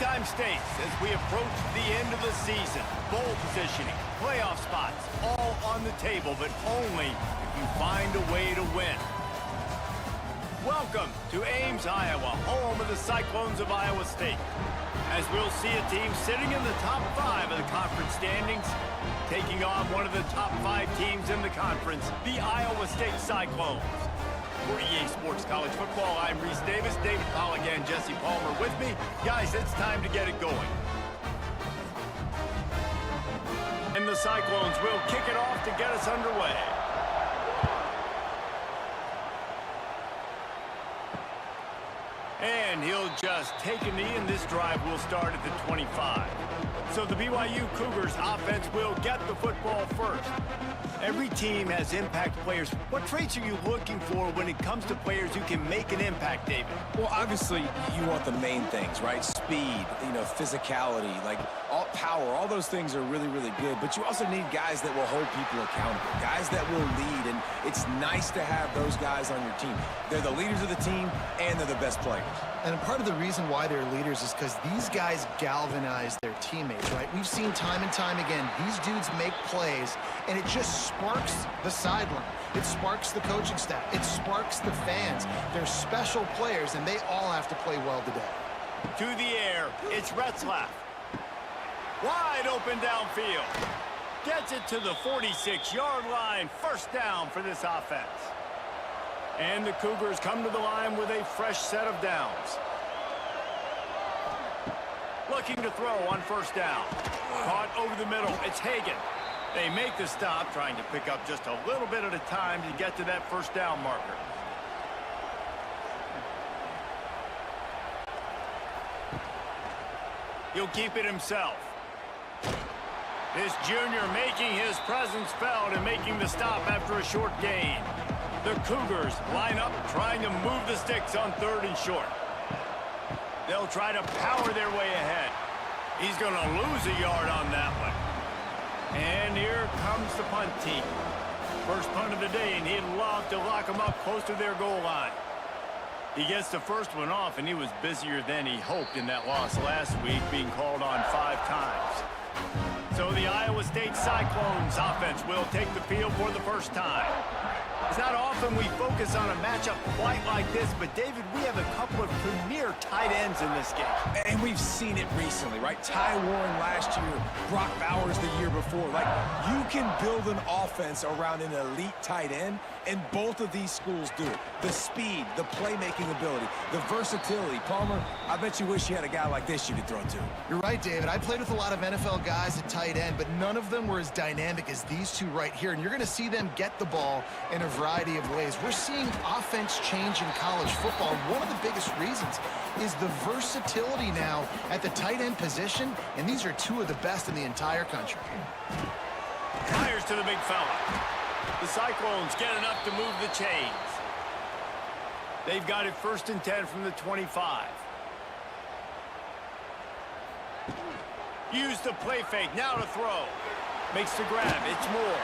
time states as we approach the end of the season. Bowl positioning, playoff spots, all on the table, but only if you find a way to win. Welcome to Ames, Iowa, home of the Cyclones of Iowa State. As we'll see a team sitting in the top 5 of the conference standings, taking on one of the top 5 teams in the conference, the Iowa State Cyclones. For EA Sports College Football, I'm Reese Davis, David Pollack, and Jesse Palmer with me. Guys, it's time to get it going. And the Cyclones will kick it off to get us underway. And he'll just take a knee, and this drive will start at the 25. So the BYU Cougars offense will get the football first. Every team has impact players. What traits are you looking for when it comes to players who can make an impact, David? Well, obviously, you want the main things, right? Speed, physicality, all power. All those things are really, really good. But you also need guys that will hold people accountable, guys that will lead. And it's nice to have those guys on your team. They're the leaders of the team, and they're the best players. And part of the reason why they're leaders is because these guys galvanize their teammates, right? We've seen time and time again, these dudes make plays, and it just sparks the sideline. It sparks the coaching staff. It sparks the fans. They're special players, and they all have to play well today. To the air, it's Retzlaff. Wide open downfield. Gets it to the 46-yard line. First down for this offense. And the Cougars come to the line with a fresh set of downs. Looking to throw on first down. Caught over the middle. It's Hagan. They make the stop, trying to pick up just a little bit at a time to get to that first down marker. He'll keep it himself. This junior making his presence felt and making the stop after a short gain. The Cougars line up, trying to move the sticks on 3rd and short. They'll try to power their way ahead. He's going to lose a yard on that one. And here comes the punt team. First punt of the day, and he'd love to lock them up close to their goal line. He gets the first one off, and he was busier than he hoped in that loss last week, being called on 5 times. So the Iowa State Cyclones offense will take the field for the first time. It's not often we focus on a matchup quite like this, but David, we have a couple of premier tight ends in this game. And we've seen it recently, right? Ty Warren last year, Brock Bowers the year before. You can build an offense around an elite tight end, and both of these schools do it. The speed, the playmaking ability, the versatility. Palmer, I bet you wish you had a guy like this you could throw to. You're right, David. I played with a lot of NFL guys at tight end, but none of them were as dynamic as these two right here. And you're going to see them get the ball in a variety of ways. We're seeing offense change in college football. One of the biggest reasons is the versatility now at the tight end position, and these are two of the best in the entire country. Fires to the big fella. The Cyclones get enough to move the chains. They've got it 1st and 10 from the 25. Use the play fake, now to throw. Makes the grab, it's Moore.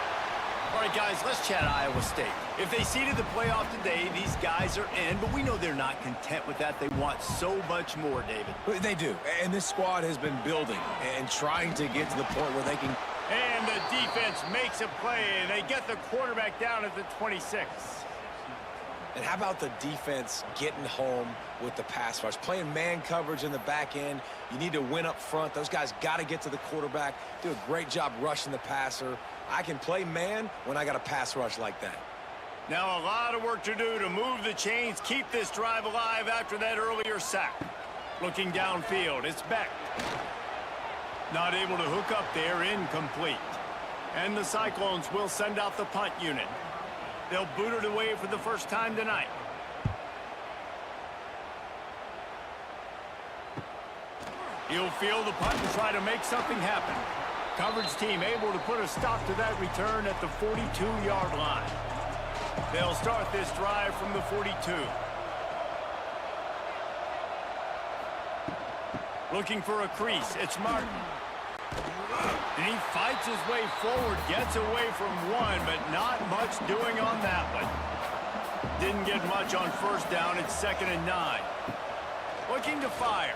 All right, guys, let's chat Iowa State. If they seeded the playoff today, these guys are in, but we know they're not content with that. They want so much more, David. They do, and this squad has been building and trying to get to the point where they can... And the defense makes a play. They get the quarterback down at the 26. And how about the defense getting home with the pass rush? Playing man coverage in the back end. You need to win up front. Those guys got to get to the quarterback. Do a great job rushing the passer. I can play man when I got a pass rush like that. Now a lot of work to do to move the chains, keep this drive alive after that earlier sack. Looking downfield, it's Beck. Not able to hook up there, incomplete. And the Cyclones will send out the punt unit. They'll boot it away for the first time tonight. He'll field the punt and try to make something happen. Coverage team able to put a stop to that return at the 42-yard line. They'll start this drive from the 42. Looking for a crease, it's Martin. And he fights his way forward, gets away from one, but not much doing on that one. Didn't get much on first down. It's 2nd and 9. Looking to fire.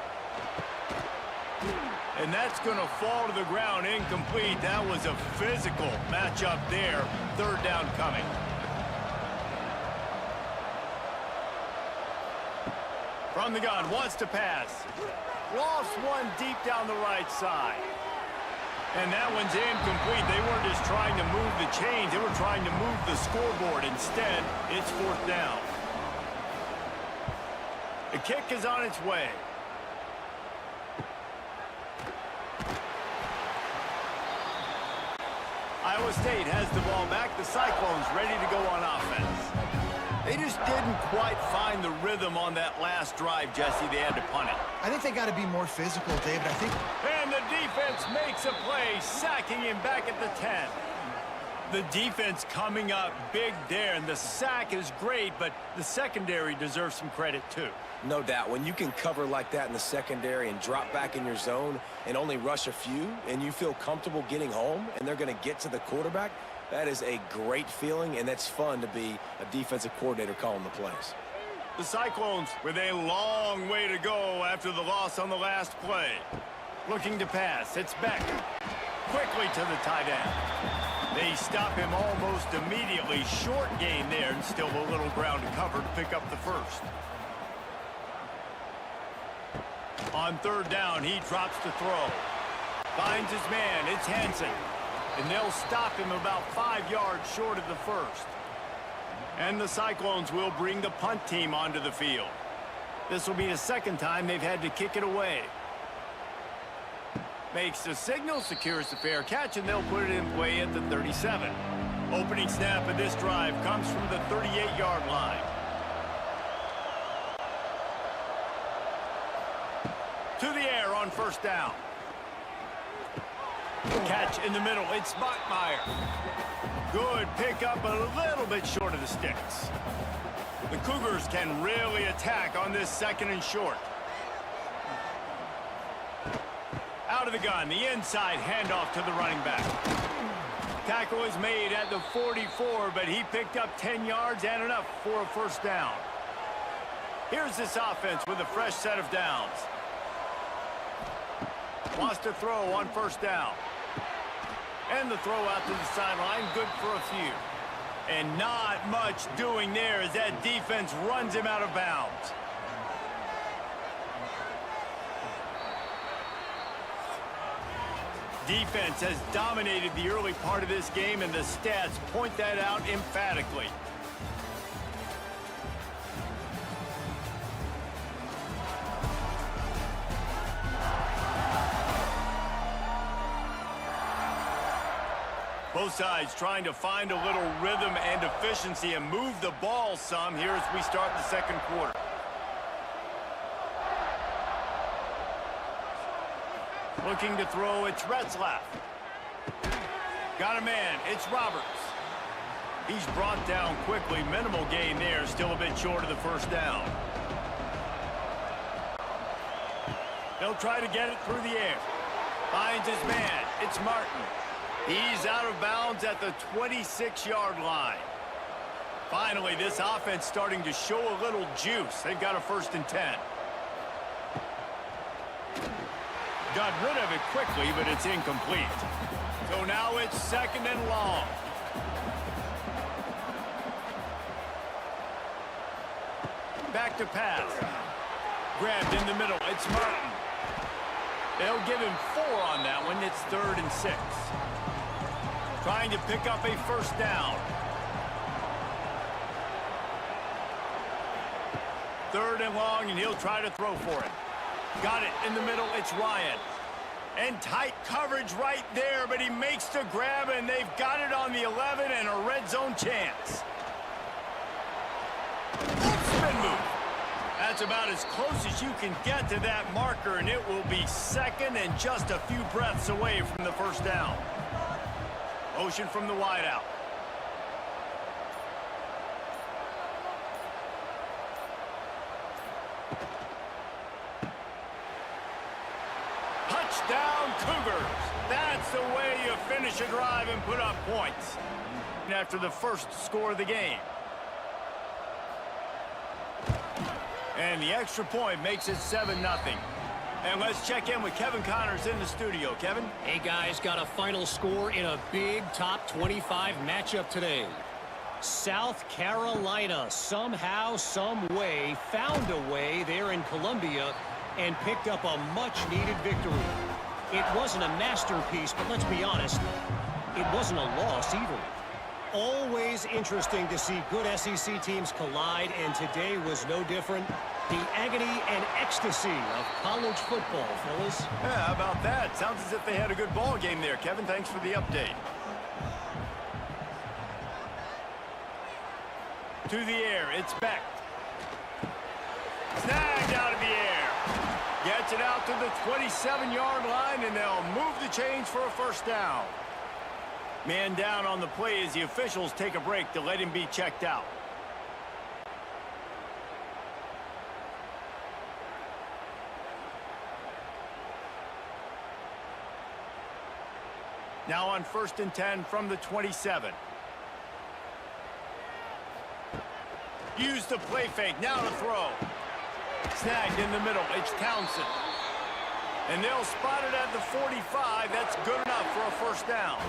And that's going to fall to the ground incomplete. That was a physical matchup there. Third down coming. From the gun, wants to pass. Lost one deep down the right side. And that one's incomplete. They weren't just trying to move the chains. They were trying to move the scoreboard. Instead, it's fourth down. The kick is on its way. Iowa State has the ball back. The Cyclones ready to go on offense. They just didn't quite find the rhythm on that last drive, Jesse. They had to punt it. I think they got to be more physical, David. I think... And the defense makes a play, sacking him back at the 10. The defense coming up big there, and the sack is great, but the secondary deserves some credit too. No doubt. When you can cover like that in the secondary and drop back in your zone and only rush a few, and you feel comfortable getting home, and they're going to get to the quarterback, that is a great feeling, and that's fun to be a defensive coordinator calling the plays. The Cyclones with a long way to go after the loss on the last play. Looking to pass. It's Beck. Quickly to the tight end. They stop him almost immediately. Short gain there, and still a little ground to cover to pick up the first. On third down, he drops to throw. Finds his man. It's Hansen. And they'll stop him about 5 yards short of the first. And the Cyclones will bring the punt team onto the field. This will be the second time they've had to kick it away. Makes the signal, secures the fair catch, and they'll put it in play at the 37. Opening snap of this drive comes from the 38-yard line. To the air on first down. Catch in the middle. It's Bachmeier. Good pickup, a little bit short of the sticks. The Cougars can really attack on this second and short. Out of the gun, the inside handoff to the running back. Tackle is made at the 44, but he picked up 10 yards and enough for a first down. Here's this offense with a fresh set of downs. Wants to throw on first down. And the throw out to the sideline, good for a few. And not much doing there as that defense runs him out of bounds. Defense has dominated the early part of this game, and the stats point that out emphatically. Both sides trying to find a little rhythm and efficiency and move the ball some here as we start the second quarter. Looking to throw, it's Retzlaff. Got a man, it's Roberts. He's brought down quickly, minimal gain there, still a bit short of the first down. They'll try to get it through the air. Finds his man, it's Martin. He's out of bounds at the 26-yard line. Finally, this offense starting to show a little juice. They've got a 1st and 10. Got rid of it quickly, but it's incomplete. So now it's 2nd and long. Back to pass. Grabbed in the middle. It's Martin. They'll give him 4 on that one. It's 3rd and 6. Trying to pick up a first down. 3rd and long, and he'll try to throw for it. Got it in the middle. It's Ryan. And tight coverage right there, but he makes the grab, and they've got it on the 11 and a red zone chance. Spin move. That's about as close as you can get to that marker, and it will be 2nd and just a few breaths away from the first down. Motion from the wideout. Touchdown, Cougars. That's the way you finish a drive and put up points. After the first score of the game. And the extra point makes it 7-0. And let's check in with Kevin Connors in the studio. Kevin? Hey, guys, got a final score in a big top 25 matchup today. South Carolina somehow, some way, found a way there in Columbia and picked up a much-needed victory. It wasn't a masterpiece, but let's be honest, it wasn't a loss either. Always interesting to see good SEC teams collide, and today was no different. The agony and ecstasy of college football, fellas. Yeah, how about that? Sounds as if they had a good ball game there, Kevin. Thanks for the update. To the air, it's Beck. Snagged out of the air. Gets it out to the 27-yard line, and they'll move the chains for a first down. Man down on the play as the officials take a break to let him be checked out. Now on 1st and 10 from the 27. Use the play fake, now to throw. Snagged in the middle, it's Townsend. And they'll spot it at the 45. That's good enough for a first down.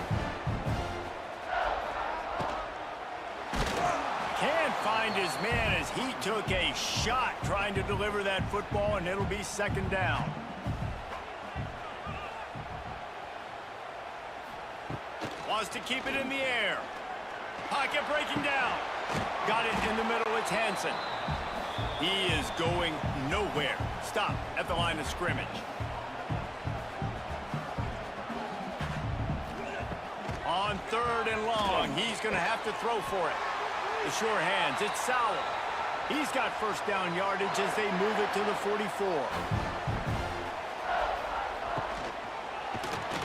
Can't find his man as he took a shot trying to deliver that football, and it'll be second down. Wants to keep it in the air. Pocket breaking down. Got it in the middle, it's Hansen. He is going nowhere. Stop at the line of scrimmage. On 3rd and long, he's going to have to throw for it. The sure hands, it's Sowell. He's got first down yardage as they move it to the 44.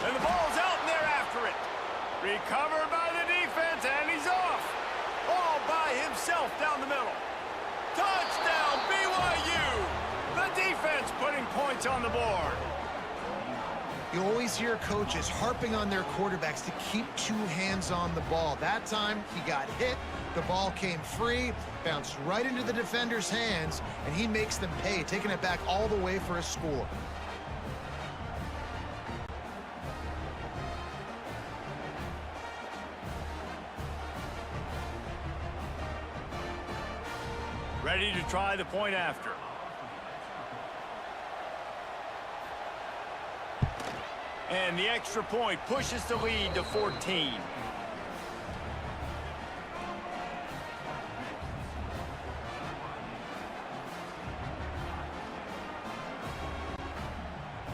And the ball's out, and they're after it. Recovered by the defense, and he's off. All by himself down the middle. Touchdown, BYU! The defense putting points on the board. You always hear coaches harping on their quarterbacks to keep two hands on the ball. That time, he got hit. The ball came free, bounced right into the defender's hands, and he makes them pay, taking it back all the way for a score. Ready to try the point after. And the extra point pushes the lead to 14.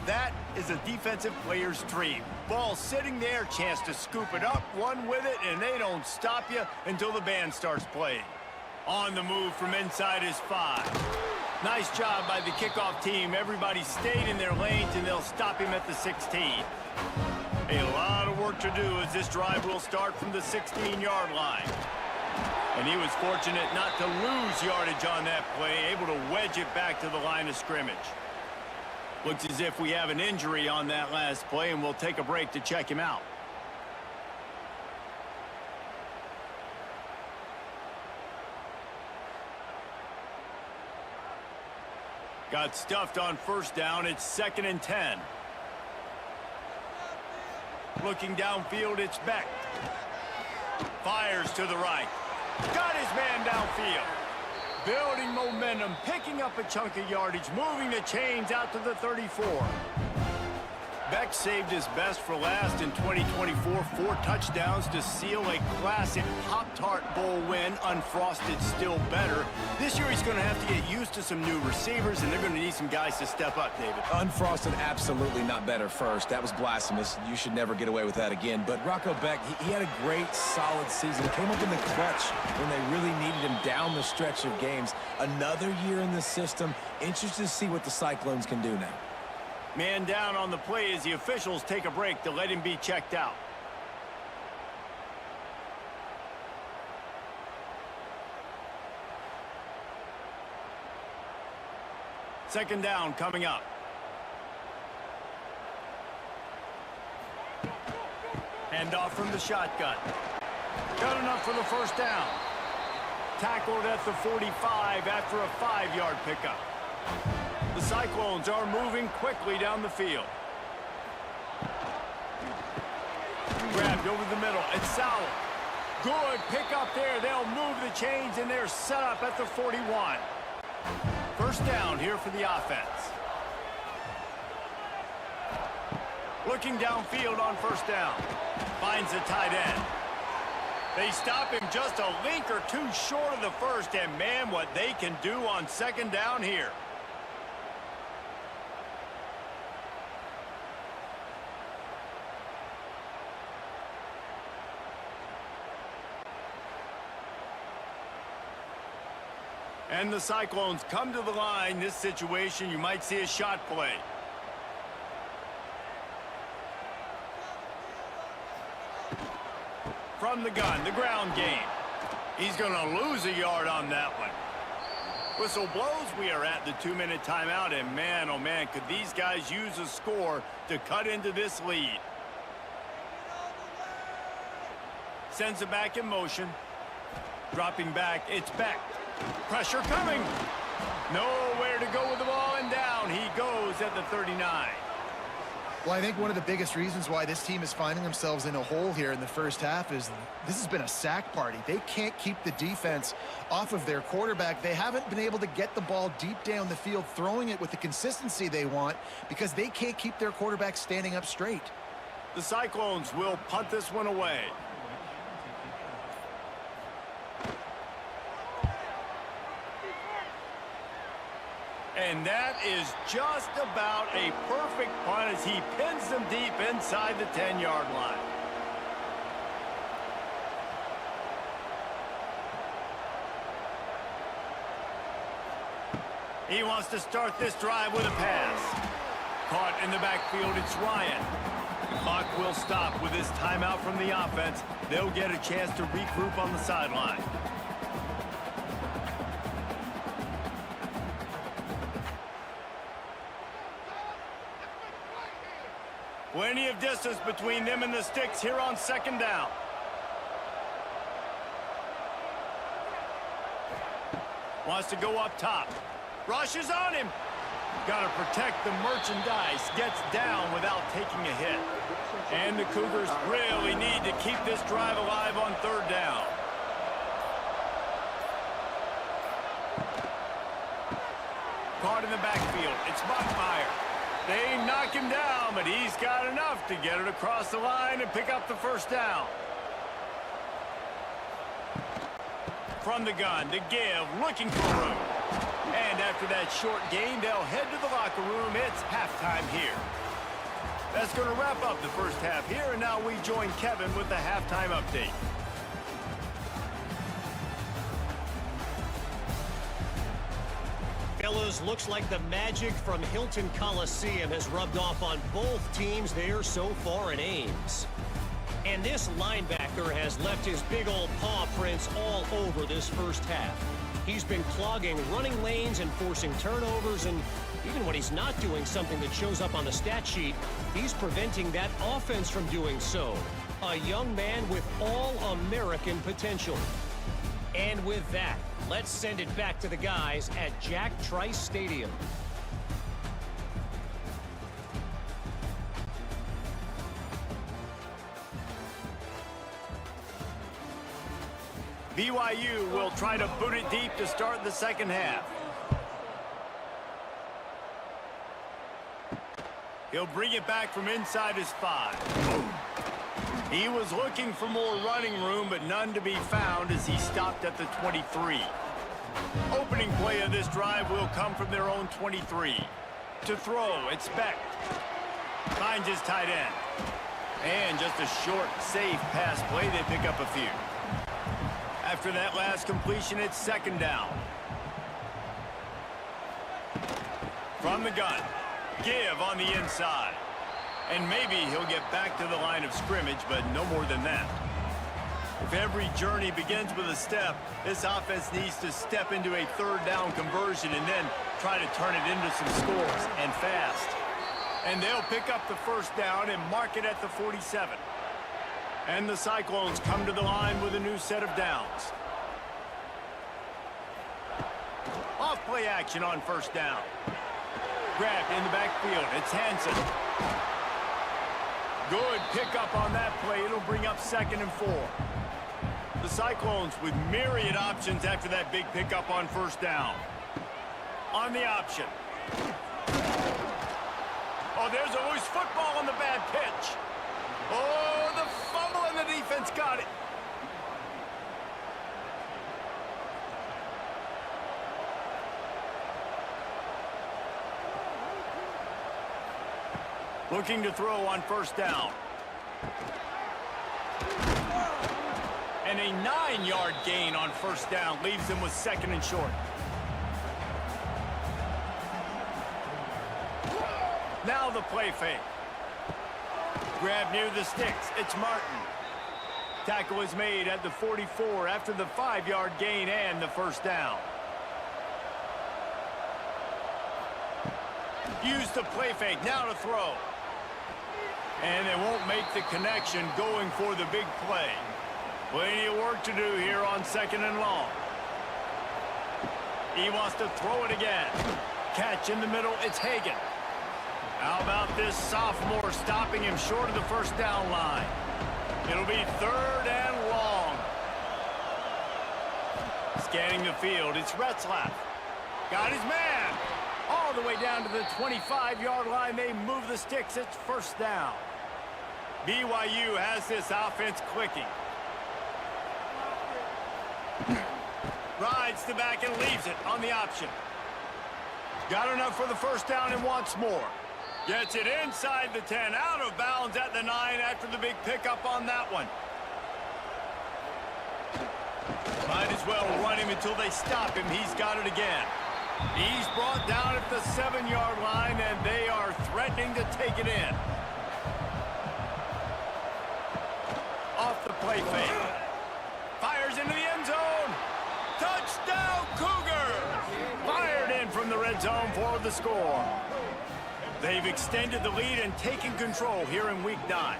That is a defensive player's dream. Ball sitting there, chance to scoop it up, run with it, and they don't stop you until the band starts playing. On the move from inside his 5. Nice job by the kickoff team. Everybody stayed in their lanes, and they'll stop him at the 16. A lot of work to do as this drive will start from the 16-yard line. And he was fortunate not to lose yardage on that play, able to wedge it back to the line of scrimmage. Looks as if we have an injury on that last play, and we'll take a break to check him out. Got stuffed on first down. It's 2nd and 10. Looking downfield, it's Beck. Fires to the right. Got his man downfield. Building momentum, picking up a chunk of yardage, moving the chains out to the 34. Beck saved his best for last in 2024. 4 touchdowns to seal a classic Pop-Tart Bowl win. Unfrosted, still better. This year he's going to have to get used to some new receivers, and they're going to need some guys to step up, David. Unfrosted, absolutely not better first. That was blasphemous. You should never get away with that again. But Rocco Beck, he had a great, solid season. Came up in the clutch when they really needed him down the stretch of games. Another year in the system. Interested to see what the Cyclones can do now. Man down on the play as the officials take a break to let him be checked out. Second down coming up. Hand off from the shotgun. Got enough for the first down. Tackled at the 45 after a 5-yard pickup. The Cyclones are moving quickly down the field. Grabbed over the middle. It's Sauer. Good pick up there. They'll move the chains, and they're set up at the 41. First down here for the offense. Looking downfield on first down. Finds the tight end. They stop him just a link or two short of the first, and man, what they can do on second down here. And the Cyclones come to the line. This situation, you might see a shot play. From the gun, the ground game. He's going to lose a yard on that one. Whistle blows. We are at the 2-minute timeout, and man, oh man, could these guys use a score to cut into this lead. Sends it back in motion. Dropping back, it's Beck. Pressure coming. Nowhere to go with the ball, and down he goes at the 39. Well, I think one of the biggest reasons why this team is finding themselves in a hole here in the first half is this has been a sack party. They can't keep the defense off of their quarterback. They haven't been able to get the ball deep down the field, throwing it with the consistency they want because they can't keep their quarterback standing up straight. The Cyclones will punt this one away. And that is just about a perfect punt as he pins them deep inside the 10-yard line. He wants to start this drive with a pass. Caught in the backfield, it's Ryan. The clock will stop with this timeout from the offense. They'll get a chance to regroup on the sideline. Plenty of distance between them and the sticks here on second down. Wants to go up top. Rushes on him. Got to protect the merchandise. Gets down without taking a hit. And the Cougars really need to keep this drive alive on third down. Caught in the backfield. It's Buckmeyer. They knock him down, but he's got enough to get it across the line and pick up the first down. From the gun to give, looking for room. And after that short gain, they'll head to the locker room. It's halftime here. That's going to wrap up the first half here, and now we join Kevin with the halftime update. Fellas, looks like the magic from Hilton Coliseum has rubbed off on both teams there so far in Ames. And this linebacker has left his big old paw prints all over this first half. He's been clogging running lanes and forcing turnovers, and even when he's not doing something that shows up on the stat sheet, he's preventing that offense from doing so. A young man with all-American potential. And with that, let's send it back to the guys at Jack Trice Stadium. BYU will try to boot it deep to start the second half. He'll bring it back from inside his 5. He was looking for more running room, but none to be found as he stopped at the 23. Opening play of this drive will come from their own 23. To throw, it's Beck. Finds his tight end. And just a short, safe pass play. They pick up a few. After that last completion, it's second down. From the gun. Give on the inside. And maybe he'll get back to the line of scrimmage, but no more than that. If every journey begins with a step, this offense needs to step into a third down conversion and then try to turn it into some scores, and fast. And they'll pick up the first down and mark it at the 47. And the Cyclones come to the line with a new set of downs. Off play action on first down. Grabbed in the backfield. It's Hansen. Good pickup on that play. It'll bring up 2nd and 4. The Cyclones with myriad options after that big pickup on 1st down. On the option. Oh, there's a loose football on the bad pitch. Oh, the fumble and the defense got it. Looking to throw on 1st down. And a 9-yard gain on 1st down leaves them with 2nd and short. Now the play fake. Grab near the sticks. It's Martin. Tackle is made at the 44 after the 5-yard gain and the 1st down. Use the play fake. Now to throw. And they won't make the connection going for the big play. Plenty of work to do here on 2nd and long. He wants to throw it again. Catch in the middle. It's Hagan. How about this sophomore stopping him short of the 1st down line? It'll be 3rd and long. Scanning the field. It's Retzlaff. Got his man. All the way down to the 25-yard line. They move the sticks. It's 1st down. BYU has this offense clicking. Rides the back and leaves it on the option. Got enough for the 1st down and wants more. Gets it inside the 10, out of bounds at the 9 after the big pickup on that one. Might as well run him until they stop him. He's got it again. He's brought down at the 7-yard line, and they are threatening to take it in. Off the play fake. Fires into the end zone. Touchdown, Cougars! Fired in from the red zone for the score. They've extended the lead and taken control here in Week 9.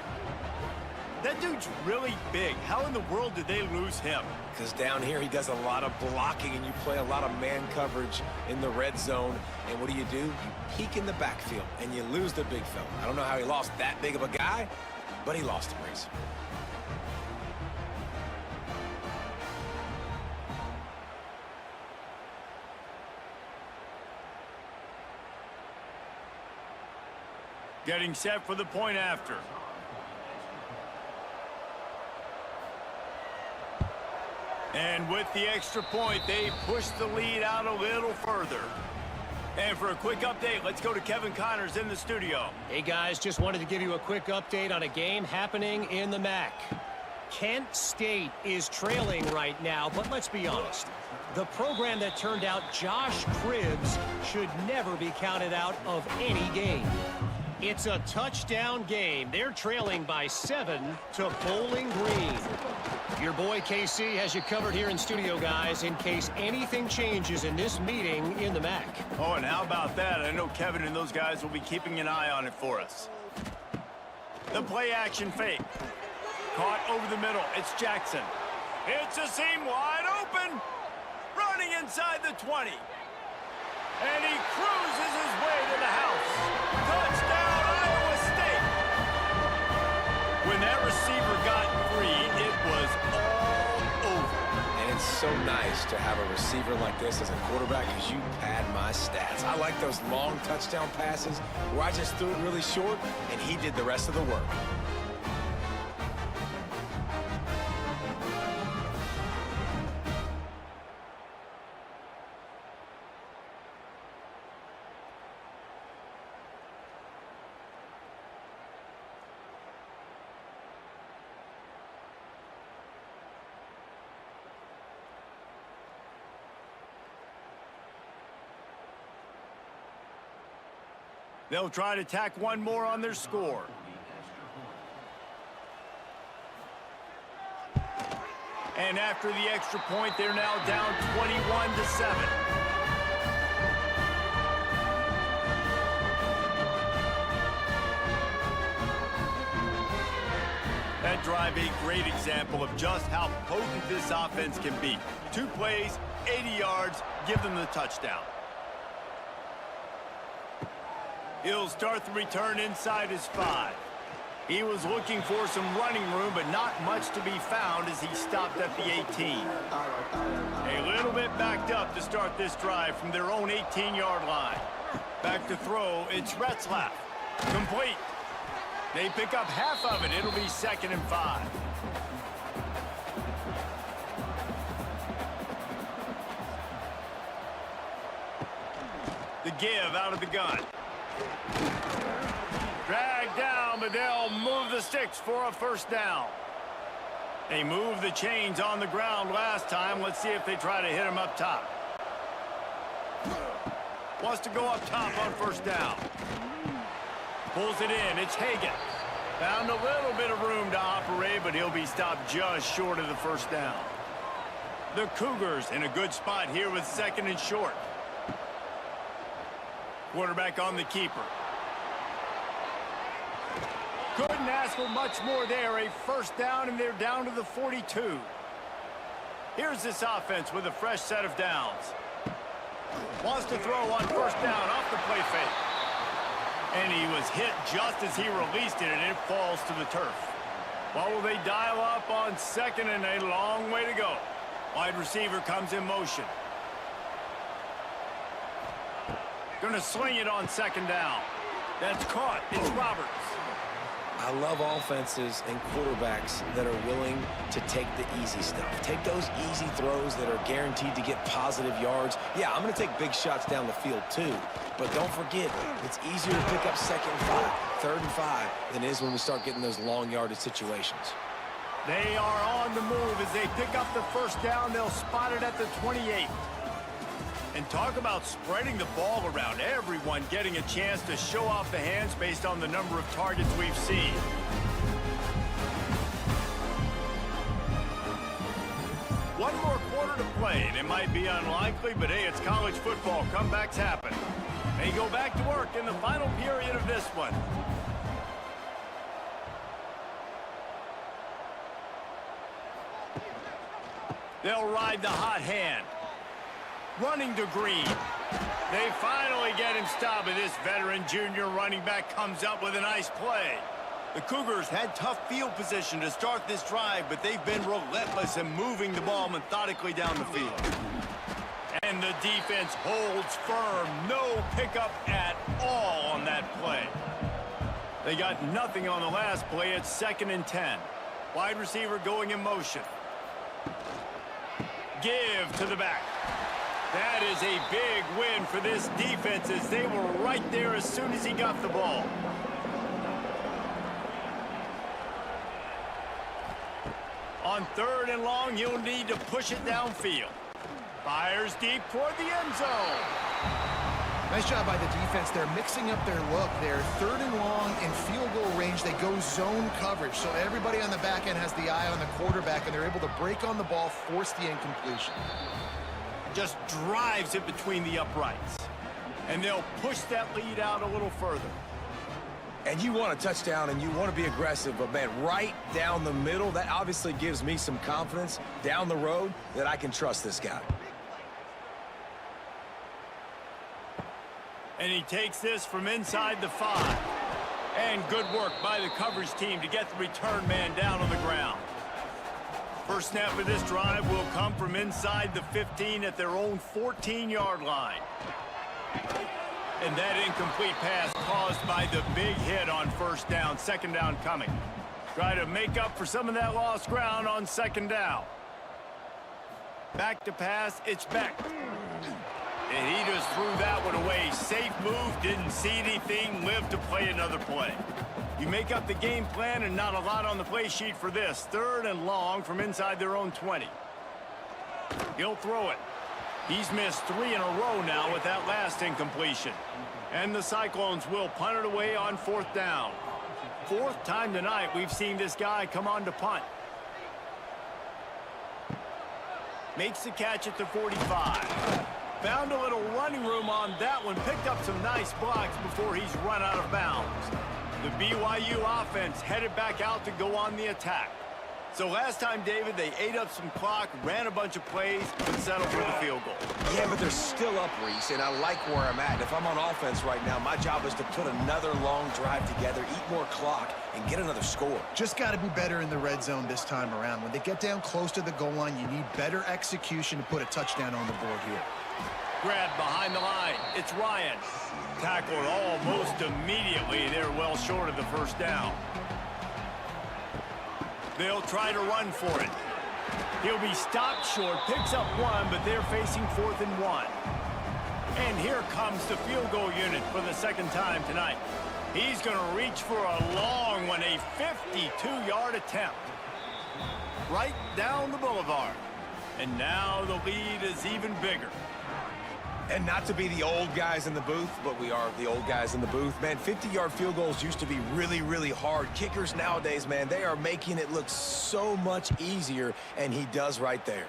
That dude's really big. How in the world did they lose him? Because down here he does a lot of blocking and you play a lot of man coverage in the red zone. And what do? You peek in the backfield and you lose the big fella. I don't know how he lost that big of a guy, but he lost him, Reese. Getting set for the point after. And with the extra point, they push the lead out a little further. And for a quick update, let's go to Kevin Connors in the studio. Hey, guys, just wanted to give you a quick update on a game happening in the MAC. Kent State is trailing right now, but let's be honest. The program that turned out Josh Cribbs should never be counted out of any game. It's a touchdown game. They're trailing by 7 to Bowling Green. Your boy KC has you covered here in studio, guys, in case anything changes in this meeting in the MAC. Oh, and how about that? I know Kevin and those guys will be keeping an eye on it for us. The play action fake. Caught over the middle. It's Jackson. It's a seam wide open. Running inside the 20. And he cruises his way to the house. Touchdown, Iowa State. When that receiver got free, it was all over. And it's so nice to have a receiver like this as a quarterback because you pad my stats. I like those long touchdown passes where I just threw it really short and he did the rest of the work. They'll try to tack one more on their score. And after the extra point, they're now down 21-7. That drive a great example of just how potent this offense can be. 2 plays, 80 yards, give them the touchdown. He'll start the return inside his 5. He was looking for some running room, but not much to be found as he stopped at the 18. A little bit backed up to start this drive from their own 18-yard line. Back to throw, it's Retzlaff. Complete. They pick up half of it. It'll be 2nd and 5. The give out of the gun. Dragged down, but they'll move the sticks for a 1st down. They moved the chains on the ground last time. Let's see if they try to hit him up top. Wants to go up top on 1st down. Pulls it in. It's Hagan. Found a little bit of room to operate, but he'll be stopped just short of the 1st down. The Cougars in a good spot here with 2nd and short. Quarterback on the keeper. Couldn't ask for much more there. A 1st down, and they're down to the 42. Here's this offense with a fresh set of downs. Wants to throw on 1st down off the play fake. And he was hit just as he released it, and it falls to the turf. What will they dial up on 2nd, and a long way to go? Wide receiver comes in motion. Gonna sling it on 2nd down. That's caught. It's Roberts. I love offenses and quarterbacks that are willing to take the easy stuff. Take those easy throws that are guaranteed to get positive yards. Yeah, I'm going to take big shots down the field too. But don't forget, it's easier to pick up 2nd and 5, 3rd and 5 than it is when we start getting those long yardage situations. They are on the move as they pick up the 1st down. They'll spot it at the 28. And talk about spreading the ball around. Everyone getting a chance to show off the hands based on the number of targets we've seen. One more quarter to play, and it might be unlikely, but hey, it's college football. Comebacks happen. They go back to work in the final period of this one. They'll ride the hot hand. Running to Green. They finally get him stopped, and this veteran junior running back comes up with a nice play. The Cougars had tough field position to start this drive, but they've been relentless in moving the ball methodically down the field. And the defense holds firm. No pickup at all on that play. They got nothing on the last play. It's 2nd and 10. Wide receiver going in motion. Give to the back. That is a big win for this defense as they were right there as soon as he got the ball. On 3rd and long, he'll need to push it downfield. Fires deep toward the end zone. Nice job by the defense. They're mixing up their look. They're 3rd and long in field goal range. They go zone coverage, so everybody on the back end has the eye on the quarterback, and they're able to break on the ball, force the incompletion. Just drives it between the uprights. And they'll push that lead out a little further. And you want a touchdown and you want to be aggressive, but man, right down the middle, that obviously gives me some confidence down the road that I can trust this guy. And he takes this from inside the 5. And good work by the coverage team to get the return man down on the ground. First snap of this drive will come from inside the 15 at their own 14-yard line. And that incomplete pass caused by the big hit on 1st down. 2nd down coming. Try to make up for some of that lost ground on 2nd down. Back to pass, it's Beck. And he just threw that one away. Safe move, didn't see anything, lived to play another play. You make up the game plan and not a lot on the play sheet for this. 3rd and long from inside their own 20. He'll throw it. He's missed 3 in a row now with that last incompletion. And the Cyclones will punt it away on 4th down. 4th time tonight we've seen this guy come on to punt. Makes the catch at the 45. Found a little running room on that one. Picked up some nice blocks before he's run out of bounds. The BYU offense headed back out to go on the attack. So last time, David, they ate up some clock, ran a bunch of plays, and settled for the field goal. Yeah, but they're still up, Reese, and I like where I'm at. If I'm on offense right now, my job is to put another long drive together, eat more clock, and get another score. Just got to be better in the red zone this time around. When they get down close to the goal line, you need better execution to put a touchdown on the board here. Grabbed behind the line. It's Ryan. Tackled almost immediately. They're well short of the first down. They'll try to run for it. He'll be stopped short, picks up one, but they're facing 4th and 1. And here comes the field goal unit for the second time tonight. He's going to reach for a long one, a 52-yard attempt. Right down the boulevard. And now the lead is even bigger. And not to be the old guys in the booth, but we are the old guys in the booth. Man, 50-yard field goals used to be really, really hard. Kickers nowadays, man, they are making it look so much easier, and he does right there.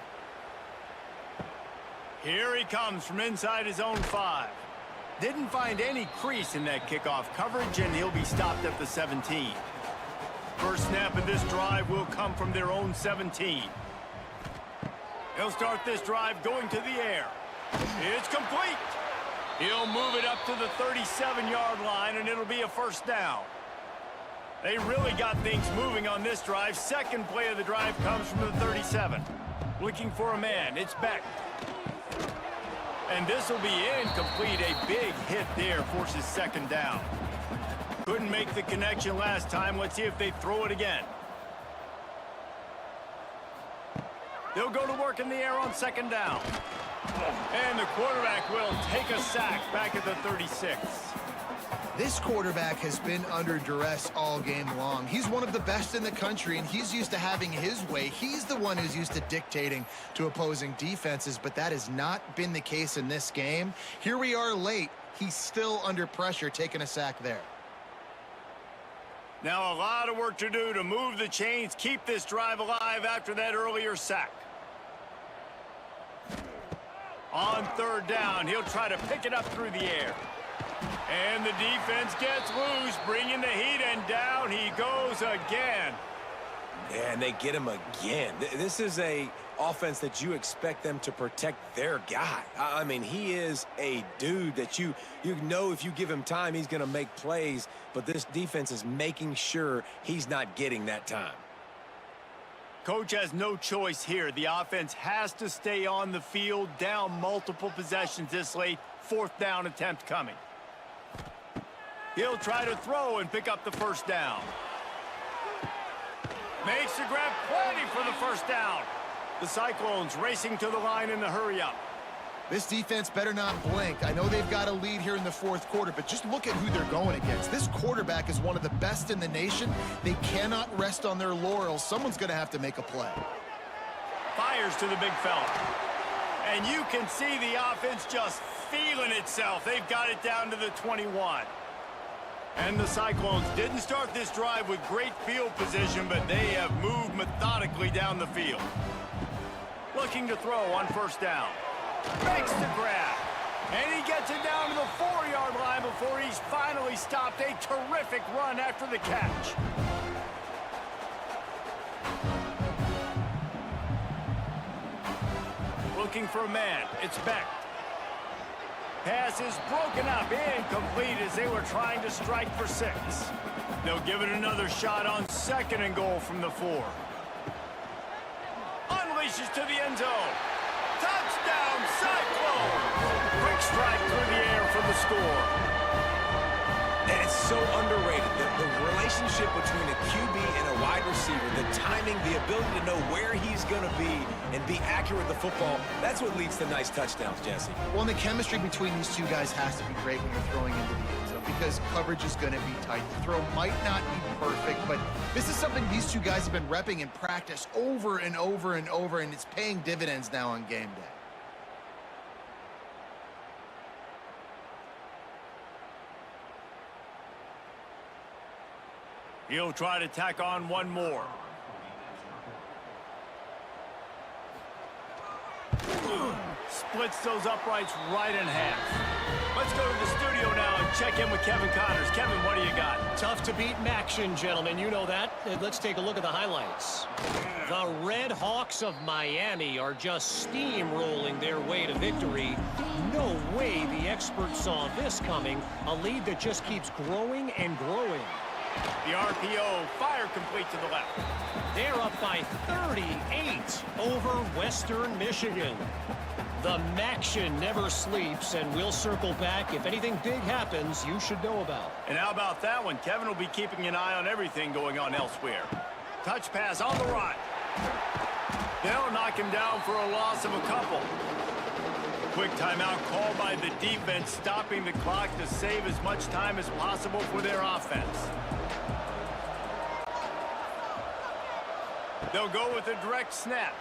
Here he comes from inside his own 5. Didn't find any crease in that kickoff coverage, and he'll be stopped at the 17. First snap of this drive will come from their own 17. He'll start this drive going to the air. It's complete. He'll move it up to the 37-yard line, and it'll be a first down. They really got things moving on this drive. Second play of the drive comes from the 37. Looking for a man. It's Beck. And this will be incomplete. A big hit there forces second down. Couldn't make the connection last time. Let's see if they throw it again. They'll go to work in the air on second down. And the quarterback will take a sack back at the 36. This quarterback has been under duress all game long. He's one of the best in the country, and he's used to having his way. He's the one who's used to dictating to opposing defenses, but that has not been the case in this game. Here we are late. He's still under pressure, taking a sack there. Now a lot of work to do to move the chains, keep this drive alive after that earlier sack. On third down, he'll try to pick it up through the air. And the defense gets loose, bringing the heat, and down he goes again. Yeah, and they get him again. This is a offense that you expect them to protect their guy. I mean, he is a dude that you know if you give him time, he's going to make plays, but this defense is making sure he's not getting that time. Coach has no choice here. The offense has to stay on the field, down multiple possessions this late. 4th down attempt coming. He'll try to throw and pick up the first down. Makes the grab, plenty for the first down. The Cyclones racing to the line in the hurry-up. This defense better not blink. I know they've got a lead here in the 4th quarter, but just look at who they're going against. This quarterback is one of the best in the nation. They cannot rest on their laurels. Someone's going to have to make a play. Fires to the big fella. And you can see the offense just feeling itself. They've got it down to the 21. And the Cyclones didn't start this drive with great field position, but they have moved methodically down the field. Looking to throw on first down. Makes the grab. And he gets it down to the 4-yard line before he's finally stopped. A terrific run after the catch. Looking for a man. It's Beck. Pass is broken up, incomplete as they were trying to strike for 6. They'll give it another shot on 2nd and goal from the 4. Unleashes to the end zone. Touchdown, Cyclones! Quick strike through the air for the score. And it's so underrated. The relationship between a QB and a wide receiver, the timing, the ability to know where he's going to be and be accurate with the football, that's what leads to nice touchdowns, Jesse. Well, and the chemistry between these two guys has to be great when you're throwing into the end zone because coverage is going to be tight. The throw might not be perfect, but this is something these two guys have been repping in practice over and over and over, and it's paying dividends now on game day. He'll try to tack on one more. Splits those uprights right in half. Let's go to the studio now and check in with Kevin Connors. Kevin, what do you got? Tough to beat Maction, gentlemen. You know that. Let's take a look at the highlights. The Red Hawks of Miami are just steamrolling their way to victory. No way the experts saw this coming. A lead that just keeps growing and growing. The RPO, fire complete to the left. They're up by 38 over Western Michigan. The Maction never sleeps, and we'll circle back. If anything big happens, you should know about. And how about that one? Kevin will be keeping an eye on everything going on elsewhere. Touch pass on the run. They'll knock him down for a loss of a couple. Quick timeout called by the defense, stopping the clock to save as much time as possible for their offense. They'll go with a direct snap.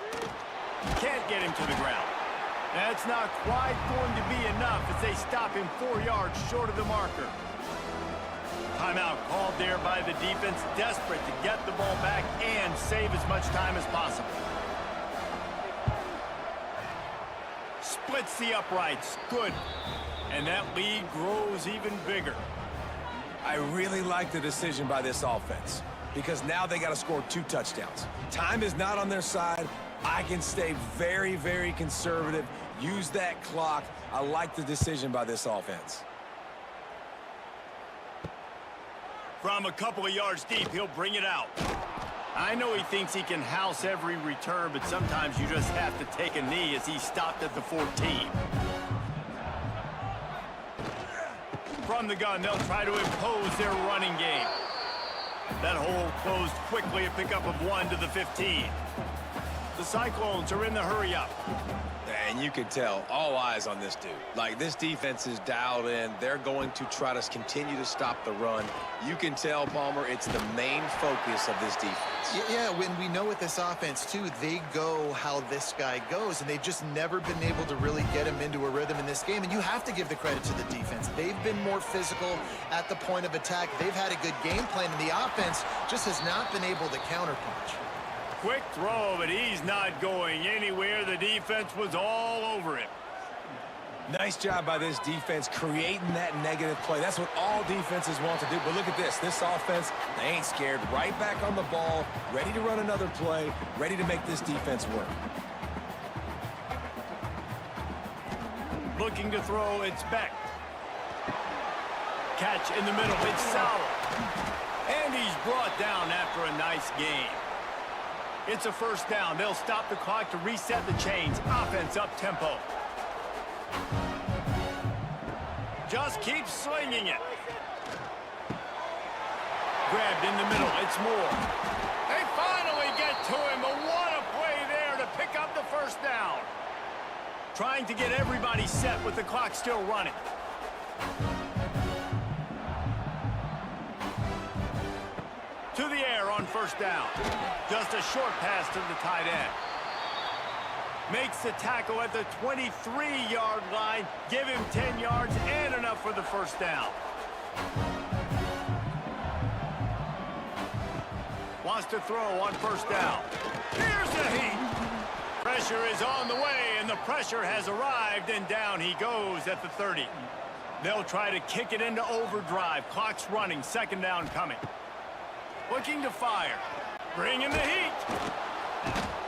Can't get him to the ground. That's not quite going to be enough as they stop him 4 yards short of the marker. Timeout called there by the defense, desperate to get the ball back and save as much time as possible. Splits the uprights. Good. And that lead grows even bigger. I really like the decision by this offense because now they got to score 2 touchdowns. Time is not on their side. I can stay very, very conservative. Use that clock. I like the decision by this offense. From a couple of yards deep, he'll bring it out. I know he thinks he can house every return, but sometimes you just have to take a knee as he stopped at the 14. From the gun, they'll try to impose their running game. That hole closed quickly, a pickup of 1 to the 15. The Cyclones are in the hurry-up. And you can tell, all eyes on this dude. Like, this defense is dialed in. They're going to try to continue to stop the run. You can tell, Palmer, it's the main focus of this defense. Yeah, when we know with this offense, too, they go how this guy goes, and they've just never been able to really get him into a rhythm in this game, and you have to give the credit to the defense. They've been more physical at the point of attack. They've had a good game plan, and the offense just has not been able to counterpunch. Quick throw, but he's not going anywhere. The defense was all over him. Nice job by this defense creating that negative play. That's what all defenses want to do. But look at this. This offense, they ain't scared. Right back on the ball, ready to run another play, ready to make this defense work. Looking to throw, it's Beck. Catch in the middle, it's Sauer. And he's brought down after a nice game. It's a first down. They'll stop the clock to reset the chains. Offense up tempo. Just keep slinging it. Grabbed in the middle. It's Moore. They finally get to him, but what a play there to pick up the first down. Trying to get everybody set with the clock still running. To the air on first down. Just a short pass to the tight end. Makes the tackle at the 23-yard line. Give him 10 yards and enough for the first down. Wants to throw on first down. Here's the heat. Pressure is on the way, and the pressure has arrived, and down he goes at the 30. They'll try to kick it into overdrive. Clock's running. Second down coming. Looking to fire. Bringing the heat.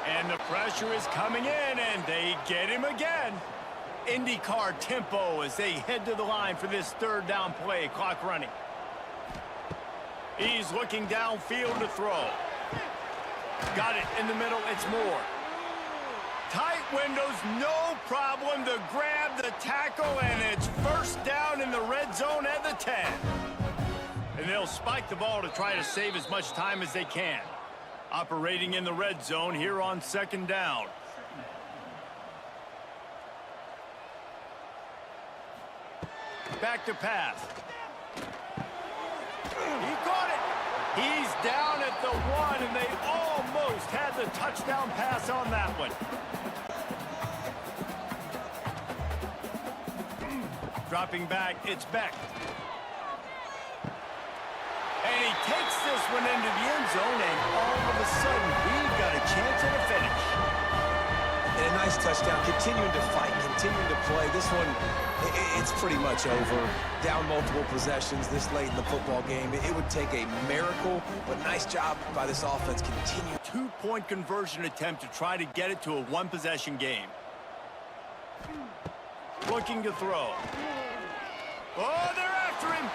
And the pressure is coming in, and they get him again. IndyCar tempo as they head to the line for this third down play. Clock running. He's looking downfield to throw. Got it in the middle. It's Moore. Tight windows, no problem to grab the tackle, and it's first down in the red zone at the 10. And they'll spike the ball to try to save as much time as they can. Operating in the red zone here on second down. Back to pass. He caught it. He's down at the 1, and they almost had the touchdown pass on that one. Dropping back, it's Beck. And he takes this one into the end zone, and all of a sudden, we've got a chance at a finish. And a nice touchdown, continuing to fight, continuing to play. This one, it's pretty much over. Down multiple possessions this late in the football game. It would take a miracle, but nice job by this offense. Continue. Two-point conversion attempt to try to get it to a one-possession game. Looking to throw. Oh, they're after him.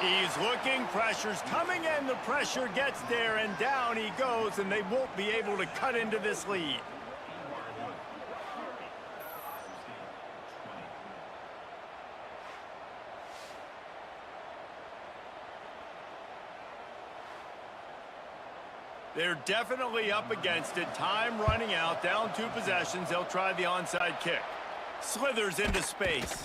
He's looking, pressure's coming in, the pressure gets there, and down he goes, and they won't be able to cut into this lead. They're definitely up against it. Time running out, down 2 possessions. They'll try the onside kick. Slithers into space.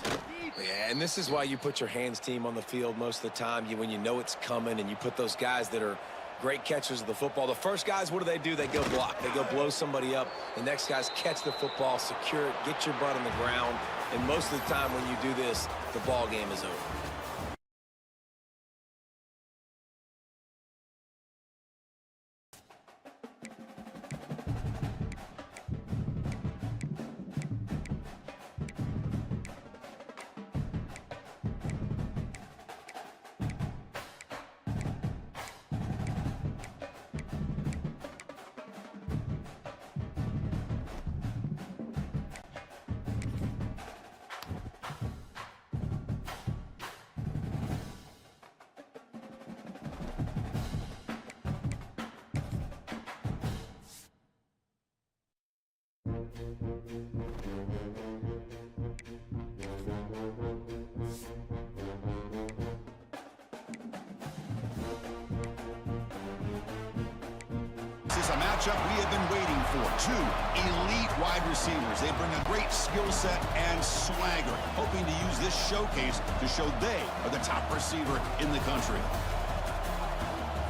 Yeah, and this is why you put your hands team on the field most of the time. When you know it's coming, and you put those guys that are great catchers of the football. The first guys, what do? They go block. They go blow somebody up. The next guys catch the football, secure it, get your butt on the ground. And most of the time when you do this, the ball game is over. This is a matchup we have been waiting for. 2 elite wide receivers. They bring a great skill set and swagger, hoping to use this showcase to show they are the top receiver in the country.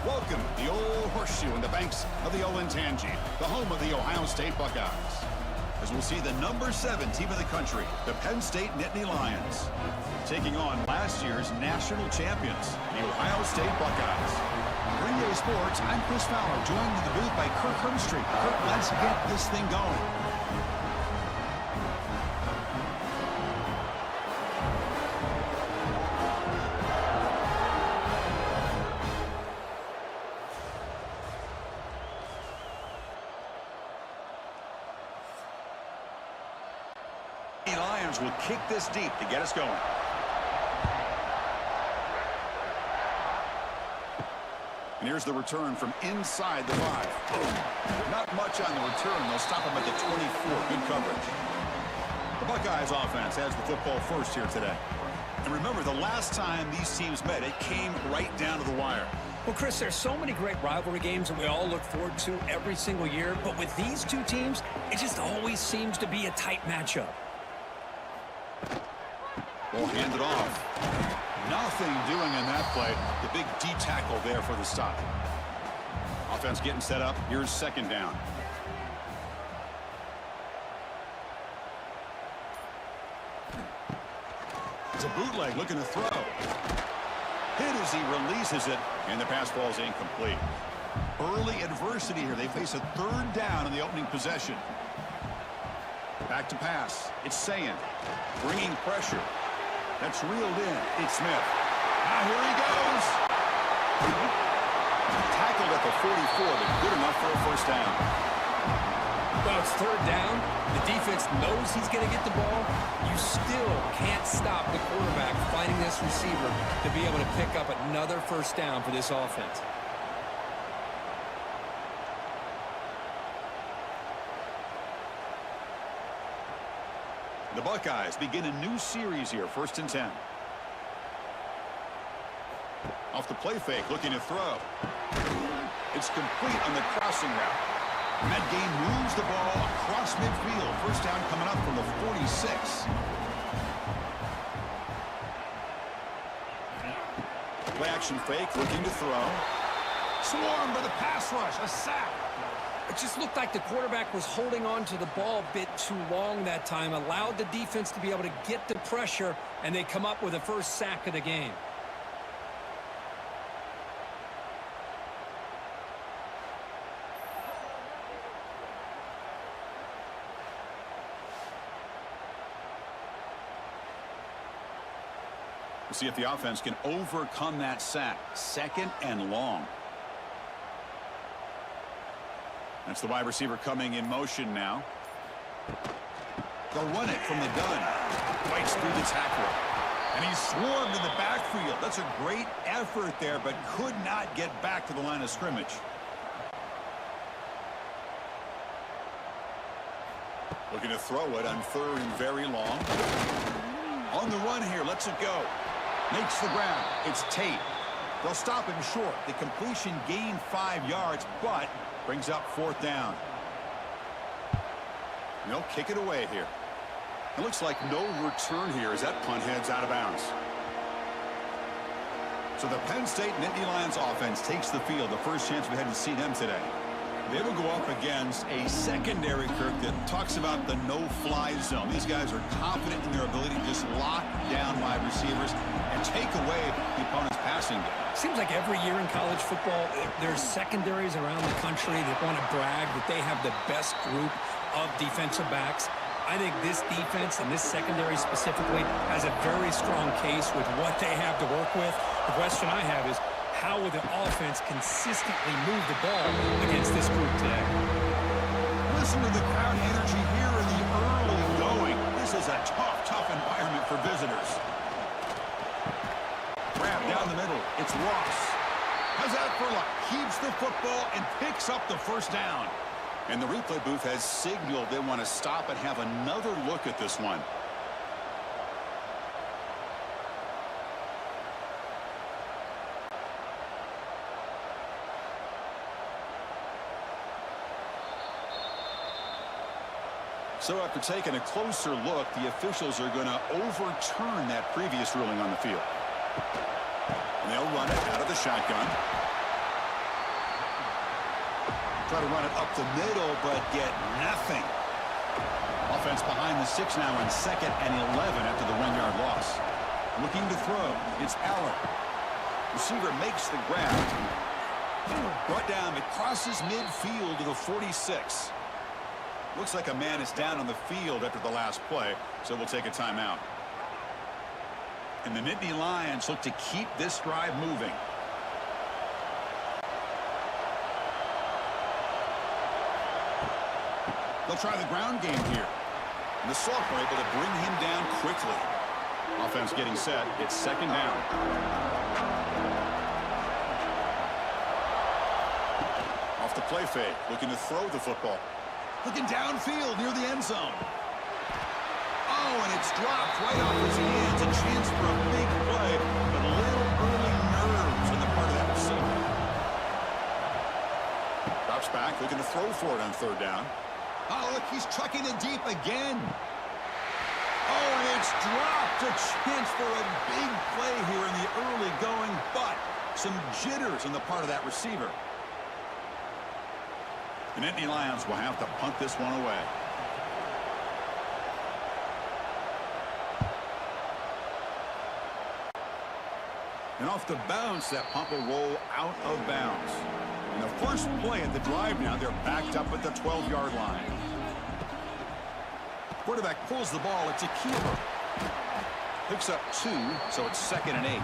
Welcome, the old horseshoe in the banks of the Olentangy, the home of the Ohio State Buckeyes. As we'll see the number 7 team of the country, the Penn State Nittany Lions, taking on last year's national champions, the Ohio State Buckeyes. For EA Sports, I'm Chris Fowler, joined in the booth by Kirk Hermstreet. Kirk, let's get this thing going. The Lions will kick this deep to get us going. And here's the return from inside the 5. Not much on the return. They'll stop him at the 24. Good coverage. The Buckeyes offense has the football first here today. And remember, the last time these teams met, it came right down to the wire. Well, Chris, there's so many great rivalry games that we all look forward to every single year. But with these two teams, it just always seems to be a tight matchup. Ball handed off. Nothing doing in that play. The big D tackle there for the stop. Offense getting set up. Here's second down. It's a bootleg looking to throw. Hit as he releases it, and the pass ball is incomplete. Early adversity here. They face a 3rd down in the opening possession. Back to pass. It's Sayin, bringing pressure. That's reeled in. It's Smith. Now here he goes. Tackled at the 44, but good enough for a first down. Well, it's 3rd down. The defense knows he's going to get the ball. You still can't stop the quarterback finding this receiver to be able to pick up another first down for this offense. The Buckeyes begin a new series here, 1st and 10. Off the play fake, looking to throw. It's complete on the crossing route. And that game moves the ball across midfield. First down coming up from the 46. Play action fake, looking to throw. Swarmed by the pass rush, a sack. It just looked like the quarterback was holding on to the ball a bit too long that time, allowed the defense to be able to get the pressure, and they come up with the first sack of the game. We'll see if the offense can overcome that sack. 2nd and long. That's the wide receiver coming in motion now. They'll run it from the gun. Bites through the tackle. And he's swarmed in the backfield. That's a great effort there, but could not get back to the line of scrimmage. Looking to throw it on 3rd and very long. On the run here, lets it go. Makes the ground. It's Tate. They'll stop him short. The completion gained 5 yards, but brings up 4th down. And they'll kick it away here. It looks like no return here as that punt heads out of bounds. So the Penn State Nittany Lions offense takes the field. The first chance we had to see them today. They will go up against a secondary, Kirk, that talks about the no-fly zone. These guys are confident in their ability to just lock down wide receivers and take away the opponent's passing game. Seems like every year in college football, there's secondaries around the country that want to brag that they have the best group of defensive backs. I think this defense and this secondary specifically has a very strong case with what they have to work with. The question I have is, how will the offense consistently move the ball against this group today? Listen to the crowd energy here in the early going. This is a tough environment for visitors. Grab down the middle. It's Ross. How's that for luck? Keeps the football and picks up the 1st down. And the replay booth has signaled they want to stop and have another look at this one. So after taking a closer look, the officials are going to overturn that previous ruling on the field. And they'll run it out of the shotgun. Try to run it up the middle, but get nothing. Offense behind the 6 now on 2nd and 11 after the 1-yard loss. Looking to throw. It's Allen. Receiver makes the grab. Brought down. It crosses midfield to the 46. Looks like a man is down on the field after the last play, so we'll take a timeout. And the Nittany Lions look to keep this drive moving. They'll try the ground game here. And the Salk were able to bring him down quickly. Offense getting set. It's 2nd down. Off the play fake. Looking to throw the football. Looking downfield near the end zone. Oh, and it's dropped right off his hands. A chance for a big play, but a little early nerves on the part of that receiver. Drops back, looking to throw for it on 3rd down. Oh, look, he's trucking it deep again. Oh, and it's dropped. A chance for a big play here in the early going, but some jitters on the part of that receiver. The Nittany Lions will have to punt this one away. And off the bounce, that punt will roll out of bounds. And the first play at the drive now, they're backed up at the 12-yard line. Quarterback pulls the ball. It's a keeper. Picks up 2, so it's 2nd and 8.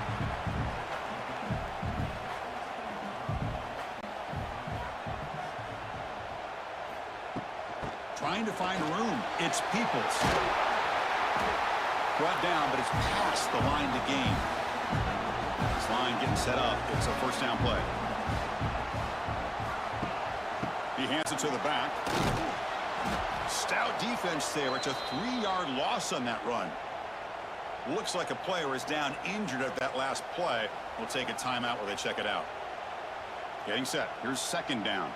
Trying to find room. It's Peoples. Brought down, but it's past the line to gain. This line getting set up. It's a 1st down play. He hands it to the back. Stout defense there. It's a 3-yard loss on that run. Looks like a player is down injured at that last play. We'll take a timeout while they check it out. Getting set. Here's 2nd down.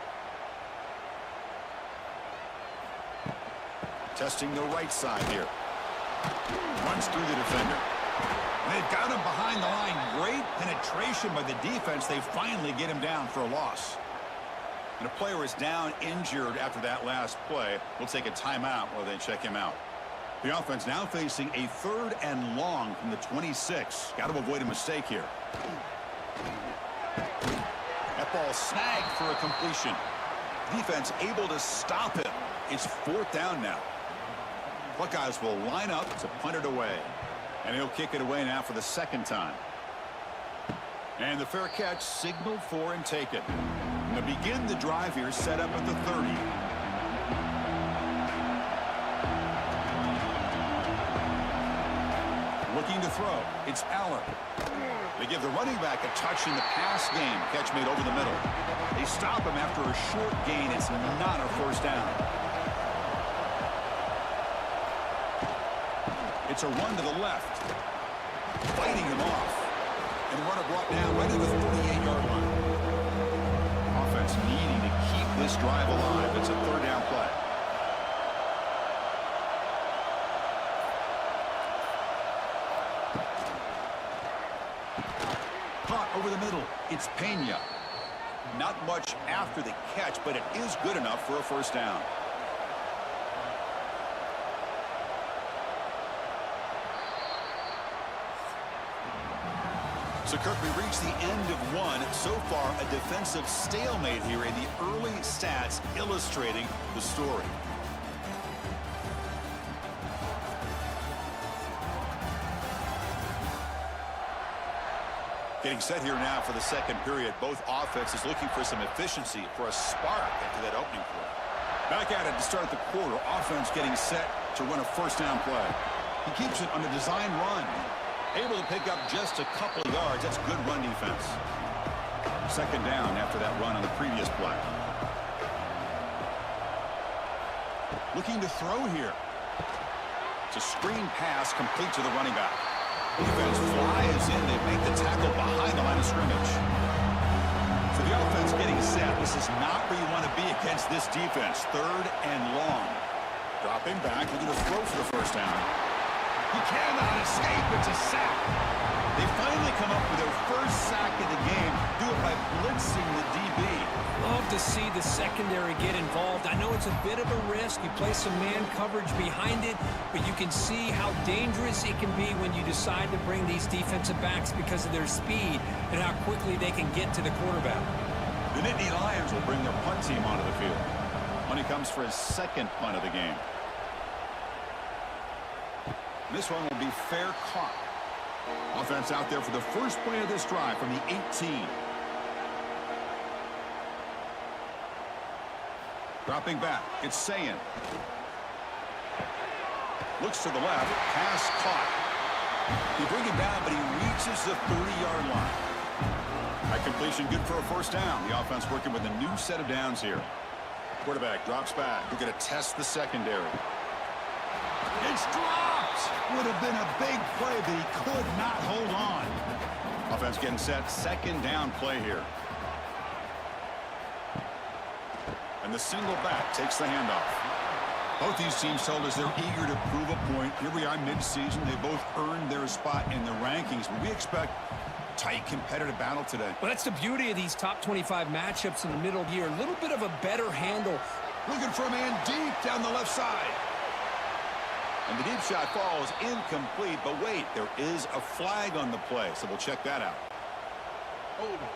Testing the right side here. Runs through the defender. And they've got him behind the line. Great penetration by the defense. They finally get him down for a loss. And a player is down injured after that last play. We'll take a timeout while they check him out. The offense now facing a 3rd and long from the 26. Got to avoid a mistake here. That ball snagged for a completion. Defense able to stop him. It's 4th down now. Buckeyes will line up to punt it away. And he'll kick it away now for the second time. And the fair catch signaled for and taken. And to begin the drive here, set up at the 30. Looking to throw. It's Allen. They give the running back a touch in the pass game. Catch made over the middle. They stop him after a short gain. It's not a first down. It's a run to the left. Fighting him off. And the runner brought down right at the 48-yard line. Offense needing to keep this drive alive. It's a third down play. Caught over the middle. It's Pena. Not much after the catch, but it is good enough for a first down. So, Kirk, we reached the end of one. So far, a defensive stalemate here in the early stats illustrating the story. Getting set here now for the second period. Both offenses looking for some efficiency, for a spark into that opening quarter. Back at it to start the quarter. Offense getting set to run a first down play. He keeps it on a design run. Able to pick up just a couple of yards. That's good run defense. Second down after that run on the previous play. Looking to throw here. It's a screen pass complete to the running back. Defense flies in. They make the tackle behind the line of scrimmage. So the offense getting set. This is not where you want to be against this defense. Third and long. Dropping back. Looking to throw for the first down. He cannot escape. It's a sack. They finally come up with their first sack of the game. Do it by blitzing the DB. Love to see the secondary get involved. I know it's a bit of a risk. You play some man coverage behind it, but you can see how dangerous it can be when you decide to bring these defensive backs because of their speed and how quickly they can get to the quarterback. The Nittany Lions will bring their punt team onto the field when he comes for his second punt of the game. This one will be fair caught. Offense out there for the first play of this drive from the 18. Dropping back. It's Sayin. Looks to the left. Pass caught. They bring him down, but he reaches the 30-yard line. That completion good for a first down. The offense working with a new set of downs here. Quarterback drops back. They're going to test the secondary. It's dropped. Would have been a big play, but he could not hold on. Offense getting set. Second down play here. And the single back takes the handoff. Both these teams told us they're eager to prove a point. Here we are mid-season. They both earned their spot in the rankings, but we expect tight competitive battle today. Well, that's the beauty of these top 25 matchups in the middle of the year. A little bit of a better handle. Looking for a man deep down the left side. And the deep shot falls incomplete, but wait, there is a flag on the play, so we'll check that out. Hold on.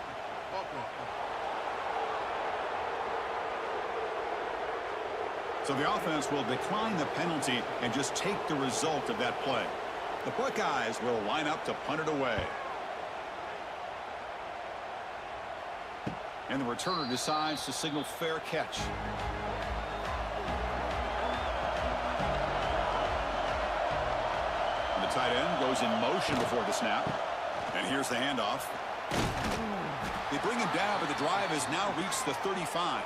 So the offense will decline the penalty and just take the result of that play. The Buckeyes will line up to punt it away. And the returner decides to signal fair catch. And the tight end goes in motion before the snap. And here's the handoff. They bring him down, but the drive has now reached the 35.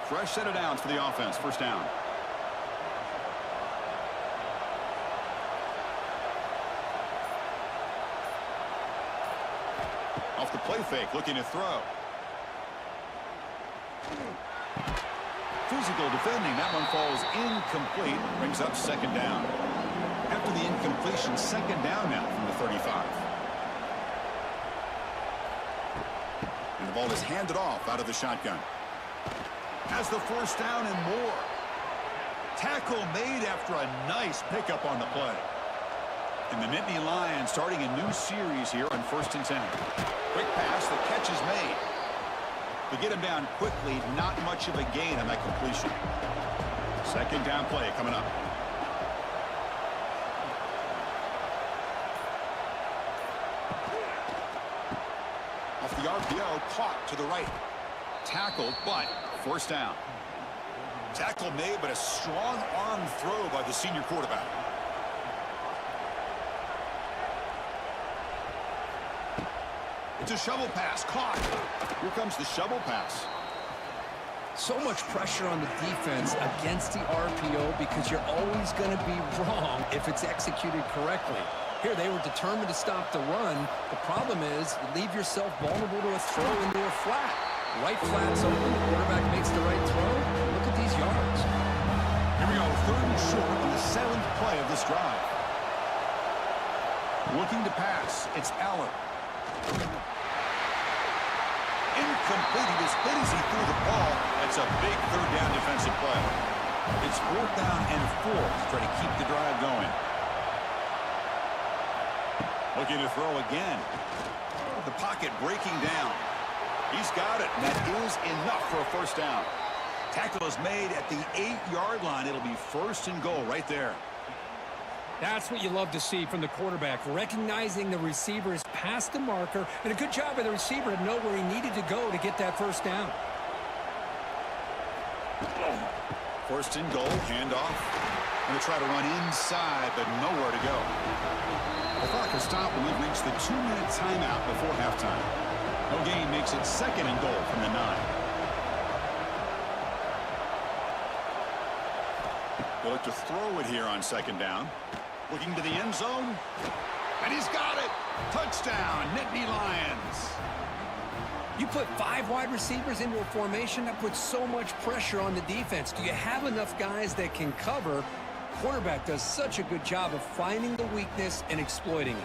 Fresh set of downs for the offense. First down. Off the play fake, looking to throw. Physical defending. That one falls incomplete. Brings up second down. After the incompletion, second down now from the 35. And the ball is handed off out of the shotgun. Has the first down and more. Tackle made after a nice pickup on the play. And the Nittany Lions starting a new series here on 1st and 10. Quick pass, the catch is made. To get him down quickly, not much of a gain on that completion. Second down play coming up. the RPO, caught to the right. Tackled, but first down. Tackle made, but a strong arm throw by the senior quarterback. It's a shovel pass, caught. Here comes the shovel pass. So much pressure on the defense against the RPO because you're always going to be wrong if it's executed correctly. Here, they were determined to stop the run. The problem is you leave yourself vulnerable to a throw into a flat. Right flat's open. The quarterback makes the right throw. Look at these yards. Here we go, 3rd and short on the 7th play of this drive. Looking to pass. It's Aller. Incomplete. He was hit as he threw the ball. That's a big 3rd down defensive play. It's 4th down and 4 to try to keep the drive going. Looking to throw again. The pocket breaking down. He's got it, and that is enough for a first down. Tackle is made at the 8-yard line. It'll be 1st and goal right there. That's what you love to see from the quarterback, recognizing the receiver's past the marker, and a good job by the receiver to know where he needed to go to get that first down. 1st and goal, handoff. Going to try to run inside, but nowhere to go. The clock is stopped when we've reached the 2-minute timeout before halftime. No gain makes it 2nd and goal from the 9. They'll look to throw it here on 2nd down. Looking to the end zone. And he's got it. Touchdown, Nittany Lions. You put 5 wide receivers into a formation, that puts so much pressure on the defense. Do you have enough guys that can cover? Quarterback does such a good job of finding the weakness and exploiting it.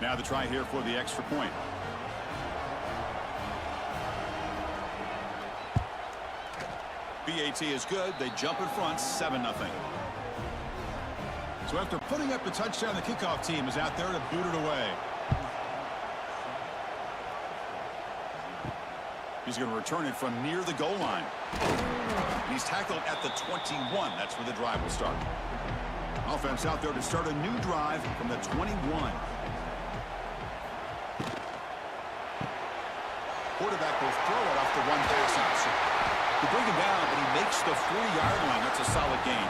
Now the try here for the extra point. BAT is good. They jump in front, 7-0. So after putting up the touchdown, the kickoff team is out there to boot it away. He's going to return it from near the goal line. He's tackled at the 21. That's where the drive will start. Offense out there to start a new drive from the 21. Quarterback will throw it off the one pass option. They bring him down, but he makes the 40-yard line. That's a solid gain.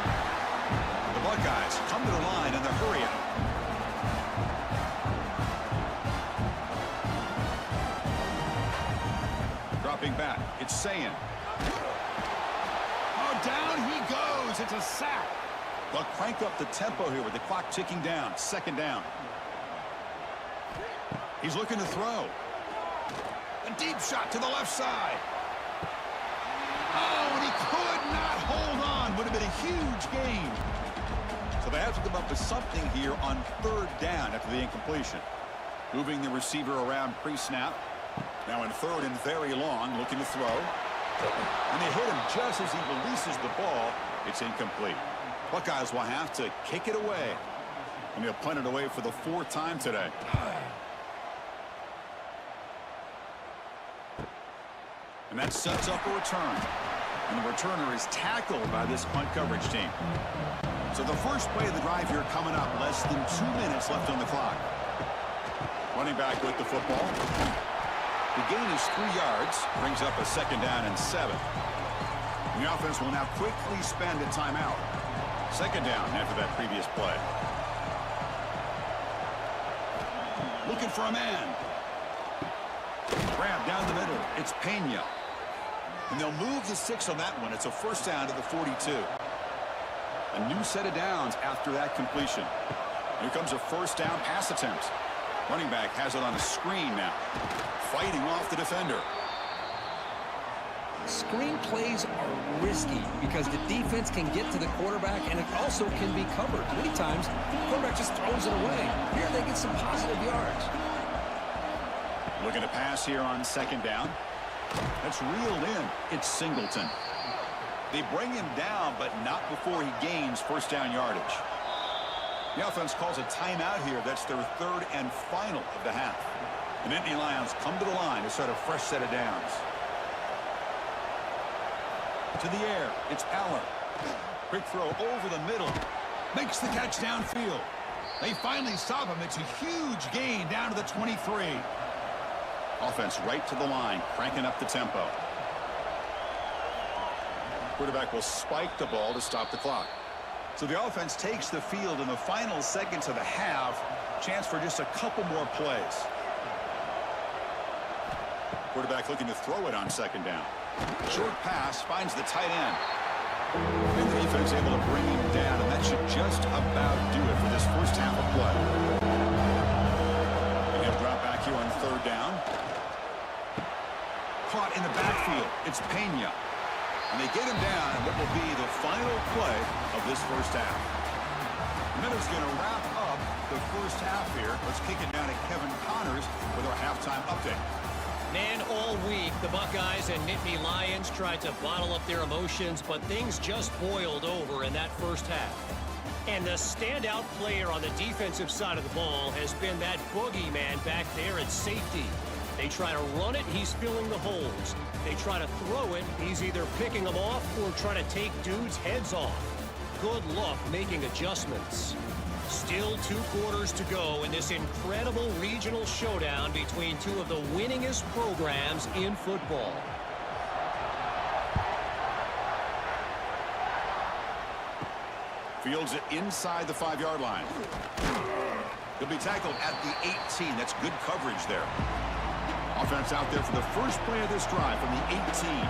The Buckeyes come to the line in the hurry out. Dropping back, it's Sayin. Oh, down he goes. It's a sack. They'll crank up the tempo here with the clock ticking down. 2nd down. He's looking to throw. A deep shot to the left side. Oh, and he could not hold on. Would have been a huge gain. So they have to come up with something here on 3rd down after the incompletion. Moving the receiver around pre-snap. Now in 3rd and very long, looking to throw. And they hit him just as he releases the ball. It's incomplete. Buckeyes will have to kick it away. And they'll punt it away for the 4th time today. And that sets up a return. And the returner is tackled by this punt coverage team. So the first play of the drive here coming up. Less than 2 minutes left on the clock. Running back with the football. The gain is 3 yards. Brings up a 2nd down and 7. And the offense will now quickly spend a timeout. 2nd down after that previous play. Looking for a man. Grab down the middle. It's Pena. And they'll move the 6 on that one. It's a 1st down to the 42. A new set of downs after that completion. Here comes a 1st down pass attempt. Running back has it on a screen now. Fighting off the defender. Screen plays are risky because the defense can get to the quarterback and it also can be covered. Many times, the quarterback just throws it away. Here they get some positive yards. Looking to pass here on 2nd down. That's reeled in. It's Singleton. They bring him down, but not before he gains 1st down yardage. The offense calls a timeout here. That's their 3rd and final of the half. The Nittany Lions come to the line to start a fresh set of downs. To the air, it's Aller. Quick throw over the middle. Makes the catch downfield. They finally stop him. It's a huge gain down to the 23. Offense right to the line, cranking up the tempo. Quarterback will spike the ball to stop the clock. So the offense takes the field in the final seconds of the half. Chance for just a couple more plays. Quarterback looking to throw it on second down. Short pass finds the tight end. And the defense able to bring him down, and that should just about do it for this first half of play. And he'll drop back here on third down. Caught in the backfield. It's Pena. And they get him down in what will be the final play of this first half. The Minnows going to wrap up the first half here. Let's kick it down to Kevin Connors with our halftime update. Man, all week, the Buckeyes and Nittany Lions tried to bottle up their emotions, but things just boiled over in that first half. And the standout player on the defensive side of the ball has been that boogeyman back there at safety. They try to run it, he's filling the holes. They try to throw it, he's either picking them off or trying to take dudes' heads off. Good luck making adjustments. Still 2 quarters to go in this incredible regional showdown between two of the winningest programs in football. Fields it inside the 5-yard line. He'll be tackled at the 18. That's good coverage there. Offense out there for the first play of this drive from the 18.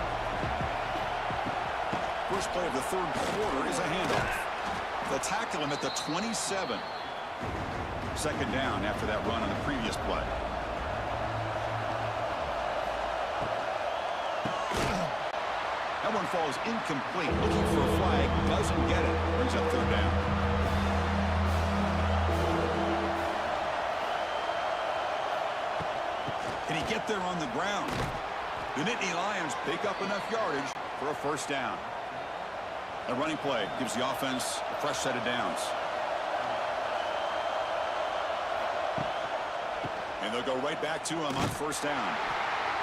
First play of the third quarter is a handoff. They'll tackle him at the 27. Second down after that run on the previous play. That one falls incomplete. Looking for a flag. Doesn't get it. Brings up third down. Can he get there on the ground? The Nittany Lions pick up enough yardage for a first down. A running play gives the offense a fresh set of downs. And they'll go right back to him on first down.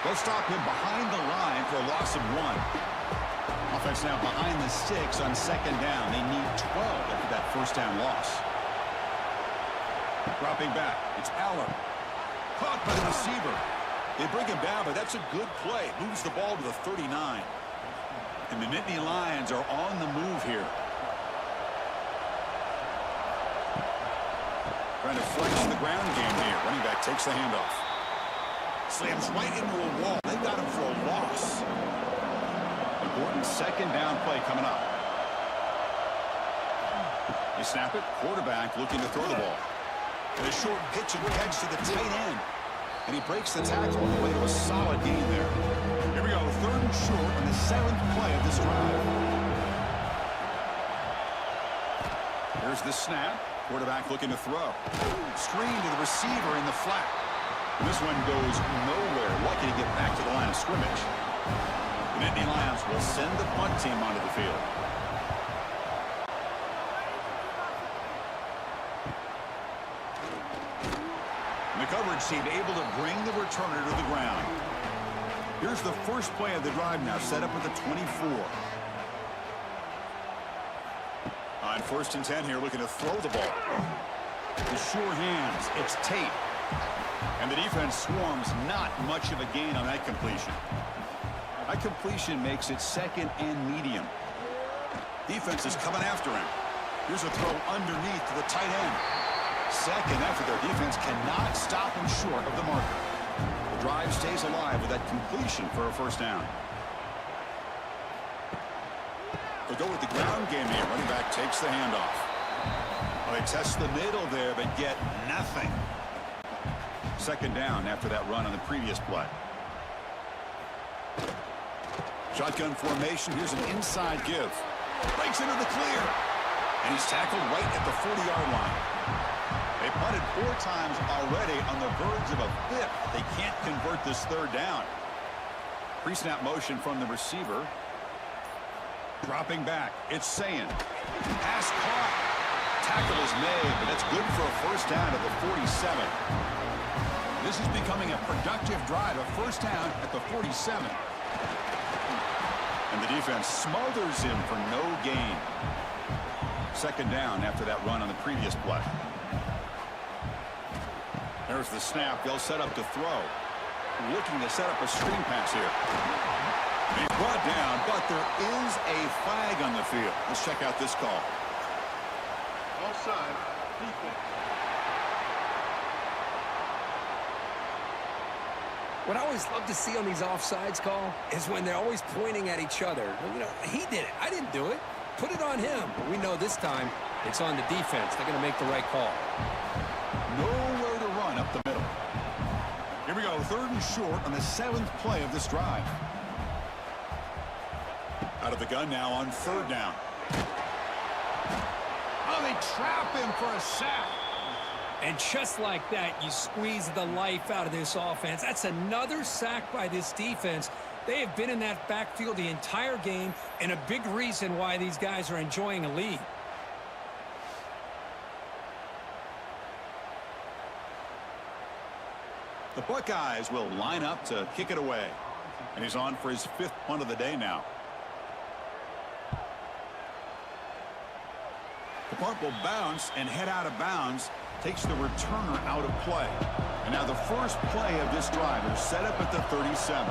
They'll stop him behind the line for a loss of 1. Offense now behind the 6 on second down. They need 12 after that first down loss. Dropping back, it's Aller. Caught by the receiver. They bring him down, but that's a good play. Moves the ball to the 39. And the Nittany Lions are on the move here. Trying to flex the ground game here. Running back takes the handoff. Slams right into a wall. They got him for a loss. Important second down play coming up. They snap it. Quarterback looking to throw the ball. And a short pitch and catch to the tight end. And he breaks the tackle on the way to a solid gain there. Here we go, 3rd and short on the 7th play of this drive. Here's the snap. Quarterback looking to throw. Screen to the receiver in the flat. And this one goes nowhere. Lucky to get back to the line of scrimmage. The Nittany Lions will send the punt team onto the field. The coverage team able to bring the returner to the ground. Here's the first play of the drive now, set up at the 24. On 1st and 10 here, looking to throw the ball. The sure hands, it's Tate. And the defense swarms, not much of a gain on that completion. That completion makes it 2nd and medium. Defense is coming after him. Here's a throw underneath to the tight end. 2nd after their defense cannot stop him short of the marker. The drive stays alive with that completion for a first down. They'll go with the ground game here. Running back takes the handoff. Well, they test the middle there, but get nothing. 2nd down after that run on the previous play. Shotgun formation. Here's an inside give. Breaks into the clear. And he's tackled right at the 40-yard line. They punted 4 times already on the verge of a 5th. They can't convert this 3rd down. Pre-snap motion from the receiver. Dropping back. It's Sayin. Pass caught. Tackle is made, but that's good for a first down at the 47. This is becoming a productive drive. A first down at the 47. And the defense smothers him for no gain. Second down after that run on the previous play. There's the snap. They'll set up to throw. Looking to set up a screen pass here. He's brought down, but there is a flag on the field. Let's check out this call. Offside. Defense. What I always love to see on these offsides call is when they're always pointing at each other. Well, you know, he did it. I didn't do it. Put it on him. But we know this time it's on the defense. They're going to make the right call. Nowhere to run up the middle. Here we go, 3rd and short on the 7th play of this drive. Out of the gun now on 3rd down. Oh, they trap him for a sack. And just like that, you squeeze the life out of this offense. That's another sack by this defense. They have been in that backfield the entire game, and a big reason why these guys are enjoying a lead. The Buckeyes will line up to kick it away. And he's on for his 5th punt of the day now. The punt will bounce and head out of bounds. Takes the returner out of play. And now the first play of this drive is set up at the 37.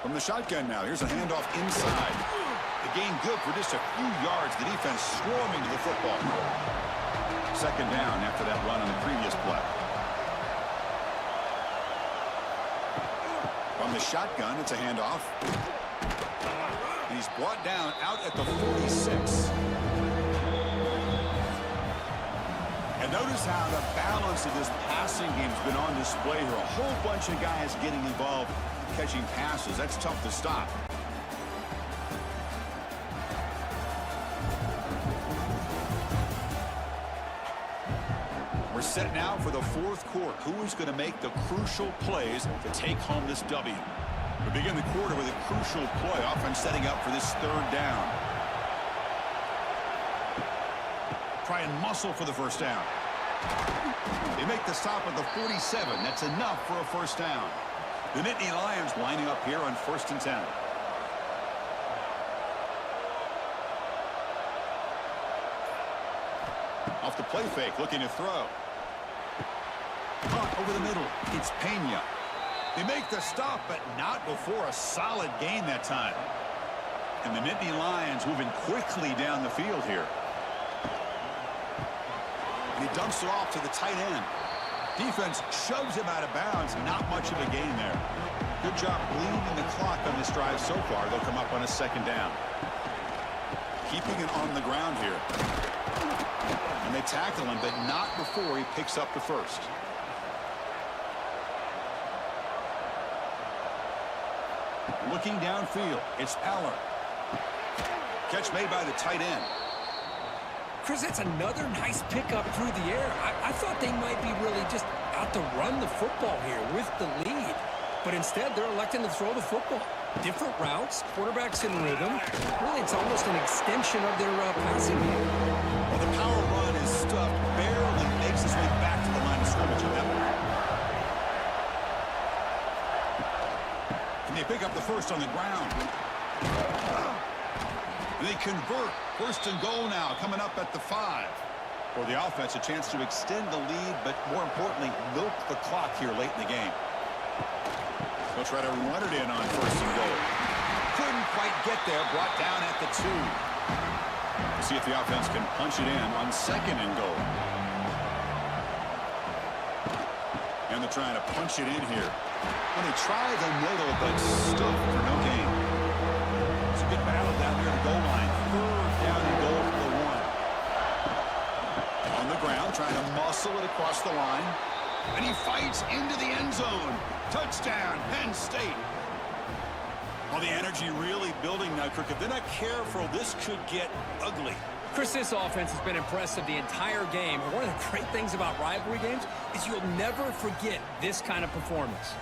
From the shotgun now, here's a handoff inside. The gain good for just a few yards. The defense swarming to the football. Second down after that run on the previous play. From the shotgun, it's a handoff. And he's brought down out at the 46. And notice how the balance of this passing game has been on display here. A whole bunch of guys getting involved catching passes. That's tough to stop. We're set now for the 4th quarter. Who is going to make the crucial plays to take home this W? We begin the quarter with a crucial play. Offense setting up for this 3rd down. Try and muscle for the first down. They make the stop at the 47. That's enough for a first down. The Nittany Lions lining up here on 1st and 10. Off the play fake, looking to throw. Punt over the middle. It's Pena. They make the stop, but not before a solid gain that time. And the Nittany Lions moving quickly down the field here. And he dumps it off to the tight end. Defense shoves him out of bounds. Not much of a gain there. Good job bleeding the clock on this drive so far. They'll come up on a 2nd down. Keeping it on the ground here. And they tackle him, but not before he picks up the first. Looking downfield, it's Aller. Catch made by the tight end. Chris, that's another nice pickup through the air. I thought they might be really just out to run the football here with the lead. But instead, they're electing to throw the football. Different routes, quarterbacks in rhythm. Really, it's almost an extension of their passing game. Well, the power run is stuffed. Barely makes his way back to the line of scrimmage on that one. And they pick up the first on the ground. They convert. 1st and goal now, coming up at the 5. For the offense, a chance to extend the lead, but more importantly, milk the clock here late in the game. They'll try to run it in on 1st and goal. Couldn't quite get there, brought down at the 2. We'll see if the offense can punch it in on 2nd and goal. And they're trying to punch it in here. Well, they try the middle, but stuffed for no gain. It's a good battle down there at the goal line. 3rd down and goal for the 1. On the ground, trying to muscle it across the line. And he fights into the end zone. Touchdown, Penn State. Well, the energy really building now, Kirk. If they're not careful, this could get ugly. Chris, this offense has been impressive the entire game. One of the great things about rivalry games is you'll never forget this kind of performance.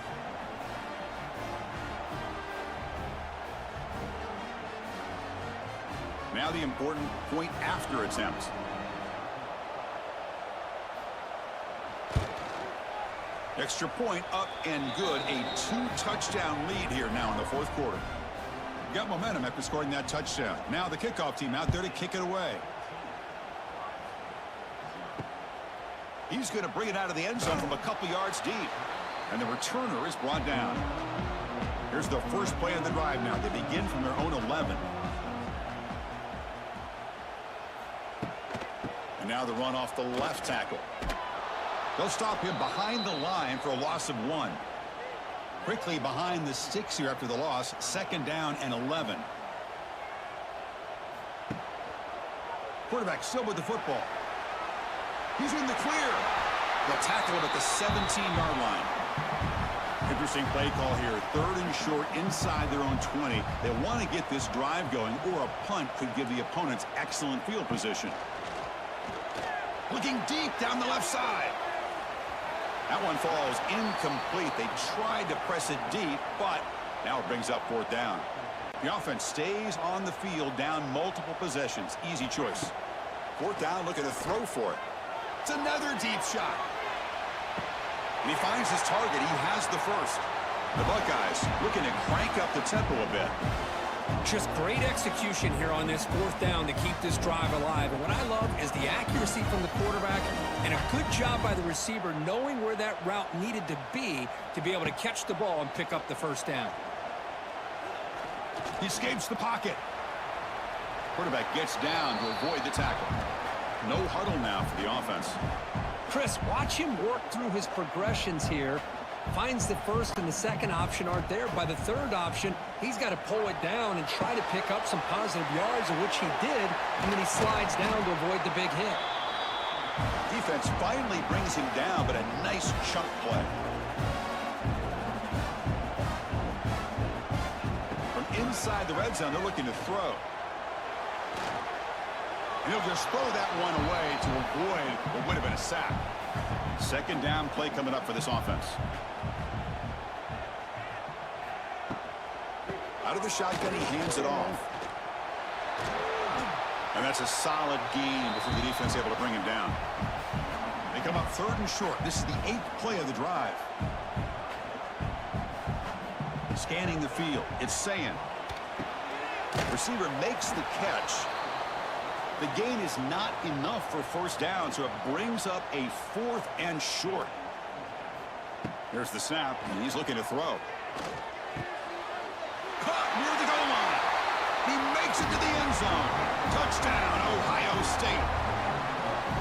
Now the important point after attempt. Extra point up and good. A 2-touchdown lead here now in the 4th quarter. Got momentum after scoring that touchdown. Now the kickoff team out there to kick it away. He's going to bring it out of the end zone from a couple yards deep. And the returner is brought down. Here's the first play of the drive now. They begin from their own 11. And now the run off the left tackle. They'll stop him behind the line for a loss of 1. Quickly behind the sticks here after the loss. 2nd down and 11. Quarterback still with the football. He's in the clear. They'll tackle him at the 17-yard line. Interesting play call here. 3rd and short inside their own 20. They want to get this drive going, or a punt could give the opponents excellent field position. Looking deep down the left side. That one falls incomplete. They tried to press it deep, but now it brings up 4th down. The offense stays on the field down multiple possessions. Easy choice. 4th down, looking to throw for it. It's another deep shot. And he finds his target. He has the first. The Buckeyes looking to crank up the tempo a bit. Just great execution here on this 4th down to keep this drive alive. And what I love is the accuracy from the quarterback and a good job by the receiver knowing where that route needed to be able to catch the ball and pick up the 1st down. He escapes the pocket. Quarterback gets down to avoid the tackle. No huddle now for the offense. Chris, watch him work through his progressions here. Finds the 1st and the 2nd option aren't there. By the 3rd option, he's got to pull it down and try to pick up some positive yards, of which he did, and then he slides down to avoid the big hit. Defense finally brings him down, but a nice chunk play. From inside the red zone, they're looking to throw. And he'll just throw that one away to avoid what would have been a sack. 2nd down play coming up for this offense. Out of the shotgun, he hands it off. And that's a solid gain before the defense able to bring him down. They come up 3rd and short. This is the 8th play of the drive. Scanning the field. It's Sayan. Receiver makes the catch. The gain is not enough for 1st down, so it brings up a 4th and short. There's the snap, and he's looking to throw. Caught near the goal line. He makes it to the end zone. Touchdown, Ohio State.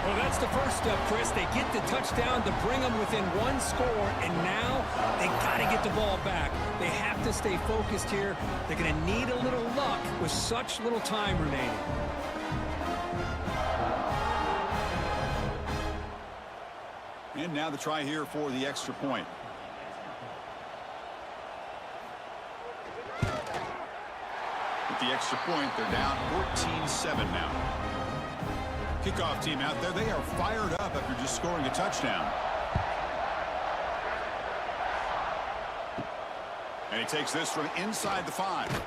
Well, that's the first step, Chris. They get the touchdown to bring them within 1 score, and now they got to get the ball back. They have to stay focused here. They're going to need a little luck with such little time remaining. And now the try here for the extra point. With the extra point, they're down 14-7 now. Kickoff team out there, they are fired up after just scoring a touchdown. And he takes this from inside the 5.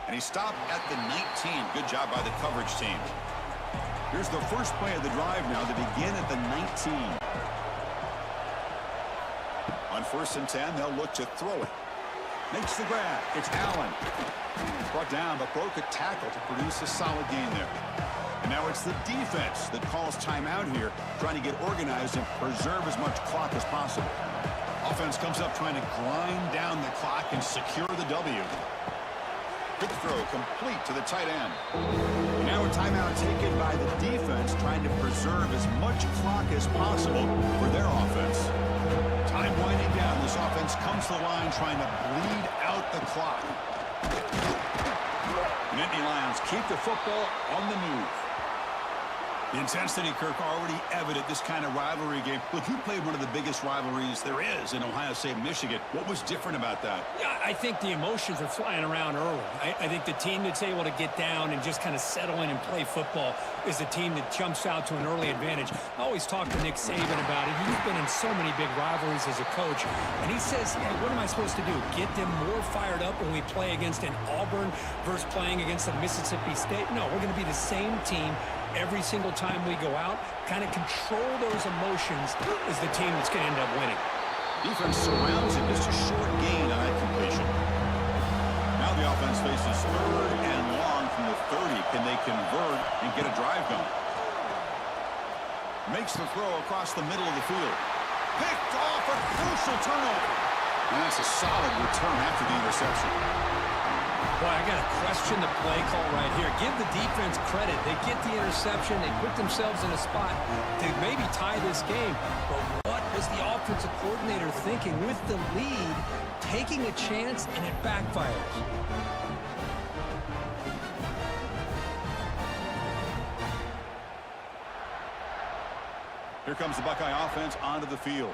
And he stopped at the 19. Good job by the coverage team. Here's the first play of the drive now to begin at the 19. On 1st and 10, they'll look to throw it. Makes the grab. It's Allen. Brought down, but broke a tackle to produce a solid gain there. And now it's the defense that calls timeout here, trying to get organized and preserve as much clock as possible. Offense comes up trying to grind down the clock and secure the W. Quick throw complete to the tight end. And now a timeout taken by the defense, trying to preserve as much clock as possible for their offense. Time winding down. This offense comes to the line trying to bleed out the clock. Nittany Lions keep the football on the move. The intensity, Kirk, already evident this kind of rivalry game. Look, you played one of the biggest rivalries there is in Ohio State, Michigan. What was different about that? Yeah, I think the emotions are flying around early. I think the team that's able to get down and just kind of settle in and play football is the team that jumps out to an early advantage. I always talk to Nick Saban about it. He's been in so many big rivalries as a coach. And he says, hey, what am I supposed to do? Get them more fired up when we play against an Auburn versus playing against a Mississippi State? No, we're going to be the same team every single time we go out. Kind of control those emotions is the team that's going to end up winning. Defense surrounds him. Just a short gain on that completion. Now the offense offense faces 3rd and long from the 30. Can they convert and get a drive going? Makes the throw across the middle of the field. Picked off, a crucial turnover. And that's a solid return after the interception. Boy, I got to question the play call right here. Give the defense credit. They get the interception. They put themselves in a spot to maybe tie this game. But what was the offensive coordinator thinking with the lead, taking a chance, and it backfires? Here comes the Buckeye offense onto the field.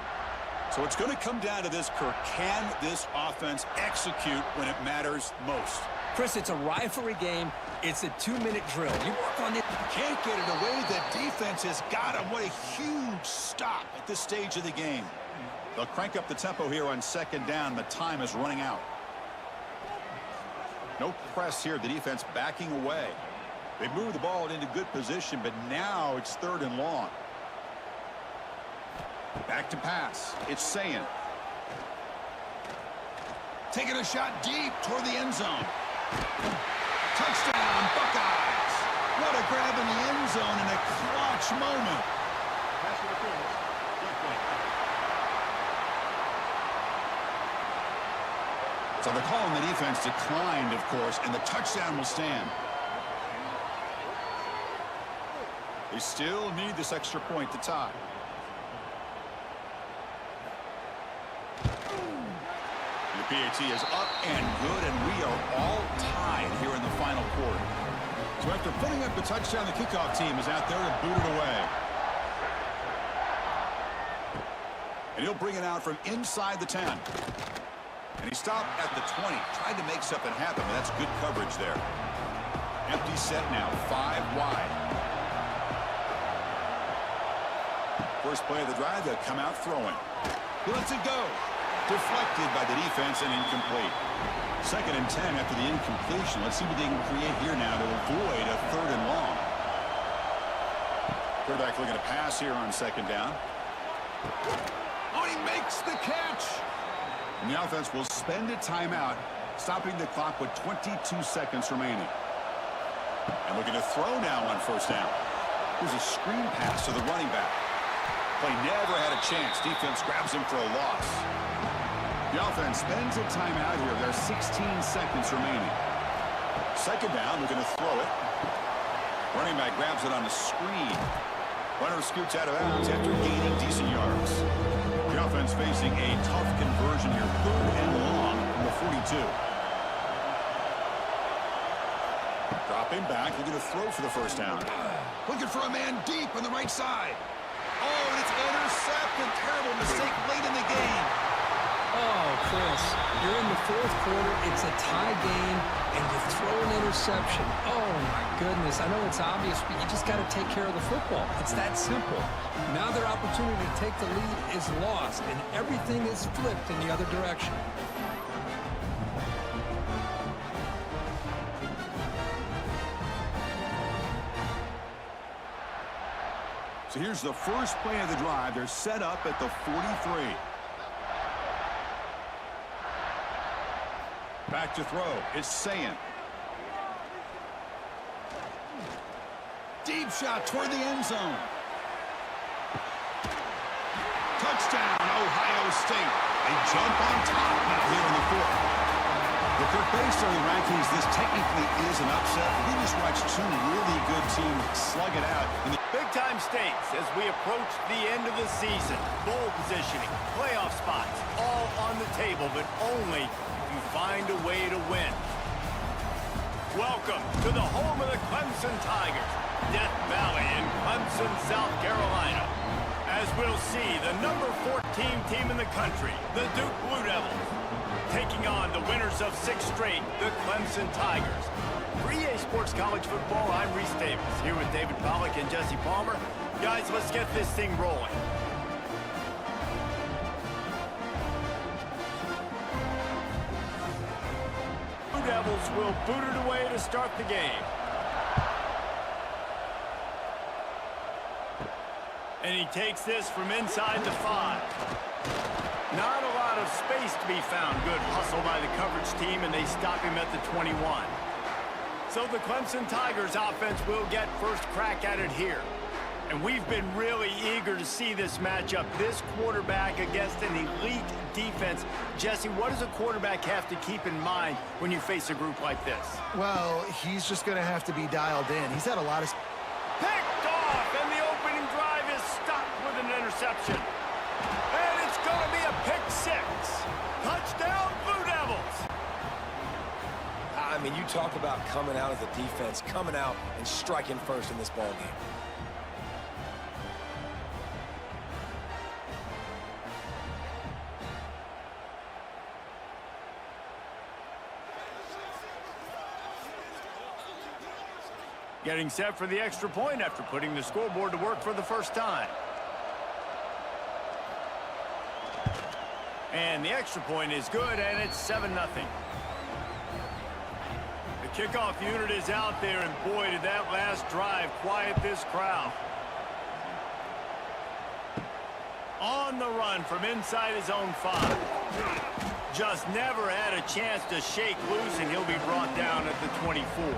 So it's going to come down to this, Kirk. Can this offense execute when it matters most? Chris, it's a rivalry game. It's a 2-minute drill. You work on it. Can't get it away. The defense has got him. What a huge stop at this stage of the game. They'll crank up the tempo here on 2nd down. The time is running out. No press here. The defense backing away. They moved the ball into good position, but now it's 3rd and long. Back to pass. It's Sayin. Taking a shot deep toward the end zone. Touchdown, Buckeyes. What a grab in the end zone in a clutch moment. Pass interference. Defense. So the call on the defense declined, of course, and the touchdown will stand. They still need this extra point to tie. The PAT is up and good, and we are all tied here in the final quarter. So after putting up the touchdown, the kickoff team is out there to boot it away. And he'll bring it out from inside the 10. And he stopped at the 20. Tried to make something happen, but that's good coverage there. Empty set now, 5 wide. First play of the drive, they'll come out throwing. He lets it go. Deflected by the defense and incomplete. 2nd and 10 after the incompletion. Let's see what they can create here now to avoid a 3rd and long. Quarterback looking to pass here on 2nd down. Oh, he makes the catch. And the offense will spend a timeout, stopping the clock with 22 seconds remaining. And looking to throw now on 1st down. Here's a screen pass to the running back. Play never had a chance. Defense grabs him for a loss. The offense spends a timeout here. There's 16 seconds remaining. 2nd down, looking to throw it. Running back grabs it on the screen. Runner scoots out of bounds after gaining decent yards. The offense facing a tough conversion here. 3rd and long from the 42. Dropping back, looking to throw for the 1st down. Looking for a man deep on the right side. Oh, and it's intercepted. Terrible mistake late in the game. Oh, Chris, you're in the 4th quarter. It's a tie game, and you throw an interception. Oh, my goodness. I know it's obvious, but you just got to take care of the football. It's that simple. Now their opportunity to take the lead is lost, and everything is flipped in the other direction. So here's the first play of the drive. They're set up at the 43. Back to throw. It's Sayin. Deep shot toward the end zone. Touchdown, Ohio State. They jump on top now here in the 4th. Look, based on the rankings, this technically is an upset. We just watched 2 really good teams slug it out. Big-time stakes as we approach the end of the season. Bowl positioning, playoff spots, all on the table, but only if you find a way to win. Welcome to the home of the Clemson Tigers, Death Valley in Clemson, South Carolina. As we'll see, the number 14 team in the country, the Duke Blue Devils, taking on the winners of 6 straight, the Clemson Tigers. For EA Sports College Football, I'm Reese Davis, here with David Pollack and Jesse Palmer. Guys, let's get this thing rolling. Blue Devils will boot it away to start the game. And he takes this from inside the 5. Not a lot of space to be found. Good hustle by the coverage team, and they stop him at the 21. So the Clemson Tigers offense will get first crack at it here. And we've been really eager to see this matchup. This quarterback against an elite defense. Jesse, what does a quarterback have to keep in mind when you face a group like this? Well, he's just going to have to be dialed in. He's had a lot of... Picked off, and the opening drive is stopped with an interception. And it's going to be a pick six. Touchdown, Blue Devils. I mean, you talk about coming out as a defense, coming out and striking first in this ball game. Getting set for the extra point after putting the scoreboard to work for the first time. And the extra point is good, and it's 7-0. The kickoff unit is out there, and boy, did that last drive quiet this crowd. On the run from inside his own 5. Just never had a chance to shake loose, and he'll be brought down at the 24.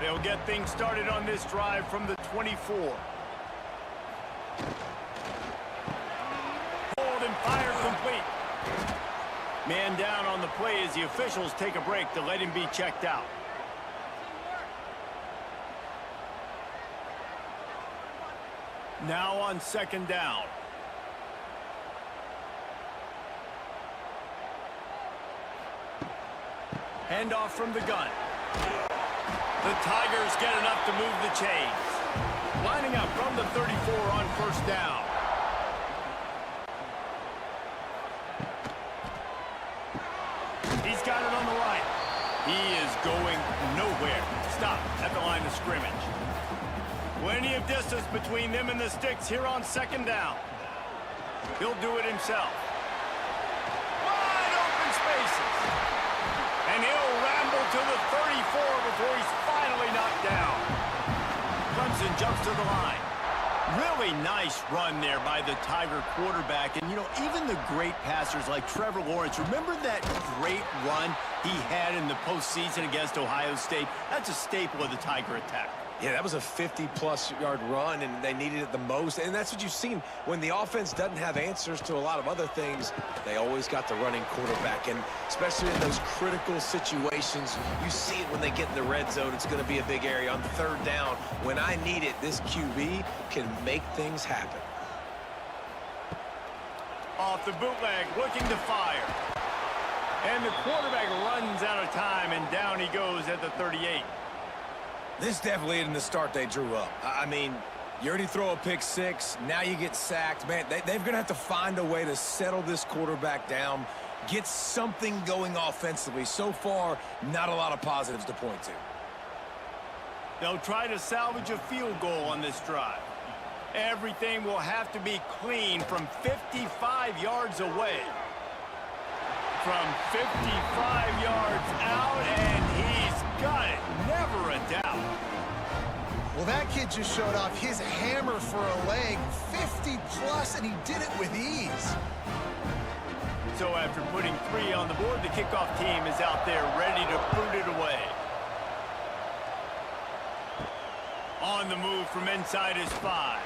They'll get things started on this drive from the 24. Hold and fire complete. Man down on the play as the officials take a break to let him be checked out. Now on second down. Handoff from the gun. The Tigers get enough to move the chains. Lining up from the 34 on first down. He's got it on the right. He is going nowhere. Stop at the line of scrimmage. Plenty of distance between them and the sticks here on second down. He'll do it himself. Wide open spaces. And he'll ramble to the 34 before he's finally knocked down. Clemson jumps to the line. Really nice run there by the Tiger quarterback. And, you know, even the great passers like Trevor Lawrence, remember that great run he had in the postseason against Ohio State? That's a staple of the Tiger attack. Yeah, that was a 50-plus yard run, and they needed it the most. And that's what you've seen. When the offense doesn't have answers to a lot of other things, they always got the running quarterback. And especially in those critical situations, you see it when they get in the red zone. It's going to be a big area. On third down, when I need it, this QB can make things happen. Off the bootleg, looking to fire. And the quarterback runs out of time, and down he goes at the 38. This definitely isn't the start they drew up. I mean, you already throw a pick six, now you get sacked. Man, they're going to have to find a way to settle this quarterback down, get something going offensively. So far, not a lot of positives to point to. They'll try to salvage a field goal on this drive. Everything will have to be clean from 55 yards away. From 55 yards out, and he's got it. Never a doubt. Well, that kid just showed off his hammer for a leg, 50-plus, and he did it with ease. So after putting 3 on the board, the kickoff team is out there ready to boot it away. On the move from inside his 5.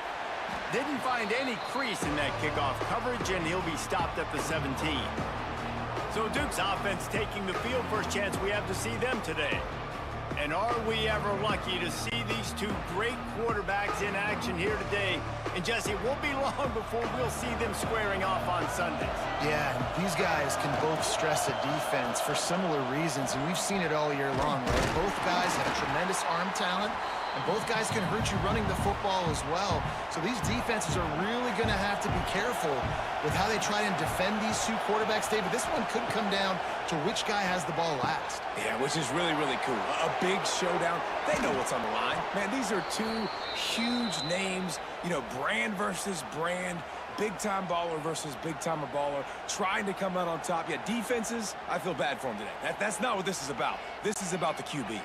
Didn't find any crease in that kickoff coverage, and he'll be stopped at the 17. So Duke's offense taking the field. First chance we have to see them today. And are we ever lucky to see these two great quarterbacks in action here today? And Jesse, it won't be long before we'll see them squaring off on Sundays. Yeah, these guys can both stress a defense for similar reasons, and we've seen it all year long, right? Both guys have tremendous arm talent, and both guys can hurt you running the football as well. So these defenses are really going to have to be careful with how they try and defend these two quarterbacks, David. This one could come down to which guy has the ball last. Yeah, which is really, really cool. A big showdown. They know what's on the line. Man, these are two huge names, you know, brand versus brand, big-time baller versus big-time baller, trying to come out on top. Yeah, defenses, I feel bad for them today. That's not what this is about. This is about the QBs.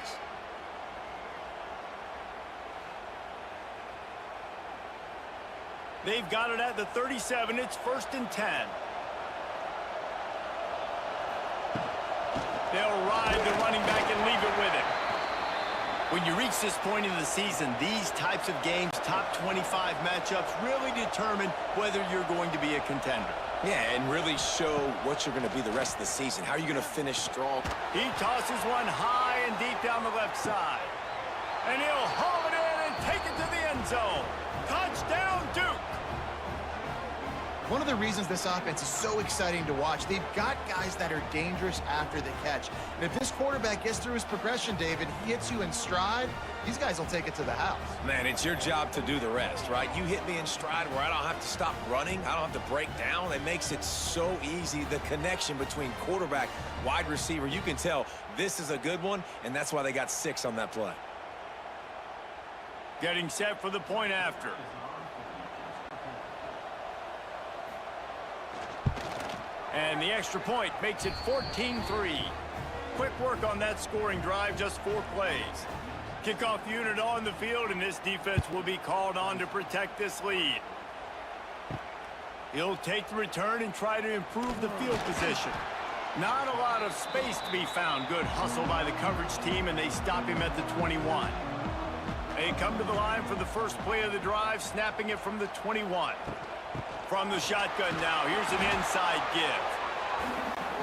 They've got it at the 37. It's 1st and 10. They'll ride the running back and leave it with him. When you reach this point in the season, these types of games, top 25 matchups, really determine whether you're going to be a contender. Yeah, and really show what you're going to be the rest of the season. How are you going to finish strong? He tosses one high and deep down the left side. And he'll haul it in and take it to the end zone. Touchdown, Duke! One of the reasons this offense is so exciting to watch, they've got guys that are dangerous after the catch. And if this quarterback gets through his progression, David, he hits you in stride, these guys will take it to the house. Man, it's your job to do the rest, right? You hit me in stride where I don't have to stop running. I don't have to break down. It makes it so easy. The connection between quarterback, wide receiver, you can tell this is a good one, and that's why they got 6 on that play. Getting set for the point after. And the extra point makes it 14-3. Quick work on that scoring drive, just 4 plays. Kickoff unit on the field, and this defense will be called on to protect this lead. He'll take the return and try to improve the field position. Not a lot of space to be found. Good hustle by the coverage team, and they stop him at the 21. They come to the line for the first play of the drive, snapping it from the 21. From the shotgun now, here's an inside give.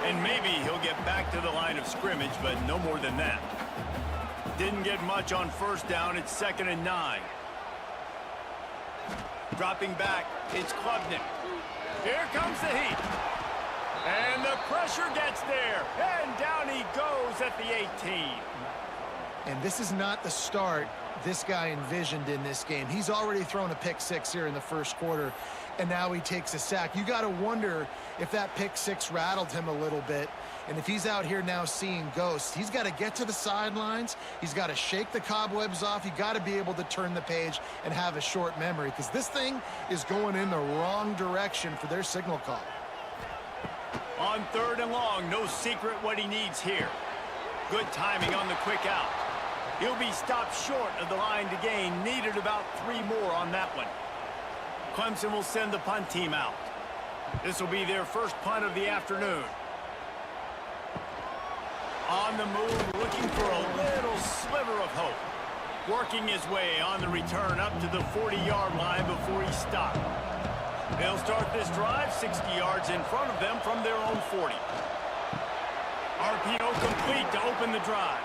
And maybe he'll get back to the line of scrimmage, but no more than that. Didn't get much on first down. It's 2nd and 9. Dropping back, it's Klubnik. Here comes the heat. And the pressure gets there. And down he goes at the 18. And this is not the start this guy envisioned in this game. He's already thrown a pick 6 here in the first quarter, and now he takes a sack. You got to wonder if that pick 6 rattled him a little bit. And if he's out here now seeing ghosts, he's got to get to the sidelines. He's got to shake the cobwebs off. You got to be able to turn the page and have a short memory, because this thing is going in the wrong direction for their signal call. On 3rd and long, no secret what he needs here. Good timing on the quick out. He'll be stopped short of the line to gain. Needed about 3 more on that one. Clemson will send the punt team out. This will be their first punt of the afternoon. On the move, looking for a little sliver of hope. Working his way on the return up to the 40-yard line before he stopped. They'll start this drive 60 yards in front of them from their own 40. RPO complete to open the drive.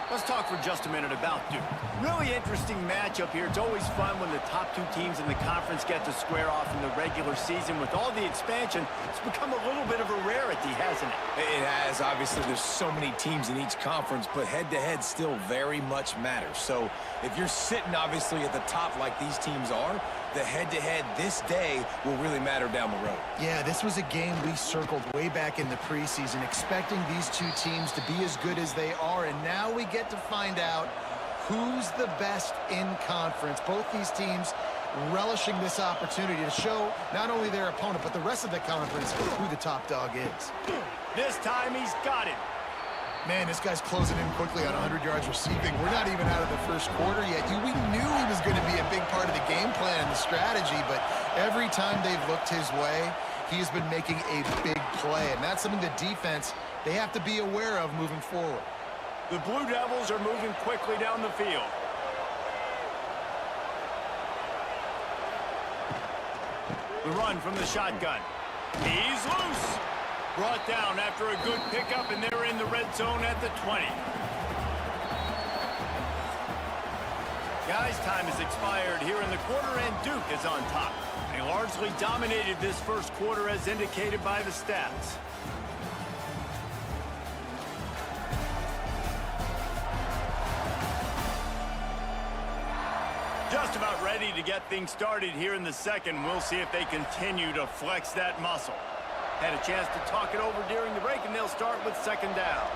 Let's talk for just a minute about Duke. Really interesting matchup here. It's always fun when the top 2 teams in the conference get to square off in the regular season. With all the expansion, it's become a little bit of a rarity, hasn't it? It has. Obviously, there's so many teams in each conference, but head-to-head still very much matters. So if you're sitting, obviously, at the top like these teams are, the head-to-head this day will really matter down the road. Yeah, this was a game we circled way back in the preseason, expecting these 2 teams to be as good as they are, and now we get to find out who's the best in conference. Both these teams relishing this opportunity to show not only their opponent, but the rest of the conference who the top dog is. This time he's got it. Man, this guy's closing in quickly on 100 yards receiving. We're not even out of the first quarter yet. We knew he was going to be a big part of the game plan and the strategy, but every time they've looked his way, he has been making a big play, and that's something the defense, they have to be aware of moving forward. The Blue Devils are moving quickly down the field. The run from the shotgun. He's loose. Brought down after a good pickup, and they're in the red zone at the 20. Guys, time has expired here in the quarter, and Duke is on top. They largely dominated this first quarter as indicated by the stats. Just about ready to get things started here in the second. We'll see if they continue to flex that muscle. Had a chance to talk it over during the break, and they'll start with 2nd down.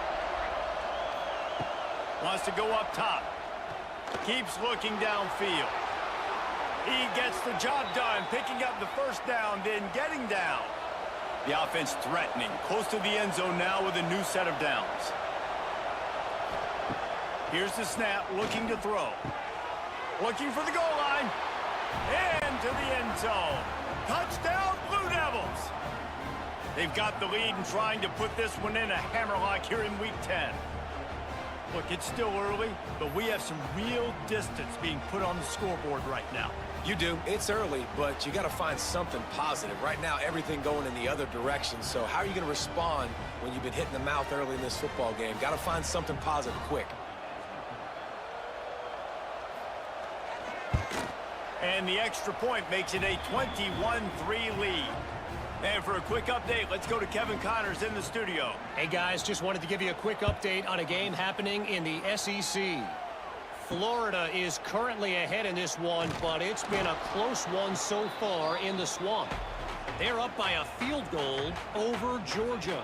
Wants to go up top. Keeps looking downfield. He gets the job done, picking up the first down, then getting down. The offense threatening, close to the end zone now with a new set of downs. Here's the snap, looking to throw. Looking for the goal line. Into the end zone. Touchdown, Blue Devils. They've got the lead and trying to put this one in a hammerlock here in Week 10. Look, it's still early, but we have some real distance being put on the scoreboard right now. You do. It's early, but you got to find something positive. Right now, everything going in the other direction. So how are you going to respond when you've been hit in the mouth early in this football game? Got to find something positive quick. And the extra point makes it a 21-3 lead. And for a quick update, let's go to Kevin Connors in the studio. Hey, guys, just wanted to give you a quick update on a game happening in the SEC. Florida is currently ahead in this one, but it's been a close one so far in the Swamp. They're up by a field goal over Georgia.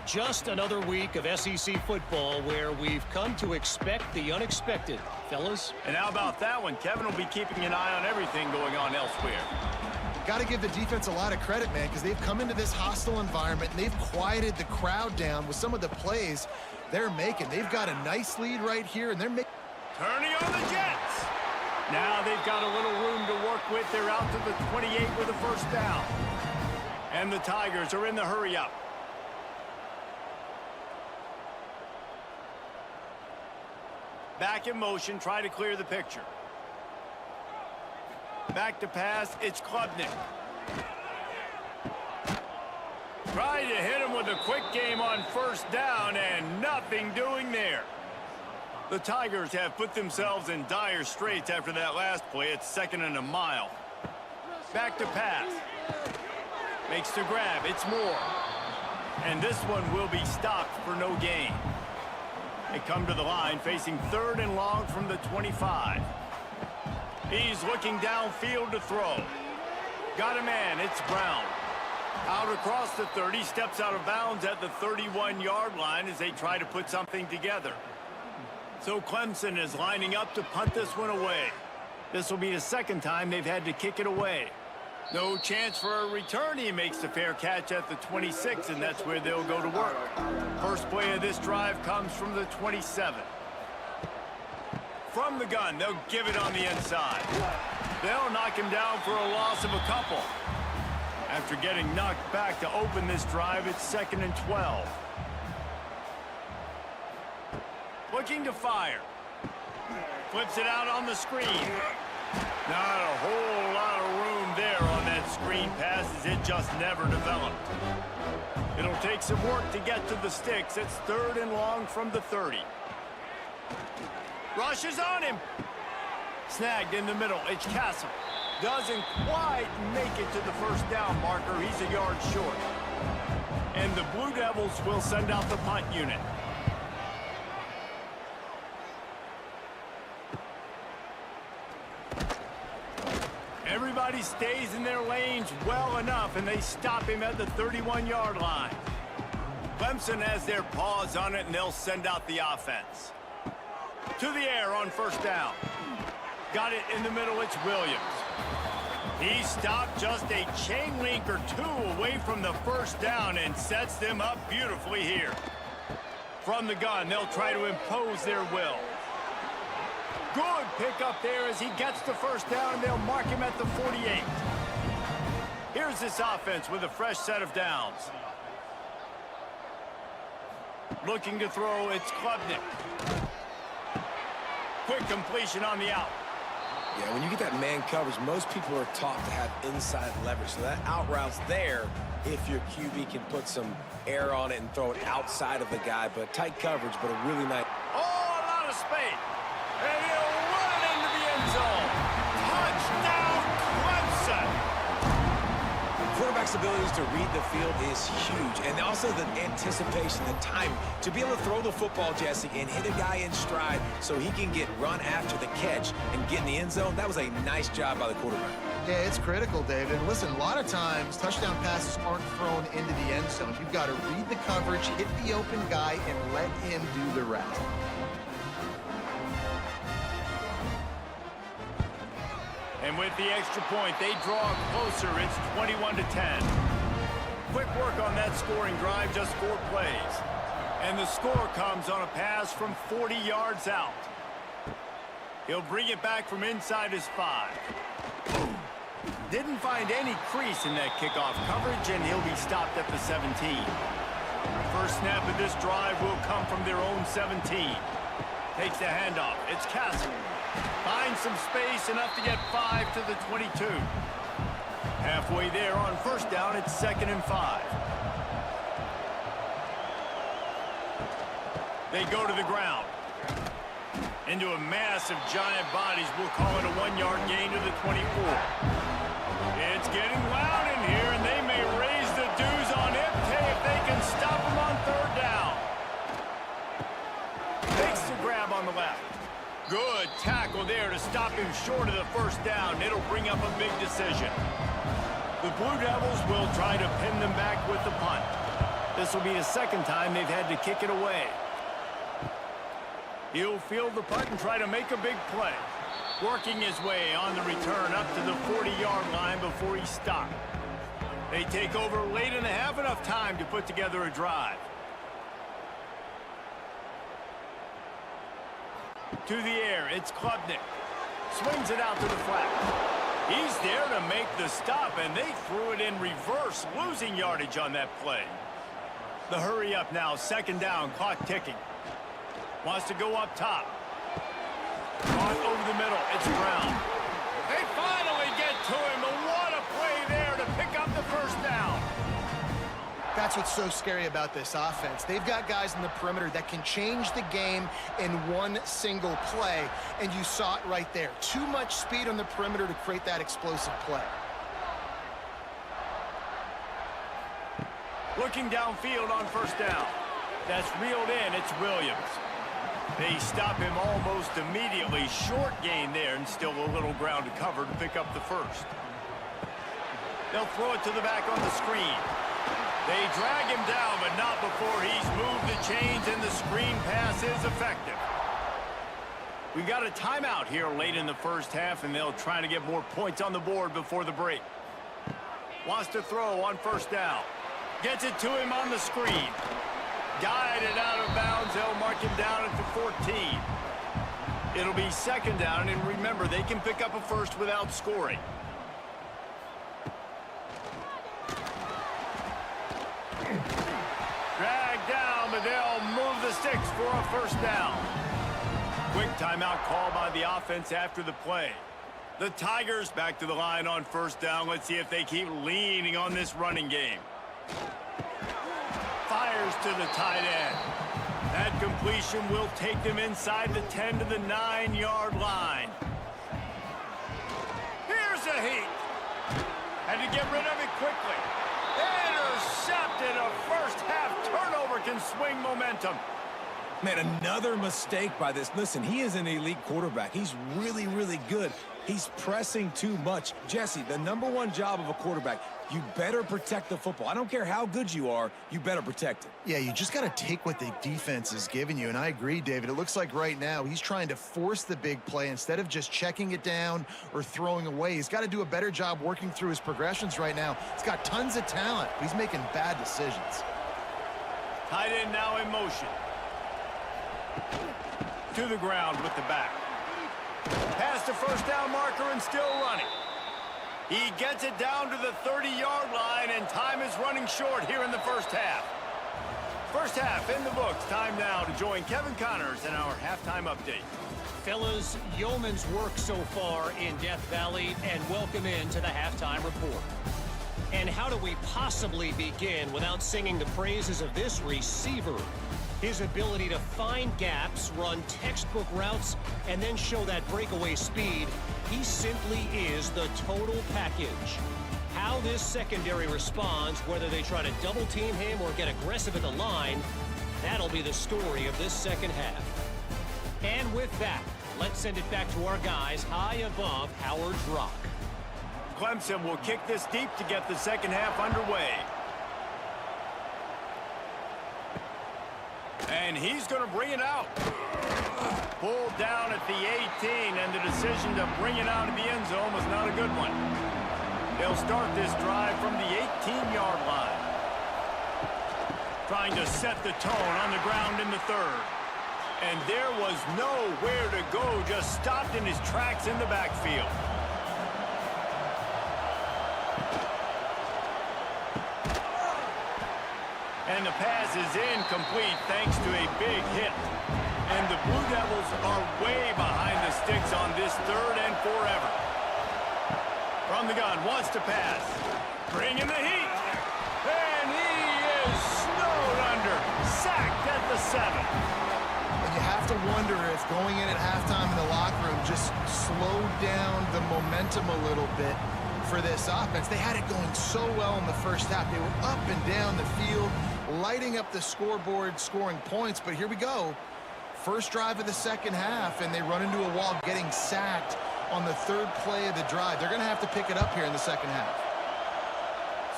Just another week of SEC football where we've come to expect the unexpected, fellas. And how about that one? Kevin will be keeping an eye on everything going on elsewhere. Got to give the defense a lot of credit, man, because they've come into this hostile environment and they've quieted the crowd down with some of the plays they're making. They've got a nice lead right here, and they're making... Turning on the Jets. Now they've got a little room to work with. They're out to the 28 with a first down. And the Tigers are in the hurry-up. Back in motion, try to clear the picture. Back to pass, it's Klubnik. Try to hit him with a quick game on first down, and nothing doing there. The Tigers have put themselves in dire straits after that last play. It's 2nd and a mile. Back to pass. Makes the grab, it's Moore. And this one will be stopped for no gain. They come to the line facing 3rd and long from the 25. He's looking downfield to throw. Got a man, it's Brown. Out across the 30, steps out of bounds at the 31-yard line as they try to put something together. So Clemson is lining up to punt this one away. This will be the 2nd time they've had to kick it away. No chance for a return. He makes the fair catch at the 26, and that's where they'll go to work. First play of this drive comes from the 27. From the gun, they'll give it on the inside. They'll knock him down for a loss of a couple. After getting knocked back to open this drive, it's 2nd and 12. Looking to fire. Flips it out on the screen. Not a whole lot of room there on that screen pass as it just never developed. It'll take some work to get to the sticks. It's 3rd and long from the 30. Rushes on him. Snagged in the middle. It's Castle. Doesn't quite make it to the first down marker. He's a yard short. And the Blue Devils will send out the punt unit. Everybody stays in their lanes well enough, and they stop him at the 31-yard line. Clemson has their paws on it, and they'll send out the offense. To the air on first down. Got it in the middle, it's Williams. He stopped just a chain link or two away from the first down and sets them up beautifully here. From the gun, they'll try to impose their will. Good pickup there as he gets the first down, and they'll mark him at the 48. Here's this offense with a fresh set of downs. Looking to throw, it's Klubnik. Quick completion on the out. Yeah, when you get that man coverage, most people are taught to have inside leverage. So that out route's there if your QB can put some air on it and throw it outside of the guy. But tight coverage, but a really nice... Oh, a lot of space. And he'll run it into the end zone. Touchdown, Clemson. Quarterback's abilities to read the field is huge. And also the anticipation, the timing. To be able to throw the football, Jesse, and hit a guy in stride so he can get run after the catch and get in the end zone, that was a nice job by the quarterback. Yeah, it's critical, David. Listen, a lot of times touchdown passes aren't thrown into the end zone. You've got to read the coverage, hit the open guy, and let him do the rest. And with the extra point, they draw closer. It's 21-10. Quick work on that scoring drive, just 4 plays. And the score comes on a pass from 40 yards out. He'll bring it back from inside his 5. Didn't find any crease in that kickoff coverage, and he'll be stopped at the 17. First snap of this drive will come from their own 17. Takes the handoff. It's Castle. Finds some space, enough to get 5 to the 22. Halfway there on first down, it's 2nd and 5. They go to the ground. Into a mass of giant bodies, we'll call it a 1-yard gain to the 24. It's getting loud in here, and they may raise the dues on it if they can stop them on 3rd down. Makes the grab on the left. Good tackle there to stop him short of the 1st down. It'll bring up a big decision. The Blue Devils will try to pin them back with the punt. This will be the 2nd time they've had to kick it away. He'll field the punt and try to make a big play. Working his way on the return up to the 40-yard line before he's stopped. They take over late and have enough time to put together a drive. To the air, it's Klubnik. Swings it out to the flat. He's there to make the stop, and they threw it in reverse, losing yardage on that play. The hurry up now, 2nd down, clock ticking. Wants to go up top. Caught over the middle. It's Brown. They finally get to him. But what a play there to pick up the 1st down. That's what's so scary about this offense. They've got guys in the perimeter that can change the game in one single play, and you saw it right there. Too much speed on the perimeter to create that explosive play. Looking downfield on 1st down. That's reeled in. It's Williams. They stop him almost immediately. Short gain there, and still a little ground to cover to pick up the 1st. They'll throw it to the back on the screen. They drag him down, but not before he's moved the chains, and the screen pass is effective. We got a timeout here late in the 1st half, and they'll try to get more points on the board before the break. Wants to throw on 1st down. Gets it to him on the screen. Guided out of bounds. They'll mark him down at the 14. It'll be 2nd down, and remember, they can pick up a 1st without scoring. Dragged down, but they'll move the sticks for a 1st down. Quick timeout call by the offense after the play. The Tigers back to the line on 1st down. Let's see if they keep leaning on this running game. Fires to the tight end. That completion will take them inside the 10 to the 9-yard line. Here's a heat. Had to get rid of it quickly. Intercepted. A 1st half turnover can swing momentum. Man, another mistake by this. Listen, he is an elite quarterback. He's really, really good. He's pressing too much. Jesse, the #1 job of a quarterback, you better protect the football. I don't care how good you are, you better protect it. Yeah, you just got to take what the defense is giving you, and I agree, David. It looks like right now he's trying to force the big play instead of just checking it down or throwing away. He's got to do a better job working through his progressions right now. He's got tons of talent, but he's making bad decisions. Tight end now in motion. To the ground with the back. Past the 1st down marker and still running. He gets it down to the 30-yard line, and time is running short here in the 1st half. 1st half in the books. Time now to join Kevin Connors in our halftime update. Fellas, yeoman's work so far in Death Valley, and welcome into the halftime report. And how do we possibly begin without singing the praises of this receiver? His ability to find gaps, run textbook routes, and then show that breakaway speed. He simply is the total package. How this secondary responds, whether they try to double team him or get aggressive at the line, that'll be the story of this 2nd half. And with that, let's send it back to our guys high above Howard's Rock. Clemson will kick this deep to get the 2nd half underway. And he's going to bring it out. Pulled down at the 18, and the decision to bring it out of the end zone was not a good one. They'll start this drive from the 18-yard line. Trying to set the tone on the ground in the 3rd. And there was nowhere to go, just stopped in his tracks in the backfield. And the pass is incomplete thanks to a big hit. And the Blue Devils are way behind the sticks on this 3rd and forever. From the gun, wants to pass. Bringing the heat. And he is snowed under. Sacked at the 7. And you have to wonder if going in at halftime in the locker room just slowed down the momentum a little bit for this offense. They had it going so well in the first half. They were up and down the field, lighting up the scoreboard, scoring points. But here we go. First drive of the second half, and they run into a wall, getting sacked on the 3rd play of the drive. They're going to have to pick it up here in the second half.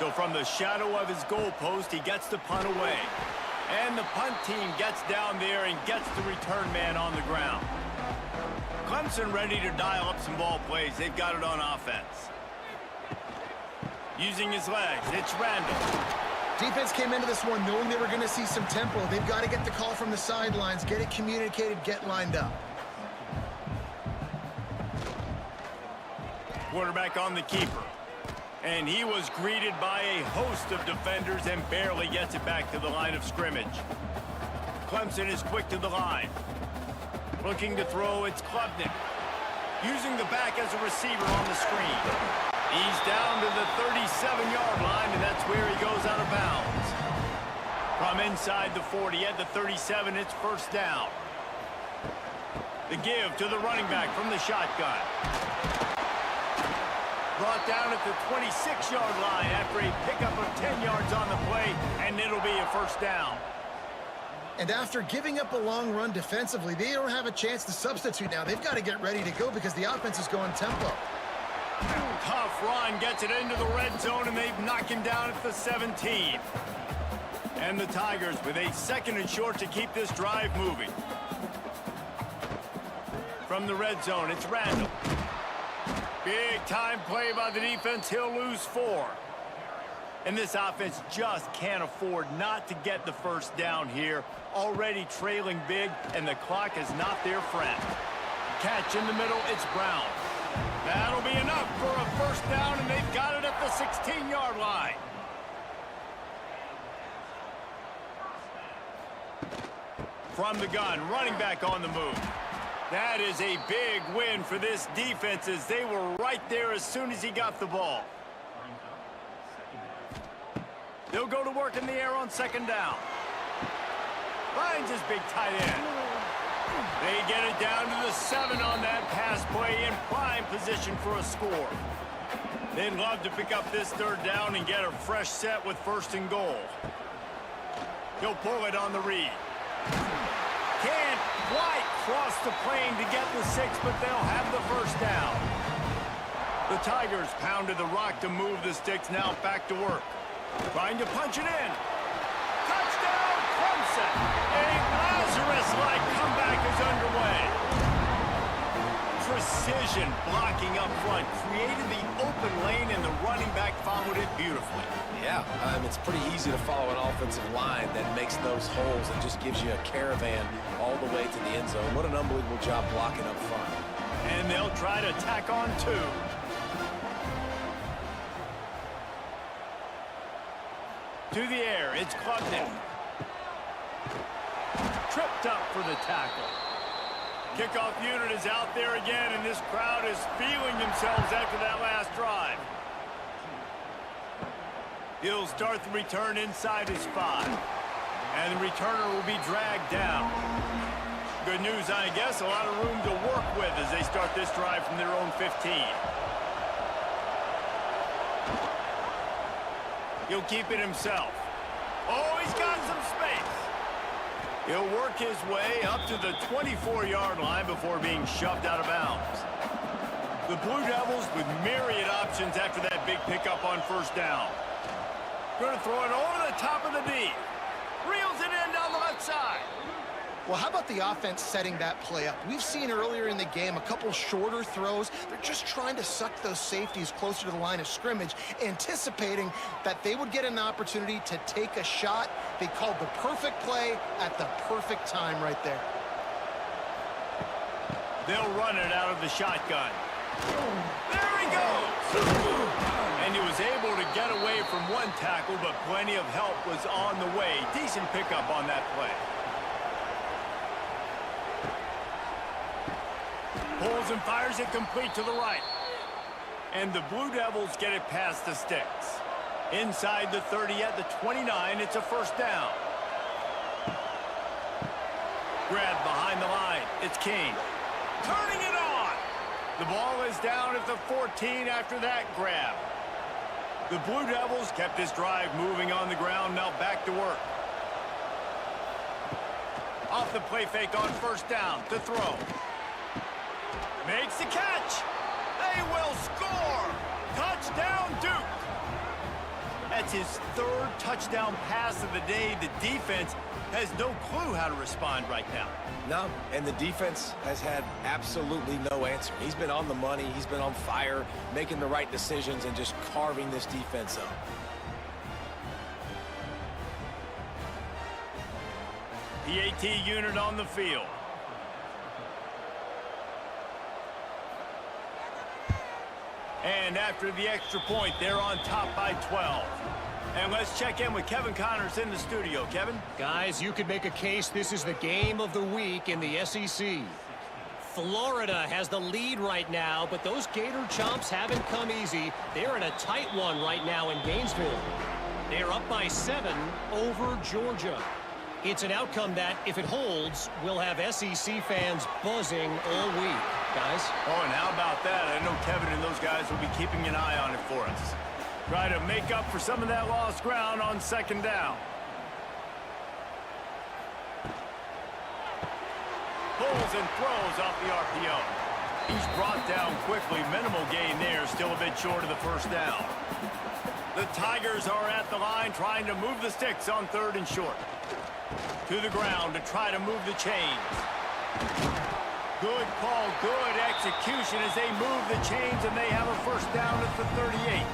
So from the shadow of his goal post, he gets the punt away. And the punt team gets down there and gets the return man on the ground. Clemson ready to dial up some ball plays. They've got it on offense. Using his legs, it's Randall. Defense came into this one knowing they were going to see some tempo. They've got to get the call from the sidelines, get it communicated, get lined up. Quarterback on the keeper. And he was greeted by a host of defenders and barely gets it back to the line of scrimmage. Clemson is quick to the line. Looking to throw, it's Klubnik. Using the back as a receiver on the screen. He's down to the 37-yard line, and that's where he goes out of bounds. From inside the 40 at the 37, it's first down. The give to the running back from the shotgun. Brought down at the 26-yard line after a pickup of 10 yards on the play, and it'll be a first down. And after giving up a long run defensively, they don't have a chance to substitute now. They've got to get ready to go because the offense is going tempo. Tough run, gets it into the red zone, and they've knocked him down at the 17. And the Tigers with a 2nd and short to keep this drive moving. From the red zone, it's Randall. Big time play by the defense. He'll lose 4. And this offense just can't afford not to get the first down here. Already trailing big, and the clock is not their friend. Catch in the middle, it's Brown. That'll be enough for a first down, and they've got it at the 16-yard line. From the gun, running back on the move. That is a big win for this defense as they were right there as soon as he got the ball. They'll go to work in the air on 2nd down. Finds his big tight end. They get it down to the 7 on that pass play in prime position for a score. They'd love to pick up this 3rd down and get a fresh set with 1st and goal. He'll pull it on the read. Can't quite cross the plane to get the 6, but they'll have the first down. The Tigers pounded the rock to move the sticks, now back to work. Trying to punch it in. Touchdown, Clemson! A Lazarus-like comeback is underway. Precision blocking up front created the open lane, and the running back followed it beautifully. Yeah, it's pretty easy to follow an offensive line that makes those holes and just gives you a caravan all the way to the end zone. What an unbelievable job blocking up front. And they'll try to tack on 2. To the air, it's Klubnik. Tripped up for the tackle. Kickoff unit is out there again, and this crowd is feeling themselves after that last drive. He'll start the return inside his 5. And the returner will be dragged down. Good news, I guess, a lot of room to work with as they start this drive from their own 15. He'll keep it himself. Oh, he's got some space. He'll work his way up to the 24-yard line before being shoved out of bounds. The Blue Devils with myriad options after that big pickup on 1st down. Going to throw it over the top of the D. Reels it in down the left side. Well, how about the offense setting that play up? We've seen earlier in the game a couple shorter throws. They're just trying to suck those safeties closer to the line of scrimmage, anticipating that they would get an opportunity to take a shot. They called the perfect play at the perfect time right there. They'll run it out of the shotgun. There he goes! And he was able from one tackle, but plenty of help was on the way. Decent pickup on that play. Pulls and fires it complete to the right. And the Blue Devils get it past the sticks. Inside the 30 at the 29, it's a first down. Grab behind the line. It's King. Turning it on. The ball is down at the 14 after that grab. The Blue Devils kept this drive moving on the ground. Now back to work. Off the play fake on first down to throw. Makes the catch. They will score. Touchdown, Duke. That's his third touchdown pass of the day. The defense has no clue how to respond right now. No, and the defense has had absolutely no answer. He's been on the money. He's been on fire, making the right decisions and just carving this defense up. PAT unit on the field. And after the extra point, they're on top by 12. And let's check in with Kevin Connors in the studio. Kevin? Guys, you could make a case this is the game of the week in the SEC. Florida has the lead right now, but those Gator Chomps haven't come easy. They're in a tight one right now in Gainesville. They're up by 7 over Georgia. It's an outcome that, if it holds, will have SEC fans buzzing all week. Guys? Oh, and how about that? I know Kevin and those guys will be keeping an eye on it for us. Try to make up for some of that lost ground on second down. Pulls and throws off the RPO. He's brought down quickly. Minimal gain there, still a bit short of the first down. The Tigers are at the line trying to move the sticks on third and short. To the ground to try to move the chains. Good call, good execution as they move the chains, and they have a first down at the 38.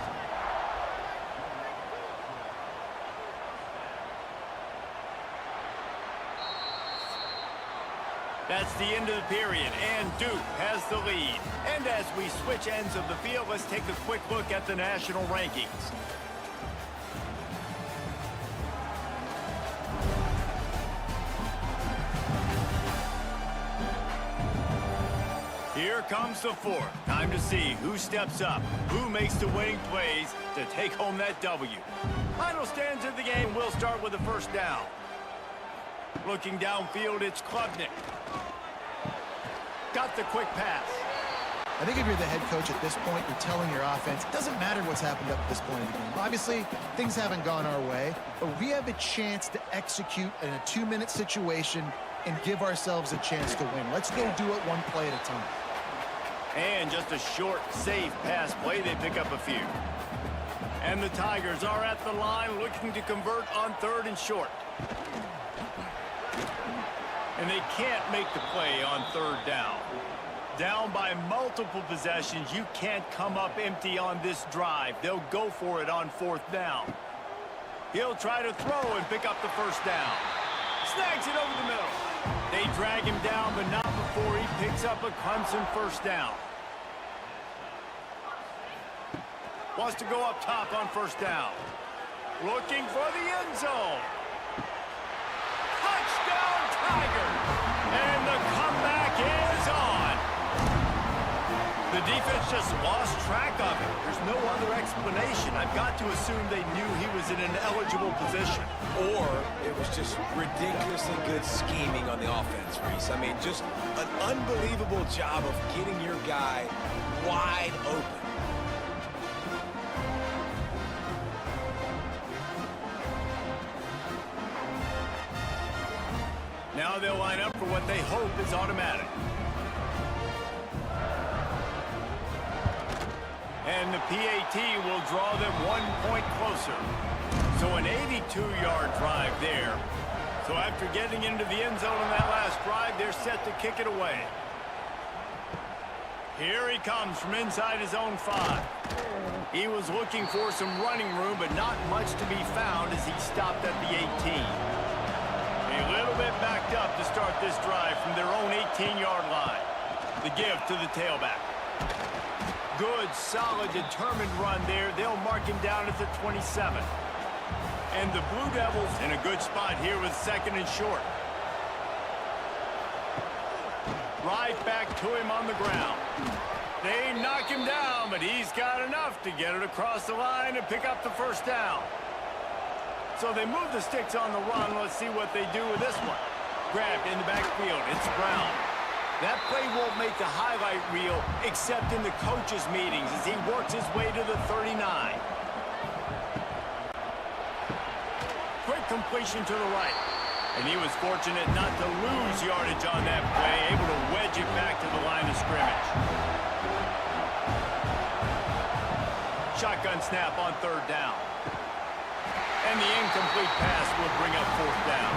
That's the end of the period, and Duke has the lead. And as we switch ends of the field, let's take a quick look at the national rankings. Here comes the fourth. Time to see who steps up, who makes the winning plays to take home that W. Final stands of the game. We'll start with the first down. Looking downfield, it's Klubnik. Got the quick pass. I think if you're the head coach at this point, you're telling your offense, it doesn't matter what's happened up to this point in the game. Obviously, things haven't gone our way, but we have a chance to execute in a 2-minute situation and give ourselves a chance to win. Let's go do it one play at a time. And just a short, safe pass play. They pick up a few. And the Tigers are at the line looking to convert on third and short. And they can't make the play on third down. Down by multiple possessions, you can't come up empty on this drive. They'll go for it on fourth down. He'll try to throw and pick up the first down. Snags it over the middle. They drag him down, but not before he picks up a Clemson first down. Wants to go up top on first down. Looking for the end zone. Touchdown, Tigers! And the comeback is on. The defense just lost track of it. There's no other explanation. I've got to assume they knew he was in an eligible position. Or it was just ridiculously good scheming on the offense, Reese. I mean, just an unbelievable job of getting your guy wide open. Now they'll line up for what they hope is automatic. And the PAT will draw them 1 point closer. So an 82-yard drive there. So after getting into the end zone on that last drive, they're set to kick it away. Here he comes from inside his own 5. He was looking for some running room, but not much to be found as he stopped at the 18. A little bit backed up to start this drive from their own 18-yard line. The give to the tailback. Good, solid, determined run there. They'll mark him down at the 27. And the Blue Devils in a good spot here with second and short. Right back to him on the ground. They knock him down, but he's got enough to get it across the line and pick up the first down. So they move the sticks on the run. Let's see what they do with this one. Grabbed in the backfield. It's Brown. That play won't make the highlight reel except in the coaches' meetings as he works his way to the 39. Quick completion to the right. And he was fortunate not to lose yardage on that play, able to wedge it back to the line of scrimmage. Shotgun snap on third down. And the incomplete pass will bring up fourth down.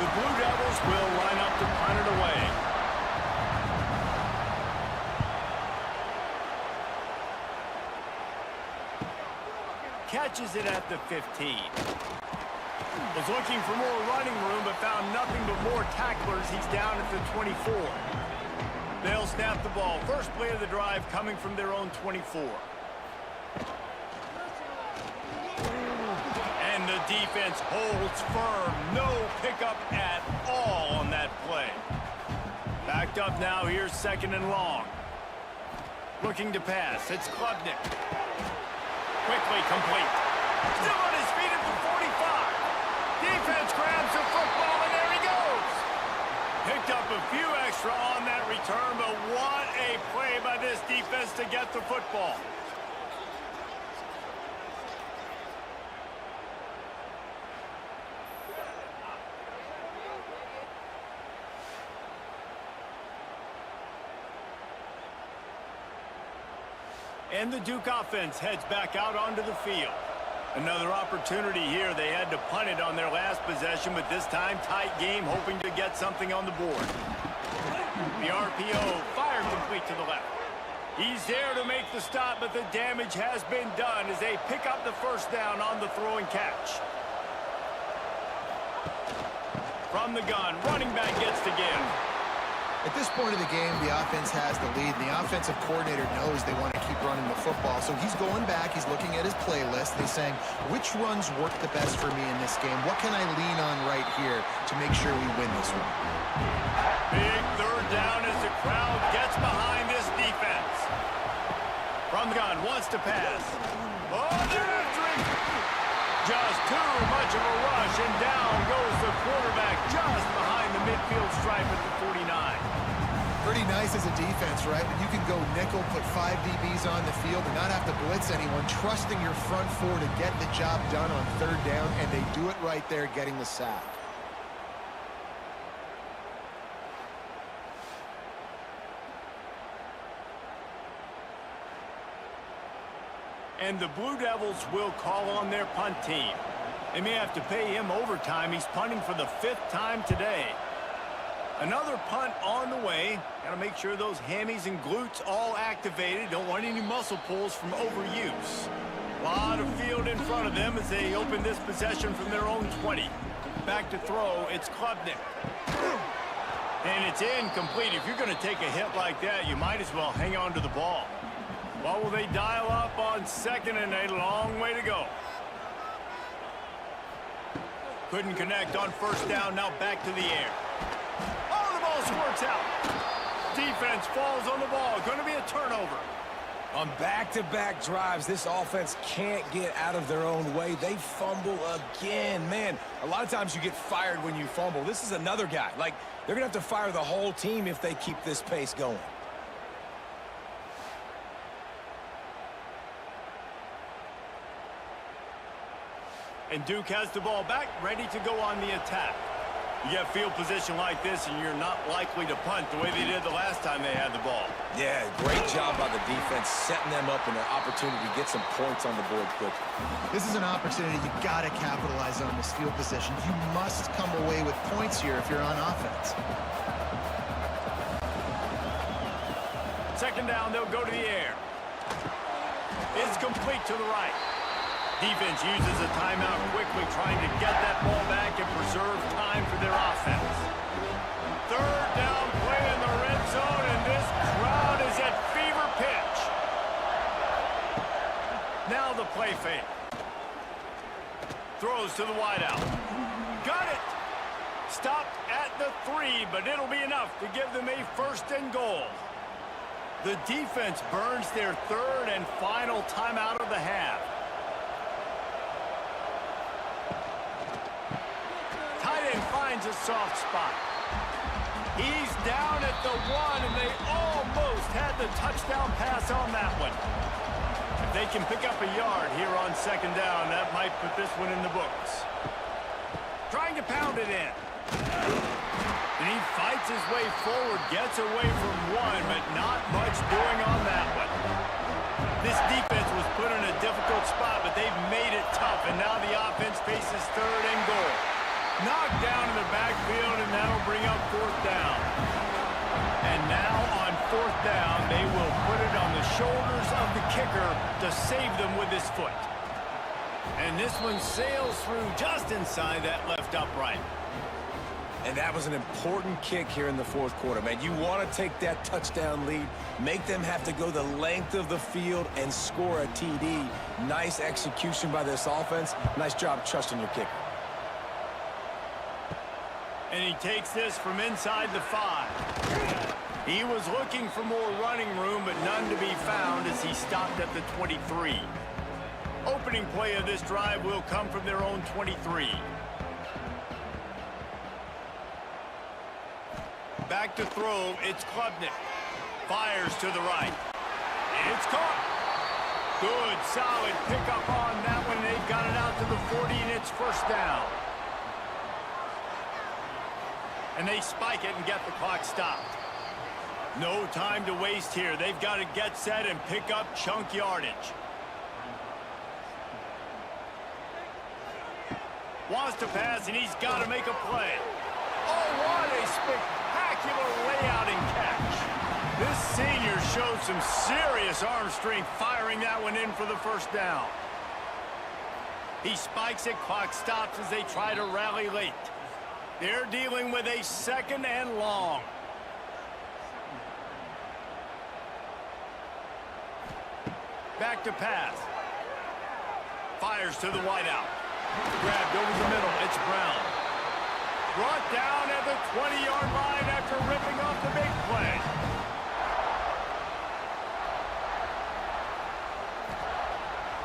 The Blue Devils will line up to punt it away. Catches it at the 15. Was looking for more running room, but found nothing but more tacklers. He's down at the 24. They'll snap the ball. First play of the drive coming from their own 24. And the defense holds firm. No pickup at all on that play. Backed up now. Here's second and long. Looking to pass. It's Klubnik. Quickly complete. Still on his feet at the 45. Defense grabs the football, and there he goes. Picked up a few extra on that return, but what a play by this defense to get the football. And the Duke offense heads back out onto the field. Another opportunity here. They had to punt it on their last possession, but this time tight game, hoping to get something on the board. The RPO fired complete to the left. He's there to make the stop, but the damage has been done as they pick up the first down on the throw and catch. From the gun, running back gets to give. At this point of the game, the offense has the lead, and the offensive coordinator knows they want to keep running the football. So he's going back, he's looking at his playlist, and he's saying, which runs work the best for me in this game? What can I lean on right here to make sure we win this one? Big third down as the crowd gets behind this defense. From the gun, wants to pass. Oh, they're after him. Just too much of a rush, and down goes the quarterback just behind the midfield stripe at the 49. Pretty nice as a defense, right? When you can go nickel, put 5 DBs on the field and not have to blitz anyone, trusting your front four to get the job done on third down, and they do it right there, getting the sack. And the Blue Devils will call on their punt team. They may have to pay him overtime. He's punting for the 5th time today. Another punt on the way. Got to make sure those hammies and glutes all activated. Don't want any muscle pulls from overuse. A lot of field in front of them as they open this possession from their own 20. Back to throw, it's Klubnik. And it's incomplete. If you're going to take a hit like that, you might as well hang on to the ball. What will they dial up on second and a long way to go? Couldn't connect on first down, now back to the air. Oh, the ball squirts out. Defense falls on the ball. Going to be a turnover. On back-to-back drives, this offense can't get out of their own way. They fumble again. Man, a lot of times you get fired when you fumble. This is another guy. Like, they're going to have to fire the whole team if they keep this pace going. And Duke has the ball back, ready to go on the attack. You get field position like this, and you're not likely to punt the way they did the last time they had the ball. Yeah, great job by the defense, setting them up in an opportunity to get some points on the board quickly. This is an opportunity you got to capitalize on this field position. You must come away with points here if you're on offense. Second down, they'll go to the air. It's complete to the right. Defense uses a timeout quickly, trying to get that ball back and preserve time for their offense. Third down play in the red zone, and this crowd is at fever pitch. Now the play fake. Throws to the wideout. Got it! Stopped at the 3, but it'll be enough to give them a 1st and goal. The defense burns their 3rd and final timeout of the half. Tight end finds a soft spot. He's down at the 1, and they almost had the touchdown pass on that one. If they can pick up a yard here on 2nd down, that might put this one in the books. Trying to pound it in. And he fights his way forward, gets away from 1, but not much doing on that one. This defense was put in a difficult spot, but they've made it tough, and now the offense faces 3rd and goal. Knocked down in the backfield, and that'll bring up 4th down. And now on 4th down, they will put it on the shoulders of the kicker to save them with his foot. And this one sails through just inside that left upright. And that was an important kick here in the 4th quarter, man. You want to take that touchdown lead, make them have to go the length of the field and score a TD. Nice execution by this offense. Nice job trusting your kicker. And he takes this from inside the 5. He was looking for more running room, but none to be found as he stopped at the 23. Opening play of this drive will come from their own 23. Back to throw, it's Klubnik. Fires to the right. It's caught. Good, solid pickup on that one. They've got it out to the 40, and it's 1st down. And they spike it and get the clock stopped. No time to waste here. They've got to get set and pick up chunk yardage. Wants to pass, and he's got to make a play. Oh, what a spectacular layout and catch. This senior showed some serious arm strength firing that one in for the 1st down. He spikes it, clock stops as they try to rally late. They're dealing with a 2nd and long. Back to pass. Fires to the wideout. Grabbed over the middle. It's Brown. Brought down at the 20-yard line after ripping off the big play.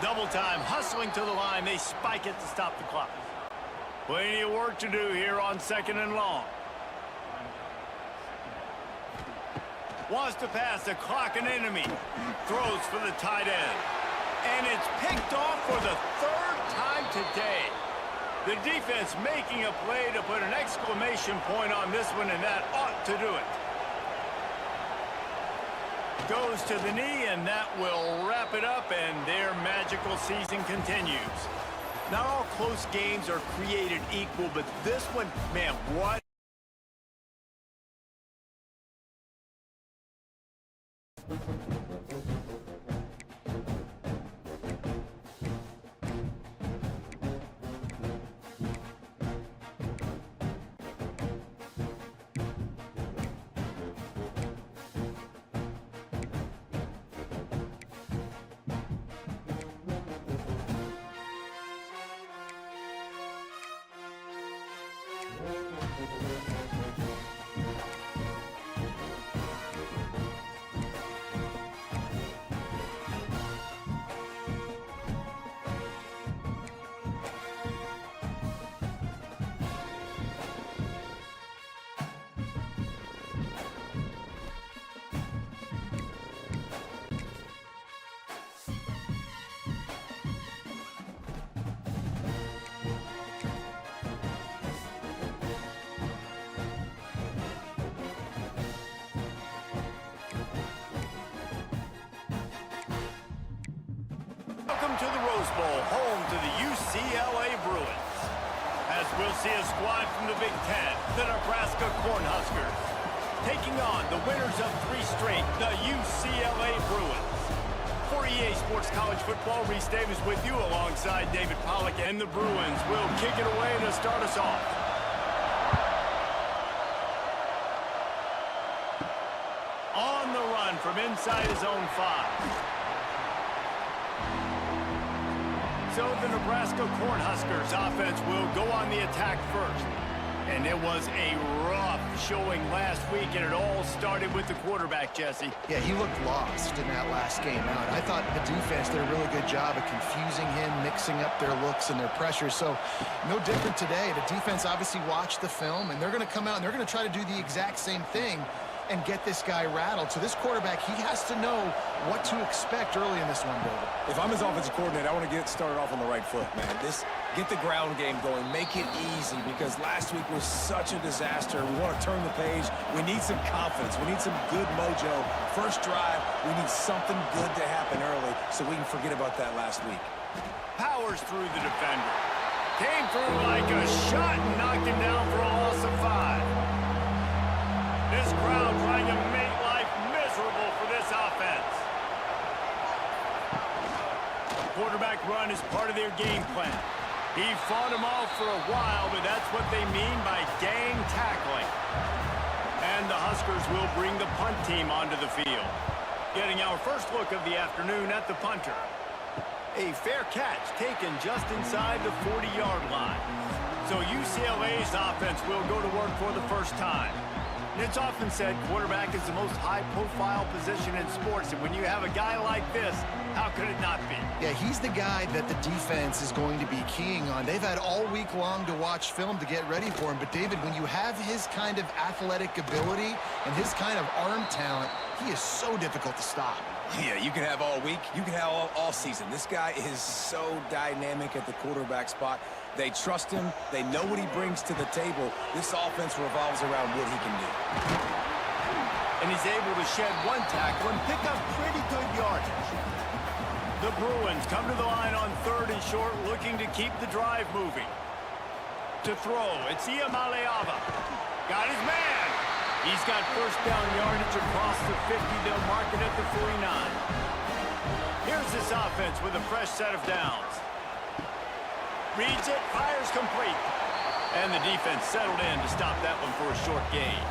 Double time, hustling to the line. They spike it to stop the clock. Plenty of work to do here on 2nd and long. Wants to pass the clock an enemy. Throws for the tight end. And it's picked off for the 3rd time today. The defense making a play to put an exclamation point on this one, and that ought to do it. Goes to the knee, and that will wrap it up, and their magical season continues. Not all close games are created equal, but this one, man, what? Welcome to the Rose Bowl, home to the UCLA Bruins. As we'll see a squad from the Big Ten, the Nebraska Cornhuskers, taking on the winners of 3 straight, the UCLA Bruins. For EA Sports College Football, Reese Davis with you alongside David Pollack, and the Bruins will kick it away to start us off. On the run from inside his own 5. So the Nebraska Cornhuskers offense will go on the attack first. And it was a rough showing last week, and it all started with the quarterback, Jesse. Yeah, he looked lost in that last game out. I thought the defense did a really good job of confusing him, mixing up their looks and their pressure. So no different today. The defense obviously watched the film, and they're going to come out and they're going to try to do the exact same thing and get this guy rattled. So this quarterback, he has to know what to expect early in this one, David. If I'm his offensive coordinator, I want to get started off on the right foot, man. Get the ground game going. Make it easy, because last week was such a disaster. We want to turn the page. We need some confidence. We need some good mojo. First drive, we need something good to happen early so we can forget about that last week. Powers through the defender. Came through like a shot and knocked him down for a loss of 5. This crowd trying to make life miserable for this offense. Quarterback run is part of their game plan. He fought him off for a while, but that's what they mean by gang tackling. And the Huskers will bring the punt team onto the field. Getting our first look of the afternoon at the punter. A fair catch taken just inside the 40-yard line. So UCLA's offense will go to work for the first time. It's often said quarterback is the most high-profile position in sports, and when you have a guy like this, how could it not be? Yeah, he's the guy that the defense is going to be keying on. They've had all week long to watch film to get ready for him, but David, when you have his kind of athletic ability and his kind of arm talent, he is so difficult to stop. Yeah, you can have all week. You can have all season. This guy is so dynamic at the quarterback spot. They trust him. They know what he brings to the table. This offense revolves around what he can do. And he's able to shed one tackle and pick up pretty good yardage. The Bruins come to the line on 3rd and short, looking to keep the drive moving. To throw, it's Iamaleava. Got his man. He's got first down yardage across the 50. They'll mark it at the 49. Here's this offense with a fresh set of downs. Reads it, fires complete. And the defense settled in to stop that one for a short gain.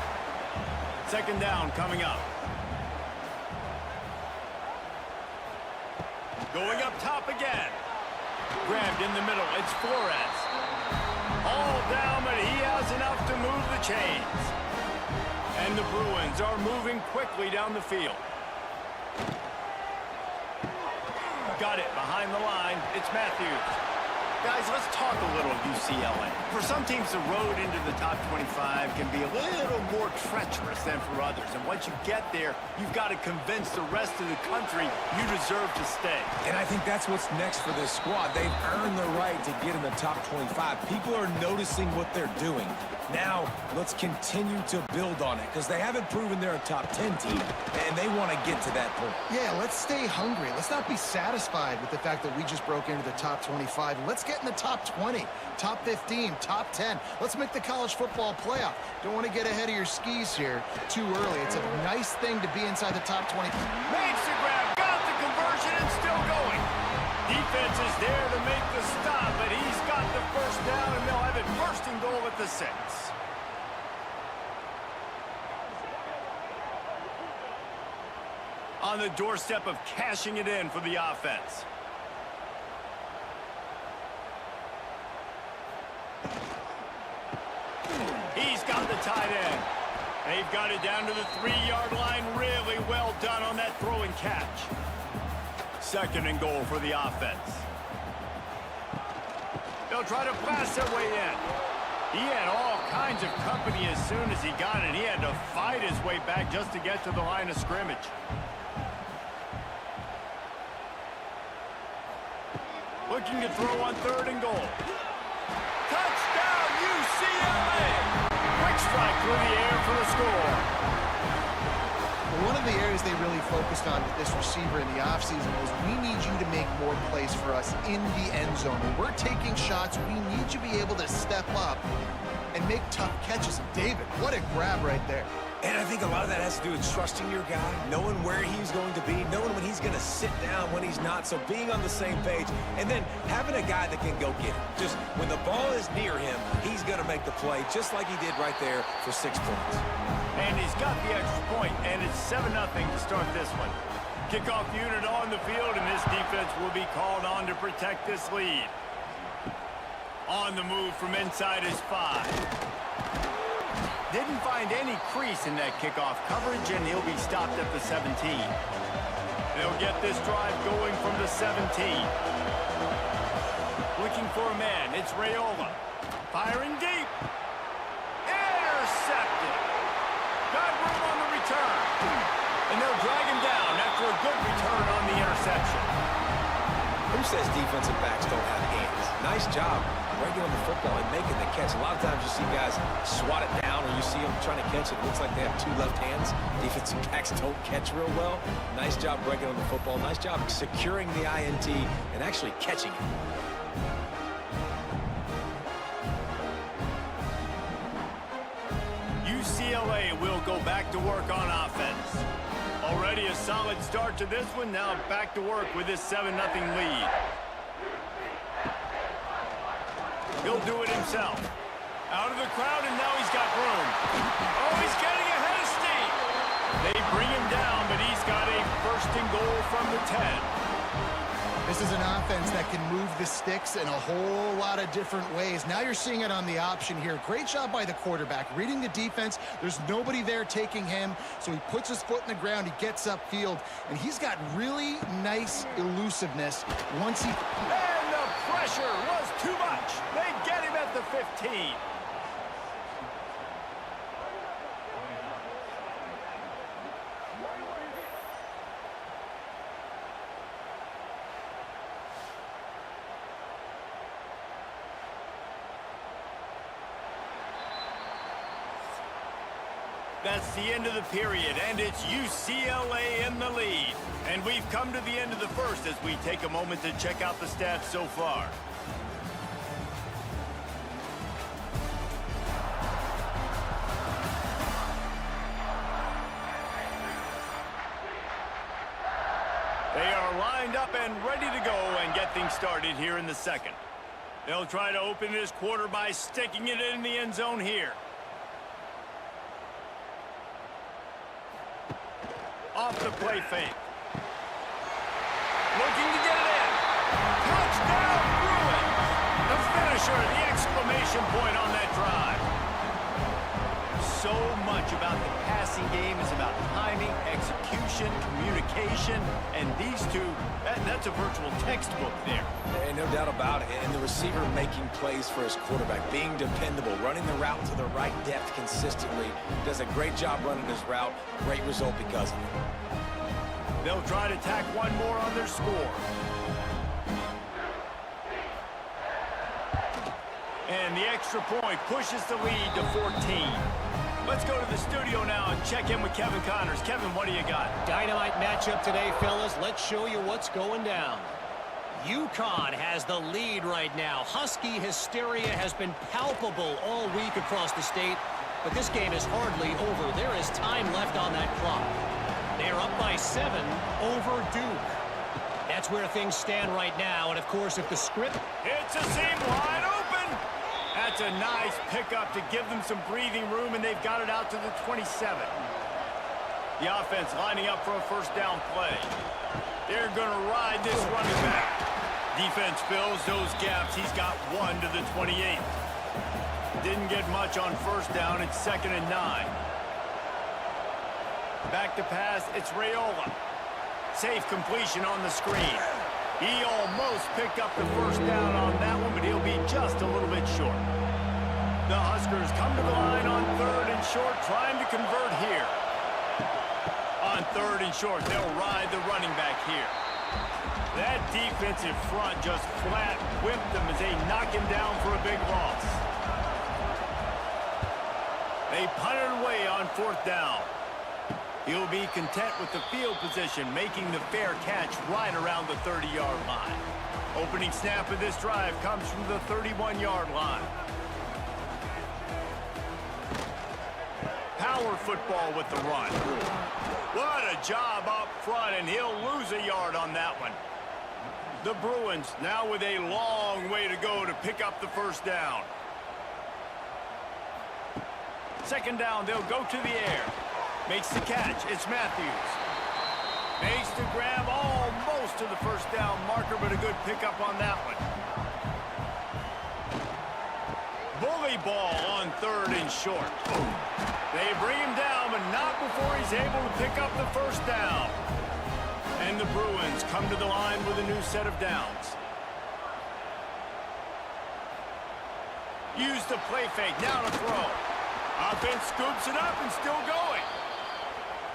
2nd down coming up. Going up top again. Grabbed in the middle, it's Flores. All down, but he has enough to move the chains. And the Bruins are moving quickly down the field. Got it behind the line. It's Matthews. Guys, let's talk a little UCLA. For some teams, the road into the top 25 can be a little more treacherous than for others. And once you get there, you've got to convince the rest of the country you deserve to stay. And I think that's what's next for this squad. They've earned the right to get in the top 25. People are noticing what they're doing. Now, let's continue to build on it, because they haven't proven they're a top 10 team, and they want to get to that point. Yeah, let's stay hungry. Let's not be satisfied with the fact that we just broke into the top 25. Let's get in the top 20, top 15, top 10. Let's make the college football playoff. Don't want to get ahead of your skis here too early. It's a nice thing to be inside the top 20. Makes the grab, got the conversion, and still going. Defense is there to make the stop, but he's got the first down, and they'll have it 1st and goal at the 6. On the doorstep of cashing it in for the offense. He's got the tight end. They've got it down to the 3-yard line. Really well done on that throw and catch. 2nd and goal for the offense. They'll try to pass their way in. He had all kinds of company as soon as he got it. He had to fight his way back just to get to the line of scrimmage. Looking to throw on 3rd and goal. Touchdown, UCLA! Quick strike through the air for the score. One of the areas they really focused on with this receiver in the offseason was, we need you to make more plays for us in the end zone. When we're taking shots, we need you to be able to step up and make tough catches. And David, what a grab right there. And I think a lot of that has to do with trusting your guy, knowing where he's going to be, knowing when he's going to sit down, when he's not, so being on the same page, and then having a guy that can go get it. Just when the ball is near him, he's going to make the play, just like he did right there for 6 points. And he's got the extra point, and it's 7-0 to start this one. Kickoff unit on the field, and this defense will be called on to protect this lead. On the move from inside his 5. Didn't find any crease in that kickoff coverage, and he'll be stopped at the 17. They'll get this drive going from the 17. Looking for a man, it's Raiola. Firing deep. Intercepted. Got room on the return. And they'll drag him down after a good return on the interception. Who says defensive backs don't have hands? Nice job breaking on the football and making the catch. A lot of times you see guys swat it down, or you see them trying to catch it. It looks like they have 2 left hands. Defensive backs don't catch real well. Nice job breaking on the football. Nice job securing the INT and actually catching it. UCLA will go back to work on offense. Already a solid start to this one. Now back to work with this 7-0 lead. He'll do it himself. Out of the crowd, and now he's got room. Oh, he's getting ahead of steam. They bring him down, but he's got a 1st and goal from the 10. This is an offense that can move the sticks in a whole lot of different ways. Now you're seeing it on the option here. Great job by the quarterback. Reading the defense, there's nobody there taking him, so he puts his foot in the ground, he gets upfield, and he's got really nice elusiveness once he... And the pressure was too much. They get him at the 15. That's the end of the period, and it's UCLA in the lead. And we've come to the end of the first as we take a moment to check out the stats so far. They are lined up and ready to go and get things started here in the second. They'll try to open this quarter by sticking it in the end zone here. Off the play fake. Looking to get it in. Touchdown, Bruins! The finisher, the exclamation point on that drive. So much about the passing game is about timing, execution, communication, and these two, that's a virtual textbook there. And no doubt about it. And the receiver making plays for his quarterback, being dependable, running the route to the right depth consistently. Does a great job running his route. Great result because of it. They'll try to tack one more on their score. And the extra point pushes the lead to 14. Let's go to the studio now and check in with Kevin Connors. Kevin, what do you got? Dynamite matchup today, fellas. Let's show you what's going down. UConn has the lead right now. Husky hysteria has been palpable all week across the state, but this game is hardly over. There is time left on that clock. They're up by 7 over Duke. That's where things stand right now, and of course, if the script... It's a seam wide open! That's a nice pickup to give them some breathing room, and they've got it out to the 27. The offense lining up for a first down play. They're going to ride this running back. Defense fills those gaps. He's got 1 to the 28. Didn't get much on first down. It's 2nd and 9. Back to pass. It's Raiola. Safe completion on the screen. He almost picked up the first down on that one, but he'll be just a little bit short. The Huskers come to the line on 3rd and short, trying to convert here. On 3rd and short, they'll ride the running back here. That defensive front just flat whipped them as they knock him down for a big loss. They punt it away on 4th down. He'll be content with the field position, making the fair catch right around the 30-yard line. Opening snap of this drive comes from the 31-yard line. Power football with the run. What a job up front, and he'll lose a yard on that one. The Bruins now with a long way to go to pick up the first down. 2nd down, they'll go to the air. Makes the catch. It's Matthews. Makes the grab almost to the first down marker, but a good pickup on that one. Bully ball on 3rd and short. They bring him down, but not before he's able to pick up the first down. And the Bruins come to the line with a new set of downs. Use the play fake, now to throw. Offense scoops it up and still going.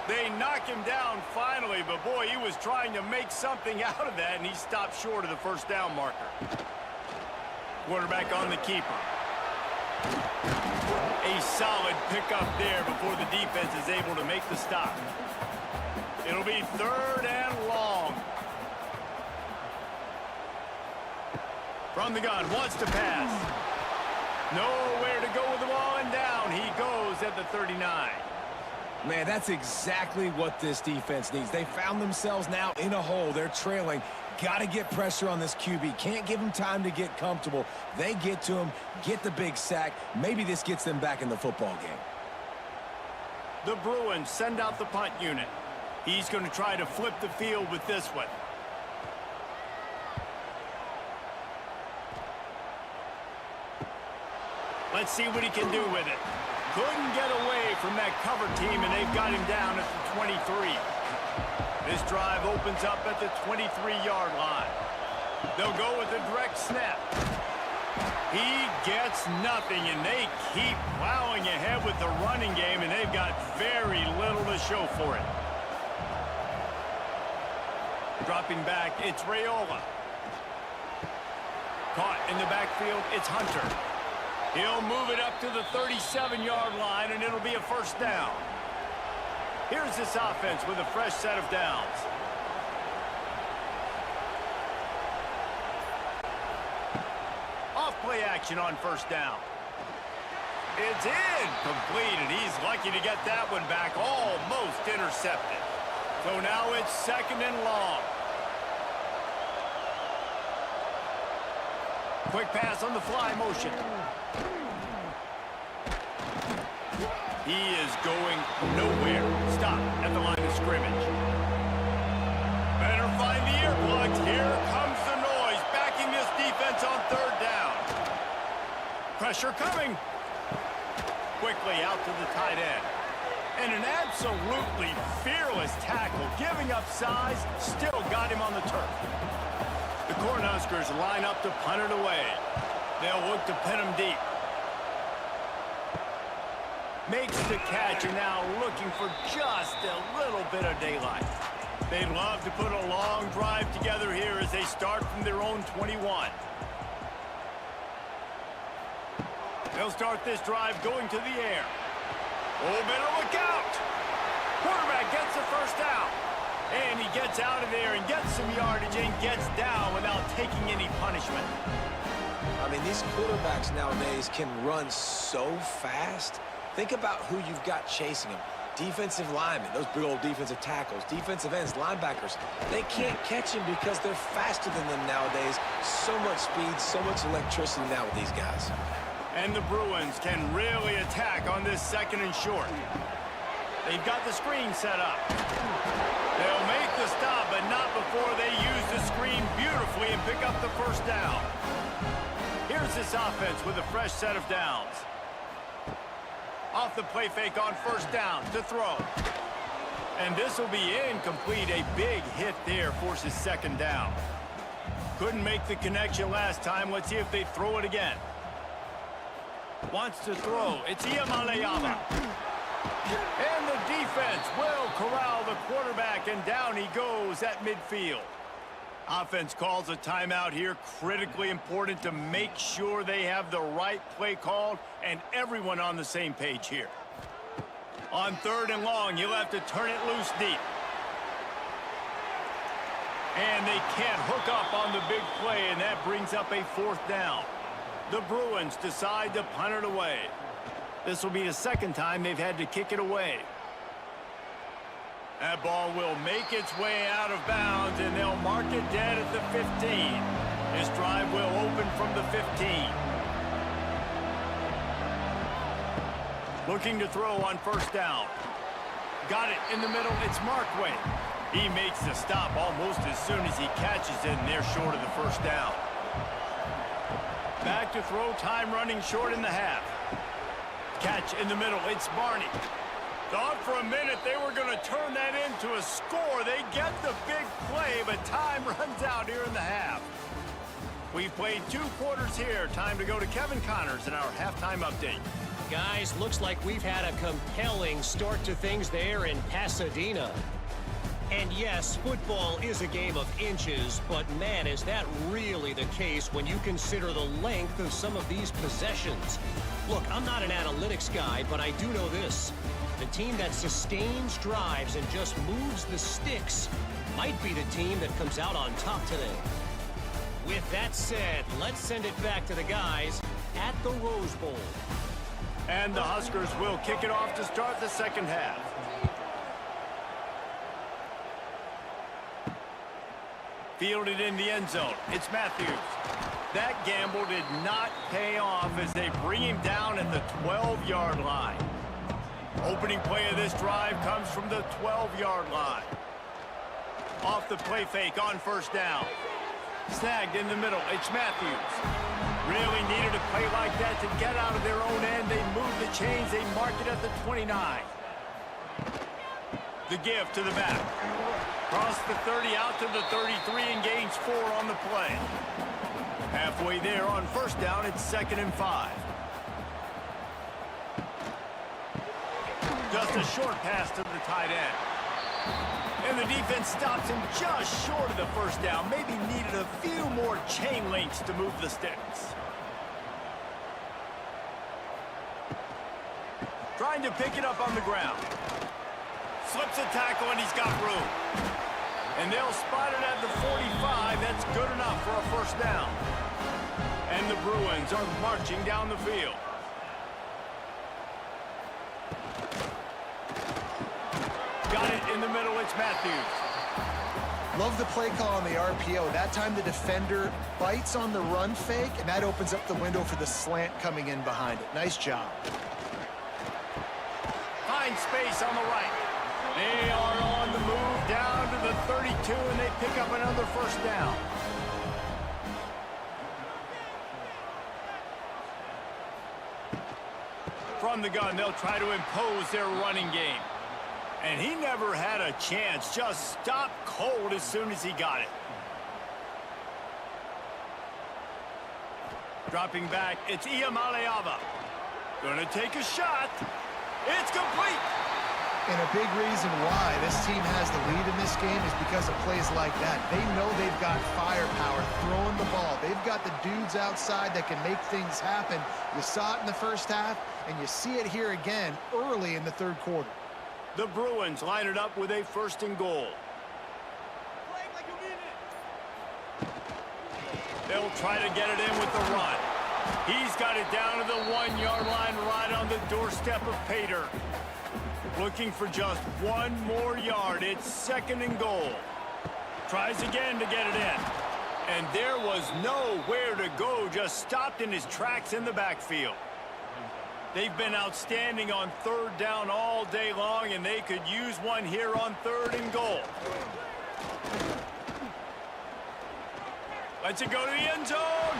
They knock him down finally, but boy, he was trying to make something out of that, and he stopped short of the first down marker. Quarterback on the keeper. A solid pickup there before the defense is able to make the stop. It'll be 3rd and long. From the gun, wants to pass. Nowhere to go with the ball, and down he goes at the 39. Man, that's exactly what this defense needs. They found themselves now in a hole. They're trailing. Got to get pressure on this QB. Can't give him time to get comfortable. They get to him, get the big sack. Maybe this gets them back in the football game. The Bruins send out the punt unit. He's going to try to flip the field with this one. Let's see what he can do with it. Couldn't get away from that cover team, and they've got him down at the 23. This drive opens up at the 23-yard line. They'll go with a direct snap. He gets nothing, and they keep plowing ahead with the running game, and they've got very little to show for it. Dropping back, it's Raiola. Caught in the backfield, it's Hunter. He'll move it up to the 37-yard line, and it'll be a first down. Here's this offense with a fresh set of downs. Off-play action on first down. It's incomplete, and he's lucky to get that one back, almost intercepted. So now it's 2nd and long. Quick pass on the fly motion. He is going nowhere. Stop at the line of scrimmage. Better find the earplugs. Here comes the noise, backing this defense on 3rd down. Pressure coming. Quickly out to the tight end. And an absolutely fearless tackle, giving up size, still got him on the turf. The Cornhuskers line up to punt it away. They'll look to pin him deep. Makes the catch, and now looking for just a little bit of daylight. They'd love to put a long drive together here as they start from their own 21. They'll start this drive going to the air. Oh, better look out! Quarterback gets the first down. And he gets out of there and gets some yardage and gets down without taking any punishment. I mean, these quarterbacks nowadays can run so fast. Think about who you've got chasing them. Defensive linemen, those big old defensive tackles, defensive ends, linebackers. They can't catch him because they're faster than them nowadays. So much speed, so much electricity now with these guys. And the Bruins can really attack on this 2nd and short. They've got the screen set up. They'll make the stop, but not before they use the screen beautifully and pick up the first down. Here's this offense with a fresh set of downs. Off the play fake on first down to throw. And this will be incomplete. A big hit there forces 2nd down. Couldn't make the connection last time. Let's see if they throw it again. Wants to throw. It's Iamaleava. And the defense will corral the quarterback, and down he goes at midfield. Offense calls a timeout here. Critically important to make sure they have the right play called and everyone on the same page here. On 3rd and long, you'll have to turn it loose deep. And they can't hook up on the big play, and that brings up a 4th down. The Bruins decide to punt it away. This will be the 2nd time they've had to kick it away. That ball will make its way out of bounds, and they'll mark it dead at the 15. This drive will open from the 15. Looking to throw on first down. Got it in the middle. It's Markway. He makes the stop almost as soon as he catches it, and they're short of the first down. Back to throw, time running short in the half. Catch in the middle, it's Barney. Thought for a minute they were going to turn that into a score. They get the big play, but time runs out here in the half. We've played 2 quarters here. Time to go to Kevin Connors in our halftime update. Guys, looks like we've had a compelling start to things there in Pasadena. And yes, football is a game of inches, but man, is that really the case when you consider the length of some of these possessions. Look, I'm not an analytics guy, but I do know this. The team that sustains drives and just moves the sticks might be the team that comes out on top today. With that said, let's send it back to the guys at the Rose Bowl. And the Huskers will kick it off to start the second half. Fielded in the end zone. It's Matthews. That gamble did not pay off as they bring him down at the 12-yard line. Opening play of this drive comes from the 12-yard line. Off the play fake on first down. Snagged in the middle. It's Matthews. Really needed a play like that to get out of their own end. They move the chains. They mark it at the 29. The give to the back. Cross the 30 out to the 33 and gains 4 on the play. Halfway there on first down, it's 2nd and 5. Just a short pass to the tight end. And the defense stops him just short of the first down. Maybe needed a few more chain links to move the sticks. Trying to pick it up on the ground. Slips a tackle and he's got room. And they'll spot it at the 45. That's good enough for a first down. And the Bruins are marching down the field. Got it in the middle, it's Matthews. Love the play call on the RPO. That time the defender bites on the run fake, and that opens up the window for the slant coming in behind it. Nice job. Find space on the right. They are on the move down to the 32, and they pick up another first down. From the gun, they'll try to impose their running game. And he never had a chance. Just stopped cold as soon as he got it. Dropping back, it's Iamaleava. Gonna take a shot. It's complete. And a big reason why this team has the lead in this game is because of plays like that. They know they've got firepower throwing the ball. They've got the dudes outside that can make things happen. You saw it in the first half, and you see it here again early in the third quarter. The Bruins line it up with a 1st and goal. They'll try to get it in with the run. He's got it down to the 1-yard line right on the doorstep of Pater. Looking for just 1 more yard. It's 2nd and goal. Tries again to get it in. And there was nowhere to go. Just stopped in his tracks in the backfield. They've been outstanding on 3rd down all day long, and they could use one here on 3rd and goal. Lets it go to the end zone.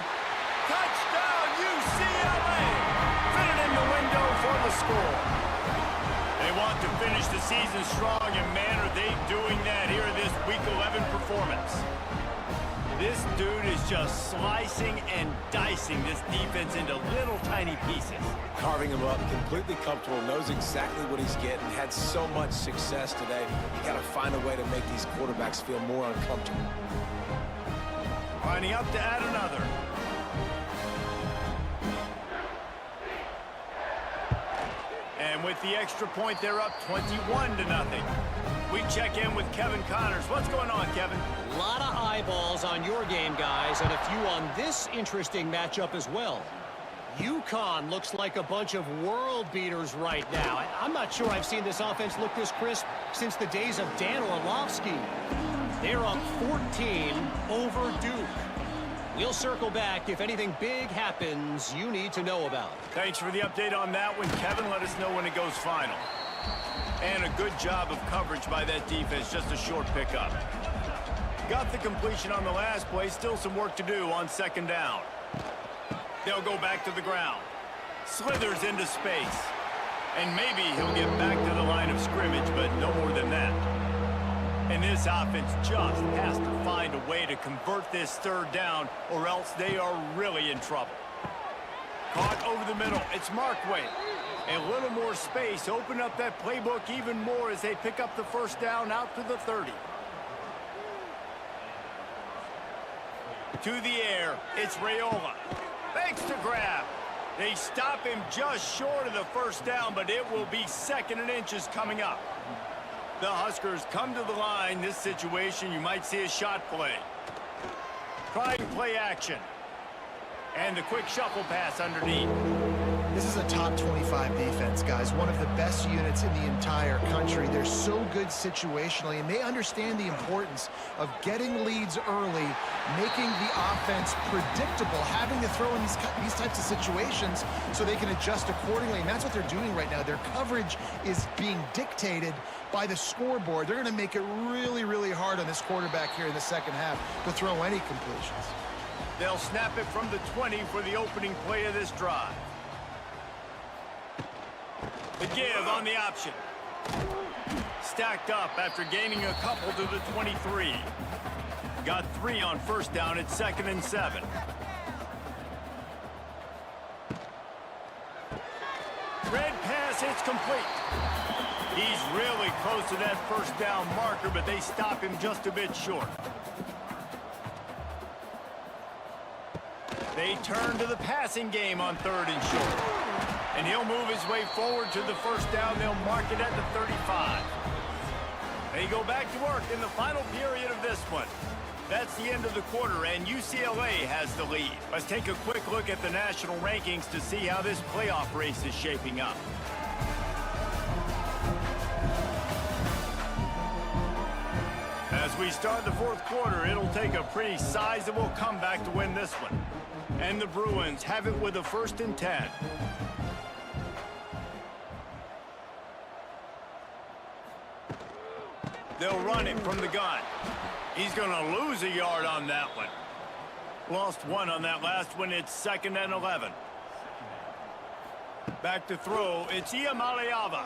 Touchdown, UCLA! Fit it in the window for the score. They want to finish the season strong, and man, are they doing that here in this Week 11 performance. This dude is just slicing and dicing this defense into little tiny pieces. Carving him up, completely comfortable, knows exactly what he's getting, had so much success today. You got to find a way to make these quarterbacks feel more uncomfortable. Lining up to add another. And with the extra point, they're up 21-0. We check in with Kevin Connors. What's going on, Kevin? A lot of eyeballs on your game, guys, and a few on this interesting matchup as well. UConn looks like a bunch of world beaters right now. I'm not sure I've seen this offense look this crisp since the days of Dan Orlovsky. They're up 14 over Duke. We'll circle back if anything big happens you need to know about. Thanks for the update on that one, Kevin. Let us know when it goes final. And a good job of coverage by that defense, just a short pickup. Got the completion on the last play, still some work to do on second down. They'll go back to the ground. Slithers into space. And maybe he'll get back to the line of scrimmage, but no more than that. And this offense just has to find a way to convert this third down, or else they are really in trouble. Caught over the middle. It's Markway. A little more space. Open up that playbook even more as they pick up the first down out to the 30. To the air. It's Raiola. Thanks to grab. They stop him just short of the first down, but it will be 2nd and inches coming up. The Huskers come to the line. This situation, you might see a shot play. Trying play action. And the quick shuffle pass underneath. This is a top 25 defense, guys. One of the best units in the entire country. They're so good situationally, and they understand the importance of getting leads early, making the offense predictable, having to throw in these types of situations so they can adjust accordingly. And that's what they're doing right now. Their coverage is being dictated by the scoreboard. They're going to make it really, really hard on this quarterback here in the second half to throw any completions. They'll snap it from the 20 for the opening play of this drive. The give on the option. Stacked up after gaining a couple to the 23. Got 3 on first down at 2nd and 7. Red pass, it's complete. He's really close to that first down marker, but they stop him just a bit short. They turn to the passing game on 3rd and short. And he'll move his way forward to the first down. They'll mark it at the 35. They go back to work in the final period of this one. That's the end of the quarter, and UCLA has the lead. Let's take a quick look at the national rankings to see how this playoff race is shaping up. As we start the 4th quarter, it'll take a pretty sizable comeback to win this one. And the Bruins have it with a 1st and 10. They'll run it from the gun. He's going to lose a yard on that one. Lost 1 on that last one. It's 2nd and 11. Back to throw. It's Iamaleava.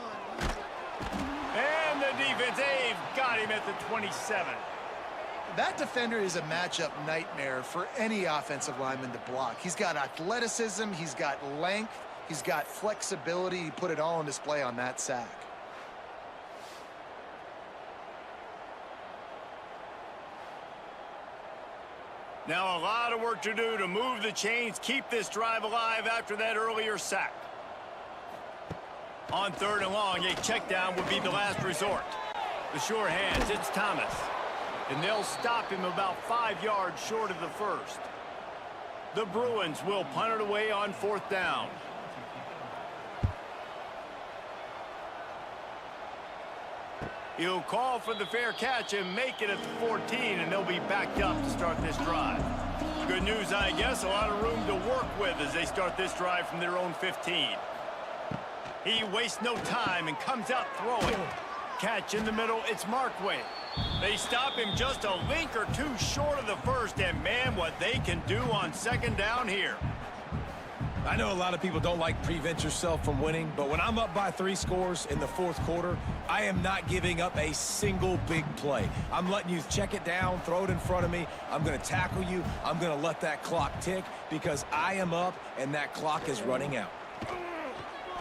And the defense, they've got him at the 27. That defender is a matchup nightmare for any offensive lineman to block. He's got athleticism, he's got length, he's got flexibility. He put it all on display on that sack. Now a lot of work to do to move the chains, keep this drive alive after that earlier sack. On 3rd and long, a check down would be the last resort. The sure hands, it's Thomas. And they'll stop him about 5 yards short of the first. The Bruins will punt it away on 4th down. He'll call for the fair catch and make it at the 14, and they'll be backed up to start this drive. Good news, I guess, a lot of room to work with as they start this drive from their own 15. He wastes no time and comes out throwing. Catch in the middle, it's Markway. They stop him just a link or 2 short of the first, and man, what they can do on 2nd down here. I know a lot of people don't like prevent yourself from winning, but when I'm up by 3 scores in the 4th quarter, I am not giving up a single big play. I'm letting you check it down, throw it in front of me. I'm going to tackle you. I'm going to let that clock tick because I am up and that clock is running out.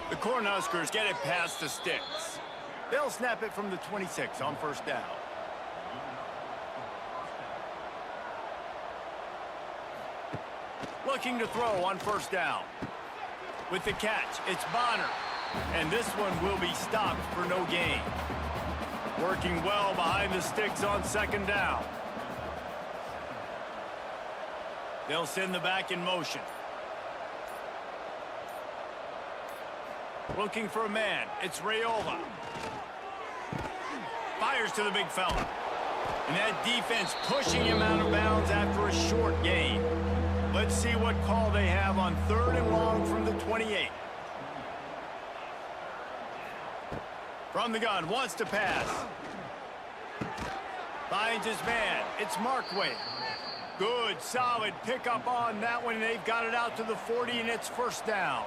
The Cornhuskers get it past the sticks. They'll snap it from the 26 on 1st down. Looking to throw on 1st down. With the catch, it's Bonner. And this one will be stopped for no gain. Working well behind the sticks on 2nd down. They'll send the back in motion. Looking for a man. It's Raiola. Fires to the big fella. And that defense pushing him out of bounds after a short gain. Let's see what call they have on 3rd and long from the 28. From the gun, wants to pass. Finds his man. It's Markway. Good, solid pickup on that one. They've got it out to the 40, and it's first down.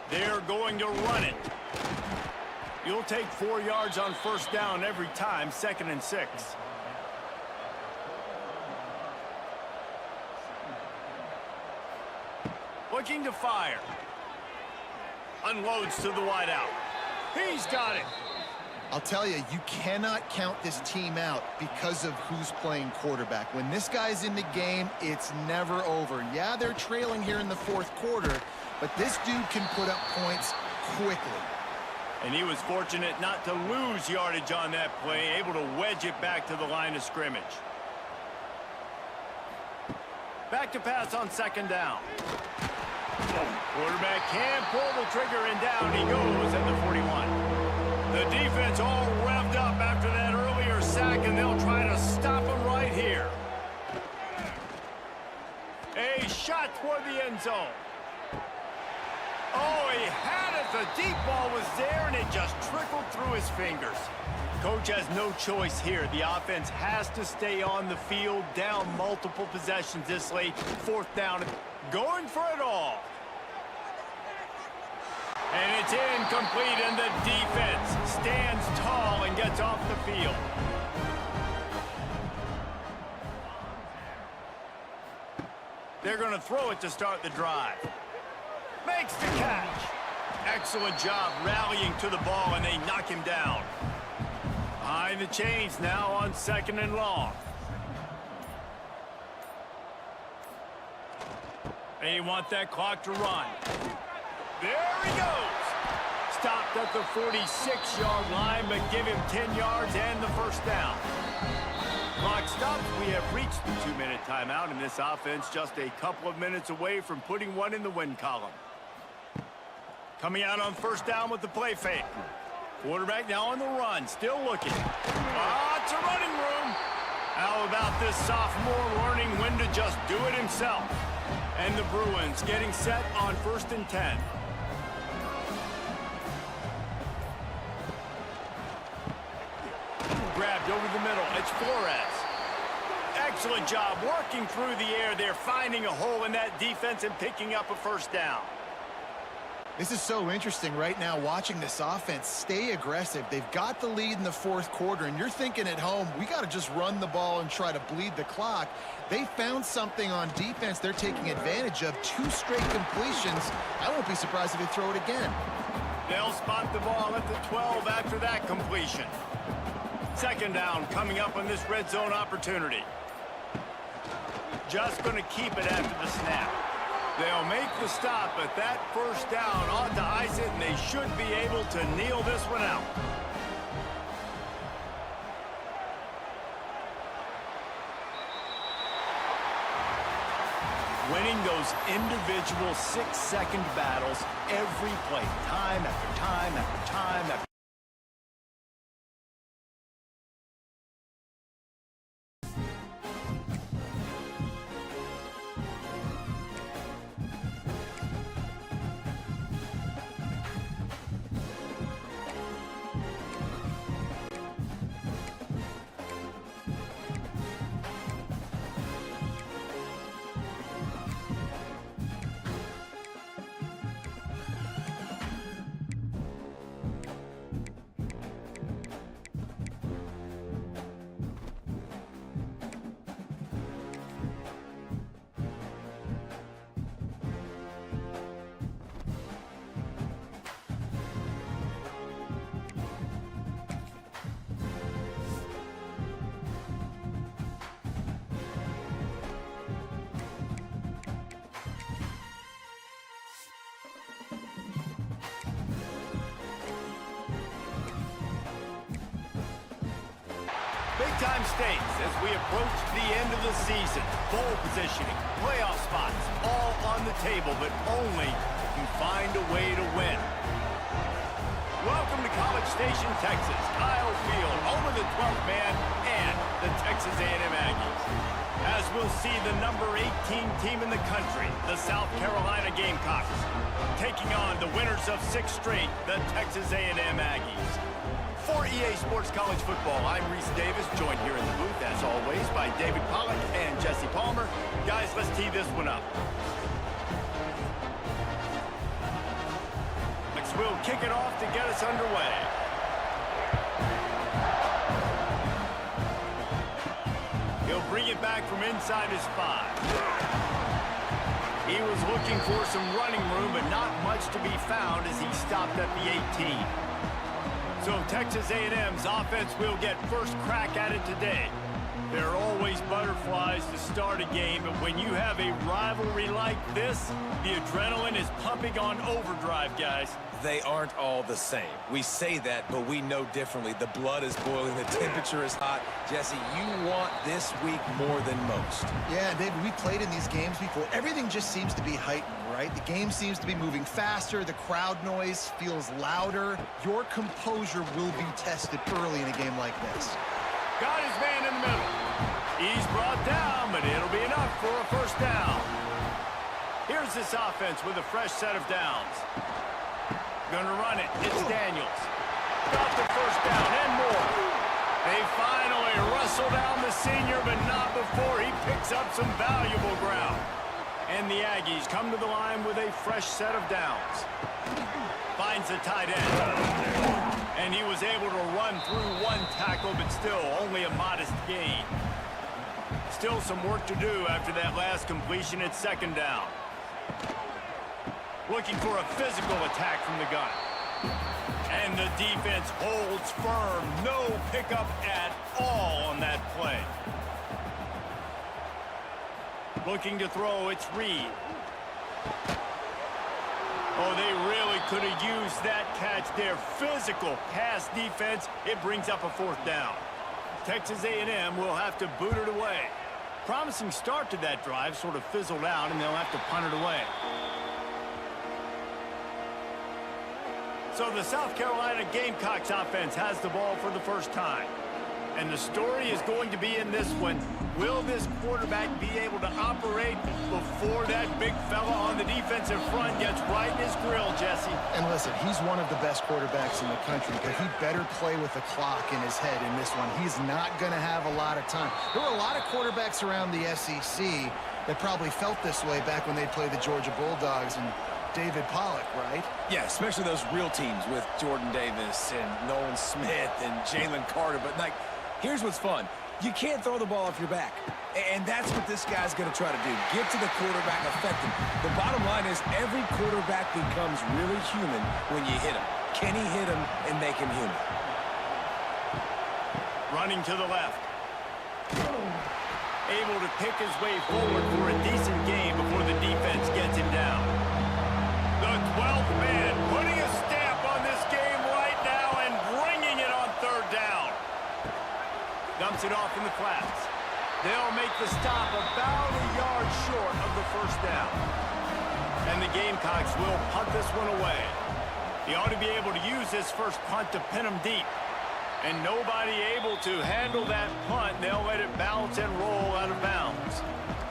They're going to run it. You'll take 4 yards on first down every time, 2nd and 6. Looking to fire. Unloads to the wideout. He's got it. I'll tell you, you cannot count this team out because of who's playing quarterback. When this guy's in the game, it's never over. Yeah, they're trailing here in the 4th quarter, but this dude can put up points quickly. And he was fortunate not to lose yardage on that play, able to wedge it back to the line of scrimmage. Back to pass on 2nd down. Quarterback can pull the trigger, and down he goes at the 41. The defense all revved up after that earlier sack, and they'll try to stop him right here. A shot toward the end zone. Oh, he had it. The deep ball was there, and it just trickled through his fingers. Coach has no choice here. The offense has to stay on the field, down multiple possessions this late. 4th down, going for it all. And it's incomplete, and the defense stands tall and gets off the field. They're going to throw it to start the drive. Makes the catch. Excellent job rallying to the ball, and they knock him down. Behind the chains now on 2nd and long. They want that clock to run. There he goes. Stopped at the 46-yard line, but give him 10 yards and the first down. Clock stops. We have reached the 2-minute timeout, and this offense just a couple of minutes away from putting one in the win column. Coming out on first down with the play fake. Quarterback now on the run, still looking. Lots of running room. How about this sophomore learning when to just do it himself? And the Bruins getting set on 1st and 10. Grabbed over the middle. It's Flores. Excellent job working through the air. They're finding a hole in that defense and picking up a first down. This is so interesting right now watching this offense stay aggressive. They've got the lead in the 4th quarter, and you're thinking at home, we got to just run the ball and try to bleed the clock. They found something on defense they're taking advantage of. 2 straight completions. I won't be surprised if they throw it again. They'll spot the ball at the 12 after that completion. 2nd down coming up on this red zone opportunity. Just going to keep it after the snap. They'll make the stop, but that first down ought to ice it, and they should be able to kneel this one out. Winning those individual 6-second battles every play, time after time after time after. Big-time stakes as we approach the end of the season. Bowl positioning, playoff spots, all on the table, but only if you find a way to win. Welcome to College Station, Texas, Kyle Field, home of the 12th man and the Texas A&M Aggies. As we'll see the number 18 team in the country, the South Carolina Gamecocks, taking on the winners of 6 straight, the Texas A&M Aggies. For EA Sports College Football, I'm Reese Davis, joined here in the booth, as always, by David Pollack and Jesse Palmer. Guys, let's tee this one up. We'll kick it off to get us underway. He'll bring it back from inside his 5. He was looking for some running room, but not much to be found as he stopped at the 18. So Texas A&M's offense will get first crack at it today. There are always butterflies to start a game, but when you have a rivalry like this, the adrenaline is pumping on overdrive, guys. They aren't all the same. We say that, but we know differently. The blood is boiling. The temperature is hot. Jesse, you want this week more than most. Yeah, David, we played in these games before. Everything just seems to be heightened, right? The game seems to be moving faster. The crowd noise feels louder. Your composure will be tested early in a game like this. Got his man in the middle. He's brought down, but it'll be enough for a first down. Here's this offense with a fresh set of downs. Gonna run it. It's Daniels. Got the first down and more. They finally wrestle down the senior, but not before he picks up some valuable ground. And the Aggies come to the line with a fresh set of downs. Finds the tight end. And he was able to run through 1 tackle, but still only a modest gain. Still some work to do after that last completion at 2nd down. Looking for a physical attack from the gun. And the defense holds firm. No pickup at all on that play. Looking to throw, it's Reed. Oh, they really could have used that catch there. Physical pass defense. It brings up a 4th down. Texas A&M will have to boot it away. Promising start to that drive, sort of fizzled out, and they'll have to punt it away. So the South Carolina Gamecocks offense has the ball for the first time. And the story is going to be in this one. Will this quarterback be able to operate before that big fella on the defensive front gets right in his grill, Jesse? And listen, he's one of the best quarterbacks in the country, but he better play with the clock in his head in this one. He's not going to have a lot of time. There were a lot of quarterbacks around the SEC that probably felt this way back when they played the Georgia Bulldogs and David Pollack, right? Yeah, especially those real teams with Jordan Davis and Nolan Smith and Jalen Carter. But, like, here's what's fun. You can't throw the ball off your back. And that's what this guy's going to try to do. Get to the quarterback, affect him. The bottom line is every quarterback becomes really human when you hit him. Can he hit him and make him human? Running to the left. Able to pick his way forward for a decent game before the defense gets him down. The 12th man putting a stamp on this game right now and bringing it on 3rd down. Dumps it off in the flats. They'll make the stop about a yard short of the first down. And the Gamecocks will punt this one away. He ought to be able to use this first punt to pin him deep. And nobody able to handle that punt. They'll let it bounce and roll out of bounds.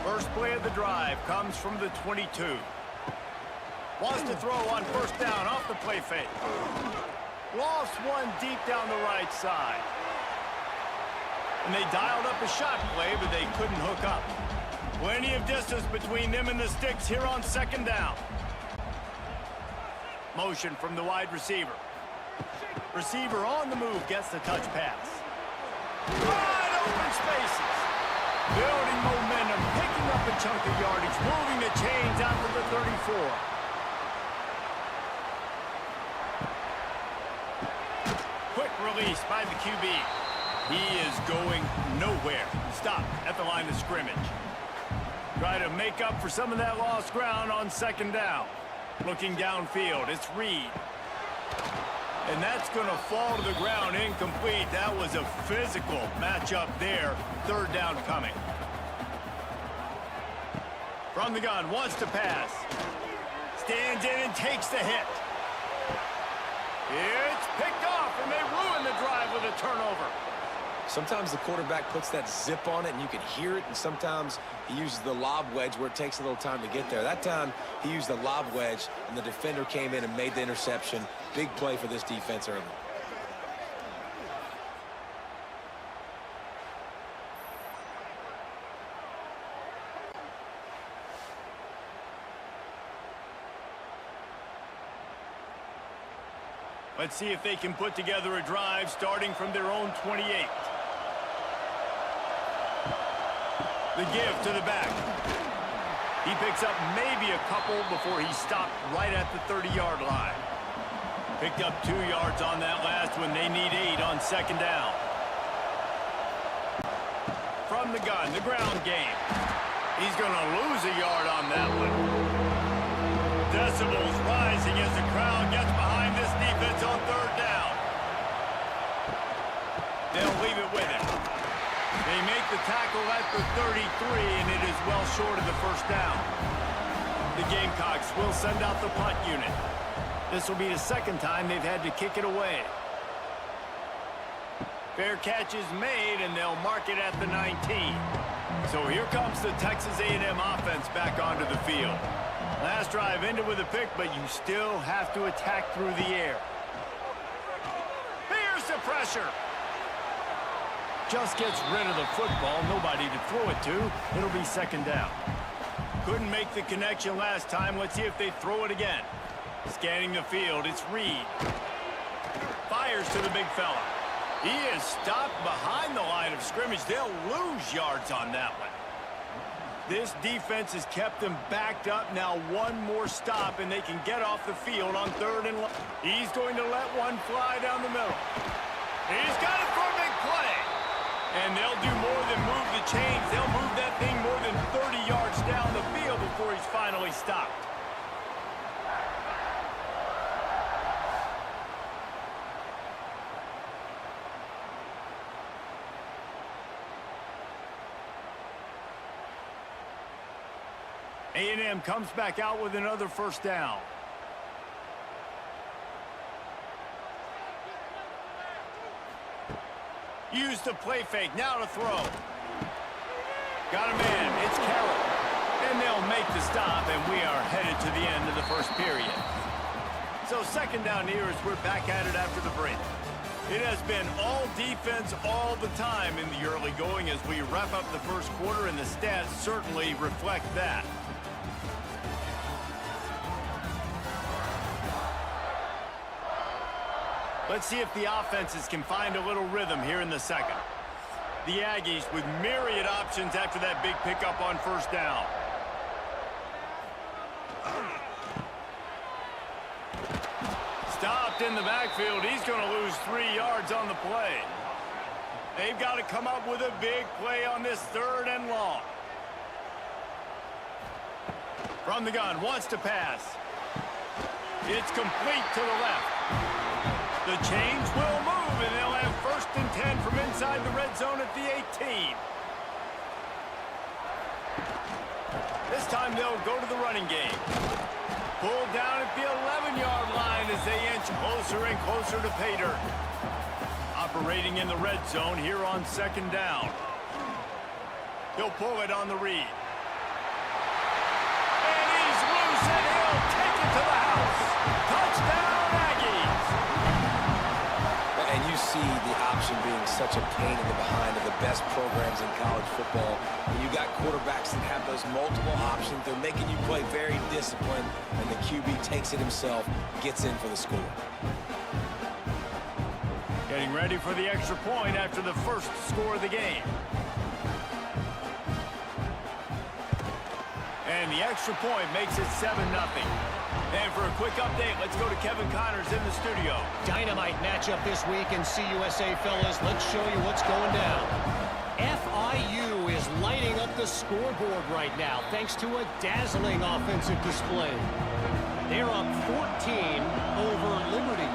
First play of the drive comes from the 22. Wants to throw on first down off the play fake. Lost one deep down the right side. And they dialed up a shot play, but they couldn't hook up. Plenty of distance between them and the sticks here on 2nd down. Motion from the wide receiver. Receiver on the move gets the touch pass. Wide open spaces. Building momentum, picking up a chunk of yardage, moving the chains out to the 34. Quick release by the QB. He is going nowhere. Stop at the line of scrimmage. Try to make up for some of that lost ground on 2nd down. Looking downfield, it's Reed. And that's going to fall to the ground incomplete. That was a physical matchup there. 3rd down coming. From the gun, wants to pass. Stands in and takes the hit. It's picked off, and they ruin the drive with a turnover. Sometimes the quarterback puts that zip on it and you can hear it, and sometimes he uses the lob wedge where it takes a little time to get there. That time he used the lob wedge and the defender came in and made the interception. Big play for this defense early. Let's see if they can put together a drive starting from their own 28. The give to the back. He picks up maybe a couple before he stopped right at the 30-yard line. Picked up 2 yards on that last one. They need 8 on second down. From the gun, the ground game. He's going to lose a yard on that one. Decibels rising as the crowd gets behind this defense on third down. They'll leave it with him. They make the tackle at the 33, and it is well short of the first down. The Gamecocks will send out the punt unit. This will be the second time they've had to kick it away. Fair catch is made, and they'll mark it at the 19. So here comes the Texas A&M offense back onto the field. Last drive ended with a pick, but you still have to attack through the air. Here's the pressure. Just gets rid of the football. Nobody to throw it to. It'll be second down. Couldn't make the connection last time. Let's see if they throw it again. Scanning the field, it's Reed. Fires to the big fella. He is stopped behind the line of scrimmage. They'll lose yards on that one. This defense has kept them backed up. Now one more stop, and they can get off the field on third and long. He's going to let one fly down the middle. He's got it for a big play. And they'll do more than move the chains. They'll move that thing more than 30 yards down the field before he's finally stopped. A&M comes back out with another first down. Use the play fake, now to throw. Got a man, it's Carroll. And they'll make the stop, and we are headed to the end of the first period. So second down here as we're back at it after the break. It has been all defense all the time in the early going as we wrap up the first quarter, and the stats certainly reflect that. Let's see if the offenses can find a little rhythm here in the second. The Aggies with myriad options after that big pickup on first down. Stopped in the backfield. He's going to lose 3 yards on the play. They've got to come up with a big play on this third and long. From the gun, wants to pass. It's complete to the left. The chains will move, and they'll have first and 10 from inside the red zone at the 18. This time they'll go to the running game. Pulled down at the 11-yard line as they inch closer and closer to pay dirt. Operating in the red zone here on second down. He'll pull it on the read. And he's loose, and he'll take it to the house. Touchdown, Aggies! And you see the option being such a pain in the behind of the best programs in college football. When you got quarterbacks that have those multiple options, they're making you play very disciplined, and the QB takes it himself, gets in for the score. Getting ready for the extra point after the first score of the game. And the extra point makes it 7-0. And for a quick update, let's go to Kevin Connors in the studio. Dynamite matchup this week in CUSA, fellas. Let's show you what's going down. FIU is lighting up the scoreboard right now thanks to a dazzling offensive display. They're up 14 over Liberty.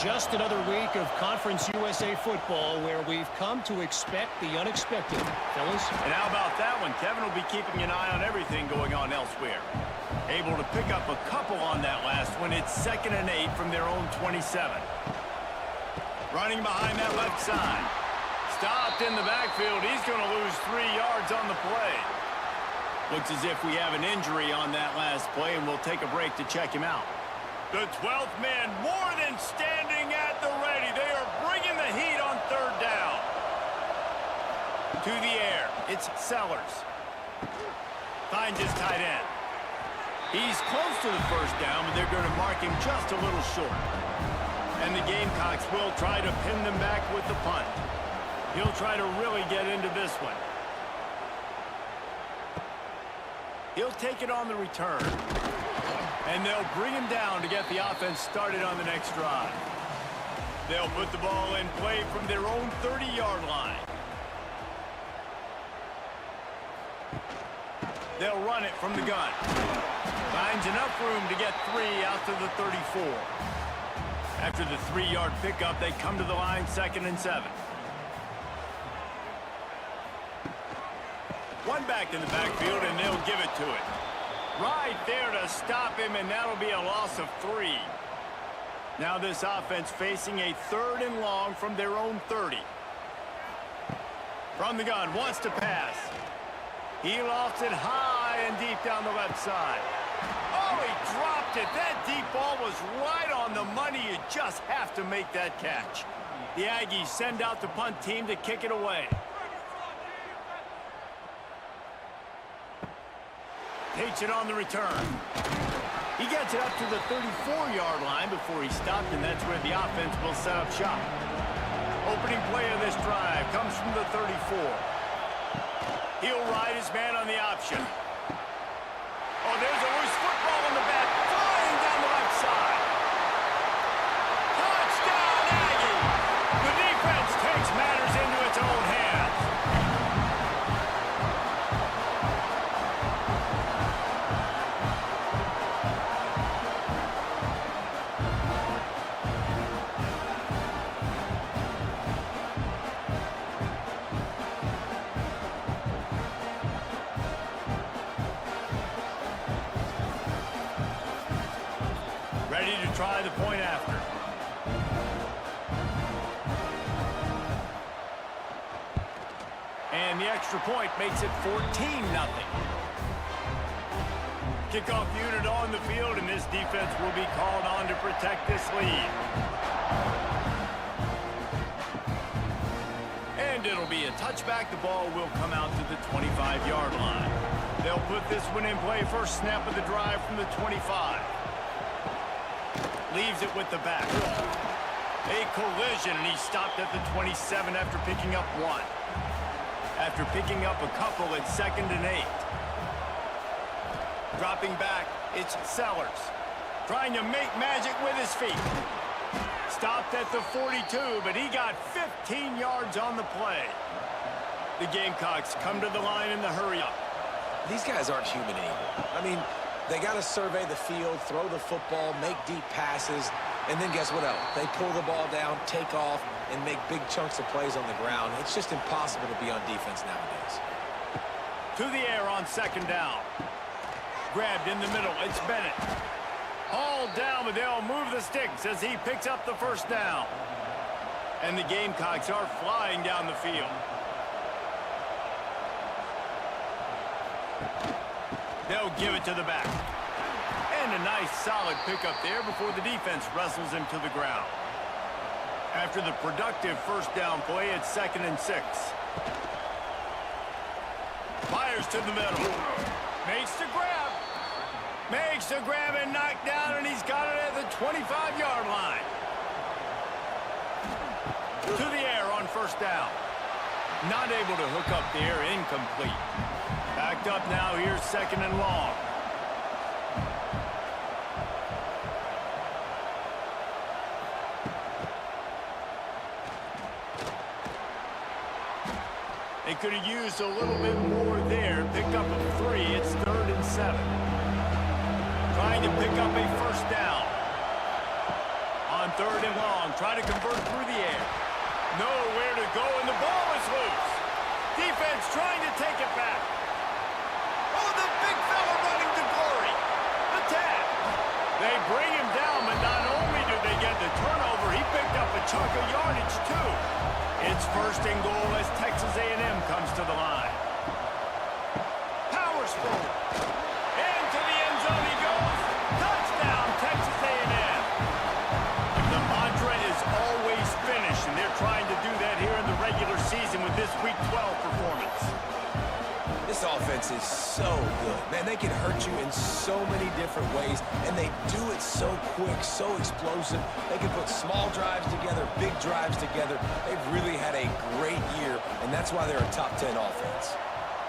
Just another week of Conference USA football where we've come to expect the unexpected. Fellas? And how about that one? Kevin will be keeping an eye on everything going on elsewhere. Able to pick up a couple on that last one. It's 2nd and 8 from their own 27. Running behind that left side. stopped in the backfield. He's going to lose 3 yards on the play. Looks as if we have an injury on that last play, and we'll take a break to check him out. The 12th man more than standing at the ready. They are bringing the heat on 3rd down. To the air, it's Sellers. Finds his tight end. He's close to the 1st down, but they're going to mark him just a little short. And the Gamecocks will try to pin them back with the punt. He'll try to really get into this one. He'll take it on the return. And they'll bring him down to get the offense started on the next drive. They'll put the ball in play from their own 30-yard line. They'll run it from the gun. Finds enough room to get 3 out to the 34. After the 3-yard pickup, they come to the line 2nd and 7. One back in the backfield, and they'll give it to it. Right there to stop him, and that'll be a loss of 3. Now this offense facing a 3rd and long from their own 30. From the gun, wants to pass. He lofts it high and deep down the left side. Oh, he dropped it. That deep ball was right on the money. You just have to make that catch. The Aggies send out the punt team to kick it away. Takes it on the return. He gets it up to the 34-yard line before he stopped, and that's where the offense will set up shop. Opening play of this drive comes from the 34. He'll ride his man on the option. Oh, there's a loose football in the back, flying down the left side. Touchdown, Aggie! The defense takes matters into its own hands. Ready to try the point after. And the extra point makes it 14-0. Kickoff unit on the field, and this defense will be called on to protect this lead. And it'll be a touchback. The ball will come out to the 25-yard line. They'll put this one in play. First snap of the drive from the 25. Leaves it with the back. A collision, and he stopped at the 27 after picking up 1. After picking up a couple at 2nd and 8. Dropping back, it's Sellers. Trying to make magic with his feet. Stopped at the 42, but he got 15 yards on the play. The Gamecocks come to the line in the hurry-up. These guys aren't human anymore. I mean, they got to survey the field, throw the football, make deep passes, and then guess what else? They pull the ball down, take off, and make big chunks of plays on the ground. It's just impossible to be on defense nowadays. To the air on 2nd down. Grabbed in the middle, it's Bennett. Hauled down, but they'll move the sticks as he picks up the 1st down. And the Gamecocks are flying down the field. They'll give it to the back. And a nice solid pickup there before the defense wrestles him to the ground. After the productive 1st down play, it's 2nd and 6. Fires to the middle. Makes the grab. Makes the grab and knocked down, and he's got it at the 25-yard line. To the air on 1st down. Not able to hook up there, incomplete. Backed up now, here's 2nd and long. They could have used a little bit more there. Picked up a 3, it's 3rd and 7. Trying to pick up a 1st down. On 3rd and long, try to convert through the air. Nowhere to go, and the ball is loose. Defense trying to take it back. Oh, the big fella running to glory. The tag. They bring him down, but not only do they get the turnover, he picked up a chunk of yardage, too. It's first and goal as Texas A&M comes to the line. Powers forward. Into the end zone he goes. Touchdown, Texas A&M. The mantra is always finish, and they're trying to do that here in the regular season with this Week 12 performance. This offense is so good. Man, they can hurt you in so many different ways, and they do it so quick, so explosive. They can put small drives together, big drives together. They've really had a great year, and that's why they're a top 10 offense.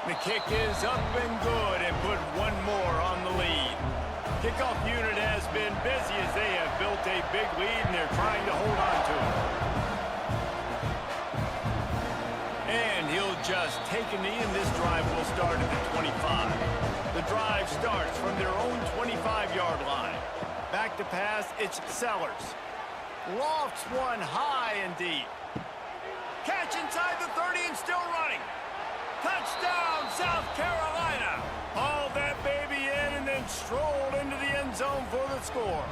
The kick is up and good and put one more on the lead. Kickoff unit has been busy as they have built a big lead, and they're trying to hold on to it. And he'll just take a knee, and this drive will start at the 25. The drive starts from their own 25-yard line. Back to pass, it's Sellers. Lofts one high and deep. Catch inside the 30 and still running. Touchdown, South Carolina. Hauled that baby in and then strolled into the end zone for the score.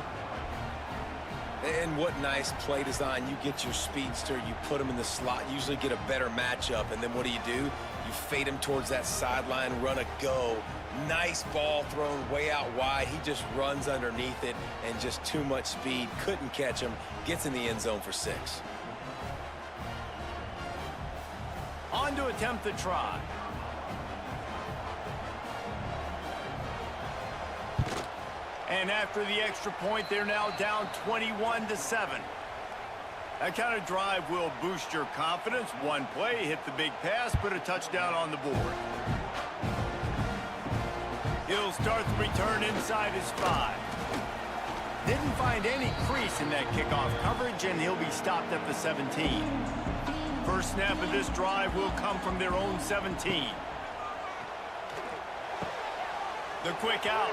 And what nice play design. You get your speedster, you put him in the slot, usually get a better matchup, and then what do? You fade him towards that sideline, run a go. Nice ball thrown way out wide. He just runs underneath it, and just too much speed. Couldn't catch him. Gets in the end zone for 6. On to attempt the try. And after the extra point, they're now down 21-7. That kind of drive will boost your confidence. One play, hit the big pass, put a touchdown on the board. He'll start the return inside his 5. Didn't find any crease in that kickoff coverage, and he'll be stopped at the 17. First snap of this drive will come from their own 17. The quick out.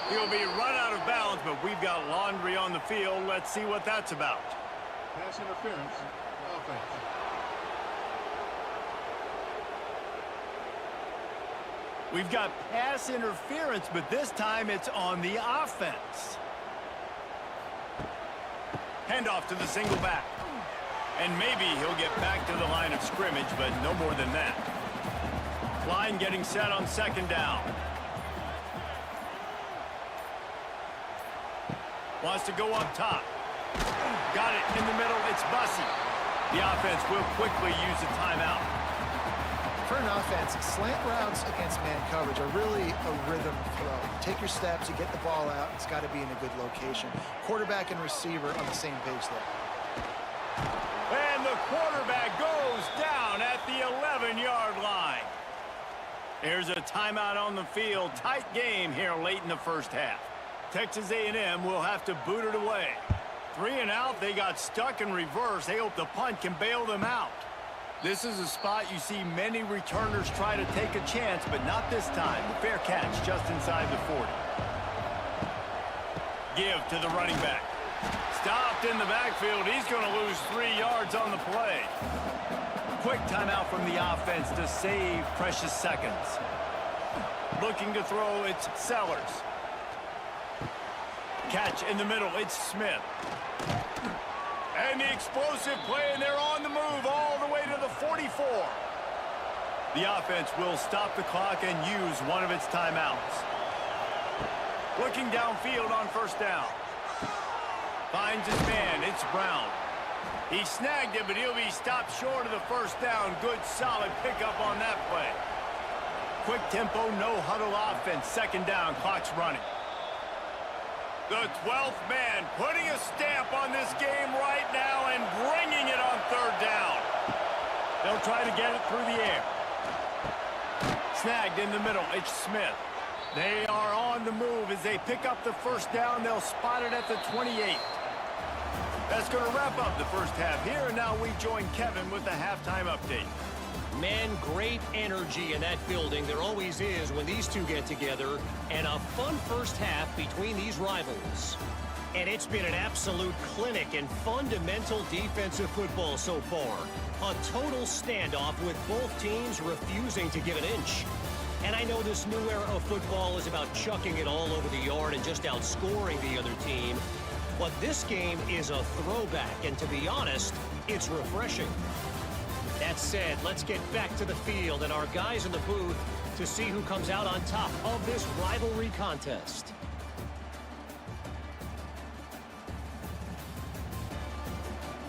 He'll be run out of bounds, but we've got laundry on the field. Let's see what that's about. Pass interference. Offense. We've got pass interference, but this time it's on the offense. Handoff to the single back. And maybe he'll get back to the line of scrimmage, but no more than that. Line getting set on second down. Wants to go up top. Got it in the middle. It's Bussey. The offense will quickly use a timeout. For an offense, slant routes against man coverage are really a rhythm throw. Take your steps, you get the ball out, it's got to be in a good location. Quarterback and receiver on the same page there. And the quarterback goes down at the 11-yard line. There's a timeout on the field. Tight game here late in the first half. Texas A&M will have to boot it away. 3 and out, they got stuck in reverse. They hope the punt can bail them out. This is a spot you see many returners try to take a chance, but not this time. The fair catch just inside the 40. Give to the running back. Stopped in the backfield. He's going to lose 3 yards on the play. Quick timeout from the offense to save precious seconds. Looking to throw, it's Sellers. Catch in the middle, it's Smith. And the explosive play, and they're on the move all the way to the 44. The offense will stop the clock and use one of its timeouts. Looking downfield on first down. Finds his man, it's Brown. He snagged it, but he'll be stopped short of the first down. Good, solid pickup on that play. Quick tempo, no huddle offense. Second down, clock's running. The 12th man putting a stamp on this game right now and bringing it on third down. They'll try to get it through the air. Snagged in the middle, it's Smith. They are on the move as they pick up the first down. They'll spot it at the 28. That's going to wrap up the first half here, and now we join Kevin with the halftime update. Man, great energy in that building. There always is when these two get together, and a fun first half between these rivals. And it's been an absolute clinic in fundamental defensive football so far. A total standoff with both teams refusing to give an inch. And I know this new era of football is about chucking it all over the yard and just outscoring the other team. But this game is a throwback, and to be honest, it's refreshing. That said, let's get back to the field and our guys in the booth to see who comes out on top of this rivalry contest.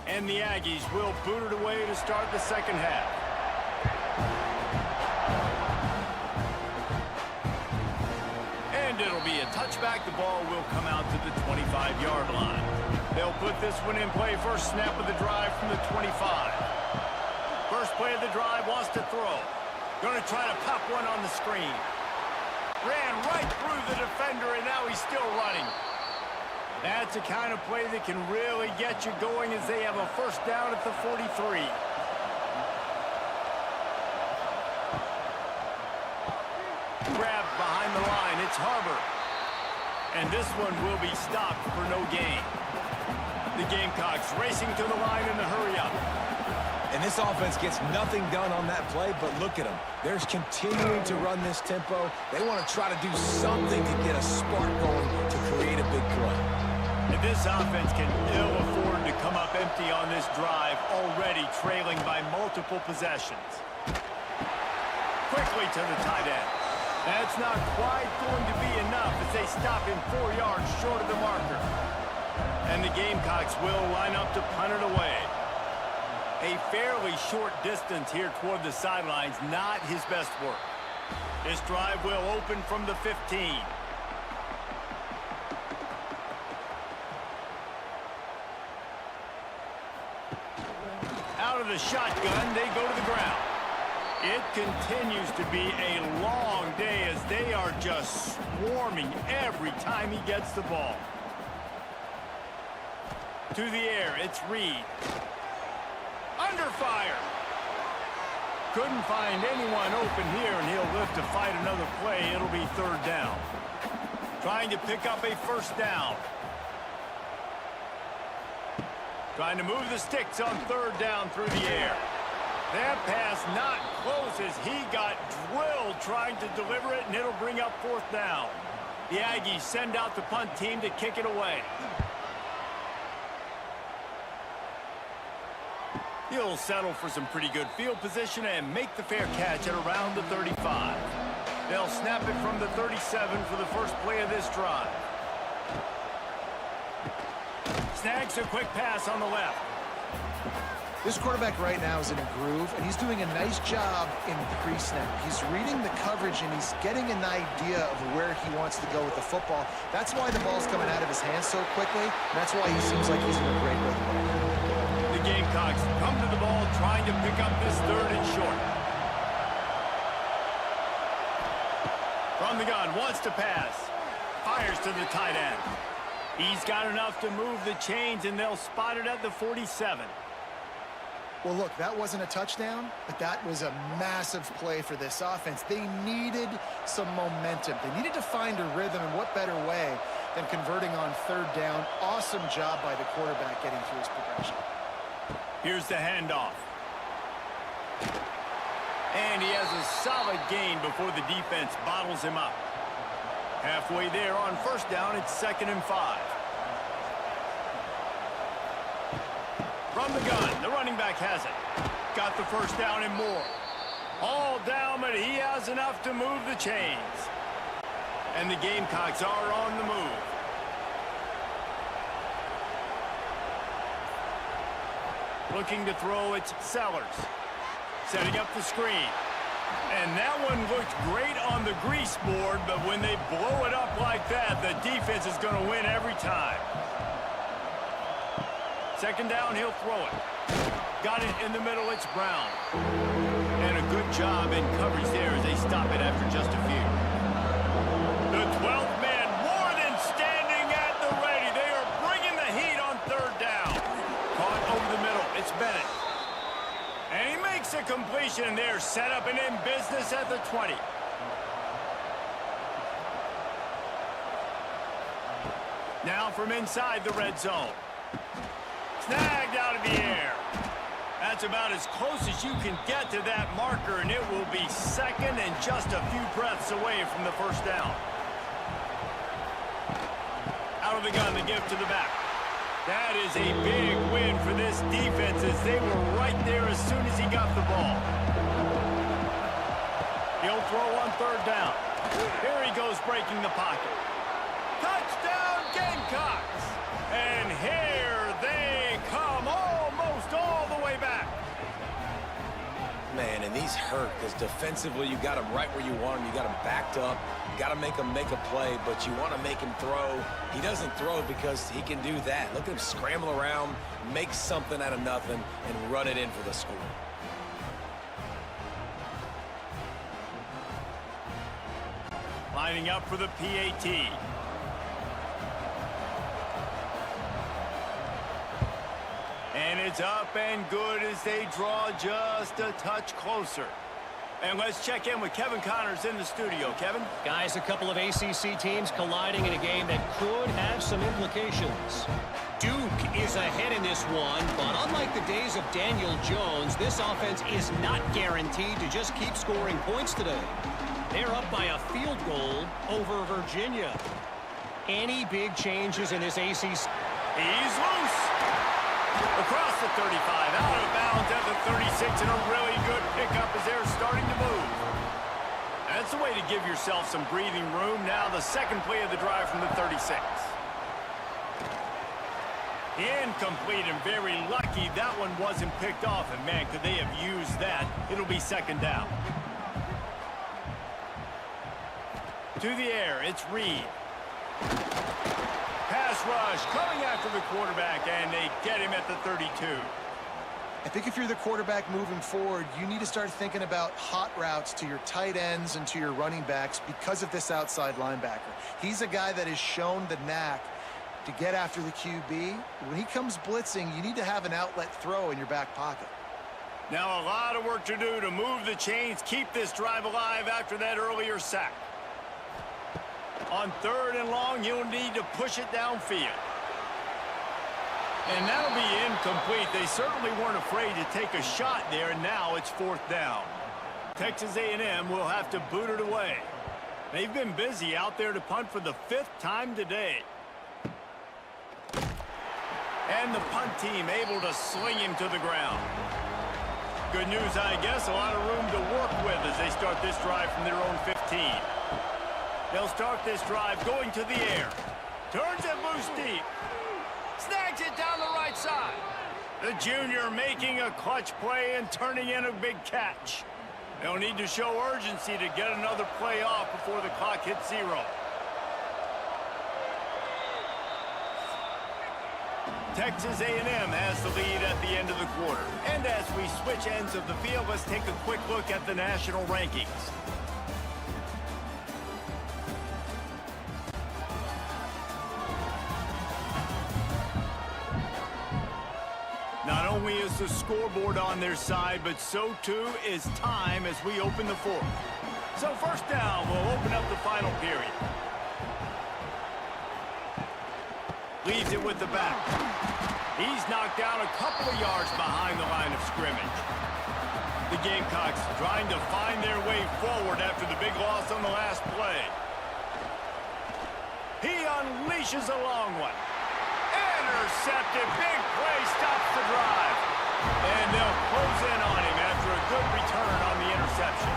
And the Aggies will boot it away to start the second half. And it'll be a touchback. The ball will come out to the 25-yard line. They'll put this one in play. First snap of the drive from the 25. First play of the drive, wants to throw. Going to try to pop one on the screen. Ran right through the defender, and now he's still running. That's the kind of play that can really get you going as they have a first down at the 43. Grab behind the line. It's Harbor. And this one will be stopped for no gain. The Gamecocks racing to the line in a hurry-up. And this offense gets nothing done on that play, but look at them. They're continuing to run this tempo. They want to try to do something to get a spark going to create a big play. And this offense can ill afford to come up empty on this drive, already trailing by multiple possessions. Quickly to the tight end. That's not quite going to be enough as they stop him 4 yards short of the marker. And the Gamecocks will line up to punt it away. A fairly short distance here toward the sidelines, not his best work. This drive will open from the 15. Out of the shotgun, they go to the ground. It continues to be a long day as they are just swarming every time he gets the ball. To the air, it's Reed. Under fire. Couldn't find anyone open here, and he'll live to fight another play. It'll be third down. Trying to pick up a first down. Trying to move the sticks on third down through the air. That pass not close as he got drilled trying to deliver it, and it'll bring up fourth down. The Aggies send out the punt team to kick it away. He'll settle for some pretty good field position and make the fair catch at around the 35. They'll snap it from the 37 for the first play of this drive. Snags a quick pass on the left. This quarterback right now is in a groove, and he's doing a nice job in pre-snap. He's reading the coverage, and he's getting an idea of where he wants to go with the football. That's why the ball's coming out of his hands so quickly, and that's why he seems like he's in a great rhythm. The Gamecocks come to the ball trying to pick up this third and short. From the gun, wants to pass. Fires to the tight end. He's got enough to move the chains, and they'll spot it at the 47. Well, look, that wasn't a touchdown, but that was a massive play for this offense. They needed some momentum. They needed to find a rhythm, and what better way than converting on third down. Awesome job by the quarterback getting through his progression. Here's the handoff. And he has a solid gain before the defense bottles him up. Halfway there on first down, it's 2nd and 5. From the gun, the running back has it. Got the first down and more. All down, but he has enough to move the chains. And the Gamecocks are on the move. Looking to throw, it's Sellers. Setting up the screen. And that one looked great on the grease board, but when they blow it up like that, the defense is going to win every time. 2nd down, he'll throw it. Got it in the middle, it's Brown. And a good job in coverage there as they stop it after just a few. The 12th man more than standing at the ready. They are bringing the heat on third down. Caught over the middle, it's Bennett. And he makes a completion there, set up and in business at the 20. Now from inside the red zone. Snagged out of the air. That's about as close as you can get to that marker, and it will be 2nd and just a few breaths away from the first down. Out of the gun, the give to the back. That is a big win for this defense as they were right there as soon as he got the ball. He'll throw on third down. Here he goes breaking the pocket. Touchdown Gamecocks! And here they come almost all the way back. Man, and these hurt because defensively you got him right where you want him. You got him backed up. You got to make him make a play, but you want to make him throw. He doesn't throw because he can do that. Look at him scramble around, make something out of nothing, and run it in for the score. Lining up for the PAT. And it's up and good as they draw just a touch closer. And let's check in with Kevin Connors in the studio. Kevin? Guys, a couple of ACC teams colliding in a game that could have some implications. Duke is ahead in this one, but unlike the days of Daniel Jones, this offense is not guaranteed to just keep scoring points today. They're up by a field goal over Virginia. Any big changes in this ACC? He's loose. Across the 35, out of bounds at the 36, and a really good pickup as they're starting to move. That's the way to give yourself some breathing room. Now the second play of the drive from the 36. Incomplete and very lucky that one wasn't picked off. And man, could they have used that? It'll be second down. To the air, it's Reed. Pass rush coming after the quarterback, and they get him at the 32. I think if you're the quarterback moving forward, you need to start thinking about hot routes to your tight ends and to your running backs because of this outside linebacker. He's a guy that has shown the knack to get after the QB. When he comes blitzing, you need to have an outlet throw in your back pocket. Now a lot of work to do to move the chains, keep this drive alive after that earlier sack. On third and long, you'll need to push it downfield. And that'll be incomplete. They certainly weren't afraid to take a shot there, and now it's fourth down. Texas A&M will have to boot it away. They've been busy out there to punt for the 5th time today. And the punt team able to sling him to the ground. Good news, I guess, a lot of room to work with as they start this drive from their own 15. They'll start this drive going to the air. Turns it loose deep. Snags it down the right side. The junior making a clutch play and turning in a big catch. They'll need to show urgency to get another play off before the clock hits 0. Texas A&M has the lead at the end of the quarter. And as we switch ends of the field, let's take a quick look at the national rankings. Not only is the scoreboard on their side, but so too is time as we open the 4th. So first down, we'll open up the final period. Leaves it with the back. He's knocked down a couple of yards behind the line of scrimmage. The Gamecocks trying to find their way forward after the big loss on the last play. He unleashes a long one. Intercepted. Big play stops the drive. And they'll close in on him after a good return on the interception.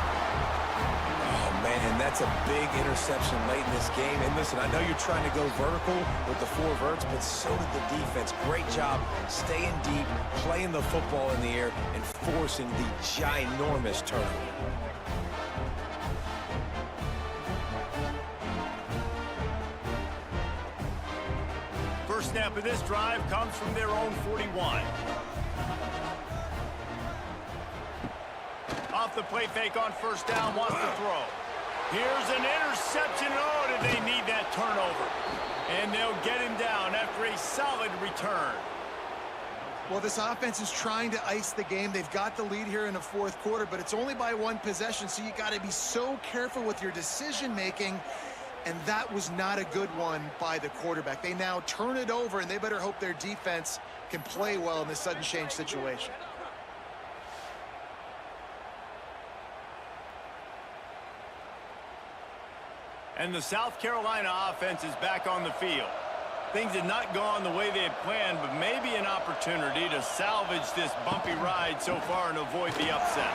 Oh, man, that's a big interception late in this game. And listen, I know you're trying to go vertical with the 4 verts, but so did the defense. Great job staying deep, playing the football in the air, and forcing the ginormous turnover. First snap of this drive comes from their own 41. Off the play fake on first down, wants to throw. Here's an interception. Oh, did they need that turnover? And they'll get him down after a solid return. Well, this offense is trying to ice the game. They've got the lead here in the 4th quarter, but it's only by 1 possession, so you got to be so careful with your decision-making. And that was not a good one by the quarterback. They now turn it over, and they better hope their defense can play well in this sudden change situation. And the South Carolina offense is back on the field. Things had not gone the way they had planned, but maybe an opportunity to salvage this bumpy ride so far and avoid the upset.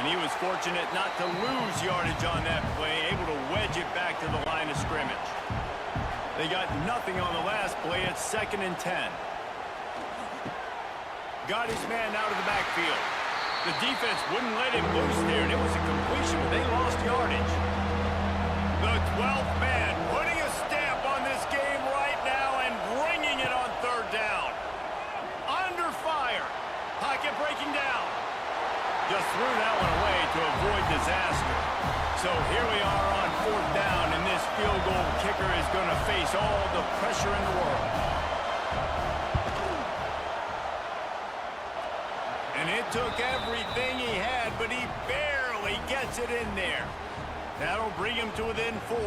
And he was fortunate not to lose yardage on that play, able to wedge it back to the line of scrimmage. They got nothing on the last play. It's 2nd and 10. Got his man out of the backfield. The defense wouldn't let him loose there, and it was a completion, but they lost yardage. The 12th man putting a stamp on this game right now and bringing it on 3rd down. Under fire. Pocket breaking down. Just threw that one away to avoid disaster. So here we are on 4th down, and this field goal kicker is going to face all the pressure in the world. And it took everything he had, but he barely gets it in there. That'll bring him to within 4.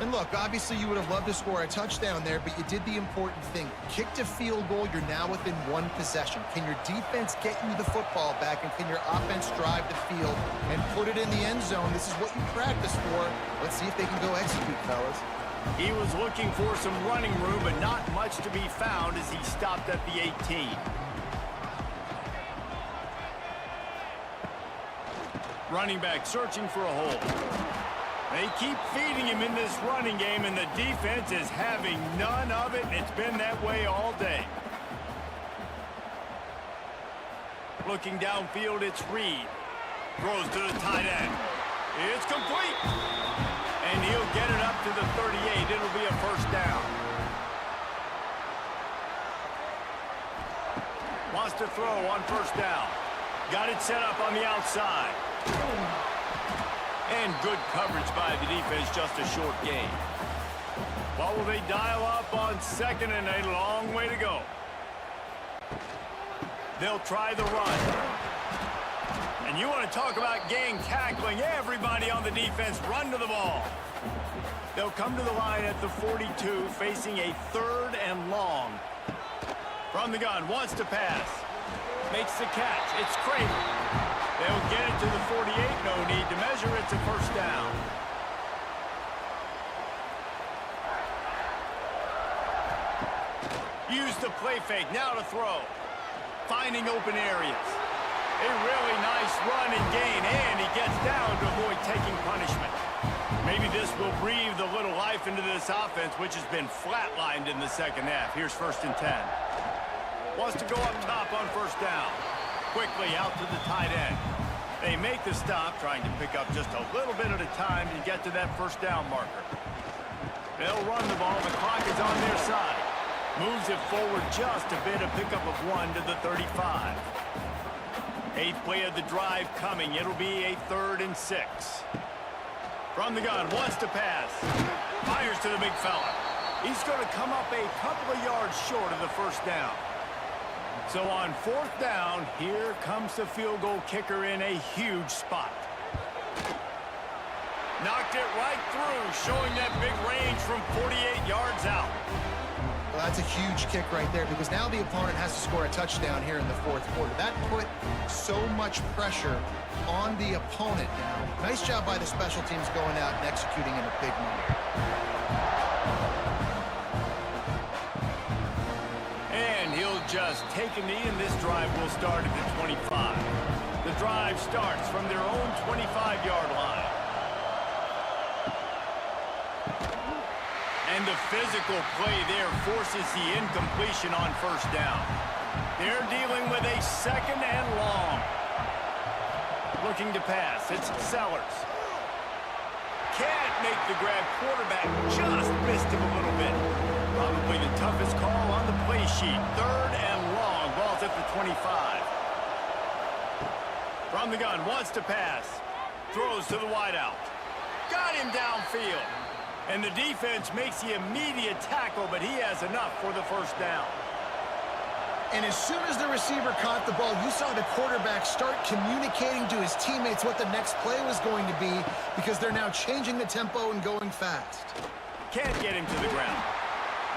And look, obviously you would have loved to score a touchdown there, but you did the important thing. Kicked a field goal, you're now within 1 possession. Can your defense get you the football back, and can your offense drive the field and put it in the end zone? This is what you practice for. Let's see if they can go execute, fellas. He was looking for some running room, but not much to be found as he stopped at the 18. Running back searching for a hole. They keep feeding him in this running game, and the defense is having none of it. It's been that way all day. Looking downfield, it's Reed. Throws to the tight end. It's complete. And he'll get it up to the 38. It'll be a 1st down. Wants to throw on 1st down. Got it set up on the outside. And good coverage by the defense, just a short gain. What will they dial up on 2nd and a long way to go? They'll try the run. And you want to talk about gang tackling. Everybody on the defense run to the ball. They'll come to the line at the 42, facing a 3rd and long. From the gun, wants to pass. Makes the catch. It's Craven. They'll get it to the 48. No need to measure. It's a 1st down. Use the play fake. Now to throw. Finding open areas. A really nice run and gain, and he gets down to avoid taking punishment. Maybe this will breathe a little life into this offense, which has been flatlined in the 2nd half. Here's 1st and 10. Wants to go up top on 1st down. Quickly out to the tight end. They make the stop, trying to pick up just a little bit at a time to get to that 1st down marker. They'll run the ball. The clock is on their side. Moves it forward just a bit, a pickup of 1 to the 35. 8th play of the drive coming. It'll be a 3rd and 6. From the gun, wants to pass. Fires to the big fella. He's going to come up a couple of yards short of the 1st down. So on 4th down, here comes the field goal kicker in a huge spot. Knocked it right through, showing that big range from 48 yards out. Well, that's a huge kick right there, because now the opponent has to score a touchdown here in the 4th quarter. That put so much pressure on the opponent now. Nice job by the special teams going out and executing in a big moment. And he'll just take a knee, and this drive will start at the 25. The drive starts from their own 25-yard line. And the physical play there forces the incompletion on 1st down. They're dealing with a 2nd and long. Looking to pass. It's Sellers. Can't make the grab. Quarterback just missed him a little bit. Probably the toughest call on the play sheet. 3rd and long. Ball's at the 25. From the gun. Wants to pass. Throws to the wideout. Got him downfield. And the defense makes the immediate tackle, but he has enough for the 1st down. And as soon as the receiver caught the ball, you saw the quarterback start communicating to his teammates what the next play was going to be, because they're now changing the tempo and going fast. Can't get him to the ground.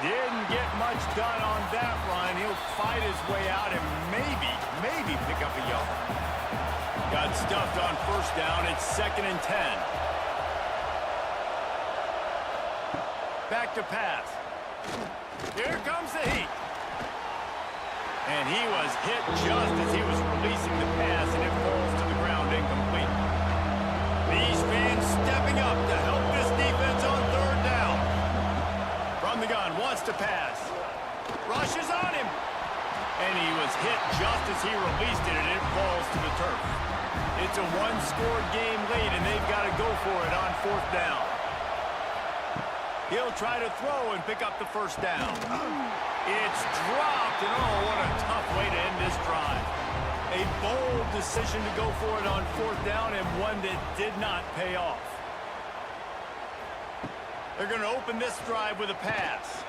Didn't get much done on that run. He'll fight his way out and maybe pick up a yard. Got stuffed on 1st down. It's 2nd and 10. Back to pass. Here comes the heat. And he was hit just as he was releasing the pass, and it falls to the ground incomplete. These fans stepping up to help this defense on third down. From the gun, wants to pass. Rushes on him. And he was hit just as he released it, and it falls to the turf. It's a one-score game late, and they've got to go for it on fourth down. He'll try to throw and pick up the first down. It's dropped, and oh, what a tough way to end this drive. A bold decision to go for it on fourth down, and one that did not pay off. They're going to open this drive with a pass.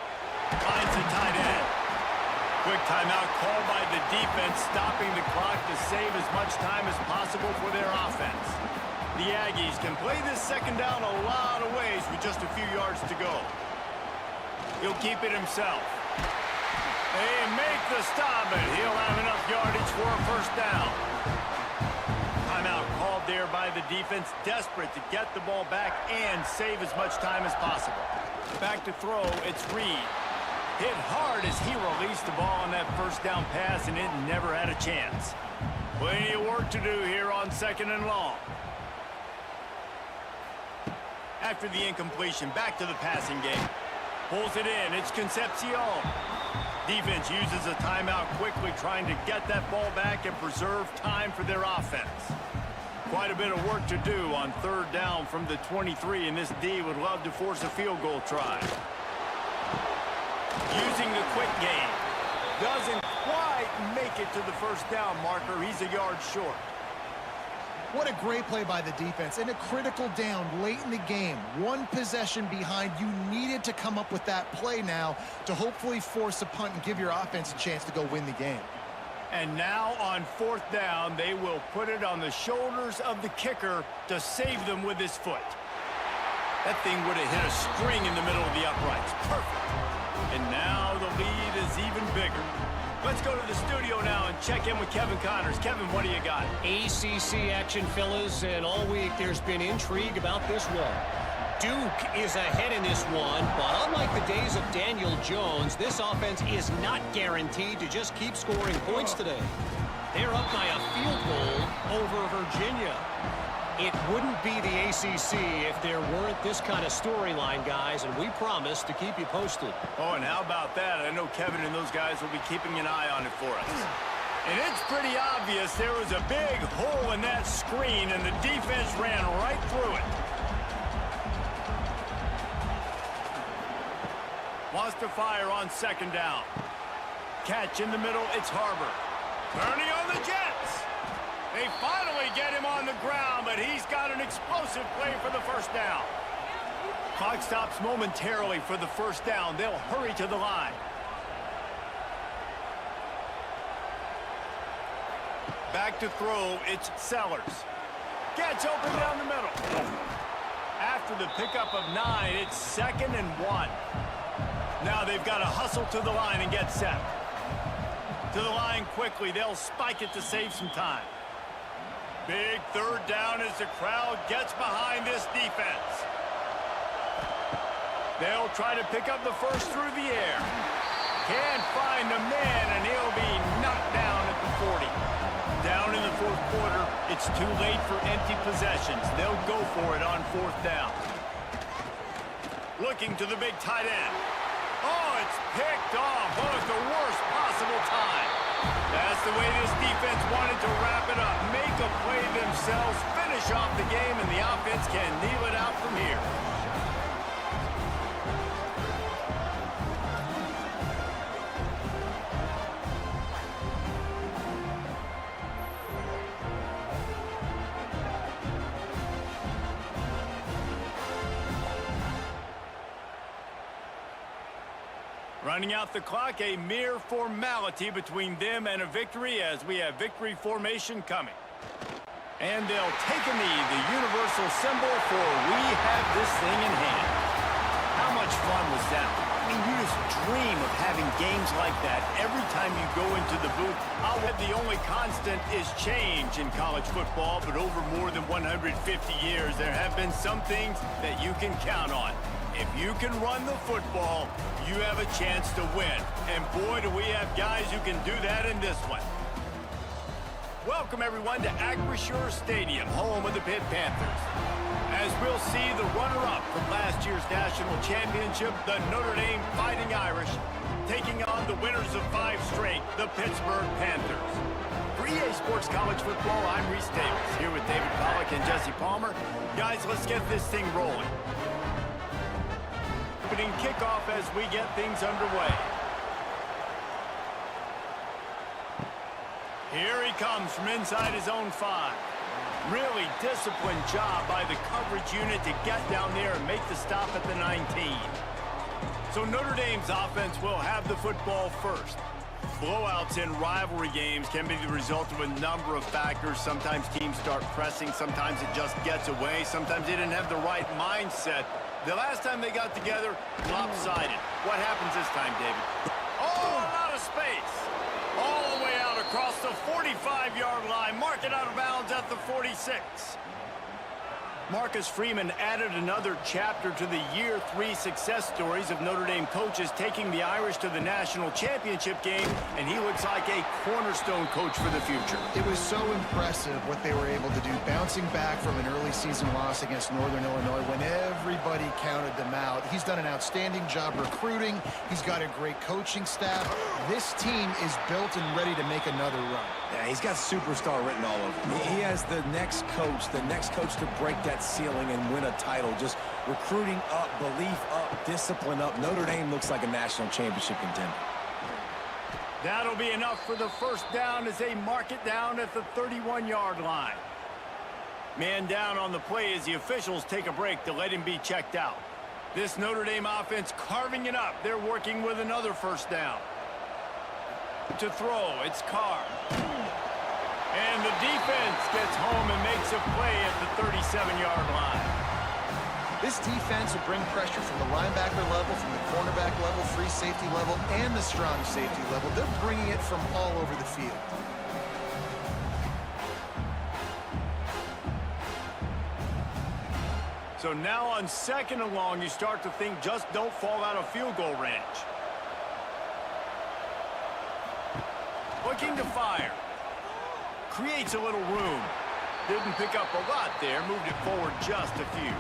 Finds a tight end. Quick timeout called by the defense, stopping the clock to save as much time as possible for their offense. The Aggies can play this second down a lot of ways with just a few yards to go. He'll keep it himself. They make the stop, and he'll have enough yardage for a first down. Timeout called there by the defense, desperate to get the ball back and save as much time as possible. Back to throw, it's Reed. Hit hard as he released the ball on that first down pass, and it never had a chance. Plenty of work to do here on second and long. After the incompletion, back to the passing game. Pulls it in, it's Concepcion. Defense uses a timeout quickly, trying to get that ball back and preserve time for their offense. Quite a bit of work to do on third down from the 23, and this D would love to force a field goal try. Using the quick game. Doesn't quite make it to the first down marker. He's a yard short. What a great play by the defense. And a critical down late in the game. One possession behind. You needed to come up with that play now to hopefully force a punt and give your offense a chance to go win the game. And now on fourth down, they will put it on the shoulders of the kicker to save them with his foot. That thing would have hit a string in the middle of the uprights. Perfect. And now the lead is even bigger. Let's go to the studio now and check in with Kevin Connors. Kevin, what do you got? ACC action, fellas, and all week there's been intrigue about this one. Duke is ahead in this one, but unlike the days of Daniel Jones, this offense is not guaranteed to just keep scoring points today. They're up by a field goal over Virginia. It wouldn't be the ACC if there weren't this kind of storyline, guys, and we promise to keep you posted. Oh, and how about that? I know Kevin and those guys will be keeping an eye on it for us. And it's pretty obvious there was a big hole in that screen, and the defense ran right through it. Wants to fire on second down. Catch in the middle, it's Harbor. Turning on the Jets. They finally get him on the ground, but he's got an explosive play for the first down. Clock stops momentarily for the first down. They'll hurry to the line. Back to throw, it's Sellers. Gets open down the middle. After the pickup of 9, it's 2nd and 1. Now they've got to hustle to the line and get set. To the line quickly. They'll spike it to save some time. Big third down as the crowd gets behind this defense. They'll try to pick up the first through the air. Can't find the man, and he'll be knocked down at the 40. Down in the fourth quarter, it's too late for empty possessions. They'll go for it on fourth down. Looking to the big tight end. Oh, it's picked off. Oh, at the worst possible time. That's the way this defense wanted to wrap it up. Make a play themselves, finish off the game, and the offense can kneel it out from here. Running out the clock, a mere formality between them and a victory as we have victory formation coming. And they'll take a knee, the universal symbol for we have this thing in hand. How much fun was that? I mean, you just dream of having games like that every time you go into the booth. I'll bet the only constant is change in college football, but over more than 150 years, there have been some things that you can count on. If you can run the football, you have a chance to win. And boy, do we have guys who can do that in this one. Welcome, everyone, to Acrisure Stadium, home of the Pitt Panthers. As we'll see the runner-up from last year's national championship, the Notre Dame Fighting Irish, taking on the winners of 5 straight, the Pittsburgh Panthers. For EA Sports College Football, I'm Reese Davis, here with David Pollack and Jesse Palmer. Guys, let's get this thing rolling. Opening kickoff as we get things underway. Here he comes from inside his own 5. Really disciplined job by the coverage unit to get down there and make the stop at the 19. So Notre Dame's offense will have the football first. Blowouts in rivalry games can be the result of a number of factors. Sometimes teams start pressing, sometimes it just gets away, sometimes they didn't have the right mindset. The last time they got together, lopsided. What happens this time, David? Oh, a lot of space. All the way out across the 45-yard line. Mark it out of bounds at the 46. Marcus Freeman added another chapter to the year 3 success stories of Notre Dame coaches taking the Irish to the national championship game, and he looks like a cornerstone coach for the future. It was so impressive what they were able to do, bouncing back from an early season loss against Northern Illinois when everybody counted them out. He's done an outstanding job recruiting. He's got a great coaching staff. This team is built and ready to make another run. Yeah, he's got superstar written all over him. He has the next coach to break that ceiling and win a title. Just recruiting up, belief up, discipline up. Notre Dame looks like a national championship contender. That'll be enough for the first down as they mark it down at the 31-yard line. Man down on the play as the officials take a break to let him be checked out. This Notre Dame offense carving it up. They're working with another first down. To throw, it's Carr. And the defense gets home and makes a play at the 37-yard line. This defense will bring pressure from the linebacker level, from the cornerback level, free safety level, and the strong safety level. They're bringing it from all over the field. So now on 2nd and long, you start to think just don't fall out of field goal range. Looking to fire. Creates a little room. Didn't pick up a lot there. Moved it forward just a few.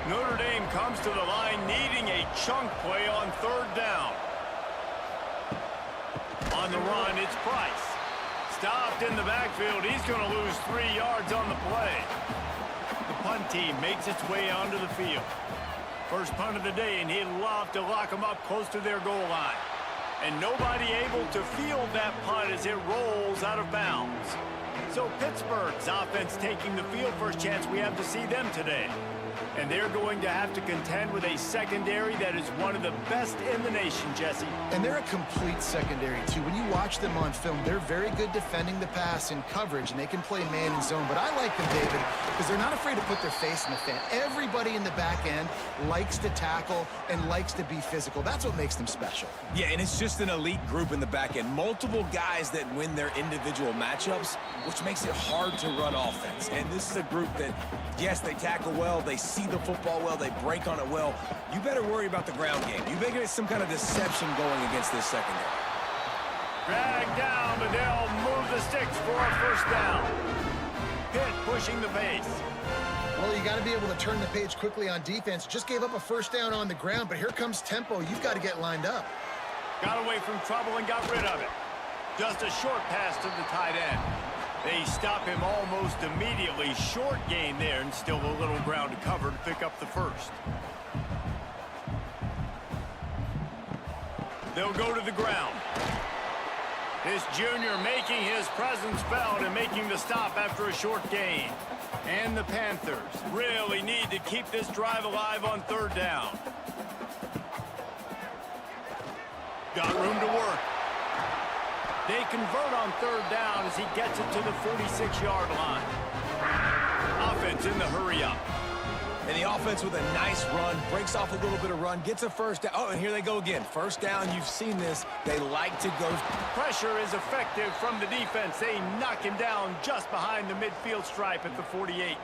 Notre Dame comes to the line needing a chunk play on 3rd down. On the run, it's Price. Stopped in the backfield. He's going to lose 3 yards on the play. The punt team makes its way onto the field. First punt of the day, and he'd love to lock them up close to their goal line. And nobody able to field that punt as it rolls out of bounds. So Pittsburgh's offense taking the field. First chance we have to see them today. And they're going to have to contend with a secondary that is one of the best in the nation, Jesse. And they're a complete secondary, too. When you watch them on film, they're very good defending the pass in coverage, and they can play man and zone. But I like them, David, because they're not afraid to put their face in the fan. Everybody in the back end likes to tackle and likes to be physical. That's what makes them special. Yeah, and it's just an elite group in the back end. Multiple guys that win their individual matchups, which makes it hard to run offense. And this is a group that, yes, they tackle well, they see the football well, they break on it well. You better worry about the ground game. You better get some kind of deception going against this secondary. Dragged down, but they'll move the sticks for a first down. Pitt pushing the pace. Well, you got to be able to turn the page quickly on defense. Just gave up a first down on the ground, but here comes tempo. You've got to get lined up. Got away from trouble and got rid of it. Just a short pass to the tight end. They stop him almost immediately. Short gain there, and still a little ground to cover to pick up the first. They'll go to the ground. This junior making his presence felt and making the stop after a short gain. And the Panthers really need to keep this drive alive on 3rd down. Got room to work. They convert on 3rd down as he gets it to the 46-yard line. Offense in the hurry-up. And the offense with a nice run, breaks off a little bit of run, gets a first down. Oh, and here they go again. First down, you've seen this. They like to go. Pressure is effective from the defense. They knock him down just behind the midfield stripe at the 48.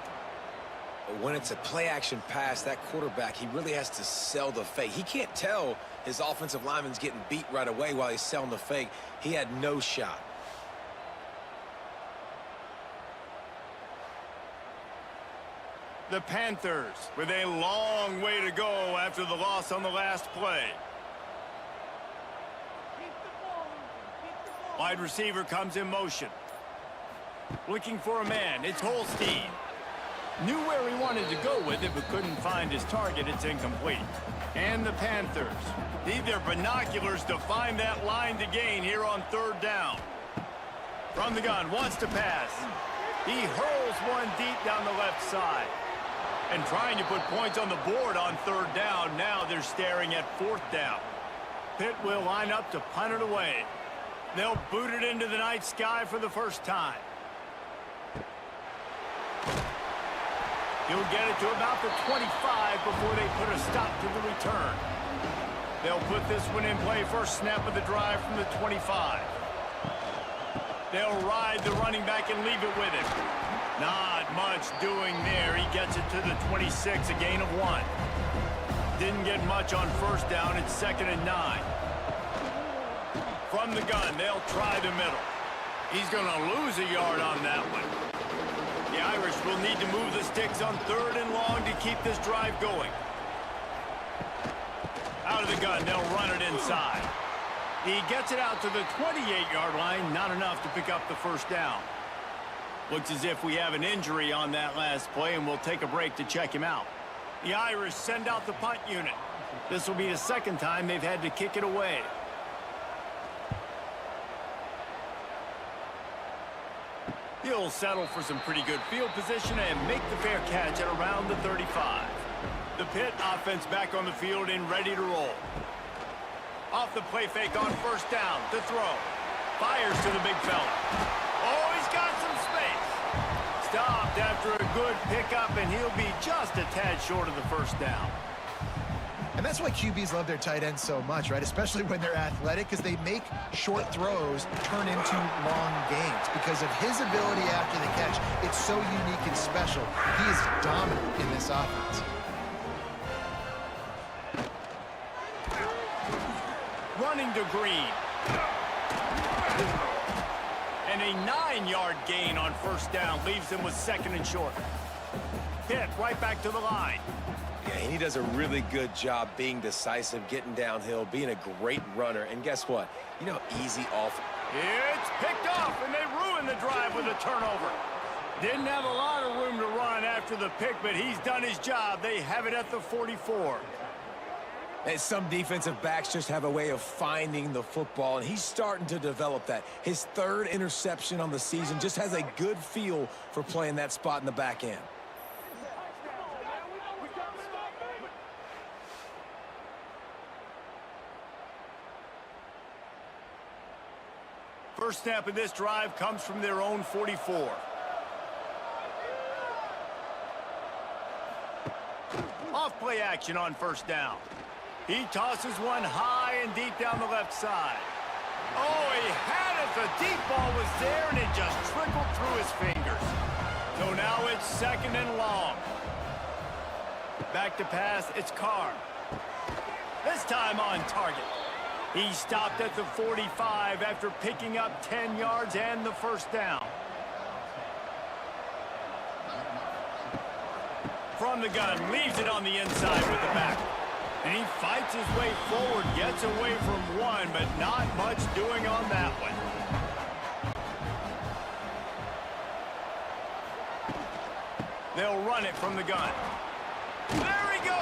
But when it's a play-action pass, that quarterback, he really has to sell the fake. He can't tell his offensive lineman's getting beat right away while he's selling the fake. He had no shot. The Panthers with a long way to go after the loss on the last play. Wide receiver comes in motion. Looking for a man. It's Holstein. Knew where he wanted to go with it, but couldn't find his target. It's incomplete. And the Panthers need their binoculars to find that line to gain here on third down. From the gun, wants to pass. He hurls one deep down the left side. And trying to put points on the board on third down. Now they're staring at fourth down. Pitt will line up to punt it away. They'll boot it into the night sky for the first time. He'll get it to about the 25 before they put a stop to the return. They'll put this one in play first snap of the drive from the 25. They'll ride the running back and leave it with him. Not much doing there. He gets it to the 26, a gain of 1. Didn't get much on first down. It's 2nd and 9. From the gun, they'll try the middle. He's going to lose a yard on that one. The Irish will need to move the sticks on 3rd and long to keep this drive going. Out of the gun, they'll run it inside. He gets it out to the 28-yard line, not enough to pick up the first down. Looks as if we have an injury on that last play, and we'll take a break to check him out. The Irish send out the punt unit. This will be the second time they've had to kick it away. He'll settle for some pretty good field position and make the fair catch at around the 35. The Pitt offense back on the field and ready to roll. Off the play fake on first down to throw. Fires to the big fella. Oh, he's got some space. Stopped after a good pickup, and he'll be just a tad short of the first down. And that's why QBs love their tight ends so much, right? Especially when they're athletic, because they make short throws turn into long gains. Because of his ability after the catch, it's so unique and special. He is dominant in this offense. Running to Green. And a 9-yard gain on first down leaves him with 2nd and short. Pitt right back to the line. Yeah, and he does a really good job being decisive, getting downhill, being a great runner. And guess what? You know, easy off. It's picked off, and they ruin the drive with a turnover. Didn't have a lot of room to run after the pick, but he's done his job. They have it at the 44. And some defensive backs just have a way of finding the football, and he's starting to develop that. His 3rd interception on the season, just has a good feel for playing that spot in the back end. First snap of this drive comes from their own 44. Off play action on first down. He tosses one high and deep down the left side. Oh, he had it. The deep ball was there, and it just trickled through his fingers. So now it's 2nd and long. Back to pass, it's Carr. This time on target. He stopped at the 45 after picking up 10 yards and the first down. From the gun, leaves it on the inside with the back. And he fights his way forward, gets away from one, but not much doing on that one. They'll run it from the gun. There he goes!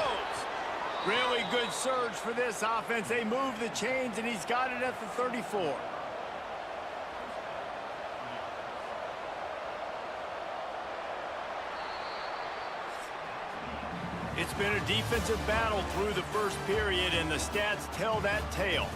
Really good surge for this offense. They move the chains, and he's got it at the 34. It's been a defensive battle through the first period, and the stats tell that tale.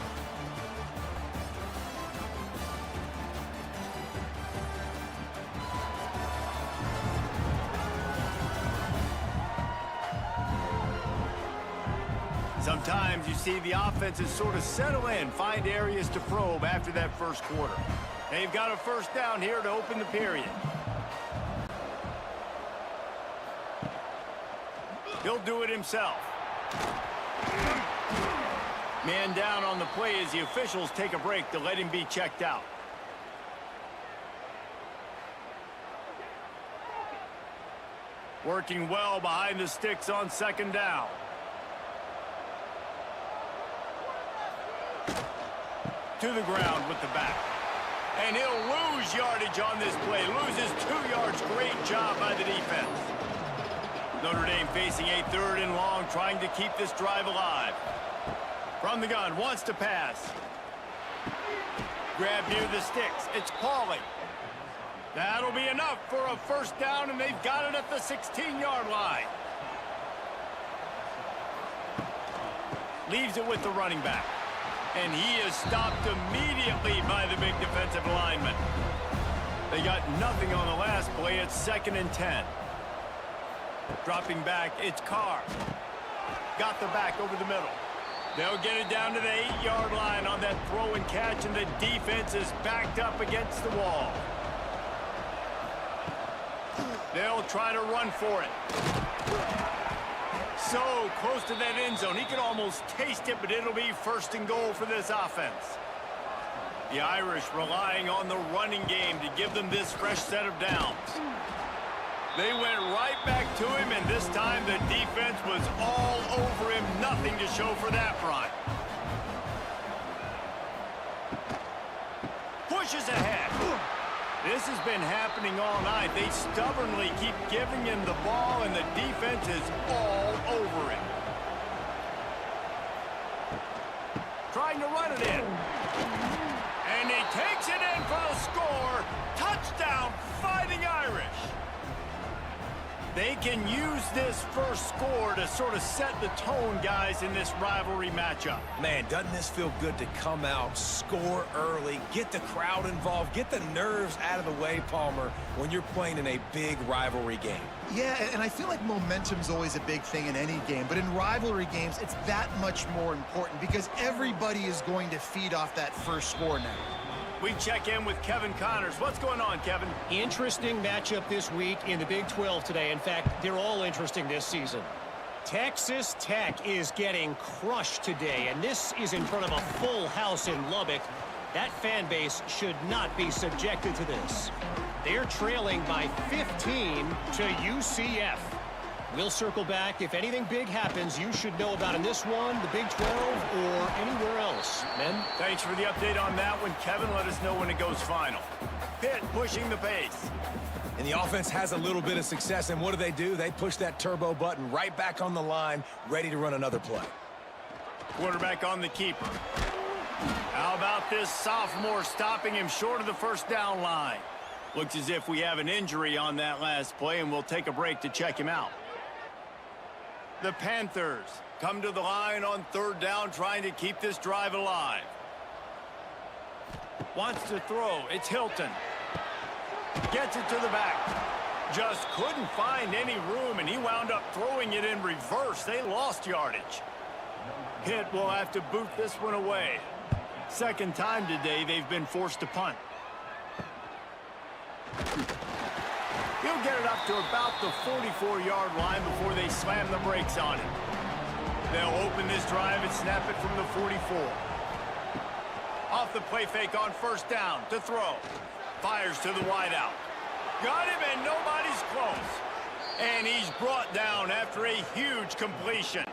Sometimes you see the offenses sort of settle in, find areas to probe after that first quarter. They've got a first down here to open the period. He'll do it himself. Man down on the play as the officials take a break to let him be checked out. Working well behind the sticks on second down. To the ground with the back. And he'll lose yardage on this play. Loses 2 yards. Great job by the defense. Notre Dame facing a 3rd and long, trying to keep this drive alive. From the gun, wants to pass. Grab near the sticks. It's Pauly. That'll be enough for a first down, and they've got it at the 16-yard line. Leaves it with the running back. And he is stopped immediately by the big defensive lineman. They got nothing on the last play. It's 2nd and 10. Dropping back, it's Carr. Got the back over the middle. They'll get it down to the 8-yard line on that throw and catch, and the defense is backed up against the wall. They'll try to run for it. So close to that end zone. He can almost taste it, but it'll be 1st and goal for this offense. The Irish relying on the running game to give them this fresh set of downs. They went right back to him, and this time the defense was all over him. Nothing to show for that run. Pushes ahead. This has been happening all night. They stubbornly keep giving him the ball, and the defense is all over him. Trying to run it in. And he takes it in for the score. Touchdown, Fighting Irish. They can use this first score to sort of set the tone, guys, in this rivalry matchup. Man, doesn't this feel good to come out, score early, get the crowd involved, get the nerves out of the way, Palmer, when you're playing in a big rivalry game? Yeah, and I feel like momentum's always a big thing in any game, but in rivalry games, it's that much more important because everybody is going to feed off that first score now. We check in with Kevin Connors. What's going on, Kevin? Interesting matchup this week in the Big 12 today. In fact, they're all interesting this season. Texas Tech is getting crushed today, and this is in front of a full house in Lubbock. That fan base should not be subjected to this. They're trailing by 15 to UCF. We'll circle back. If anything big happens, you should know about in this one, the Big 12, or anywhere else. Men? Thanks for the update on that one, Kevin. Let us know when it goes final. Pitt pushing the pace. And the offense has a little bit of success, and what do? They push that turbo button right back on the line, ready to run another play. Quarterback on the keeper. How about this sophomore stopping him short of the first down line? Looks as if we have an injury on that last play, and we'll take a break to check him out. The Panthers come to the line on 3rd down, trying to keep this drive alive. Wants to throw. It's Hilton. Gets it to the back. Just couldn't find any room, and he wound up throwing it in reverse. They lost yardage. Pitt will have to boot this one away. 2nd time today they've been forced to punt. He'll get it up to about the 44-yard line before they slam the brakes on it. They'll open this drive and snap it from the 44. Off the play fake on 1st down to throw. Fires to the wideout. Got him, and nobody's close. And he's brought down after a huge completion.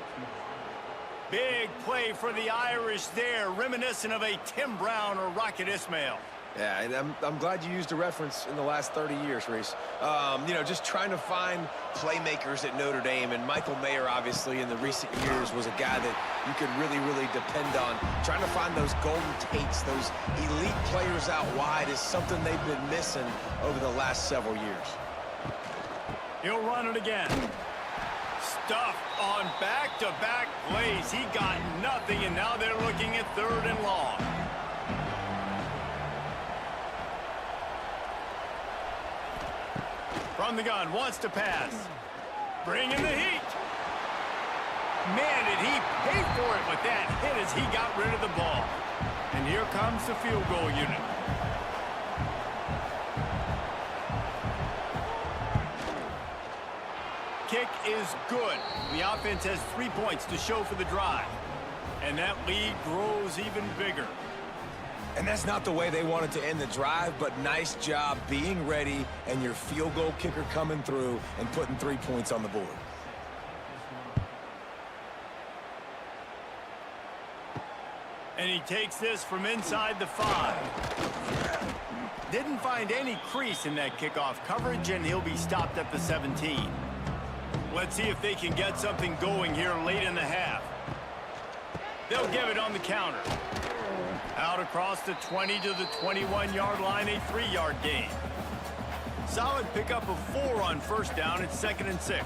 Big play for the Irish there, reminiscent of a Tim Brown or Rocket Ismail. Yeah, and I'm glad you used a reference in the last 30 years, Reese. You know, just trying to find playmakers at Notre Dame, and Michael Mayer, obviously, in the recent years was a guy that you could really depend on. Trying to find those golden Tates, those elite players out wide is something they've been missing over the last several years. He'll run it again. Stuffed on back-to-back plays. He got nothing, and now they're looking at 3rd and long. From the gun, wants to pass. Bring in the heat. Man, did he pay for it with that hit as he got rid of the ball. And here comes the field goal unit. kick is good. The offense has 3 points to show for the drive. And that lead grows even bigger. And that's not the way they wanted to end the drive, but nice job being ready and your field goal kicker coming through and putting 3 points on the board. And he takes this from inside the 5. Didn't find any crease in that kickoff coverage, and he'll be stopped at the 17. Let's see if they can get something going here late in the half. They'll give it on the counter. Out across the 20 to the 21-yard line, a 3-yard gain. Solid pickup of 4 on first down. It's 2nd and 6.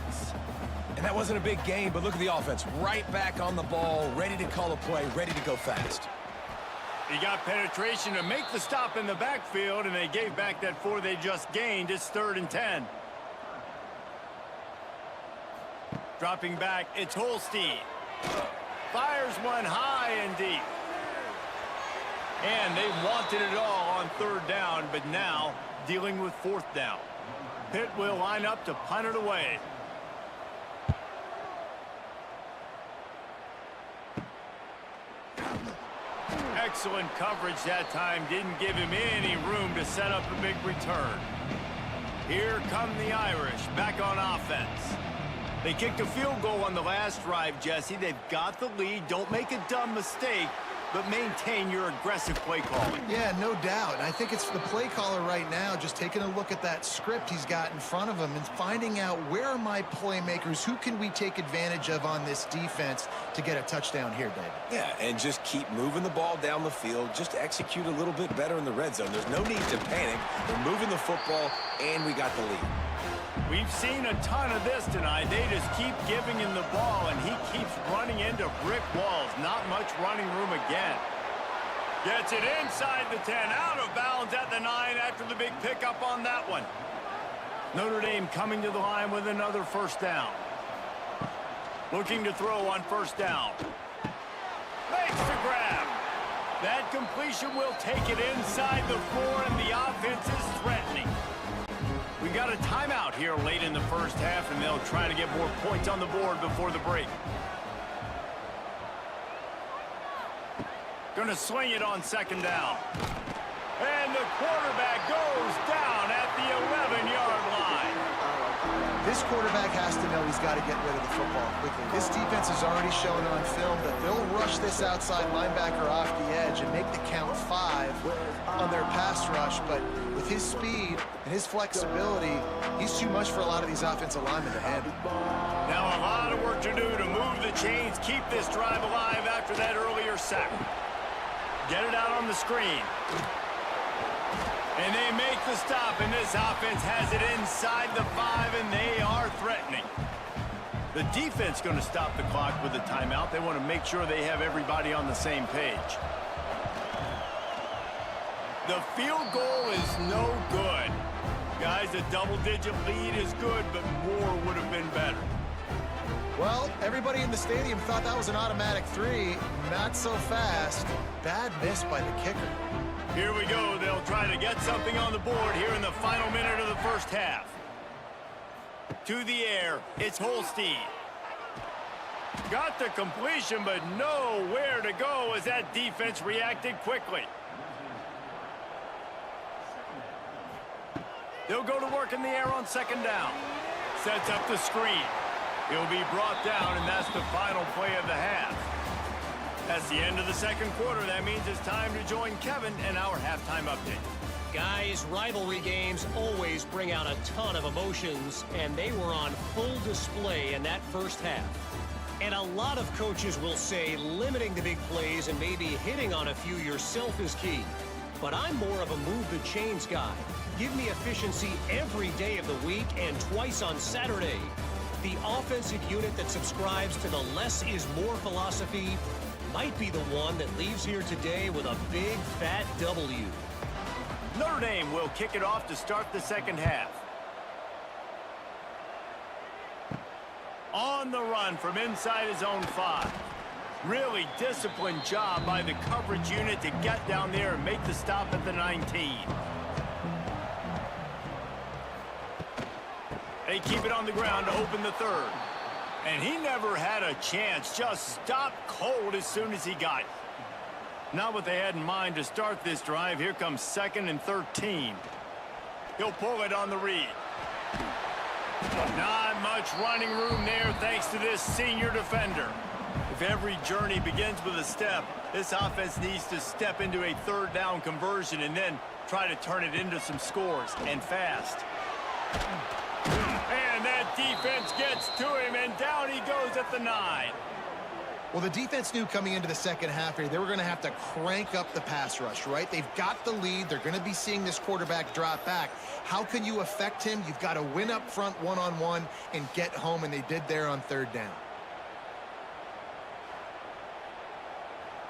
And that wasn't a big gain, but look at the offense. Right back on the ball, ready to call a play, ready to go fast. He got penetration to make the stop in the backfield, and they gave back that 4 they just gained. It's 3rd and 10. Dropping back, it's Holstein. Fires one high and deep. And they wanted it all on 3rd down, but now dealing with 4th down. Pitt will line up to punt it away. Excellent coverage that time. Didn't give him any room to set up a big return. Here come the Irish back on offense. They kicked a field goal on the last drive, Jesse. They've got the lead. Don't make a dumb mistake, but maintain your aggressive play calling. Yeah, no doubt. And I think it's the play caller right now just taking a look at that script he's got in front of him and finding out where are my playmakers, who can we take advantage of on this defense to get a touchdown here, David. Yeah, and just keep moving the ball down the field. Just execute a little bit better in the red zone. There's no need to panic. We're moving the football, and we got the lead. We've seen a ton of this tonight. They just keep giving him the ball, and he keeps running into brick walls. Not much running room again. Gets it inside the 10, out of bounds at the 9 after the big pickup on that one. Notre Dame coming to the line with another first down. Looking to throw on first down. Makes the grab. That completion will take it inside the 4, and the offense is threatening. We got a timeout here late in the first half, and they'll try to get more points on the board before the break. Gonna swing it on 2nd down. And the quarterback goes down at the 11-yard line. This quarterback has to know he's got to get rid of the football quickly. This defense has already shown on film that they'll rush this outside linebacker off the edge and make the count 5 on their pass rush, but with his speed and his flexibility, he's too much for a lot of these offensive linemen to handle. Now a lot of work to do to move the chains, keep this drive alive after that earlier sack. Get it out on the screen. And they make the stop, and this offense has it inside the 5, and they are threatening. The defense going to stop the clock with a timeout. They want to make sure they have everybody on the same page. The field goal is no good. Guys, a double-digit lead is good, but more would have been better. Well, everybody in the stadium thought that was an automatic 3. Not so fast. Bad miss by the kicker. Here we go. They'll try to get something on the board here in the final minute of the first half. To the air, it's Holstein. Got the completion, but nowhere to go as that defense reacted quickly. They'll go to work in the air on 2nd down. Sets up the screen. He'll be brought down, and that's the final play of the half. That's the end of the 2nd quarter. That means it's time to join Kevin in our halftime update. Guys, rivalry games always bring out a ton of emotions, and they were on full display in that first half. And a lot of coaches will say limiting the big plays and maybe hitting on a few yourself is key. But I'm more of a move the chains guy. Give me efficiency every day of the week and twice on Saturday. The offensive unit that subscribes to the less is more philosophy might be the one that leaves here today with a big fat W. Notre Dame will kick it off to start the 2nd half. On the run from inside his own 5. Really disciplined job by the coverage unit to get down there and make the stop at the 19. They keep it on the ground to open the third. And he never had a chance. Just stopped cold as soon as he got it. Not what they had in mind to start this drive. Here comes 2nd and 13. He'll pull it on the read. Not much running room there thanks to this senior defender. If every journey begins with a step, this offense needs to step into a 3rd down conversion and then try to turn it into some scores, and fast. And that defense gets to him, and down he goes at the 9. Well, the defense knew coming into the second half here, they were going to have to crank up the pass rush, right? They've got the lead. They're going to be seeing this quarterback drop back. How can you affect him? You've got to win up front one-on-one and get home, and they did there on 3rd down.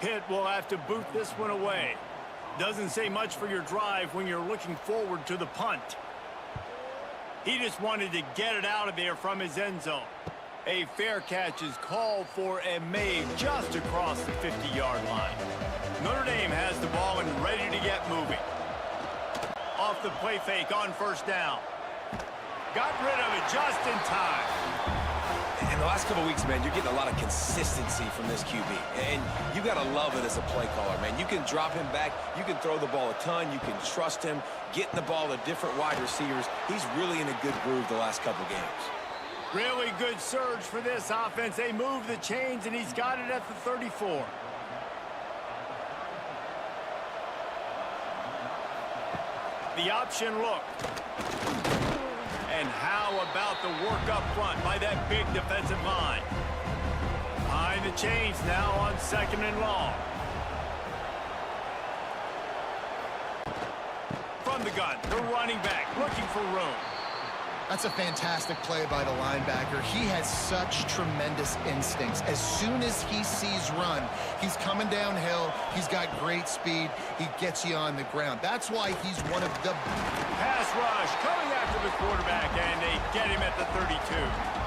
Pitt will have to boot this one away. Doesn't say much for your drive when you're looking forward to the punt. He just wanted to get it out of there from his end zone. A fair catch is called for and made just across the 50-yard line. Notre Dame has the ball and ready to get moving. Off the play fake on 1st down. Got rid of it just in time. In the last couple weeks, man, you're getting a lot of consistency from this QB. And you got to love it as a play caller, man. You can drop him back. You can throw the ball a ton. You can trust him, getting the ball to different wide receivers. He's really in a good groove the last couple games. Really good surge for this offense. They move the chains, and he's got it at the 34. The option look. And how about the work up front by that big defensive line? Behind the chains now on 2nd and long. From the gun, the running back looking for room. That's a fantastic play by the linebacker. He has such tremendous instincts. As soon as he sees run, he's coming downhill. He's got great speed. He gets you on the ground. That's why he's one of the... Pass rush coming after the quarterback, and they get him at the 32.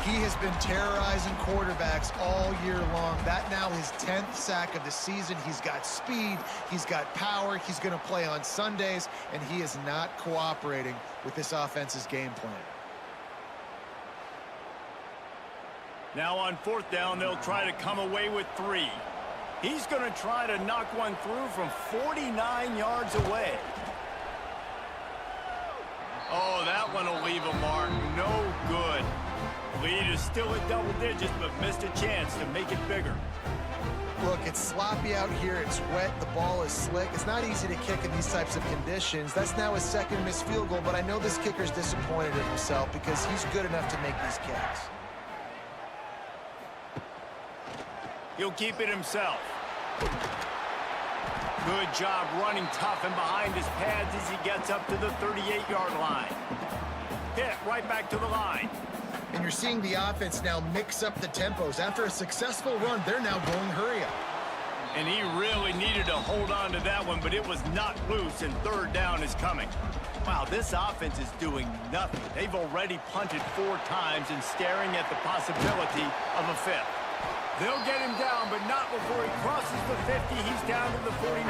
He has been terrorizing quarterbacks all year long. That now his 10th sack of the season. He's got speed. He's got power. He's going to play on Sundays, and he is not cooperating with this offense's game plan. Now on 4th down, they'll try to come away with 3. He's going to try to knock one through from 49 yards away. Oh, that one will leave a mark. No good. Lead is still at double digits, but missed a chance to make it bigger. Look, it's sloppy out here. It's wet. The ball is slick. It's not easy to kick in these types of conditions. That's now his 2nd missed field goal, but I know this kicker's disappointed in himself because he's good enough to make these kicks. He'll keep it himself. Good job running tough and behind his pads as he gets up to the 38-yard line. Hit right back to the line. And you're seeing the offense now mix up the tempos. After a successful run, they're now going hurry up. And he really needed to hold on to that one, but it was not loose, and 3rd down is coming. Wow, this offense is doing nothing. They've already punted 4 times and staring at the possibility of a 5th. They'll get him down, but not before he crosses the 50. He's down to the 49.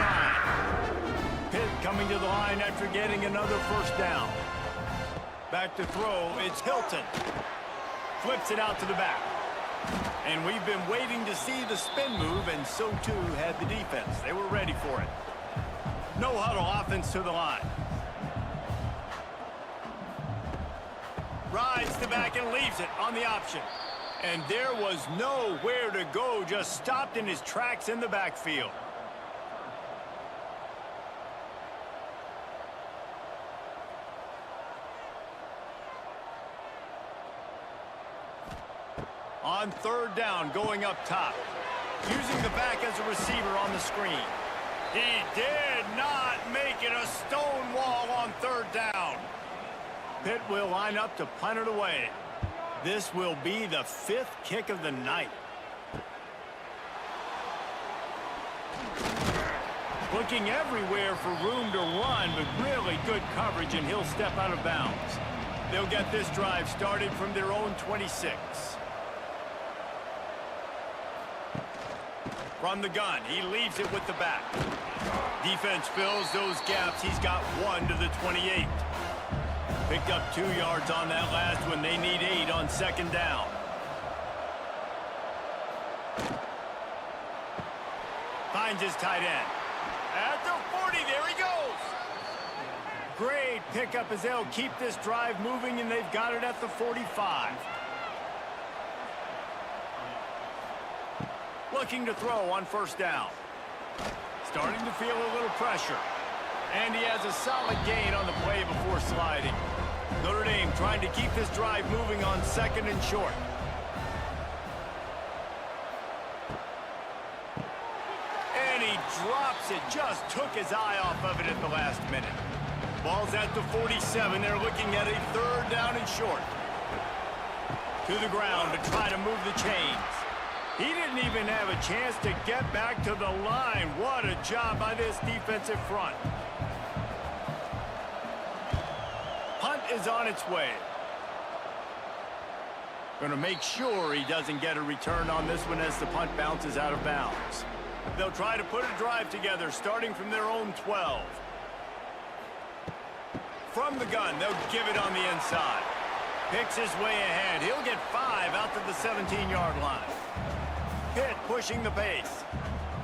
Pitt coming to the line after getting another 1st down. Back to throw, it's Hilton. Flips it out to the back. And we've been waiting to see the spin move, and so too had the defense. They were ready for it. No huddle offense to the line. Rides the back and leaves it on the option. And there was nowhere to go, just stopped in his tracks in the backfield. On 3rd down, going up top. Using the back as a receiver on the screen. He did not make it a stone wall on 3rd down. Pitt will line up to punt it away. This will be the 5th kick of the night. Looking everywhere for room to run, but really good coverage, and he'll step out of bounds. They'll get this drive started from their own 26. From the gun, he leaves it with the back. Defense fills those gaps. He's got 1 to the 28. Picked up 2 yards on that last one. They need 8 on second down. Finds his tight end. At the 40, there he goes. Great pickup as they'll keep this drive moving, and they've got it at the 45. Looking to throw on first down. Starting to feel a little pressure. And he has a solid gain on the play before sliding. Notre Dame trying to keep this drive moving on second and short. And he drops it. Just took his eye off of it at the last minute. Ball's at the 47. They're looking at a third down and short. To the ground to try to move the chains. He didn't even have a chance to get back to the line. What a job by this defensive front. Punt is on its way. Going to make sure he doesn't get a return on this one as the punt bounces out of bounds. They'll try to put a drive together starting from their own 12. From the gun, they'll give it on the inside. Picks his way ahead. He'll get 5 out to the 17-yard line. Pitt pushing the pace.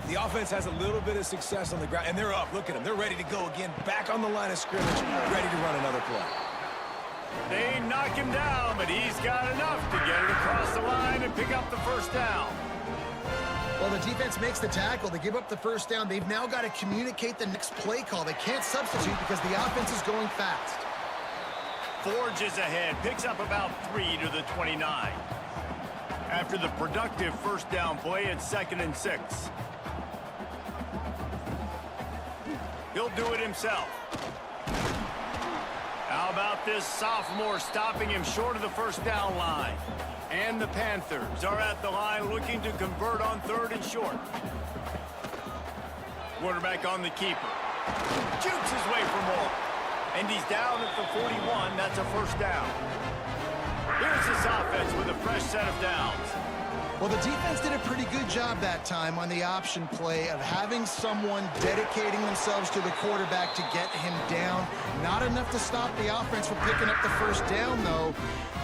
The offense has a little bit of success on the ground, and they're up. Look at them. They're ready to go again, back on the line of scrimmage, ready to run another play. They knock him down, but he's got enough to get it across the line and pick up the first down. Well, the defense makes the tackle. They give up the first down. They've now got to communicate the next play call. They can't substitute because the offense is going fast. Forges ahead, picks up about 3 to the 29. After the productive first down play, it's 2nd and 6. He'll do it himself. How about this sophomore stopping him short of the first down line? And the Panthers are at the line looking to convert on 3rd and short. Quarterback on the keeper. Jukes his way for more. And he's down at the 41. That's a first down. Here's this offense with a fresh set of downs. Well, the defense did a pretty good job that time on the option play of having someone dedicating themselves to the quarterback to get him down. Not enough to stop the offense from picking up the first down, though.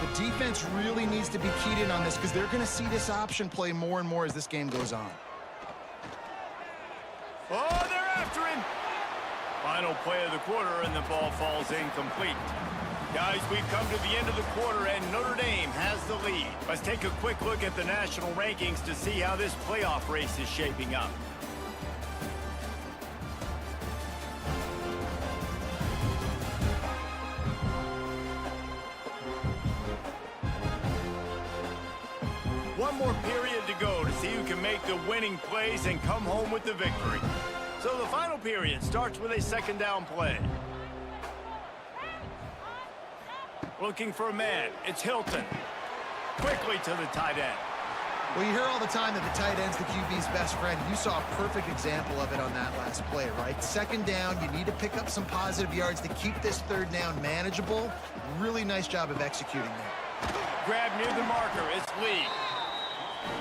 The defense really needs to be keyed in on this because they're going to see this option play more and more as this game goes on. Oh, they're after him. Final play of the quarter, and the ball falls incomplete. Guys, we've come to the end of the quarter, and Notre Dame has the lead. Let's take a quick look at the national rankings to see how this playoff race is shaping up. One more period to go to see who can make the winning plays and come home with the victory. So the final period starts with a second down play. Looking for a man. It's Hilton. Quickly to the tight end. Well, you hear all the time that the tight end's the QB's best friend. You saw a perfect example of it on that last play, right? Second down, you need to pick up some positive yards to keep this third down manageable. Really nice job of executing there. Grab near the marker. It's Lee.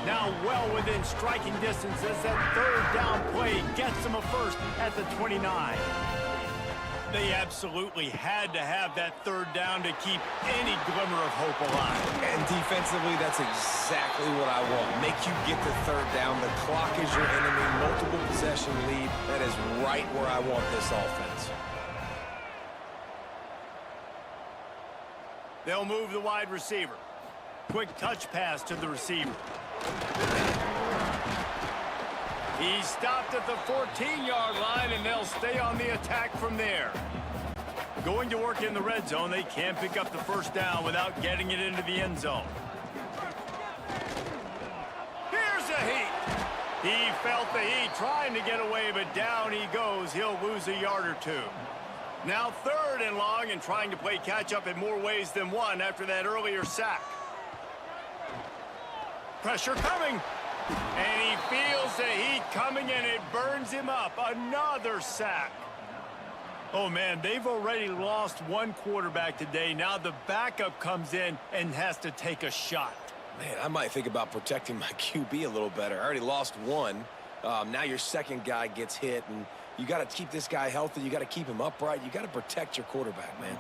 Now well within striking distance as that third down play gets him a first at the 29. They absolutely had to have that third down to keep any glimmer of hope alive. And defensively, that's exactly what I want. Make you get the third down. The clock is your enemy. Multiple possession lead. That is right where I want this offense. They'll move the wide receiver. Quick touch pass to the receiver. He stopped at the 14-yard line, and they'll stay on the attack from there. Going to work in the red zone, they can't pick up the first down without getting it into the end zone. Here's a heat. He felt the heat trying to get away, but down he goes. He'll lose a yard or two. Now 3rd and long and trying to play catch-up in more ways than one after that earlier sack. Pressure coming. And he feels the heat coming, and it burns him up. Another sack. Oh, man, they've already lost one quarterback today. Now the backup comes in and has to take a shot. Man, I might think about protecting my QB a little better. I already lost one. Now your second guy gets hit, and you got to keep this guy healthy. You got to keep him upright. You got to protect your quarterback, man.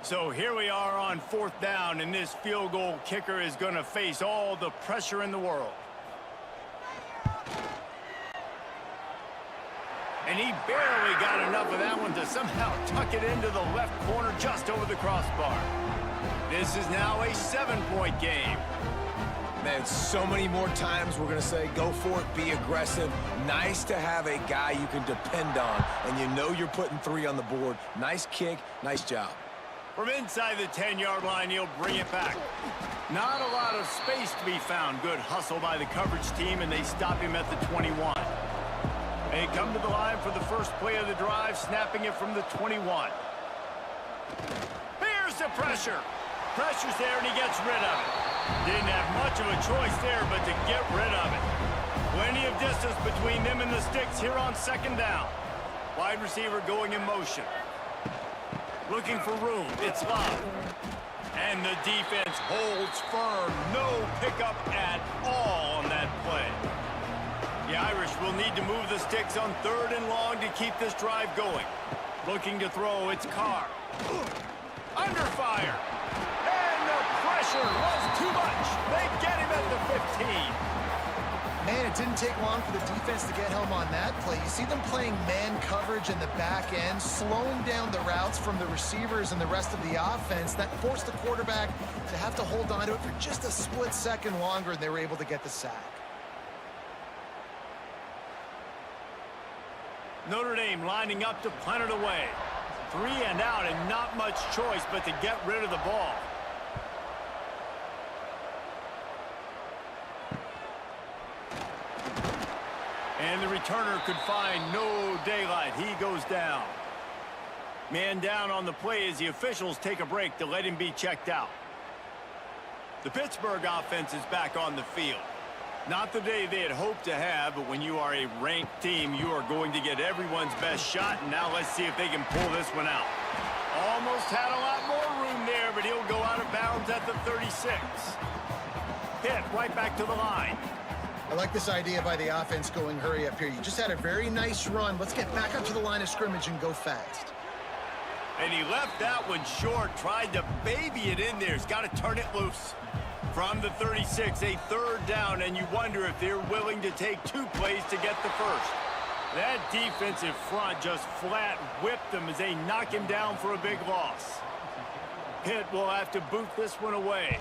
So here we are on 4th down, and this field goal kicker is going to face all the pressure in the world. And he barely got enough of that one to somehow tuck it into the left corner just over the crossbar. This is now a 7-point game. Man, so many more times we're going to say, go for it, be aggressive. Nice to have a guy you can depend on, and you know you're putting 3 on the board. Nice kick, nice job. From inside the 10-yard line, he'll bring it back. Not a lot of space to be found. Good hustle by the coverage team, and they stop him at the 21. They come to the line for the first play of the drive, snapping it from the 21. Here's the pressure. Pressure's there, and he gets rid of it. Didn't have much of a choice there, but to get rid of it. Plenty of distance between them and the sticks here on 2nd down. Wide receiver going in motion. Looking for room. It's Love. And the defense holds firm. No pickup at all on that play. The Irish will need to move the sticks on 3rd and long to keep this drive going. Looking to throw. It's Carr. Under fire. And the pressure was too much. They get him at the 15. Man, it didn't take long for the defense to get home on that play. You see them playing man coverage in the back end, slowing down the routes from the receivers and the rest of the offense. That forced the quarterback to have to hold on to it for just a split second longer, and they were able to get the sack. Notre Dame lining up to punt it away. 3 and out, and not much choice but to get rid of the ball. And the returner could find no daylight. He goes down. Man down on the play as the officials take a break to let him be checked out. The Pittsburgh offense is back on the field. Not the day they had hoped to have, but when you are a ranked team, you are going to get everyone's best shot, and now let's see if they can pull this one out. Almost had a lot more room there, but he'll go out of bounds at the 36. Hit right back to the line. I like this idea by the offense going hurry up here. You just had a very nice run. Let's get back up to the line of scrimmage and go fast. And he left that one short, tried to baby it in there. He's got to turn it loose. From the 36, a 3rd down, and you wonder if they're willing to take 2 plays to get the first. That defensive front just flat whipped them as they knock him down for a big loss. Pitt will have to boot this one away.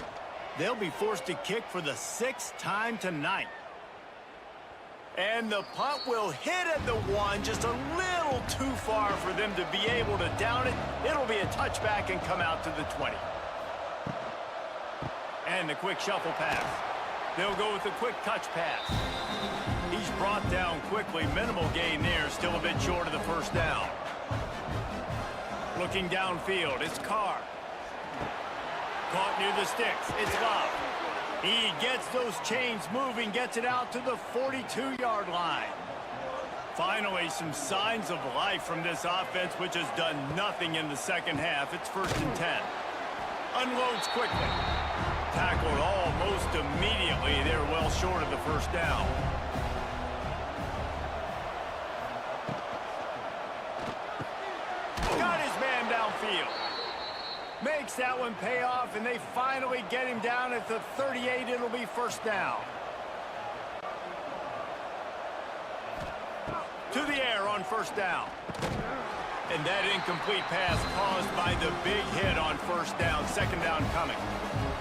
They'll be forced to kick for the 6th time tonight. And the punt will hit at the 1, just a little too far for them to be able to down it. It'll be a touchback and come out to the 20. And the quick shuffle pass. They'll go with the quick touch pass. He's brought down quickly. Minimal gain there, still a bit short of the 1st down. Looking downfield, it's Carr. Caught near the sticks, it's Love. He gets those chains moving, gets it out to the 42-yard line. Finally, some signs of life from this offense, which has done nothing in the 2nd half. It's 1st and 10. Unloads quickly. Tackled almost immediately. They're well short of the 1st down. Got his man downfield. Makes that one pay off, and they finally get him down at the 38. It'll be 1st down. To the air on 1st down. And that incomplete pass caused by the big hit on 1st down. 2nd down coming.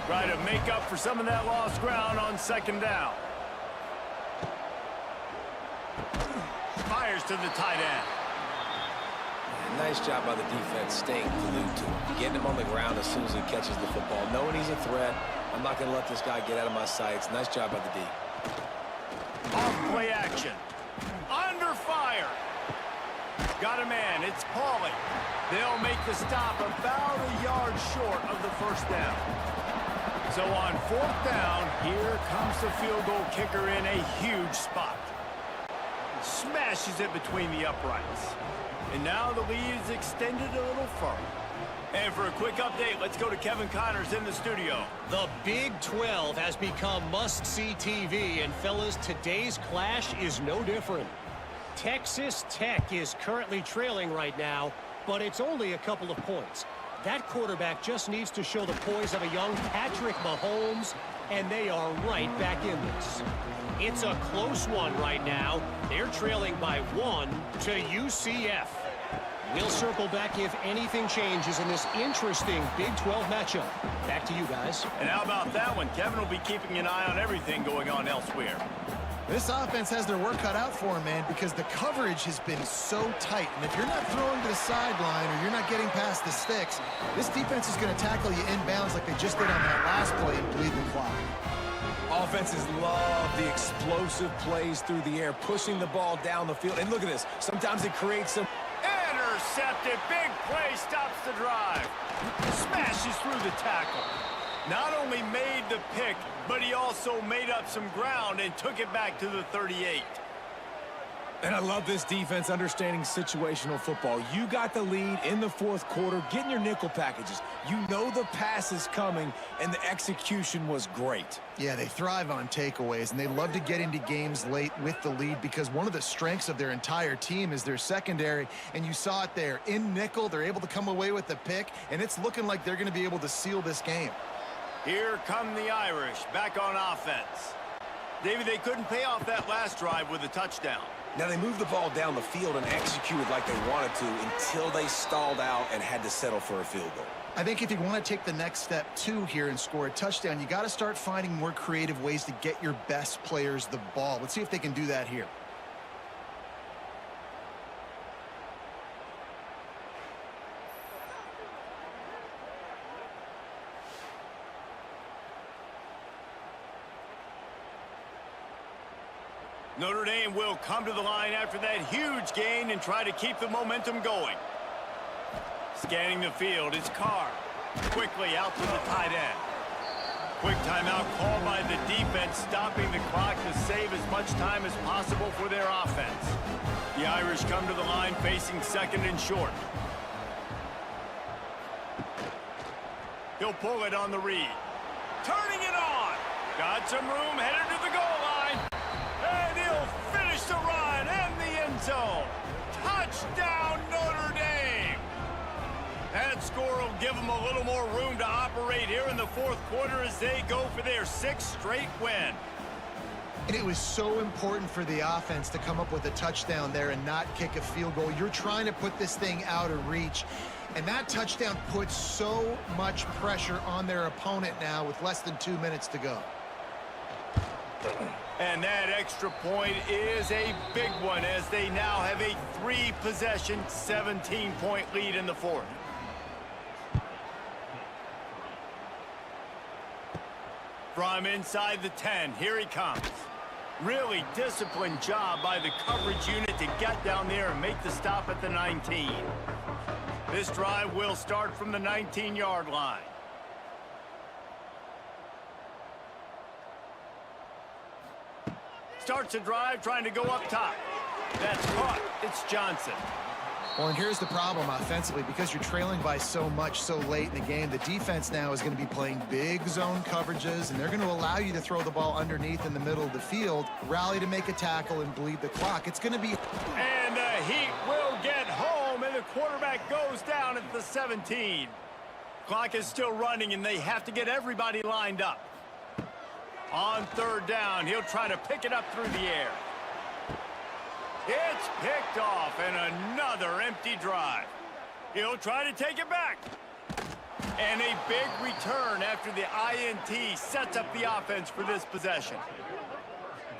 Try to make up for some of that lost ground on 2nd down. Fires to the tight end. Nice job by the defense staying glued to him, getting him on the ground as soon as he catches the football. Knowing he's a threat, I'm not going to let this guy get out of my sights. Nice job by the D. Off play action. Under fire. Got a man. It's Pauly. They'll make the stop about a yard short of the 1st down. So on 4th down, here comes the field goal kicker in a huge spot. Smashes it between the uprights. And now the lead is extended a little further. And for a quick update, let's go to Kevin Connors in the studio. The Big 12 has become must-see TV, and fellas, today's clash is no different. Texas Tech is currently trailing right now, but it's only a couple of points. That quarterback just needs to show the poise of a young Patrick Mahomes, and they are right back in this. It's a close one right now. They're trailing by 1 to UCF. We'll circle back if anything changes in this interesting Big 12 matchup. Back to you guys. And how about that one? Kevin will be keeping an eye on everything going on elsewhere. This offense has their work cut out for them, man, because the coverage has been so tight. And if you're not throwing to the sideline or you're not getting past the sticks, this defense is going to tackle you inbounds like they just did on that last play and bleed the clock. Offenses love the explosive plays through the air, pushing the ball down the field. And look at this. Sometimes it creates some... Intercepted. Big play stops the drive. Smashes through the tackle. Not only made the pick, but he also made up some ground and took it back to the 38. And I love this defense understanding situational football. You got the lead in the fourth quarter, getting your nickel packages. You know the pass is coming, and the execution was great. Yeah, they thrive on takeaways, and they love to get into games late with the lead because one of the strengths of their entire team is their secondary, and you saw it there. In nickel, they're able to come away with the pick, and it's looking like they're going to be able to seal this game. Here come the Irish back on offense. David, they couldn't pay off that last drive with a touchdown. Now, they moved the ball down the field and executed like they wanted to until they stalled out and had to settle for a field goal. I think if you want to take the next step, too, here and score a touchdown, you got to start finding more creative ways to get your best players the ball. Let's see if they can do that here. Notre Dame will come to the line after that huge gain and try to keep the momentum going. Scanning the field, it's Carr. Quickly out to the tight end. Quick timeout called by the defense, stopping the clock to save as much time as possible for their offense. The Irish come to the line facing second and short. He'll pull it on the read. Turning it on. Got some room, headed to the goal line. And he'll finish the run and the end zone. Touchdown, Notre Dame. That score will give them a little more room to operate here in the fourth quarter as they go for their sixth straight win. And it was so important for the offense to come up with a touchdown there and not kick a field goal. You're trying to put this thing out of reach. And that touchdown puts so much pressure on their opponent now with less than 2 minutes to go. And that extra point is a big one as they now have a 3-possession, 17-point lead in the fourth. From inside the 10, here he comes. Really disciplined job by the coverage unit to get down there and make the stop at the 19. This drive will start from the 19-yard line. Starts a drive trying to go up top. That's caught. It's Johnson. Well, and here's the problem offensively. Because you're trailing by so much so late in the game, the defense now is going to be playing big zone coverages, and they're going to allow you to throw the ball underneath in the middle of the field, rally to make a tackle, and bleed the clock. It's going to be... And the Heat will get home, and the quarterback goes down at the 17. Clock is still running, and they have to get everybody lined up. On third down, he'll try to pick it up through the air. It's picked off, and another empty drive. He'll try to take it back. And a big return after the INT sets up the offense for this possession.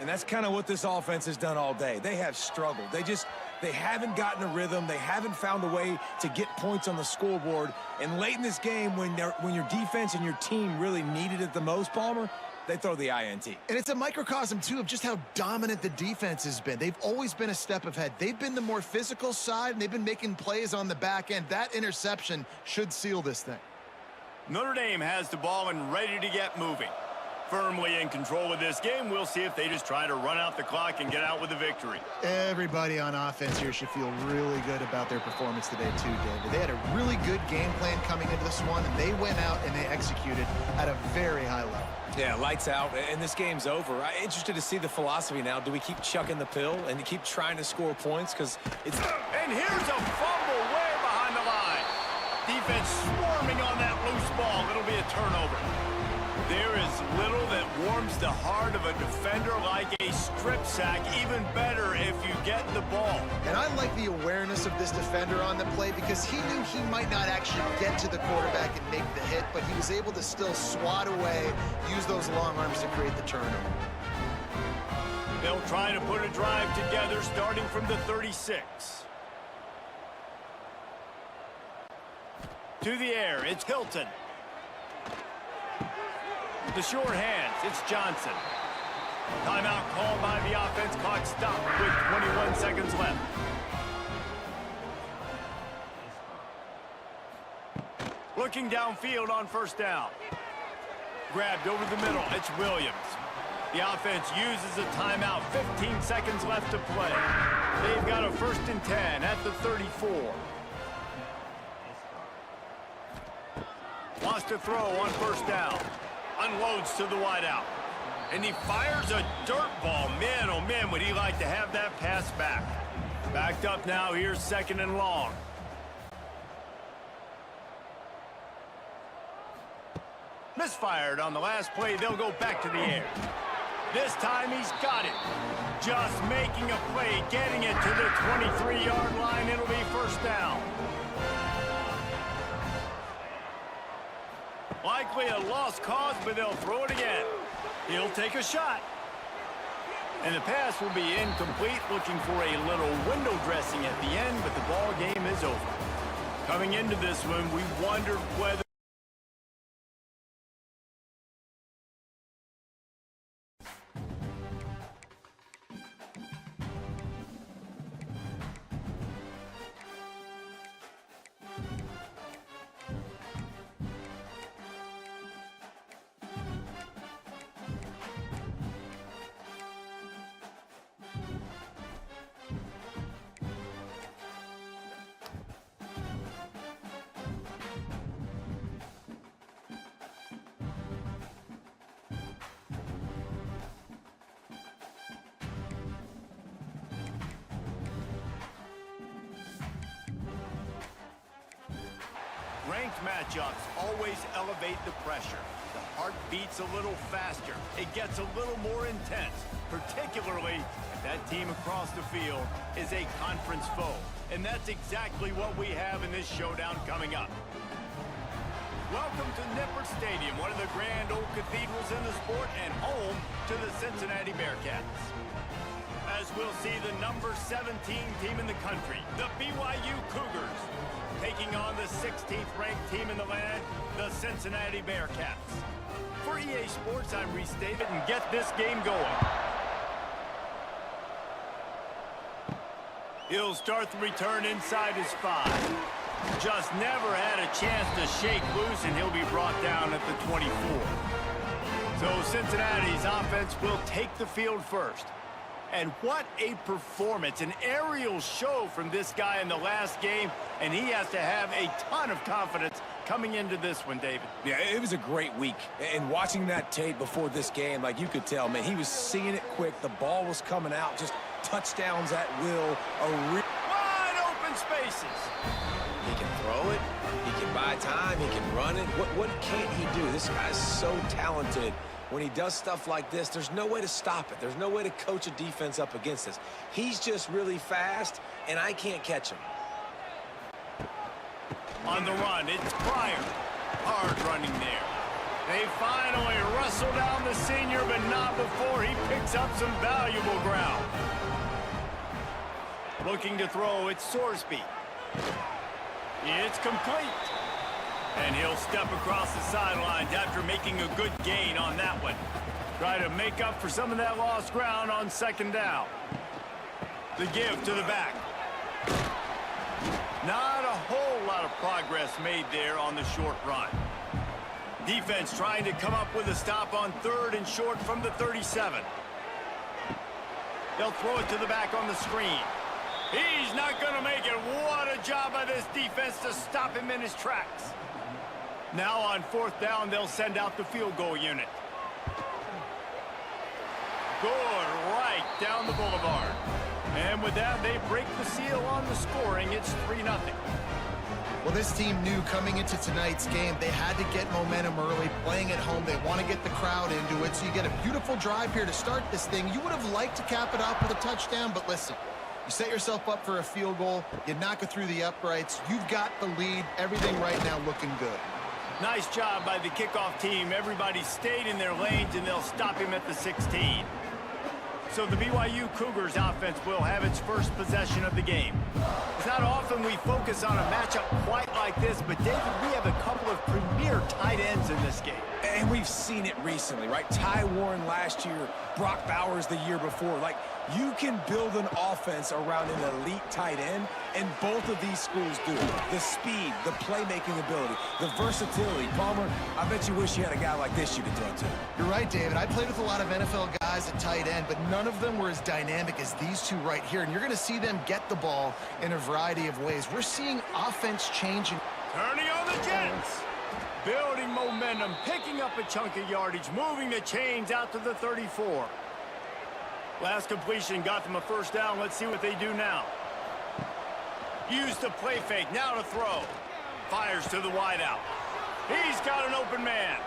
And that's kind of what this offense has done all day. They have struggled. They haven't gotten a rhythm. They haven't found a way to get points on the scoreboard. And late in this game, when your defense and your team really needed it the most, Palmer, they throw the INT. And it's a microcosm, too, of just how dominant the defense has been. They've always been a step ahead. They've been the more physical side, and they've been making plays on the back end. That interception should seal this thing. Notre Dame has the ball and ready to get moving. Firmly in control of this game. We'll see if they just try to run out the clock and get out with a victory. Everybody on offense here should feel really good about their performance today, too, David. They had a really good game plan coming into this one, and they went out and they executed at a very high level. Yeah, lights out, and this game's over. I'm interested to see the philosophy now. Do we keep chucking the pill and keep trying to score points? Because it's... And here's a fumble way behind the line. defense swarming on that loose ball. It'll be a turnover. There is little that warms the heart of a defender like a strip sack. Even better if you get the ball. And I like the awareness of this defender on the play because he knew he might not actually get to the quarterback and make the hit, but he was able to still swat away, use those long arms to create the turnover. They'll try to put a drive together starting from the 36. To the air, it's Hilton. The short hands, it's Johnson. Timeout called by the offense, clock stopped with 21 seconds left. Looking downfield on first down. Grabbed over the middle, it's Williams. The offense uses a timeout, 15 seconds left to play. They've got a 1st and 10 at the 34. Wants to throw on first down. Unloads to the wideout. And he fires a dirt ball. Man, oh man, would he like to have that pass back. Backed up now, here's 2nd and long. Misfired on the last play, they'll go back to the air. This time he's got it. Just making a play, getting it to the 23-yard line. It'll be 1st down. Likely a lost cause, but they'll throw it again. He'll take a shot. And the pass will be incomplete, looking for a little window dressing at the end, but the ball game is over. Coming into this one, we wondered whether ranked matchups always elevate the pressure. The heart beats a little faster. It gets a little more intense, particularly if that team across the field is a conference foe. And that's exactly what we have in this showdown coming up. Welcome to Nippert Stadium, one of the grand old cathedrals in the sport and home to the Cincinnati Bearcats. As we'll see the number 17 team in the country, the BYU Cougars, taking on the 16th ranked team in the land, the Cincinnati Bearcats. For EA Sports, I'm Reese David, and get this game going. He'll start the return inside his 5. Just never had a chance to shake loose, and he'll be brought down at the 24. So Cincinnati's offense will take the field first. And what a performance, an aerial show from this guy in the last game, and he has to have a ton of confidence coming into this one, David. Yeah, it was a great week. And watching that tape before this game, like you could tell, man, he was seeing it quick. The ball was coming out, just touchdowns at will. Wide open spaces. He can throw it, he can buy time, he can run it. What can't he do? This guy's so talented. When he does stuff like this, there's no way to stop it. There's no way to coach a defense up against this. He's just really fast, and I can't catch him. On the run, it's Pryor. Hard running there. They finally wrestle down the senior, but not before he picks up some valuable ground. Looking to throw, it's Sorsby. It's complete. And he'll step across the sidelines after making a good gain on that one. Try to make up for some of that lost ground on 2nd down. The give to the back. Not a whole lot of progress made there on the short run. Defense trying to come up with a stop on 3rd and short from the 37. They'll throw it to the back on the screen. He's not going to make it. What a job by this defense to stop him in his tracks. Now on 4th down, they'll send out the field goal unit. Good right down the boulevard. And with that, they break the seal on the scoring. It's 3-0. Well, this team knew coming into tonight's game they had to get momentum early, playing at home. They want to get the crowd into it, so you get a beautiful drive here to start this thing. You would have liked to cap it off with a touchdown, but listen, you set yourself up for a field goal, you knock it through the uprights, you've got the lead, everything right now looking good. Nice job by the kickoff team. Everybody stayed in their lanes, and they'll stop him at the 16. So the BYU Cougars offense will have its first possession of the game. It's not often we focus on a matchup quite like this, but David, we have a couple of premier tight ends in this game. And we've seen it recently, right? Ty Warren last year, Brock Bowers the year before. Like, you can build an offense around an elite tight end, and both of these schools do it. The speed, the playmaking ability, the versatility. Palmer, I bet you wish you had a guy like this you could throw to. You're right, David. I played with a lot of NFL guys at tight end, but none of them were as dynamic as these two right here, and you're going to see them get the ball in a variety of ways. We're seeing offense changing. Turning on the Jets. Building momentum, picking up a chunk of yardage, moving the chains out to the 34. Last completion got them a first down. Let's see what they do now. Use the play fake, now to throw. Fires to the wideout. He's got an open man.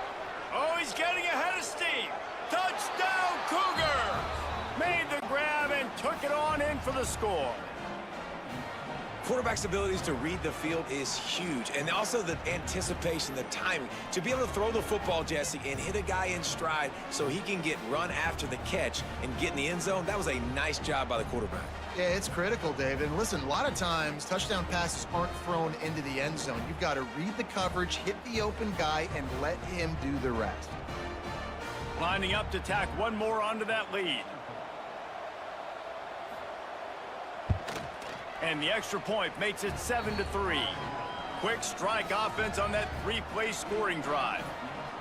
Oh, he's getting ahead of steam. Touchdown, Cougar! Made the grab and took it on in for the score. Quarterback's abilities to read the field is huge, and also the anticipation, the timing. To be able to throw the football, Jesse, and hit a guy in stride so he can get run after the catch and get in the end zone, that was a nice job by the quarterback. Yeah, it's critical, David. And listen, a lot of times, touchdown passes aren't thrown into the end zone. You've got to read the coverage, hit the open guy, and let him do the rest. Lining up to tack one more onto that lead. And the extra point makes it 7-3. Quick strike offense on that three-play scoring drive.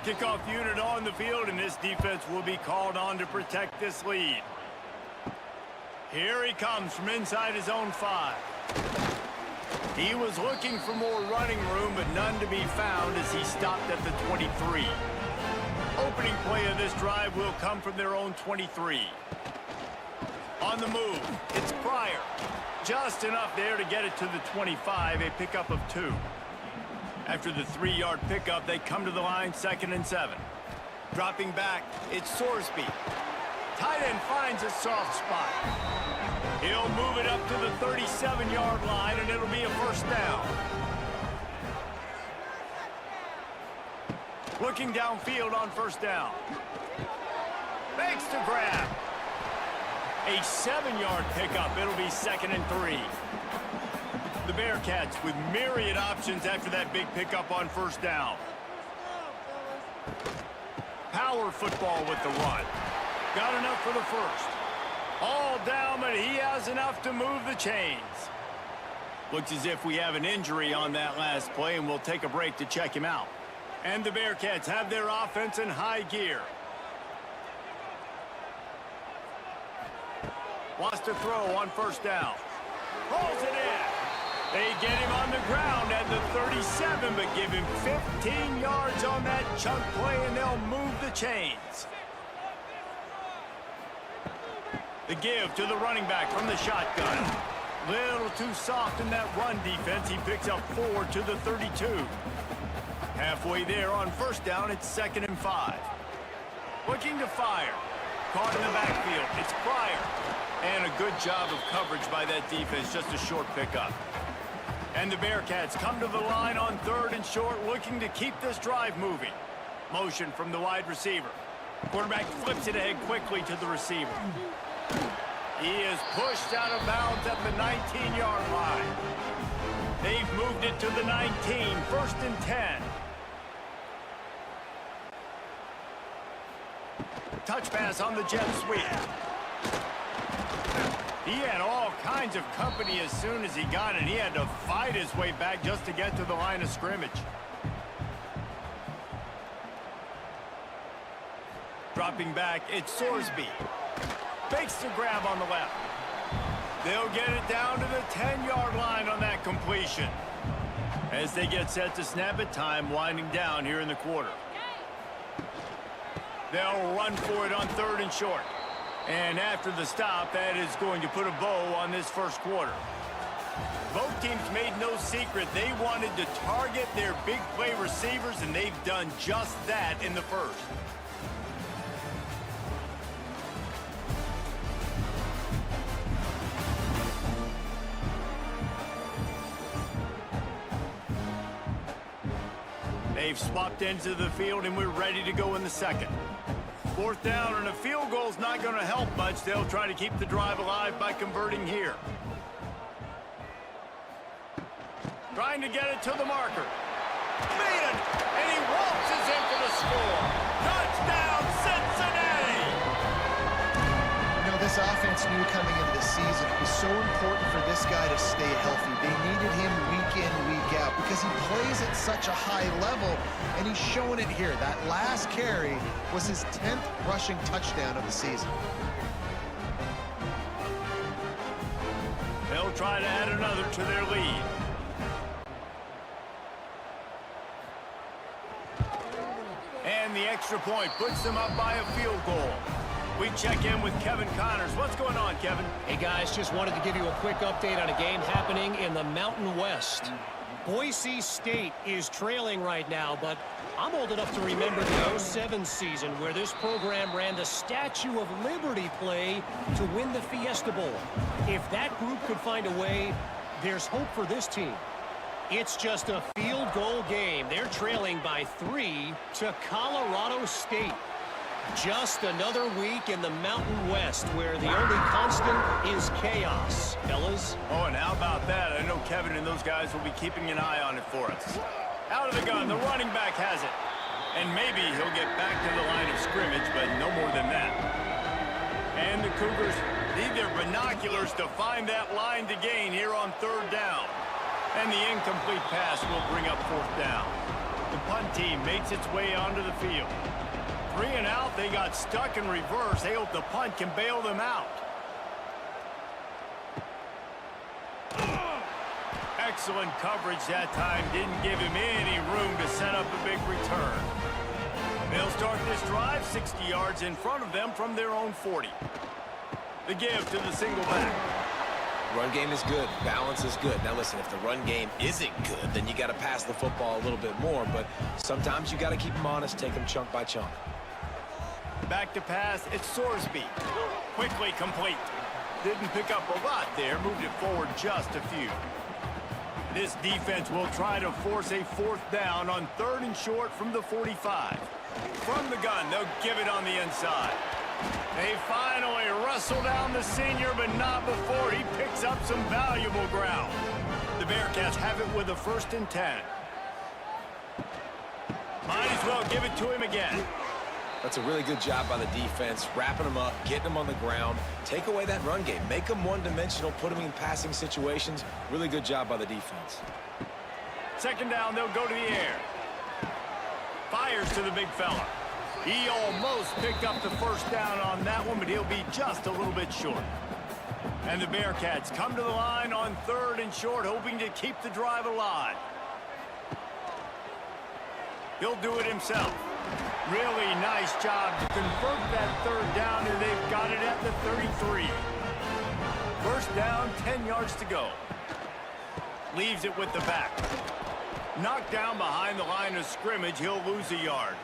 Kickoff unit on the field, and this defense will be called on to protect this lead. Here he comes from inside his own 5. He was looking for more running room, but none to be found as he stopped at the 23. Opening play of this drive will come from their own 23. On the move, it's Pryor. Just enough there to get it to the 25, a pickup of 2. After the 3-yard pickup, they come to the line, 2nd and 7. Dropping back, it's Sorsby. Tight end finds a soft spot. He'll move it up to the 37-yard line, and it'll be a first down. Looking downfield on first down. Makes the grab. A 7-yard pickup. It'll be 2nd and 3. The Bearcats with myriad options after that big pickup on first down. Power football with the run. Got enough for the first. All down, but he has enough to move the chains. Looks as if we have an injury on that last play, and we'll take a break to check him out. And the Bearcats have their offense in high gear. Wants to throw on first down. Pulls it in. They get him on the ground at the 37, but give him 15 yards on that chunk play, and they'll move the chains. The give to the running back from the shotgun. Little too soft in that run defense. He picks up 4 to the 32. Halfway there on first down, it's 2nd and 5. Looking to fire. Caught in the backfield. It's Pryor. And a good job of coverage by that defense. Just a short pickup. And the Bearcats come to the line on 3rd and short, looking to keep this drive moving. Motion from the wide receiver. Quarterback flips it ahead quickly to the receiver. He is pushed out of bounds at the 19-yard line. They've moved it to the 19, 1st and 10. Touch pass on the jet sweep. He had all kinds of company as soon as he got it. He had to fight his way back just to get to the line of scrimmage. Dropping back, it's Sorsby. Fakes the grab on the left. They'll get it down to the 10-yard line on that completion. As they get set to snap it, time winding down here in the quarter. They'll run for it on 3rd and short. And after the stop, that is going to put a bow on this first quarter. Both teams made no secret they wanted to target their big play receivers, and they've done just that in the first. They've swapped ends of the field, and we're ready to go in the second. Fourth down, and a field goal's not going to help much. They'll try to keep the drive alive by converting here. Trying to get it to the marker. Made it! And he waltzes in for the score. Touchdown, Cincinnati! You know, this offense knew coming into the season it was so important for this guy to stay healthy. They needed him week in, week out because he plays at such a high level, and he's showing it here. That last carry was his 10th rushing touchdown of the season. They'll try to add another to their lead. And the extra point puts them up by a field goal. We check in with Kevin Connors. What's going on, Kevin? Hey, guys, just wanted to give you a quick update on a game happening in the Mountain West. Boise State is trailing right now, but I'm old enough to remember the 07 season where this program ran the Statue of Liberty play to win the Fiesta Bowl. If that group could find a way, there's hope for this team. It's just a field goal game. They're trailing by 3 to Colorado State. Just another week in the Mountain West where the only constant is chaos, fellas. Oh, and how about that? I know Kevin and those guys will be keeping an eye on it for us. Out of the gun, the running back has it. And maybe he'll get back to the line of scrimmage, but no more than that. And the Cougars need their binoculars to find that line to gain here on third down. And the incomplete pass will bring up fourth down. The punt team makes its way onto the field. 3 and out, they got stuck in reverse. They hope the punt can bail them out. Excellent coverage that time. Didn't give him any room to set up a big return. They'll start this drive 60 yards in front of them from their own 40. The give to the single back. Run game is good. Balance is good. Now listen, if the run game isn't good, then you got to pass the football a little bit more. But sometimes you got to keep them honest, take them chunk by chunk. Back to pass, it's Sorsby. Quickly complete. Didn't pick up a lot there, moved it forward just a few. This defense will try to force a fourth down on 3rd and short from the 45. From the gun, they'll give it on the inside. They finally wrestle down the senior, but not before he picks up some valuable ground. The Bearcats have it with a 1st and 10. Might as well give it to him again. That's a really good job by the defense, wrapping them up, getting them on the ground. Take away that run game. Make them one-dimensional, put them in passing situations. Really good job by the defense. 2nd down, they'll go to the air. Fires to the big fella. He almost picked up the 1st down on that one, but he'll be just a little bit short. And the Bearcats come to the line on 3rd and short, hoping to keep the drive alive. He'll do it himself. Really nice job to convert that 3rd down, and they've got it at the 33. 1st down, 10 yards to go. Leaves it with the back. Knocked down behind the line of scrimmage, he'll lose a yard.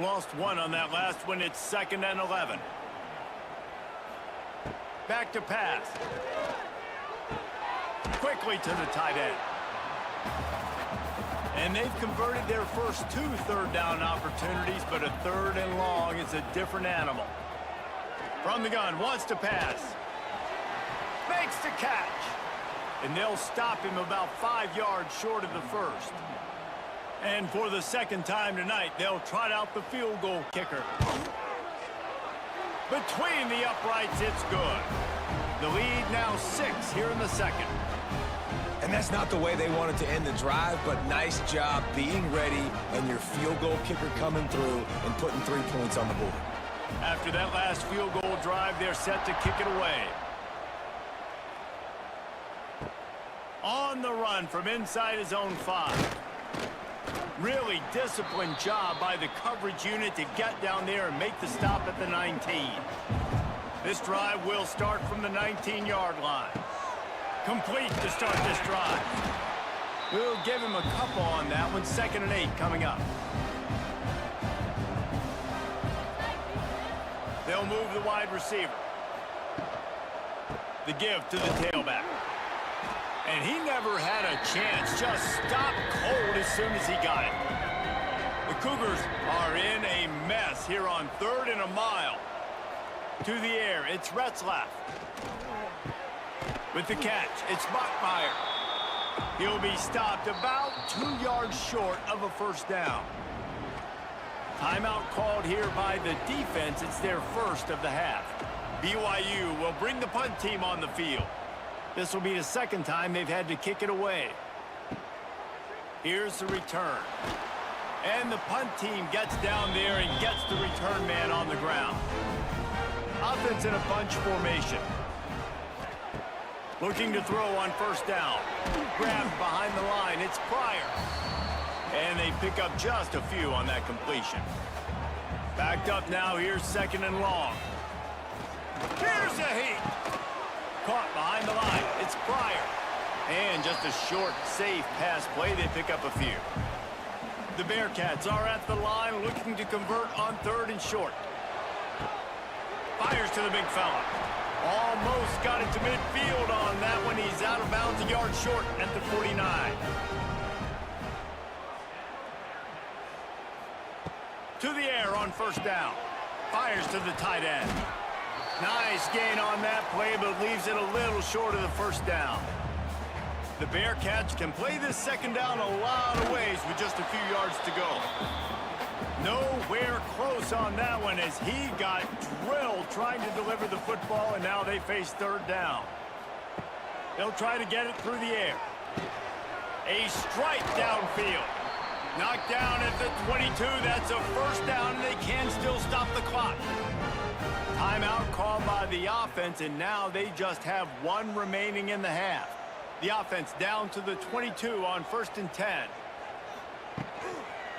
Lost 1 on that last one. It's 2nd and 11. Back to pass. Quickly to the tight end. And they've converted their first 2 3rd down opportunities, but a 3rd and long is a different animal. From the gun, wants to pass. Makes the catch. And they'll stop him about 5 yards short of the 1st. And for the 2nd time tonight, they'll trot out the field goal kicker. Between the uprights, it's good. The lead now 6 here in the 2nd. And that's not the way they wanted to end the drive, but nice job being ready and your field goal kicker coming through and putting 3 points on the board. After that last field goal drive, they're set to kick it away. On the run from inside his own 5. Really disciplined job by the coverage unit to get down there and make the stop at the 19. This drive will start from the 19-yard line. Complete to start this drive. We'll give him a couple on that one. 2nd and 8 coming up. They'll move the wide receiver. The give to the tailback. And he never had a chance. Just stopped cold as soon as he got it. The Cougars are in a mess here on 3rd and a mile. To the air, it's Retzlaff. With the catch, it's Bachmeier. He'll be stopped about 2 yards short of a first down. Timeout called here by the defense. It's their first of the half. BYU will bring the punt team on the field. This will be the 2nd time they've had to kick it away. Here's the return. And the punt team gets down there and gets the return man on the ground. Offense in a bunch formation. Looking to throw on first down. Grabbed behind the line. It's Pryor. And they pick up just a few on that completion. Backed up now. Here's 2nd and long. Here's a heat. Caught behind the line. It's Pryor. And just a short, safe pass play. They pick up a few. The Bearcats are at the line looking to convert on 3rd and short. Fires to the big fella. Almost got it to midfield on that one. He's out of bounds a yard short at the 49. To the air on first down. Fires to the tight end. Nice gain on that play, but leaves it a little short of the first down. The Bearcats can play this 2nd down a lot of ways with just a few yards to go. Nowhere close on that one as he got drilled trying to deliver the football, and now they face 3rd down. They'll try to get it through the air. A strike downfield. Knocked down at the 22. That's a first down, and they can still stop the clock. Timeout called by the offense, and now they just have 1 remaining in the half. The offense down to the 22 on 1st and 10.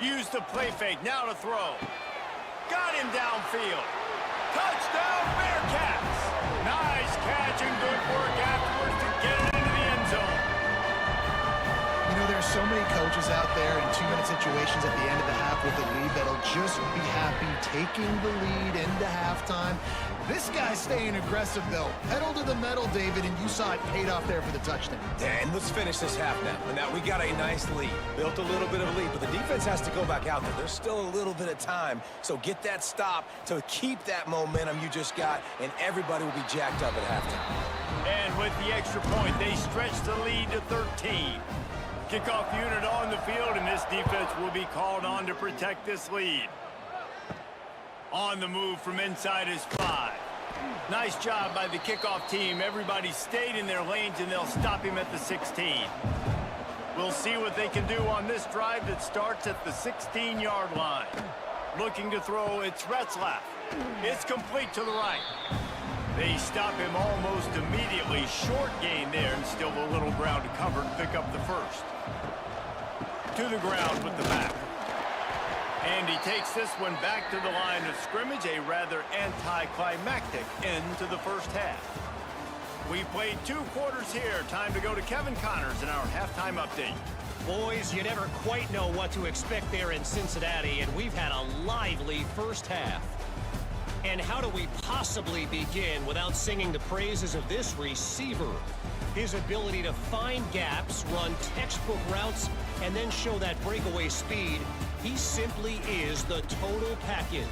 Use the play fake, now to throw. Got him downfield. Touchdown, Bearcats! Nice catch and good work afterwards to get it into the end zone. You know, there's so many coaches out there in 2-minute situations at the end of the half with a lead that'll just be happy taking the lead into halftime. This guy's staying aggressive, though. Pedal to the metal, David, and you saw it paid off there for the touchdown. And let's finish this half now. And now we got a nice lead. Built a little bit of a lead, but the defense has to go back out there. There's still a little bit of time. So get that stop to keep that momentum you just got, and everybody will be jacked up at halftime. And with the extra point, they stretch the lead to 13. Kickoff unit on the field, and this defense will be called on to protect this lead. On the move from inside is 5. Nice job by the kickoff team. Everybody stayed in their lanes, and they'll stop him at the 16. We'll see what they can do on this drive that starts at the 16-yard line. Looking to throw, it's Retzlaff. It's complete to the right. They stop him almost immediately. Short gain there, and still a little ground to cover to pick up the first. To the ground with the back. And he takes this one back to the line of scrimmage, a rather anticlimactic end to the first half. We played 2 quarters here. Time to go to Kevin Connors in our halftime update. Boys, you never quite know what to expect there in Cincinnati, and we've had a lively first half. And how do we possibly begin without singing the praises of this receiver? His ability to find gaps, run textbook routes, and then show that breakaway speed. He simply is the total package.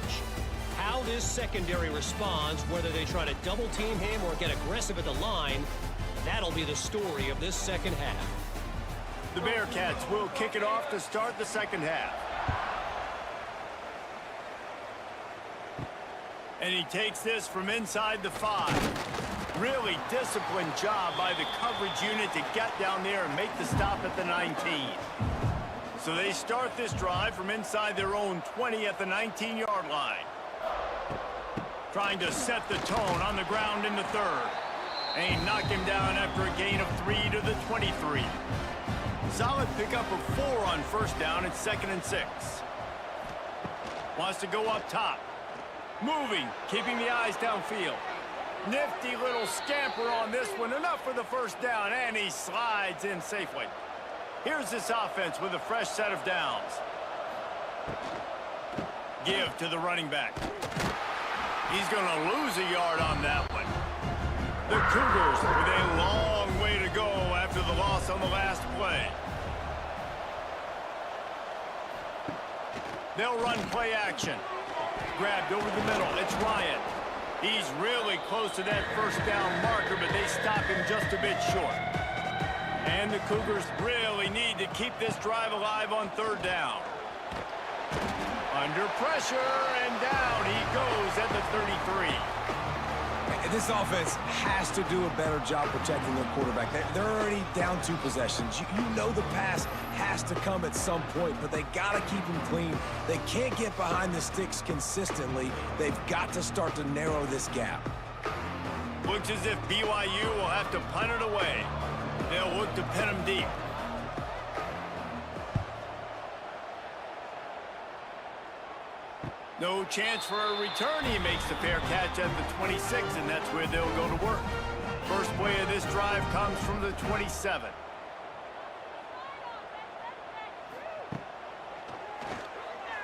How this secondary responds, whether they try to double team him or get aggressive at the line, that'll be the story of this second half. The Bearcats will kick it off to start the second half. And he takes this from inside the 5. Really disciplined job by the coverage unit to get down there and make the stop at the 19. So they start this drive from inside their own 20 at the 19-yard line. Trying to set the tone on the ground in the 3rd. And knock him down after a gain of 3 to the 23. Solid pickup of 4 on first down. It's 2nd and 6. Wants to go up top. Moving, keeping the eyes downfield. Nifty little scamper on this one. Enough for the first down, and he slides in safely. Here's this offense with a fresh set of downs. Give to the running back. He's going to lose a yard on that one. The Cougars with a long way to go after the loss on the last play. They'll run play action. Grabbed over the middle. It's Ryan. He's really close to that first down marker, but they stop him just a bit short. And the Cougars really need to keep this drive alive on third down. Under pressure, and down he goes at the 33. This offense has to do a better job protecting their quarterback. They're already down 2 possessions. You know the pass has to come at some point, but they got to keep him clean. They can't get behind the sticks consistently. They've got to start to narrow this gap. Looks as if BYU will have to punt it away. They'll look to pin him deep. No chance for a return. He makes the fair catch at the 26, and that's where they'll go to work. First play of this drive comes from the 27.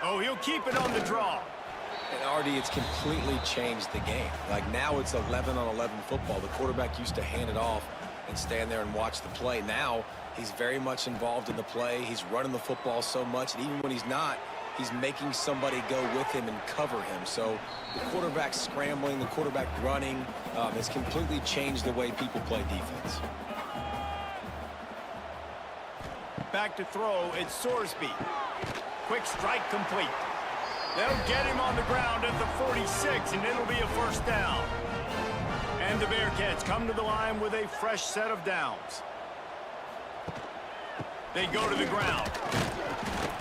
Oh, he'll keep it on the draw. And Artie, it's completely changed the game. Like now it's 11-on-11 football. The quarterback used to hand it off and stand there and watch the play. Now he's very much involved in the play. He's running the football so much, and even when he's not, he's making somebody go with him and cover him. So the quarterback scrambling, the quarterback running has completely changed the way people play defense. Back to throw, it's Sorsby. Quick strike complete. They'll get him on the ground at the 46, and it'll be a first down. And the Bearcats come to the line with a fresh set of downs. They go to the ground.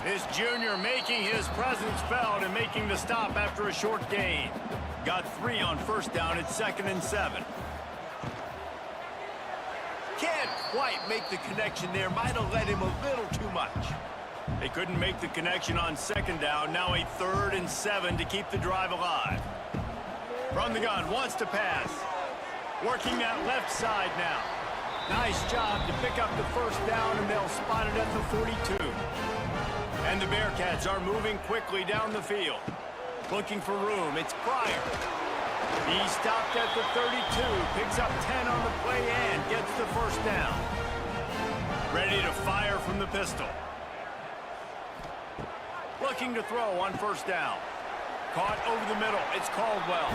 This junior making his presence felt and making the stop after a short gain. Got 3 on first down at 2nd and 7. Can't quite make the connection there. Might have led him a little too much. They couldn't make the connection on 2nd down. Now a 3rd and 7 to keep the drive alive. From the gun, wants to pass. Working that left side now. Nice job to pick up the first down, and they'll spot it at the 42. And the Bearcats are moving quickly down the field. Looking for room. It's Pryor. He stopped at the 32. Picks up 10 on the play and gets the first down. Ready to fire from the pistol. Looking to throw on first down. Caught over the middle. It's Caldwell.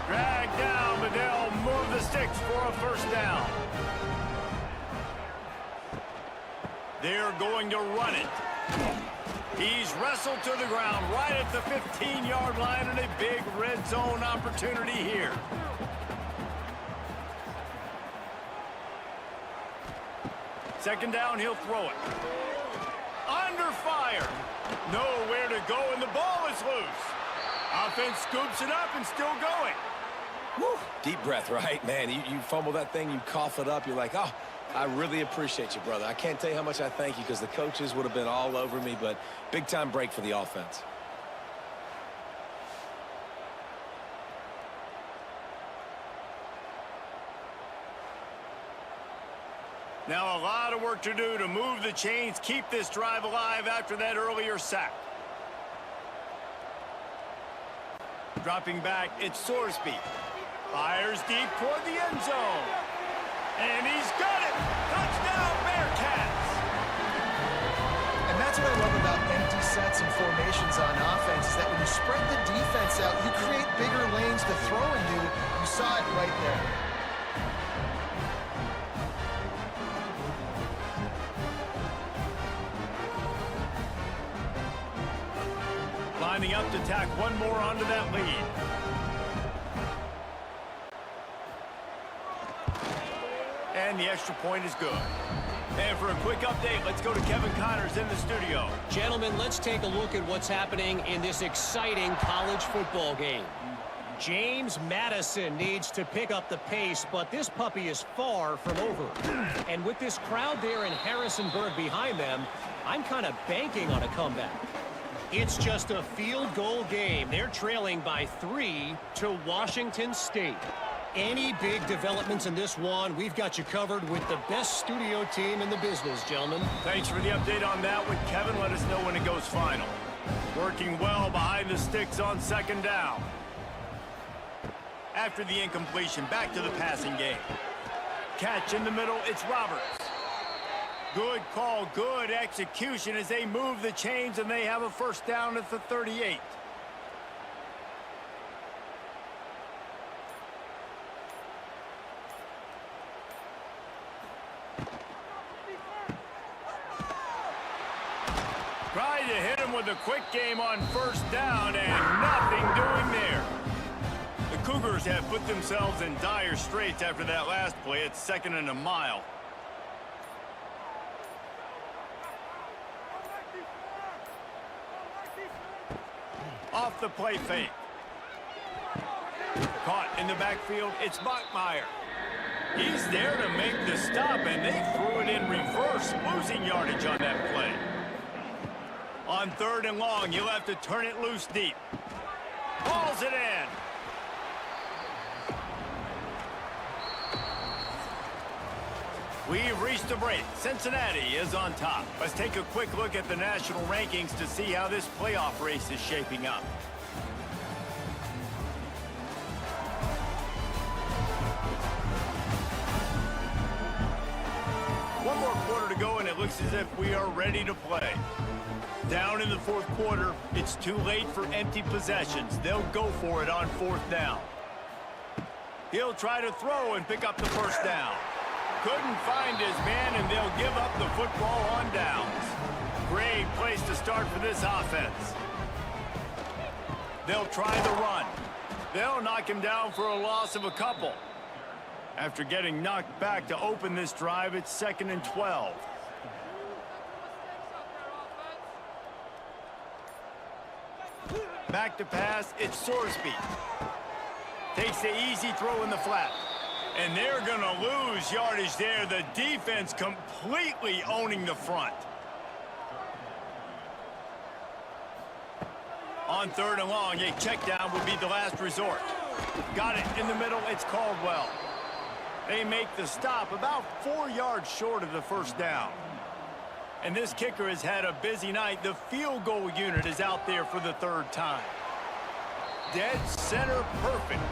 Dragged down, but they'll move the sticks for a first down. They're going to run it. He's wrestled to the ground right at the 15-yard line, and a big red zone opportunity here. Second down, he'll throw it. Under fire. Nowhere to go, and the ball is loose. Offense scoops it up and still going. Whew. Deep breath, right? Man, you fumble that thing, you cough it up, you're like, oh, I really appreciate you, brother. I can't tell you how much I thank you because the coaches would have been all over me, but big-time break for the offense. Now a lot of work to do to move the chains, keep this drive alive after that earlier sack. Dropping back, it's Sorsby. Fires deep toward the end zone. And he's got it! Touchdown, Bearcats! And that's what I love about empty sets and formations on offense, is that when you spread the defense out, you create bigger lanes to throw into. You saw it right there. Lining up to tack one more onto that lead. And the extra point is good. And for a quick update, let's go to Kevin Connors in the studio. Gentlemen, let's take a look at what's happening in this exciting college football game. James Madison needs to pick up the pace, but this puppy is far from over. And with this crowd there in Harrisonburg behind them, I'm kind of banking on a comeback. It's just a field goal game. They're trailing by 3 to Washington State. Any big developments in this one, we've got you covered with the best studio team in the business, gentlemen. Thanks for the update on that one, Kevin. Let us know when it goes final. Working well behind the sticks on second down. After the incompletion, back to the passing game. Catch in the middle, it's Roberts. Good call, good execution as they move the chains, and they have a first down at the 38. Tried to hit him with a quick game on first down, and nothing doing there. The Cougars have put themselves in dire straits after that last play. It's 2nd and a mile. Off the play fake. Caught in the backfield, it's Bachmeier. He's there to make the stop, and they threw it in reverse, losing yardage on that play. On 3rd and long, you'll have to turn it loose deep. Hauls it in. We've reached a break. Cincinnati is on top. Let's take a quick look at the national rankings to see how this playoff race is shaping up. One more quarter to go, and it looks as if we are ready to play. Down in the 4th quarter, it's too late for empty possessions. They'll go for it on 4th down. He'll try to throw and pick up the first down. Couldn't find his man, and they'll give up the football on downs. Great place to start for this offense. They'll try the run. They'll knock him down for a loss of a couple. After getting knocked back to open this drive, it's 2nd and 12. Back to pass, it's Sorsby. Takes the easy throw in the flat. And they're going to lose yardage there. The defense completely owning the front. On 3rd and long, a check down would be the last resort. Got it in the middle, it's Caldwell. They make the stop about 4 yards short of the first down. And this kicker has had a busy night. The field goal unit is out there for the 3rd time. Dead center perfect.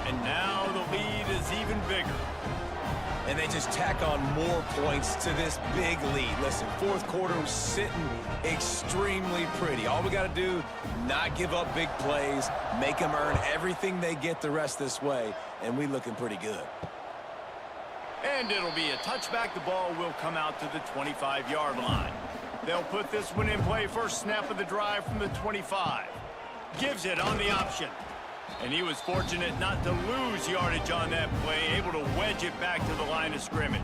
And now the lead is even bigger. And they just tack on more points to this big lead. Listen, 4th quarter was sitting extremely pretty. All we got to do, not give up big plays, make them earn everything they get the rest this way, and we looking pretty good. And it'll be a touchback. The ball will come out to the 25-yard line. They'll put this one in play. First snap of the drive from the 25. Gives it on the option. And he was fortunate not to lose yardage on that play, able to wedge it back to the line of scrimmage.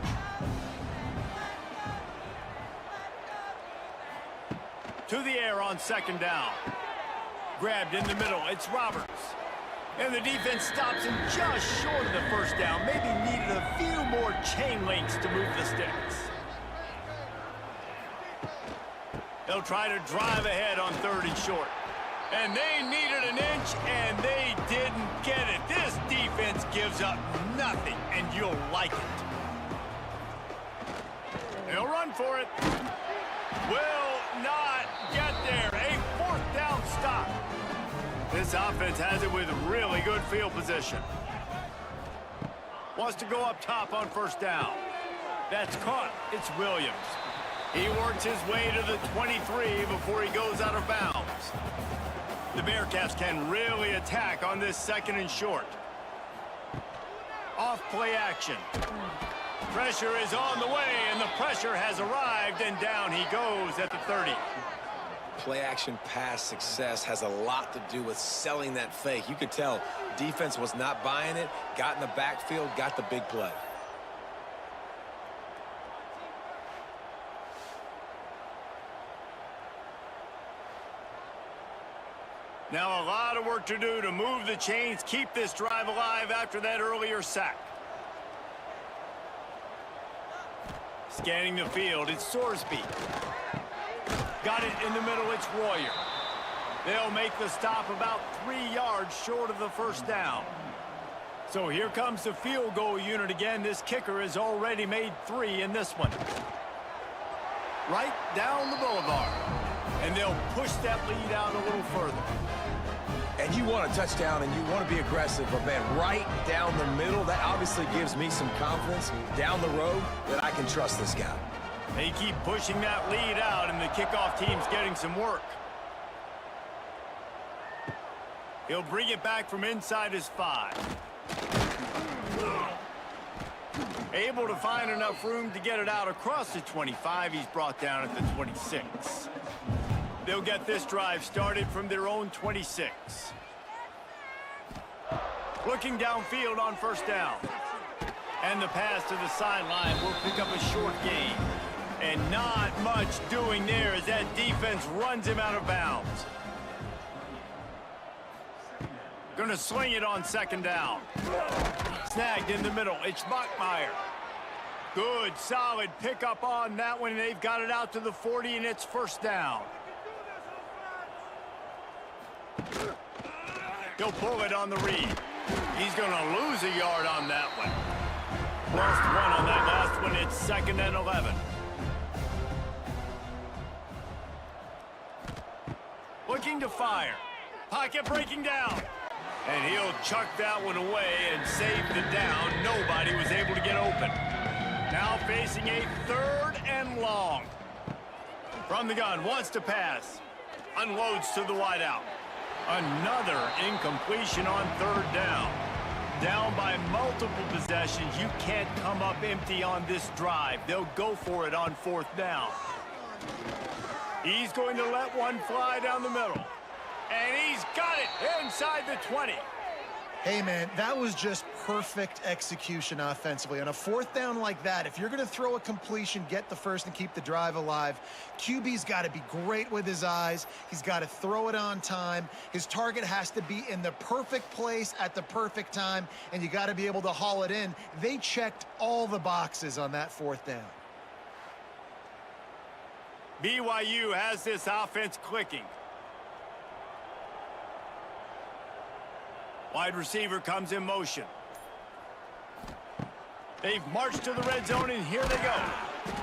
To the air on 2nd down. Grabbed in the middle, it's Roberts. And the defense stops him just short of the first down. Maybe needed a few more chain links to move the sticks. They'll try to drive ahead on 3rd and short. And they needed an inch, and they didn't get it. This defense gives up nothing, and you'll like it. They'll run for it. Will not get there. A 4th down stop. This offense has it with really good field position. Wants to go up top on first down. That's caught. It's Williams. He works his way to the 23 before he goes out of bounds. The Bearcats can really attack on this 2nd and short. Off play action. Pressure is on the way, and the pressure has arrived, and down he goes at the 30. Play action pass success has a lot to do with selling that fake. You could tell defense was not buying it, got in the backfield, got the big play. Now a lot of work to do to move the chains, keep this drive alive after that earlier sack. Scanning the field, it's Sorsby. Got it in the middle, it's Royer. They'll make the stop about 3 yards short of the first down. So here comes the field goal unit again. This kicker has already made 3 in this one. Right down the boulevard. And they'll push that lead out a little further. And you want a touchdown and you want to be aggressive, but man, right down the middle, that obviously gives me some confidence down the road that I can trust this guy. They keep pushing that lead out, and the kickoff team's getting some work. He'll bring it back from inside his 5. Able to find enough room to get it out across the 25. He's brought down at the 26. They'll get this drive started from their own 26. Looking downfield on first down. And the pass to the sideline will pick up a short gain. And not much doing there as that defense runs him out of bounds. Going to sling it on second down. Snagged in the middle. It's Bachmeier. Good, solid pickup on that one. They've got it out to the 40, and it's first down. He'll pull it on the read. He's going to lose a yard on that one. Lost 1 on that last one. It's 2nd and 11. Looking to fire. Pocket breaking down. And he'll chuck that one away and save the down. Nobody was able to get open. Now facing a 3rd and long. From the gun, wants to pass. Unloads to the wideout. Another incompletion on 3rd down. Down by multiple possessions. You can't come up empty on this drive. They'll go for it on 4th down. He's going to let one fly down the middle. And he's got it inside the 20. Hey, man, that was just perfect execution offensively. On a 4th down like that, if you're going to throw a completion, get the first and keep the drive alive, QB's got to be great with his eyes. He's got to throw it on time. His target has to be in the perfect place at the perfect time, and you got to be able to haul it in. They checked all the boxes on that 4th down. BYU has this offense clicking. Wide receiver comes in motion. They've marched to the red zone, and here they go.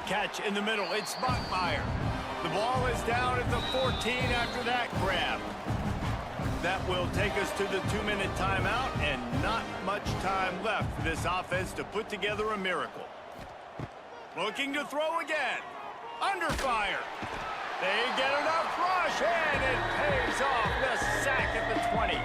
Catch in the middle. It's Bachmeier. The ball is down at the 14 after that grab. That will take us to the 2-minute timeout, and not much time left for this offense to put together a miracle. Looking to throw again. Under fire. They get enough rush, and it pays off. The sack at the 20.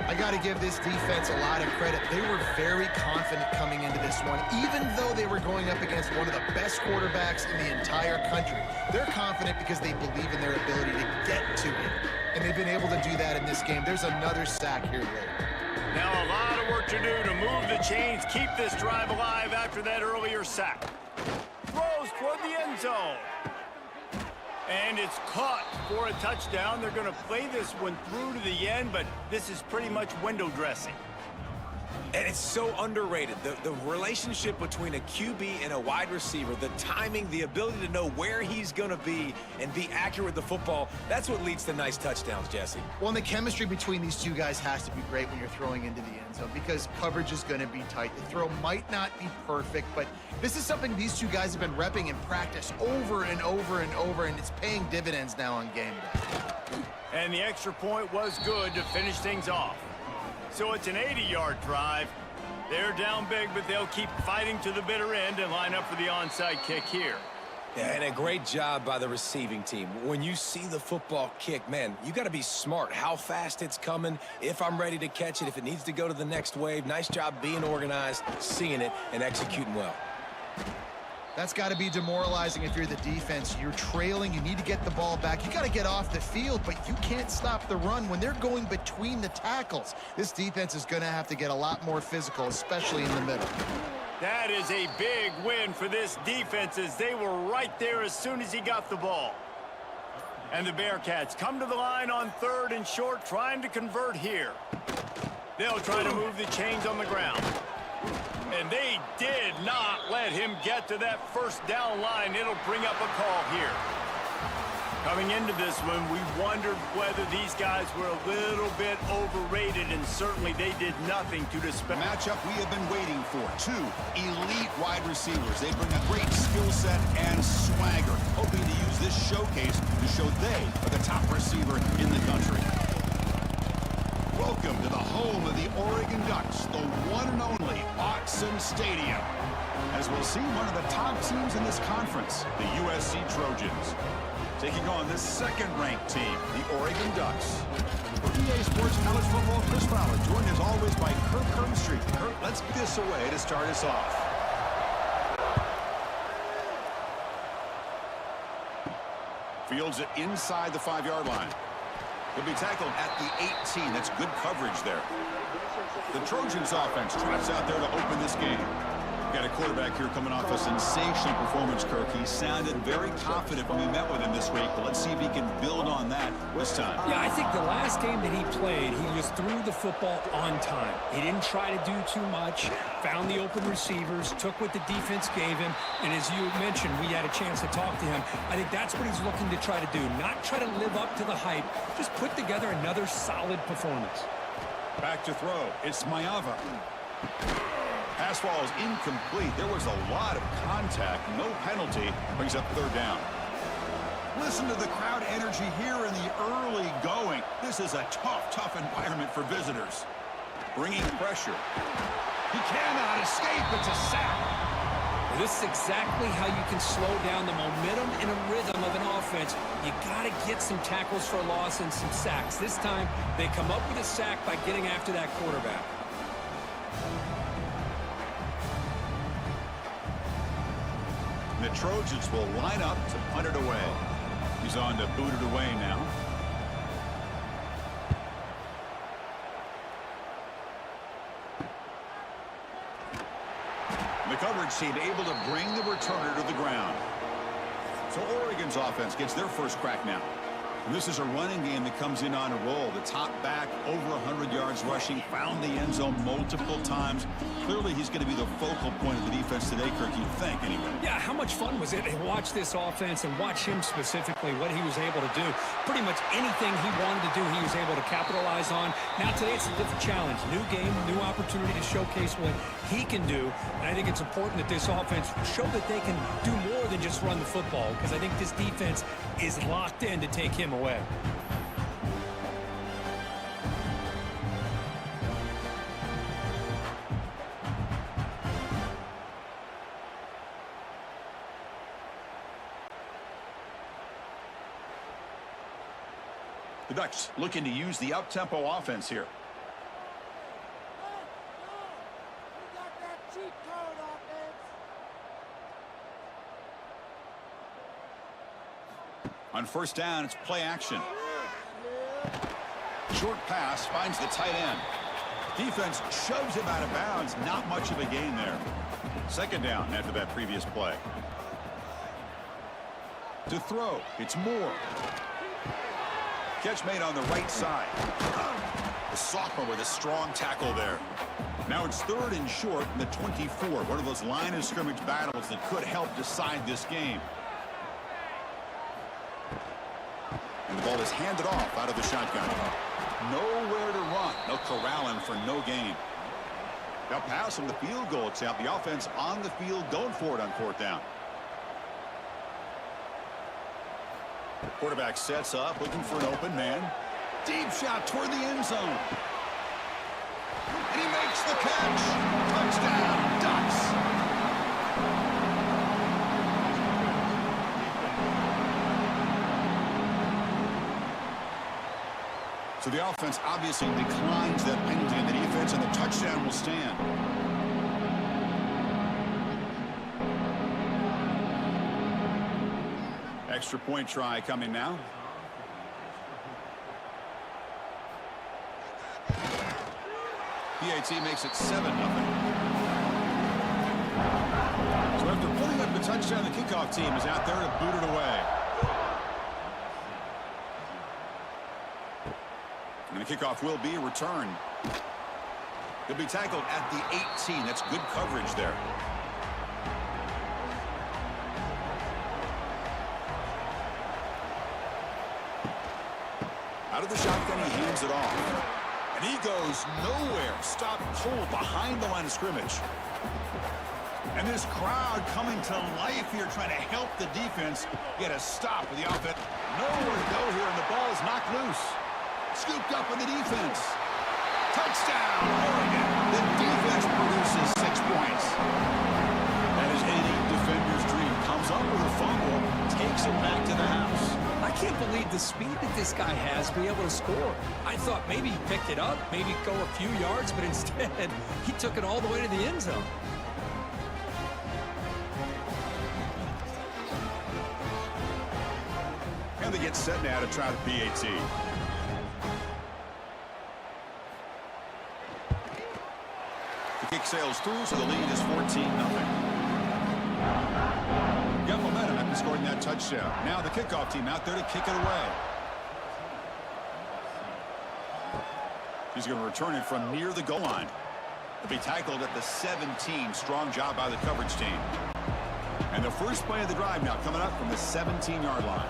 I got to give this defense a lot of credit. They were very confident coming into this one, even though they were going up against one of the best quarterbacks in the entire country. They're confident because they believe in their ability to get to him, and they've been able to do that in this game. There's another sack here later. Now a lot of work to do to move the chains, keep this drive alive after that earlier sack. Throws toward the end zone. And it's caught for a touchdown. They're going to play this one through to the end, but this is pretty much window dressing. And it's so underrated. The relationship between a QB and a wide receiver, the timing, the ability to know where he's going to be and be accurate with the football, that's what leads to nice touchdowns, Jesse. Well, and the chemistry between these two guys has to be great when you're throwing into the end zone because coverage is going to be tight. The throw might not be perfect, but this is something these two guys have been repping in practice over and over and over, and it's paying dividends now on game day. And the extra point was good to finish things off. So it's an 80-yard drive. They're down big, but they'll keep fighting to the bitter end and line up for the onside kick here. Yeah, and a great job by the receiving team. When you see the football kick, man, you got to be smart. How fast it's coming, if I'm ready to catch it, if it needs to go to the next wave. Nice job being organized, seeing it, and executing well. That's got to be demoralizing if you're the defense. You're trailing. You need to get the ball back. You got to get off the field, but you can't stop the run when they're going between the tackles. This defense is going to have to get a lot more physical, especially in the middle. That is a big win for this defense as they were right there as soon as he got the ball. And the Bearcats come to the line on 3rd and short, trying to convert here. They'll try to move the chains on the ground. And they did not let him get to that first down line. It'll bring up a call here. Coming into this one, we wondered whether these guys were a little bit overrated, and certainly they did nothing to dispel. Matchup we have been waiting for. Two elite wide receivers. They bring a great skill set and swagger, hoping to use this showcase to show they are the top receiver in the country. Welcome to the home of the Oregon Ducks, the one and only Autzen Stadium. As we'll see one of the top teams in this conference, the USC Trojans, taking on this second-ranked team, the Oregon Ducks. For EA Sports College Football, Chris Fowler, joined as always by Kirk Herbstreit. Kirk, let's get this away to start us off. Fields it inside the 5-yard line. He'll be tackled at the 18. That's good coverage there. The Trojans offense trots out there to open this game. We've got a quarterback here coming off a sensational performance, Kirk. He sounded very confident when we met with him this week, but let's see if he can build on that this time. Yeah, I think the last game that he played, he just threw the football on time. He didn't try to do too much, found the open receivers, took what the defense gave him, and as you mentioned, we had a chance to talk to him. I think that's what he's looking to try to do, not try to live up to the hype, just put together another solid performance. Back to throw. It's Mayava. Pass ball is incomplete. There was a lot of contact. No penalty. Brings up third down. Listen to the crowd energy here in the early going. This is a tough environment for visitors. Bringing pressure. He cannot escape. It's a sack. This is exactly how you can slow down the momentum and a rhythm of an offense. You got to get some tackles for loss and some sacks. This time, they come up with a sack by getting after that quarterback. The Trojans will line up to punt it away. He's on to boot it away now. The coverage team able to bring the returner to the ground. So Oregon's offense gets their first crack now. And this is a running game that comes in on a roll. The top back, over 100 yards rushing, found the end zone multiple times. Clearly, he's going to be the focal point of the defense today, Kirk, you'd think, anyway. Yeah, how much fun was it to watch this offense and watch him specifically, what he was able to do. Pretty much anything he wanted to do, he was able to capitalize on. Now, today, it's a different challenge. New game, new opportunity to showcase what he can do. And I think it's important that this offense show that they can do more than just run the football, because I think this defense is locked in to take him away. The Ducks looking to use the up-tempo offense here. On first down, it's play action. Short pass finds the tight end. Defense shoves him out of bounds. Not much of a gain there. Second down after that previous play. To throw, it's Moore. Catch made on the right side. The sophomore with a strong tackle there. Now it's third and short in the 24. One of those line of scrimmage battles that could help decide this game. And the ball is handed off out of the shotgun. Nowhere to run. They'll corral him for no gain. Now pass from the field goal attempt. The offense on the field going for it on fourth down. The quarterback sets up, looking for an open man. Deep shot toward the end zone. And he makes the catch. Touchdown, Ducks. So the offense obviously declines that penalty in the defense, and the touchdown will stand. Extra point try coming now. PAT makes it 7-0. So after pulling up the touchdown, the kickoff team is out there to boot it away. And the kickoff will be a return. He'll be tackled at the 18. That's good coverage there. Out of the shotgun, he hands it off. And he goes nowhere. Stopped cold behind the line of scrimmage. And this crowd coming to life here, trying to help the defense get a stop with the offense. Nowhere to go here, and the ball is knocked loose. Scooped up with the defense. Touchdown, Oregon. The defense produces 6 points. That is any defender's dream. Comes up with a fumble, takes it back to the house. I can't believe the speed that this guy has to be able to score. I thought maybe he picked it up, maybe go a few yards, but instead he took it all the way to the end zone. And they get set now to try the PAT. The kick sails through, so the lead is 14-0. Got momentum after scoring that touchdown. Now the kickoff team out there to kick it away. He's going to return it from near the goal line. He'll be tackled at the 17. Strong job by the coverage team. And the first play of the drive now coming up from the 17-yard line.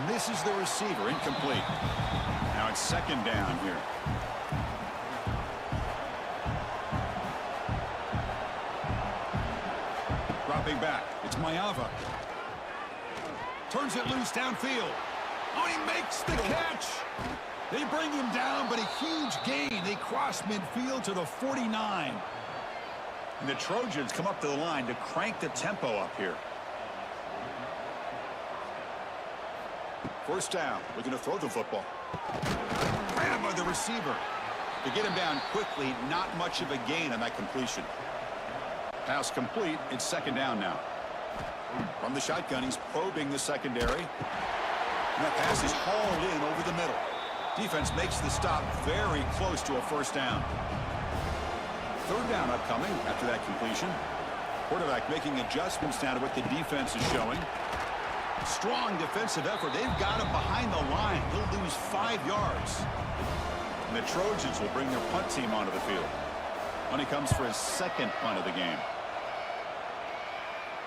Misses the receiver, incomplete. Now it's second down here. Dropping back, it's Mayava. Turns it loose downfield. Oh, he makes the catch. They bring him down, but a huge gain. They cross midfield to the 49. And the Trojans come up to the line to crank the tempo up here. First down, looking to throw the football. Grab by the receiver. To get him down quickly, not much of a gain on that completion. Pass complete, it's second down now. From the shotgun, he's probing the secondary. And that pass is hauled in over the middle. Defense makes the stop very close to a first down. Third down upcoming after that completion. Quarterback making adjustments now to what the defense is showing. Strong defensive effort. They've got him behind the line. He'll lose 5 yards. And the Trojans will bring their punt team onto the field. When he comes for his second punt of the game.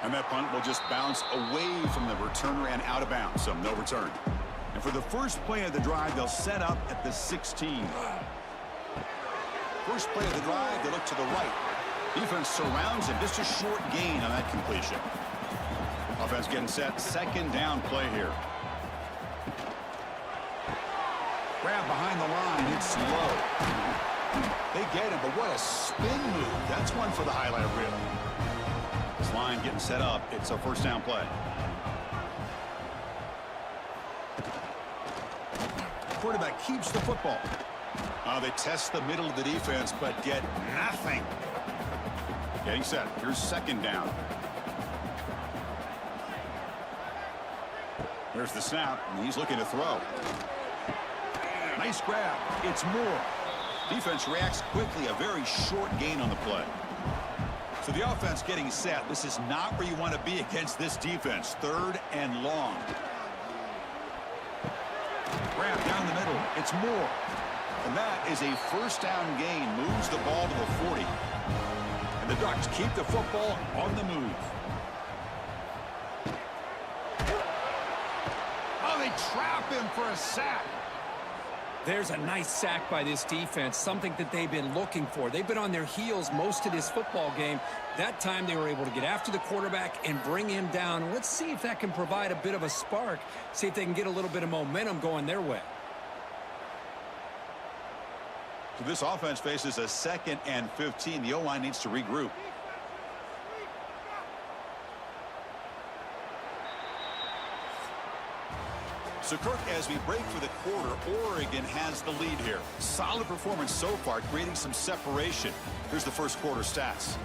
And that punt will just bounce away from the returner and out of bounds, so no return. And for the first play of the drive, they'll set up at the 16. First play of the drive, they look to the right. Defense surrounds him. Just a short gain on that completion. Offense getting set. Second down play here. Grab behind the line. It's low. They get him, but what a spin move. That's one for the highlight reel. This line getting set up. It's a first down play. Quarterback keeps the football. They test the middle of the defense, but get nothing. Getting set. Here's second down. There's the snap, and he's looking to throw. Nice grab. It's Moore. Defense reacts quickly. A very short gain on the play. So the offense getting set. This is not where you want to be against this defense. Third and long. Grab down the middle. It's Moore. And that is a first down gain. Moves the ball to the 40. And the Ducks keep the football on the move. Oh, they trap him for a sack. There's a nice sack by this defense, something that they've been looking for. They've been on their heels most of this football game. That time they were able to get after the quarterback and bring him down. Let's see if that can provide a bit of a spark, see if they can get a little bit of momentum going their way. So this offense faces a 2nd and 15. The O-line needs to regroup. So, Kirk, as we break for the quarter, Oregon has the lead here. Solid performance so far, creating some separation. Here's the first quarter stats.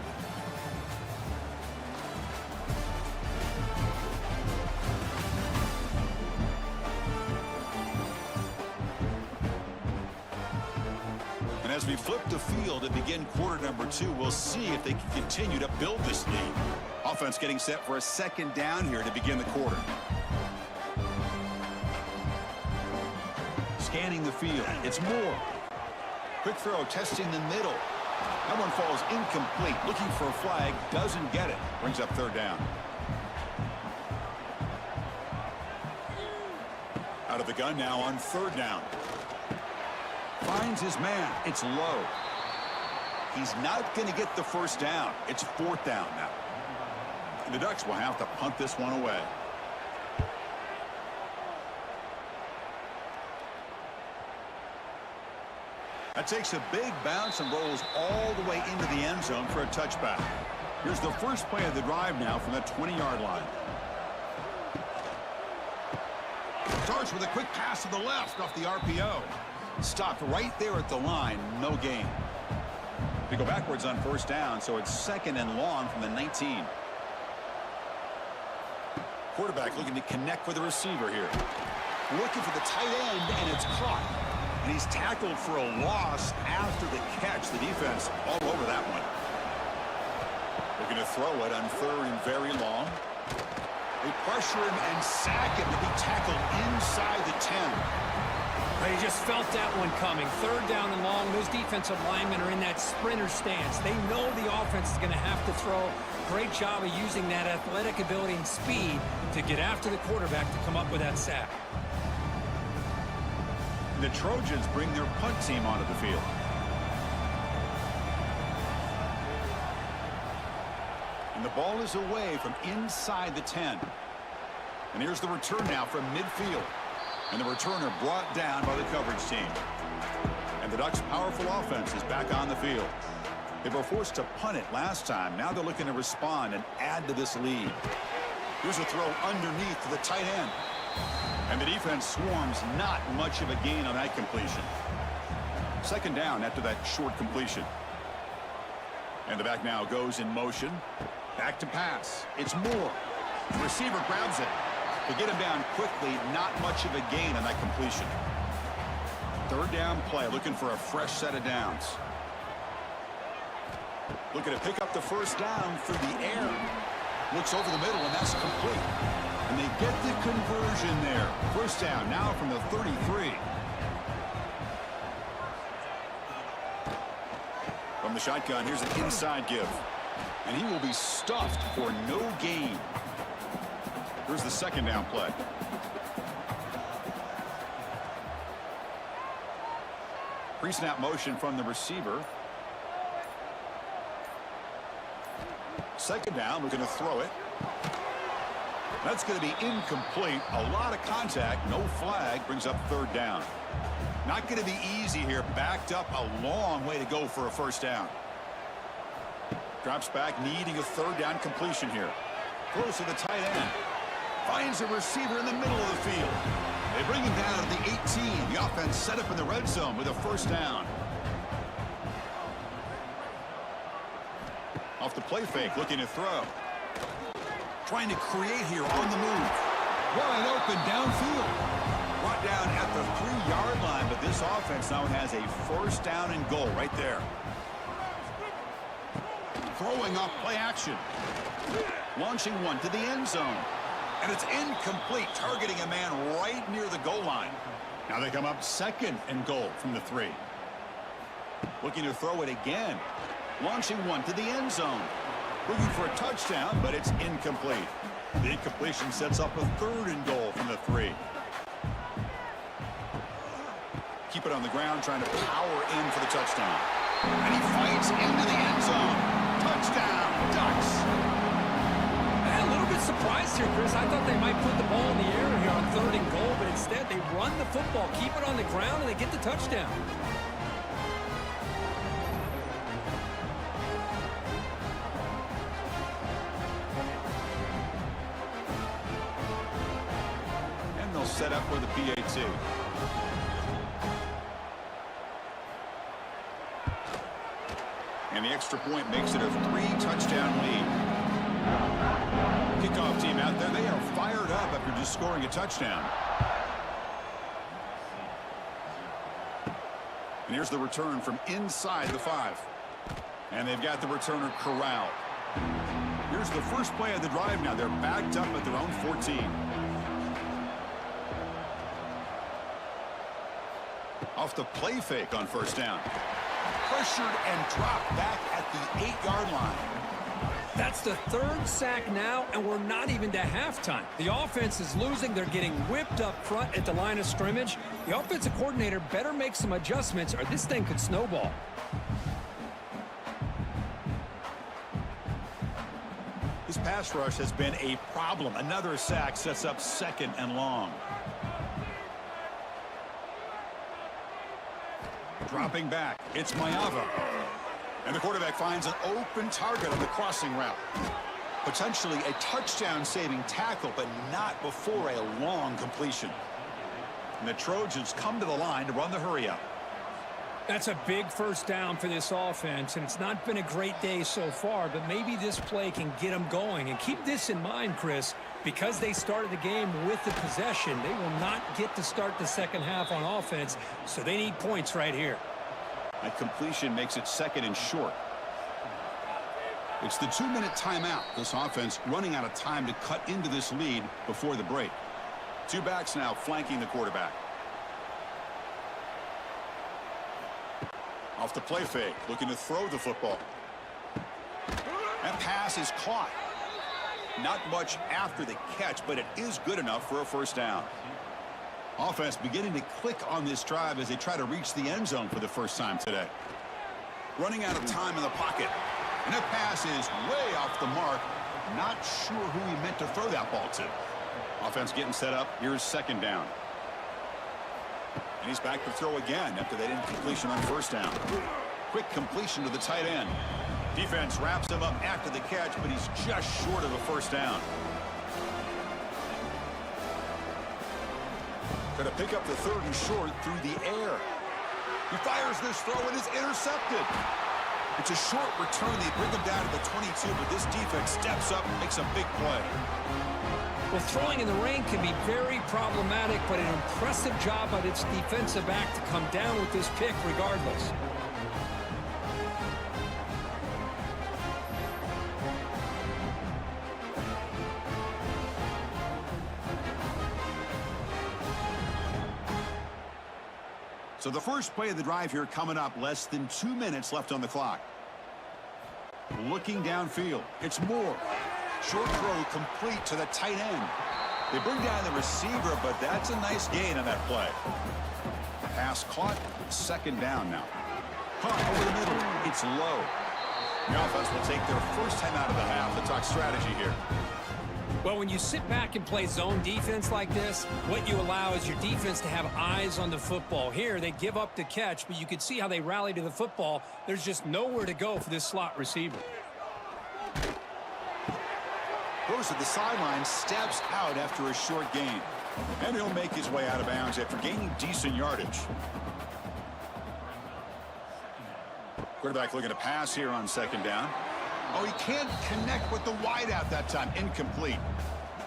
And as we flip the field to begin quarter number 2, we'll see if they can continue to build this lead. Offense getting set for a second down here to begin the quarter. Scanning the field. It's Moore. Quick throw, testing the middle. That one falls incomplete. Looking for a flag. Doesn't get it. Brings up third down. Out of the gun now on 3rd down. Finds his man. It's low. He's not going to get the 1st down. It's 4th down now. And the Ducks will have to punt this one away. That takes a big bounce and rolls all the way into the end zone for a touchback. Here's the first play of the drive now from the 20-yard line. Starts with a quick pass to the left off the RPO. Stopped right there at the line. No gain. They go backwards on 1st down, so it's 2nd and long from the 19. Quarterback looking to connect with the receiver here. Looking for the tight end, and it's caught. And he's tackled for a loss after the catch. The defense all over that one. Looking to throw it on 3rd and very long. They pressure him and sack him to be tackled inside the 10. They just felt that one coming. 3rd down and long. Those defensive linemen are in that sprinter stance. They know the offense is going to have to throw. Great job of using that athletic ability and speed to get after the quarterback to come up with that sack. The Trojans bring their punt team onto the field. And the ball is away from inside the 10. And here's the return now from midfield. And the returner brought down by the coverage team. And the Ducks' powerful offense is back on the field. They were forced to punt it last time. Now they're looking to respond and add to this lead. Here's a throw underneath to the tight end. And the defense swarms, not much of a gain on that completion. 2nd down after that short completion. And the back now goes in motion. Back to pass. It's Moore. The receiver grabs it. To get him down quickly, not much of a gain on that completion. 3rd down play, looking for a fresh set of downs. Looking to pick up the 1st down through the air. Looks over the middle, and that's complete. And they get the conversion there. 1st down now from the 33. From the shotgun, here's an inside give. And he will be stuffed for no gain. Here's the 2nd down play. Pre-snap motion from the receiver. 2nd down, looking to throw it. That's going to be incomplete. A lot of contact, no flag, brings up 3rd down. Not going to be easy here. Backed up a long way to go for a 1st down. Drops back, needing a 3rd down completion here. Throws to the tight end. Finds a receiver in the middle of the field. They bring him down at the 18. The offense set up in the red zone with a 1st down. Off the play fake, looking to throw. Trying to create here on the move. Wide open downfield. Brought down at the 3-yard line, but this offense now has a 1st down and goal right there. Throwing off play action. Launching one to the end zone. And it's incomplete, targeting a man right near the goal line. Now they come up 2nd and goal from the 3. Looking to throw it again. Launching one to the end zone. Looking for a touchdown, but it's incomplete. The incompletion sets up a 3rd and goal from the 3. Keep it on the ground, trying to power in for the touchdown. And he fights into the end zone. Touchdown, Ducks. A little bit surprised here, Chris. I thought they might put the ball in the air here on 3rd and goal, but instead they run the football, keep it on the ground, and they get the touchdown. And they'll set up for the PAT. And the extra point makes it a 3-touchdown lead. Kickoff team out there, they are fired up after just scoring a touchdown. And here's the return from inside the 5. And they've got the returner corralled. Here's the first play of the drive now. They're backed up at their own 14. Off the play fake on 1st down. Pressured and dropped back at the 8-yard line. That's the third sack now, and we're not even to halftime. The offense is losing. They're getting whipped up front at the line of scrimmage. The offensive coordinator better make some adjustments or this thing could snowball. His pass rush has been a problem. Another sack sets up 2nd and long. Dropping back, it's Mayava. And the quarterback finds an open target on the crossing route. Potentially a touchdown-saving tackle, but not before a long completion. And the Trojans come to the line to run the hurry-up. That's a big first down for this offense, and it's not been a great day so far, but maybe this play can get them going. And keep this in mind, Chris, because they started the game with the possession, they will not get to start the second half on offense, so they need points right here. That completion makes it 2nd and short. It's the 2-minute timeout. This offense running out of time to cut into this lead before the break. 2 backs now flanking the quarterback. Off the play fake, looking to throw the football. That pass is caught. Not much after the catch, but it is good enough for a first down. Offense beginning to click on this drive as they try to reach the end zone for the first time today. Running out of time in the pocket. And that pass is way off the mark. Not sure who he meant to throw that ball to. Offense getting set up. Here's 2nd down. And he's back to throw again after that incompletion on first down. Quick completion to the tight end. Defense wraps him up after the catch, but he's just short of a first down. Going to pick up the 3rd and short through the air. He fires this throw and is intercepted. It's a short return. They bring him down to the 22, but this defense steps up and makes a big play. Well, throwing in the rain can be very problematic, but an impressive job by its defensive back to come down with this pick regardless. So the first play of the drive here coming up, less than 2 minutes left on the clock. Looking downfield, it's Moore. Short throw complete to the tight end. They bring down the receiver, but that's a nice gain on that play. Pass caught, 2nd down now. Caught over the middle, it's low. The offense will take their first time out of the half to talk strategy here. Well, when you sit back and play zone defense like this, what you allow is your defense to have eyes on the football. Here, they give up the catch, but you can see how they rally to the football. There's just nowhere to go for this slot receiver. Goes to the sideline, steps out after a short gain. And he'll make his way out of bounds after gaining decent yardage. Quarterback looking to pass here on 2nd down. Oh, he can't connect with the wideout that time. Incomplete.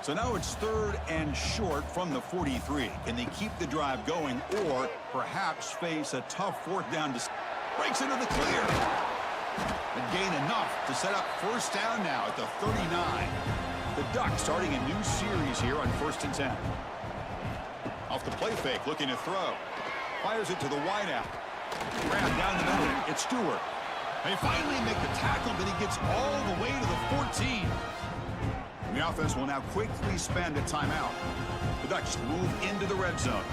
So now it's 3rd and short from the 43. Can they keep the drive going or perhaps face a tough 4th down? Breaks into the clear. And gain enough to set up first down now at the 39. The Ducks starting a new series here on 1st and 10. Off the play fake, looking to throw. Fires it to the wideout. Grab down the middle. It's Stewart. They finally make the tackle, but he gets all the way to the 14. And the offense will now quickly spend a timeout. The Ducks move into the red zone.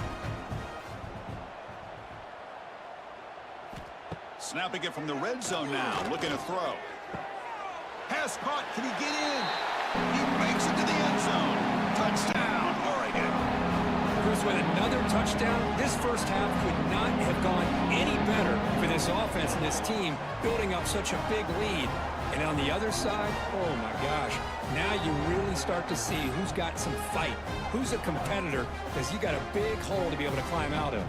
Snapping it from the red zone now, looking to throw. Pass caught, can he get in? He makes it to the end zone. Touchdown, Oregon. Chris, with another touchdown, this first half could not have gone any better for this offense and this team, building up such a big lead. And on the other side, oh my gosh, now you really start to see who's got some fight, who's a competitor, because you got a big hole to be able to climb out of.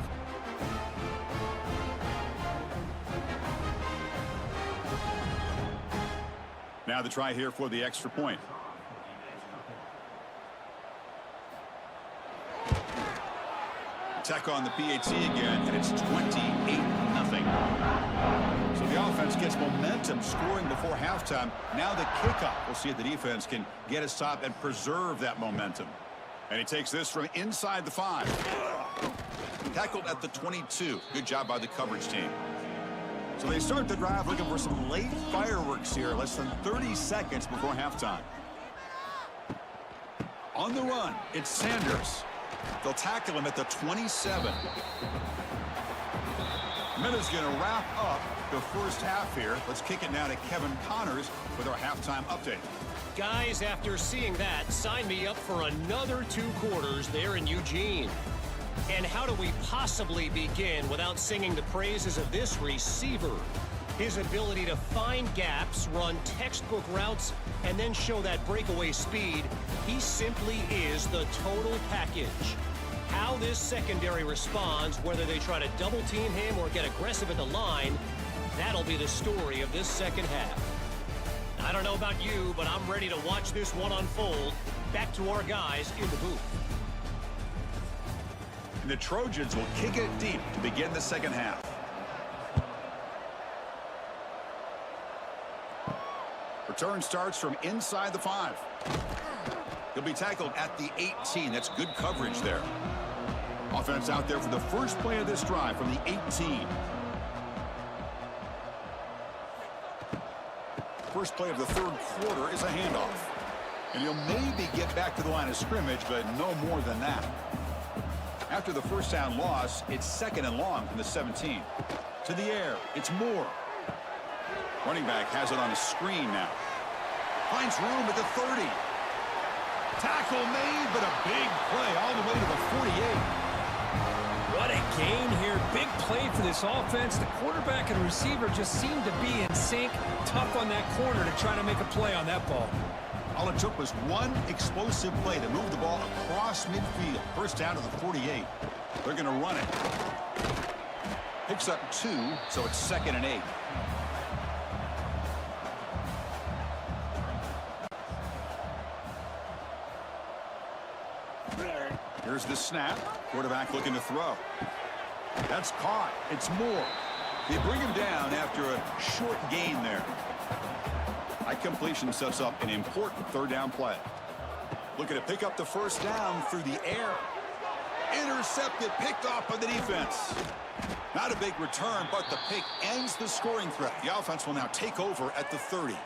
Now the try here for the extra point. Attack on the PAT again, and it's 28-0. So the offense gets momentum, scoring before halftime. Now the kickoff. We'll see if the defense can get a stop and preserve that momentum. And he takes this from inside the 5. Tackled at the 22. Good job by the coverage team. So they start the drive looking for some late fireworks here, less than 30 seconds before halftime. On the run, it's Sanders. They'll tackle him at the 27. Minute's going to wrap up the first half here. Let's kick it now to Kevin Connors with our halftime update. Guys, after seeing that, sign me up for another 2 quarters there in Eugene. And how do we possibly begin without singing the praises of this receiver? His ability to find gaps, run textbook routes, and then show that breakaway speed. He simply is the total package. How this secondary responds, whether they try to double team him or get aggressive at the line, that'll be the story of this second half. I don't know about you, but I'm ready to watch this one unfold. Back to our guys in the booth. The Trojans will kick it deep to begin the second half. Return starts from inside the 5. He'll be tackled at the 18. That's good coverage there. Offense out there for the first play of this drive from the 18. First play of the third quarter is a handoff. And he'll maybe get back to the line of scrimmage, but no more than that. After the first down loss, it's 2nd and long from the 17. To the air, it's Moore. Running back has it on a screen now. Finds room at the 30. Tackle made, but a big play all the way to the 48. What a gain here. Big play for this offense. The quarterback and receiver just seem to be in sync. Tough on that corner to try to make a play on that ball. All it took was one explosive play to move the ball across midfield. First down to the 48. They're going to run it. Picks up 2, so it's 2nd and 8. Here's the snap. Quarterback looking to throw. That's caught. It's Moore. They bring him down after a short gain there. That completion sets up an important third down play. Looking to pick up the first down through the air. Intercepted, picked off by the defense. Not a big return, but the pick ends the scoring threat. The offense will now take over at the 30.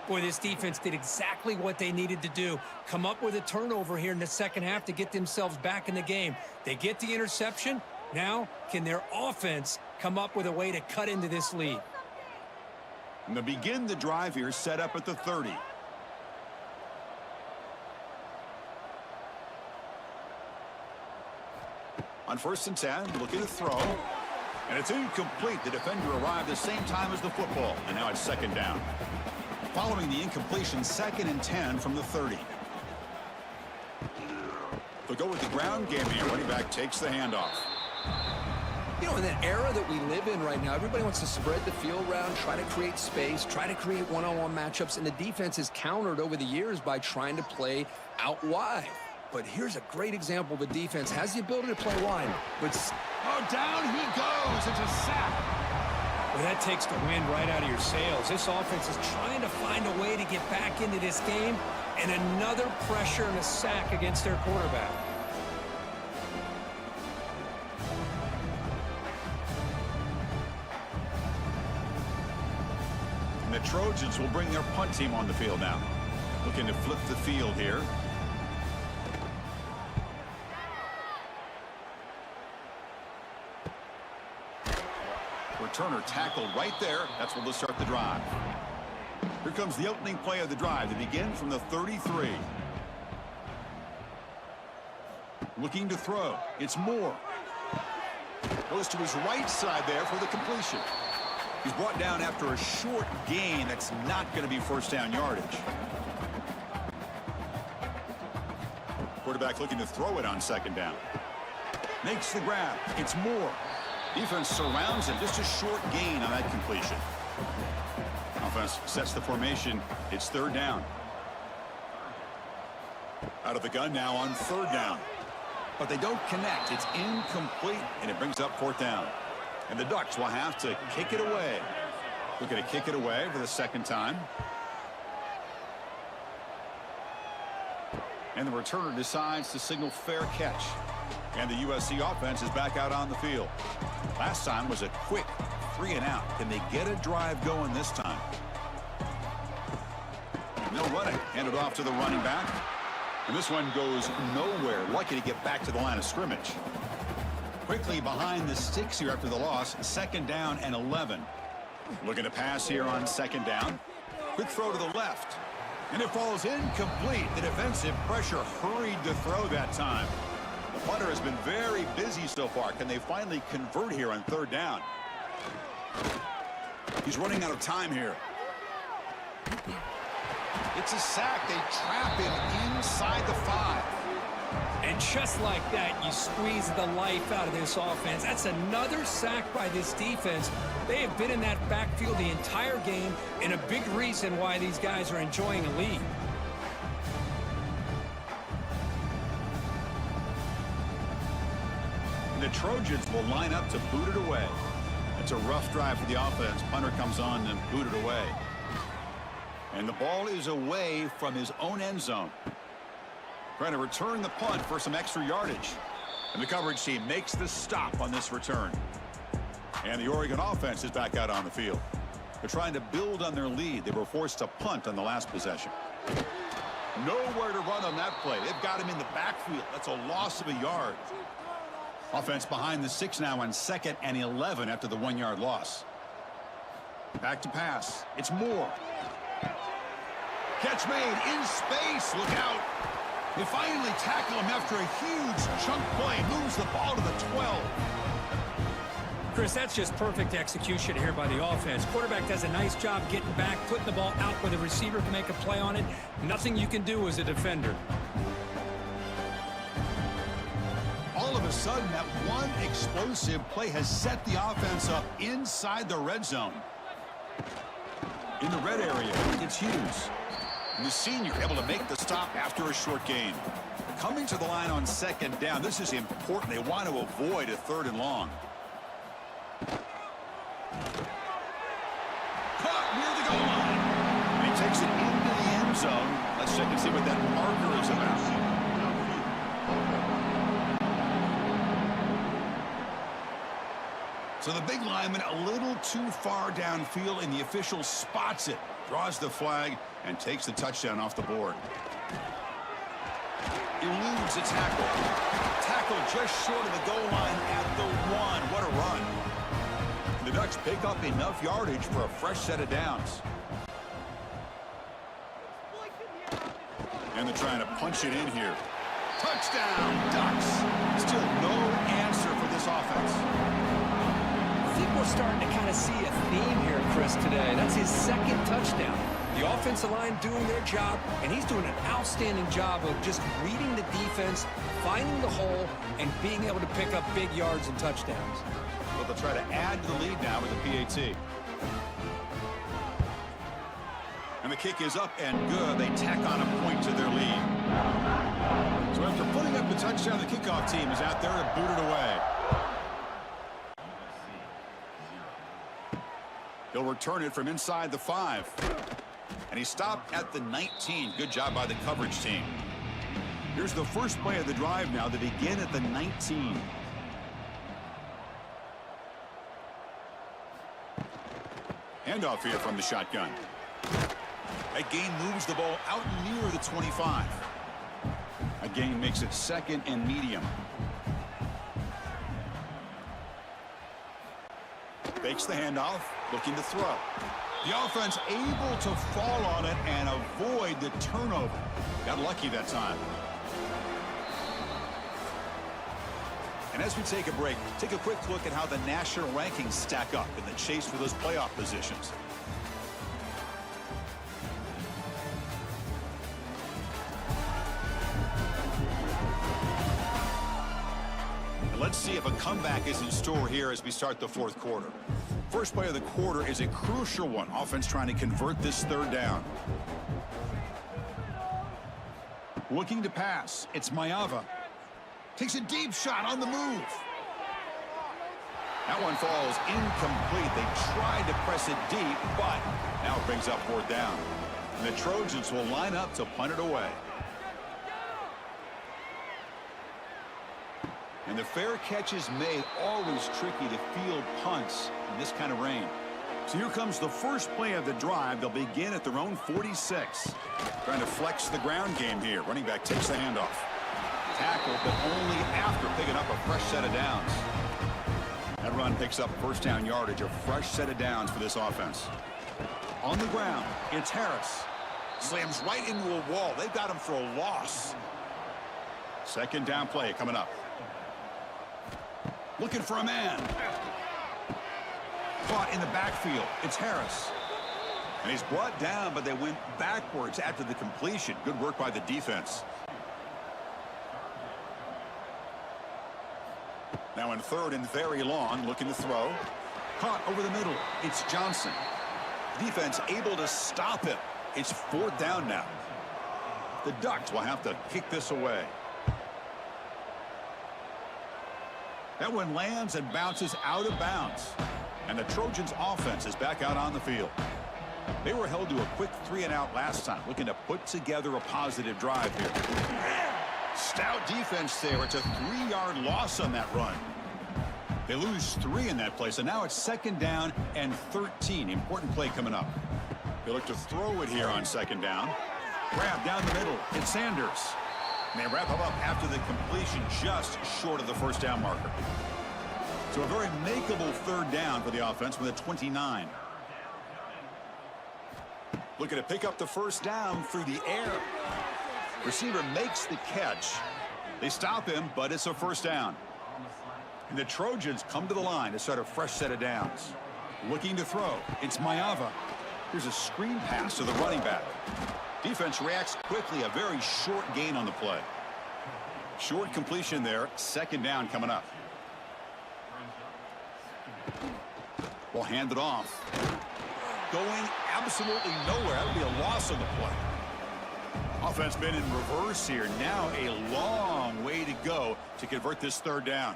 Boy, this defense did exactly what they needed to do. Come up with a turnover here in the second half to get themselves back in the game. They get the interception. Now, can their offense come up with a way to cut into this lead? And they begin the drive here, set up at the 30. On 1st and 10, looking to throw. And it's incomplete. The defender arrived the same time as the football. And now it's 2nd down. Following the incompletion, 2nd and 10 from the 30. They'll go with the ground game here. Running back takes the handoff. You know, in that era that we live in right now, everybody wants to spread the field around, try to create space, try to create one-on-one matchups, and the defense is countered over the years by trying to play out wide. But here's a great example. The defense has the ability to play wide, but down he goes. It's a sack. Well, that takes the wind right out of your sails. This offense is trying to find a way to get back into this game, and another pressure and a sack against their quarterback. And the Trojans will bring their punt team on the field now. Looking to flip the field here. Returner tackled right there. That's where they'll start the drive. Here comes the opening play of the drive. They begin from the 33. Looking to throw. It's Moore. Goes to his right side there for the completion. He's brought down after a short gain. That's not going to be first down yardage. Quarterback looking to throw it on 2nd down. Makes the grab. It's Moore. Defense surrounds him. Just a short gain on that completion. Offense sets the formation. It's 3rd down. Out of the gun now on 3rd down. But they don't connect. It's incomplete, and it brings up 4th down. And the Ducks will have to kick it away. Looking to kick it away for the 2nd time. And the returner decides to signal fair catch. And the USC offense is back out on the field. Last time was a quick 3 and out. Can they get a drive going this time? No running. Handed off to the running back. And this one goes nowhere. Lucky to get back to the line of scrimmage. Quickly behind the sticks here after the loss. 2nd down and 11. Looking to pass here on 2nd down. Quick throw to the left. And it falls incomplete. The defensive pressure hurried to throw that time. The punter has been very busy so far. Can they finally convert here on 3rd down? He's running out of time here. It's a sack. They trap him inside the 5. And just like that, you squeeze the life out of this offense. That's another sack by this defense. They have been in that backfield the entire game, and a big reason why these guys are enjoying a lead. And the Trojans will line up to boot it away. It's a rough drive for the offense. Punter comes on and boot it away. And the ball is away from his own end zone. Trying to return the punt for some extra yardage. And the coverage team makes the stop on this return. And the Oregon offense is back out on the field. They're trying to build on their lead. They were forced to punt on the last possession. Nowhere to run on that play. They've got him in the backfield. That's a loss of a yard. Offense behind the 6 now on 2nd and 11 after the 1-yard loss. Back to pass. It's Moore. Catch made in space. Look out. They finally tackle him after a huge chunk play. Moves the ball to the 12. Chris, that's just perfect execution here by the offense. Quarterback does a nice job getting back, putting the ball out where the receiver can make a play on it. Nothing you can do as a defender. All of a sudden, that one explosive play has set the offense up inside the red zone. In the red area, it's Hughes. And the senior able to make the stop after a short gain. Coming to the line on 2nd down. This is important. They want to avoid a 3rd and long. Caught near the goal line. And he takes it into the end zone. Let's check and see what that marker is about. So the big lineman a little too far downfield, and the official spots it, draws the flag, and takes the touchdown off the board. Eludes a tackle. Tackle just short of the goal line at the 1. What a run. The Ducks pick up enough yardage for a fresh set of downs. And they're trying to punch it in here. Touchdown, Ducks. Still no answer for this offense. I think we're starting to kind of see a theme here, Chris, today. That's his 2nd touchdown. The offensive line doing their job, and he's doing an outstanding job of just reading the defense, finding the hole, and being able to pick up big yards and touchdowns. Well, they'll try to add to the lead now with the PAT. And the kick is up and good. They tack on a point to their lead. So after putting up the touchdown, the kickoff team is out there to boot it away. He'll return it from inside the 5. And he stopped at the 19. Good job by the coverage team. Here's the first play of the drive now. They begin at the 19. Handoff here from the shotgun. That gain moves the ball out near the 25. A gain makes it 2nd and medium. Fakes the handoff, looking to throw. The offense able to fall on it and avoid the turnover. Got lucky that time. And as we take a break, take a quick look at how the national rankings stack up in the chase for those playoff positions. Let's see if a comeback is in store here as we start the 4th quarter. First play of the quarter is a crucial one. Offense trying to convert this 3rd down. Looking to pass. It's Mayava. Takes a deep shot on the move. That one falls incomplete. They tried to press it deep, but now it brings up 4th down. And the Trojans will line up to punt it away. And the fair catch is made. Always tricky to field punts in this kind of rain. So here comes the first play of the drive. They'll begin at their own 46. Trying to flex the ground game here. Running back takes the handoff. Tackled, but only after picking up a fresh set of downs. That run picks up first down yardage. A fresh set of downs for this offense. On the ground, it's Harris. Slams right into a wall. They've got him for a loss. Second down play coming up. Looking for a man. Caught in the backfield. It's Harris. And he's brought down, but they went backwards after the completion. Good work by the defense. Now in third and very long, looking to throw. Caught over the middle. It's Johnson. Defense able to stop him. It's fourth down now. The Ducks will have to kick this away. That one lands and bounces out of bounds. And the Trojans offense is back out on the field. They were held to a quick 3-and-out last time, looking to put together a positive drive here. Stout defense there. It's a 3-yard loss on that run. They lose 3 in that play, so now it's second down and 13. Important play coming up. They look to throw it here on second down. Grab down the middle. It's Sanders. And they wrap him up after the completion just short of the first down marker. So a very makeable third down for the offense with a 29. Looking to pick up the first down through the air. Receiver makes the catch. They stop him, but it's a first down. And the Trojans come to the line to start a fresh set of downs. Looking to throw. It's Maiava. Here's a screen pass to the running back. Defense reacts quickly. A very short gain on the play. Short completion there. Second down coming up. We'll hand it off. Going absolutely nowhere. That would be a loss on the play. Offense been in reverse here. Now a long way to go to convert this third down.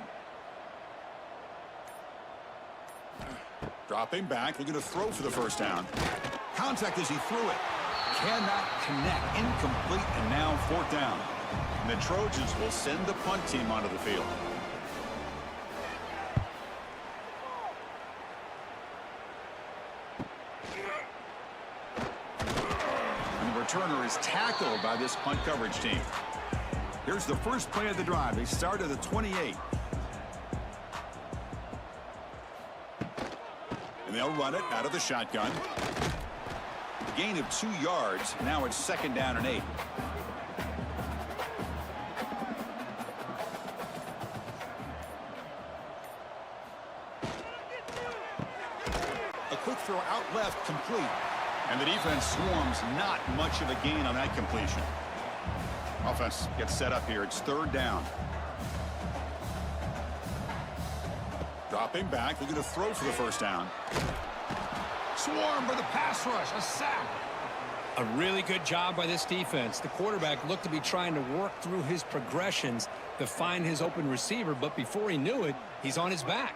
Dropping back, looking to throw for the first down. Contact as he threw it. Cannot connect. Incomplete, and now fourth down. And the Trojans will send the punt team onto the field. And the returner is tackled by this punt coverage team. Here's the first play of the drive. They start at the 28. And they'll run it out of the shotgun. A gain of 2 yards. Now it's second down and 8. A quick throw out left, complete. And the defense swarms. Not much of a gain on that completion. Offense gets set up here. It's third down. Dropping back, looking to throw for the first down. Swarm for the pass rush, a sack. A really good job by this defense. The quarterback looked to be trying to work through his progressions to find his open receiver, but before he knew it, he's on his back.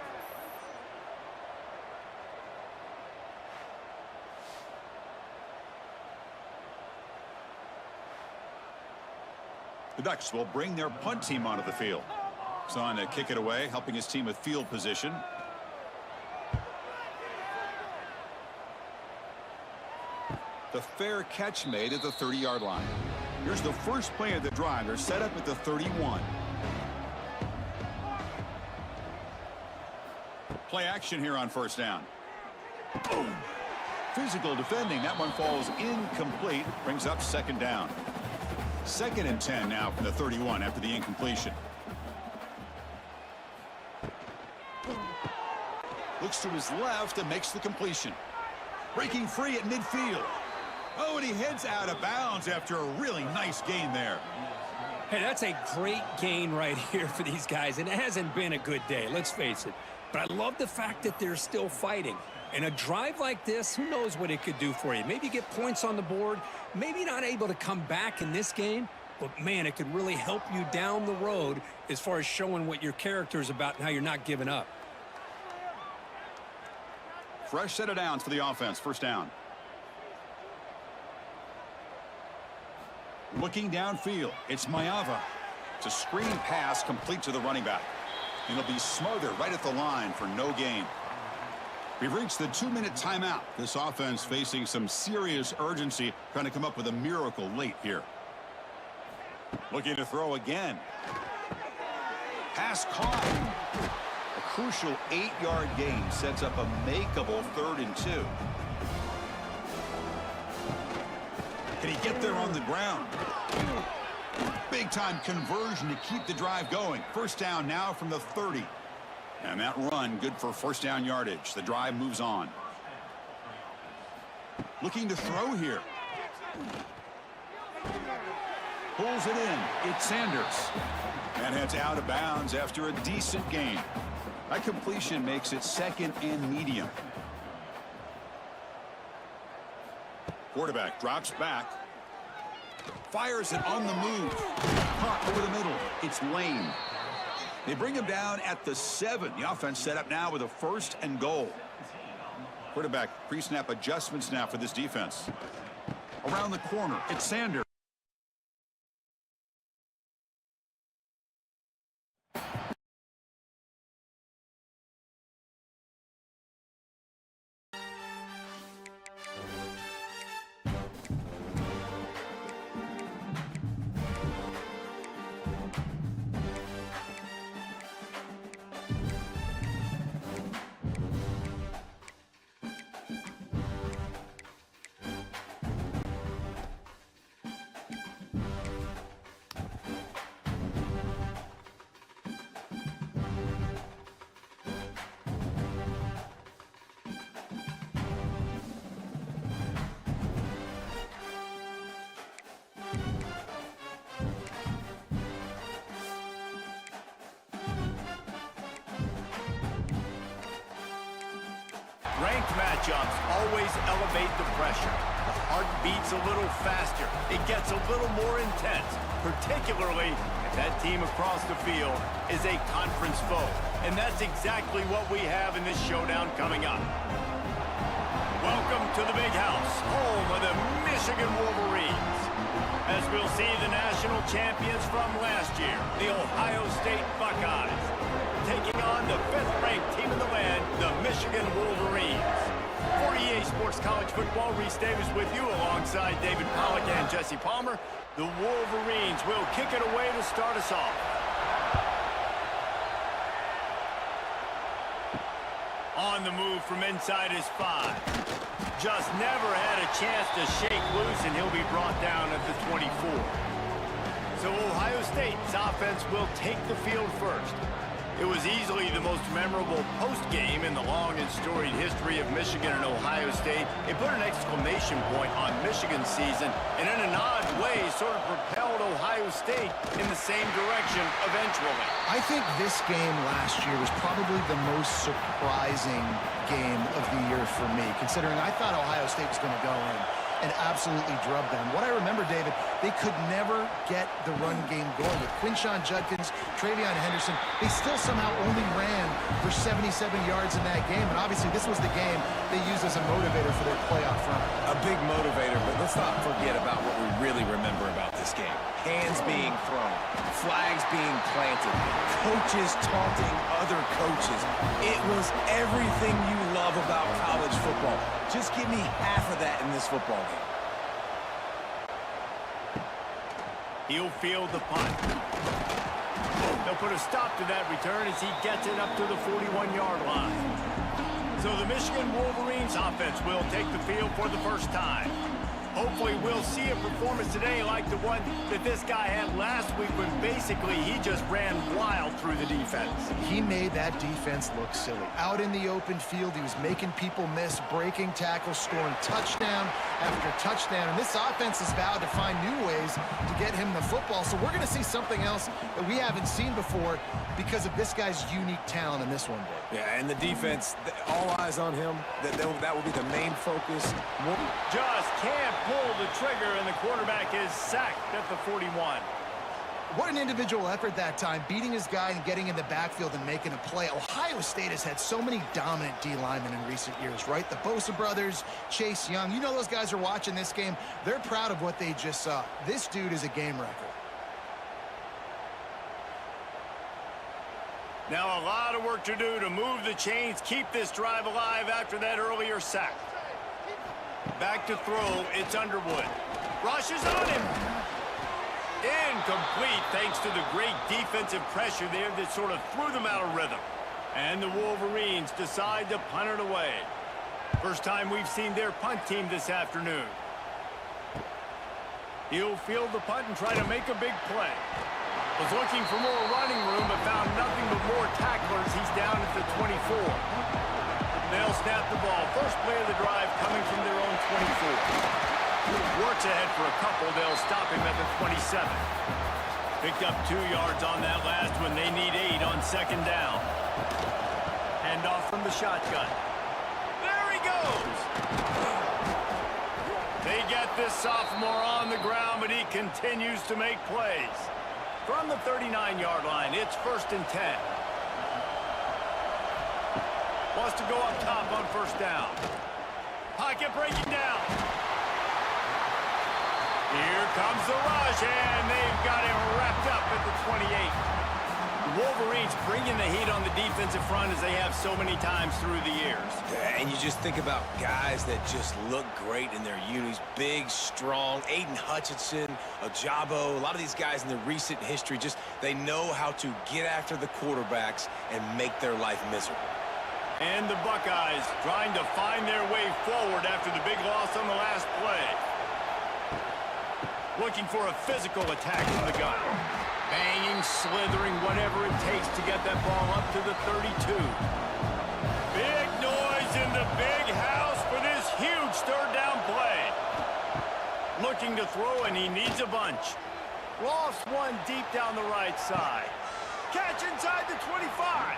The Ducks will bring their punt team onto the field. He's on to kick it away, helping his team with field position. The fair catch made at the 30-yard line. Here's the first play of the drive. They're set up at the 31. Play action here on first down. Boom. Physical defending. That one falls incomplete. Brings up second down. Second and 10 now from the 31 after the incompletion. Looks to his left and makes the completion. Breaking free at midfield. Oh, and he heads out of bounds after a really nice gain there. Hey, that's a great gain right here for these guys, and it hasn't been a good day, let's face it. But I love the fact that they're still fighting. And a drive like this, who knows what it could do for you. Maybe get points on the board, maybe not able to come back in this game, but man, it could really help you down the road as far as showing what your character is about and how you're not giving up. Fresh set of downs for the offense. First down. Looking downfield. It's Maiava. It's a screen pass complete to the running back. And he'll be smothered right at the line for no gain. We've reached the 2-minute timeout. This offense facing some serious urgency, trying to come up with a miracle late here. Looking to throw again. Pass caught. A crucial 8-yard gain sets up a makeable 3rd and 2. Can he get there on the ground? Big time conversion to keep the drive going. First down now from the 30. And that run good for first down yardage. The drive moves on. Looking to throw here. Pulls it in. It's Sanders. And heads out of bounds after a decent gain. That completion makes it 2nd and medium. Quarterback drops back. Fires it on the move. Caught over the middle. It's Lane. They bring him down at the 7. The offense set up now with a 1st and goal. Quarterback pre-snap adjustments now for this defense. Around the corner, it's Sanders. Ranked matchups always elevate the pressure. The heart beats a little faster. It gets a little more intense, particularly if that team across the field is a conference foe. And that's exactly what we have in this showdown coming up. Welcome to the Big House, home of the Michigan Wolverines. As we'll see the national champions from last year, the Ohio State Buckeyes, taking on the 5th-ranked team in the land, the Michigan Wolverines. For EA Sports College Football, Reese Davis with you alongside David Pollack and Jesse Palmer. The Wolverines will kick it away to start us off. On the move from inside his 5. Just never had a chance to shake loose, and he'll be brought down at the 24. So Ohio State's offense will take the field first. It was easily the most memorable post-game in the long and storied history of Michigan and Ohio State. It put an exclamation point on Michigan's season, and in an odd way sort of propelled Ohio State in the same direction eventually. I think this game last year was probably the most surprising game of the year for me, considering I thought Ohio State was going to go in and absolutely drub them. What I remember, David, they could never get the run game going. With Quinshon Judkins, Travion Henderson, they still somehow only ran for 77 yards in that game. And obviously this was the game they used as a motivator for their playoff run. A big motivator, but let's not forget about what we really remember about this game. Hands being thrown, flags being planted, coaches taunting other coaches. It was everything you love about college football. Just give me half of that in this football game. He'll field the punt. They'll put a stop to that return as he gets it up to the 41-yard line. So the Michigan Wolverines offense will take the field for the first time. Hopefully we'll see a performance today like the one that this guy had last week when basically he just ran wild through the defense. He made that defense look silly. Out in the open field, he was making people miss, breaking tackles, scoring touchdown after touchdown. And this offense is vowed to find new ways to get him the football. So we're going to see something else that we haven't seen before because of this guy's unique talent in this one, Dave. Yeah, and the defense, all eyes on him. That will be the main focus. Just can't pull the trigger, and the quarterback is sacked at the 41. What an individual effort that time, beating his guy and getting in the backfield and making a play. Ohio State has had so many dominant D linemen in recent years, right? The Bosa brothers, Chase Young. You know those guys are watching this game. They're proud of what they just saw. This dude is a game wrecker. Now a lot of work to do to move the chains, keep this drive alive after that earlier sack. Back to throw, it's Underwood. Rushes on him. Incomplete thanks to the great defensive pressure there that sort of threw them out of rhythm. And the Wolverines decide to punt it away. First time we've seen their punt team this afternoon. He'll field the punt and try to make a big play. Was looking for more running room, but found nothing but more tacklers. He's down at the 24. They'll snap the ball. First play of the drive coming from their own 24. Works ahead for a couple. They'll stop him at the 27. Picked up 2 yards on that last one. They need 8 on second down. Hand off from the shotgun. There he goes. They get this sophomore on the ground, but he continues to make plays. From the 39-yard line, it's 1st and 10. Wants to go up top on first down. Pocket breaking down. Here comes the rush, and they've got him wrapped up at the 28. The Wolverines bringing the heat on the defensive front as they have so many times through the years. And you just think about guys that just look great in their unis. Big, strong, Aiden Hutchinson, Ajabo, a lot of these guys in the recent history, just they know how to get after the quarterbacks and make their life miserable. And the Buckeyes trying to find their way forward after the big loss on the last play. Looking for a physical attack from the gun. Banging, slithering, whatever it takes to get that ball up to the 32. Big noise in the big house for this huge third down play. Looking to throw, and he needs a bunch. Lost one deep down the right side. Catch inside the 25.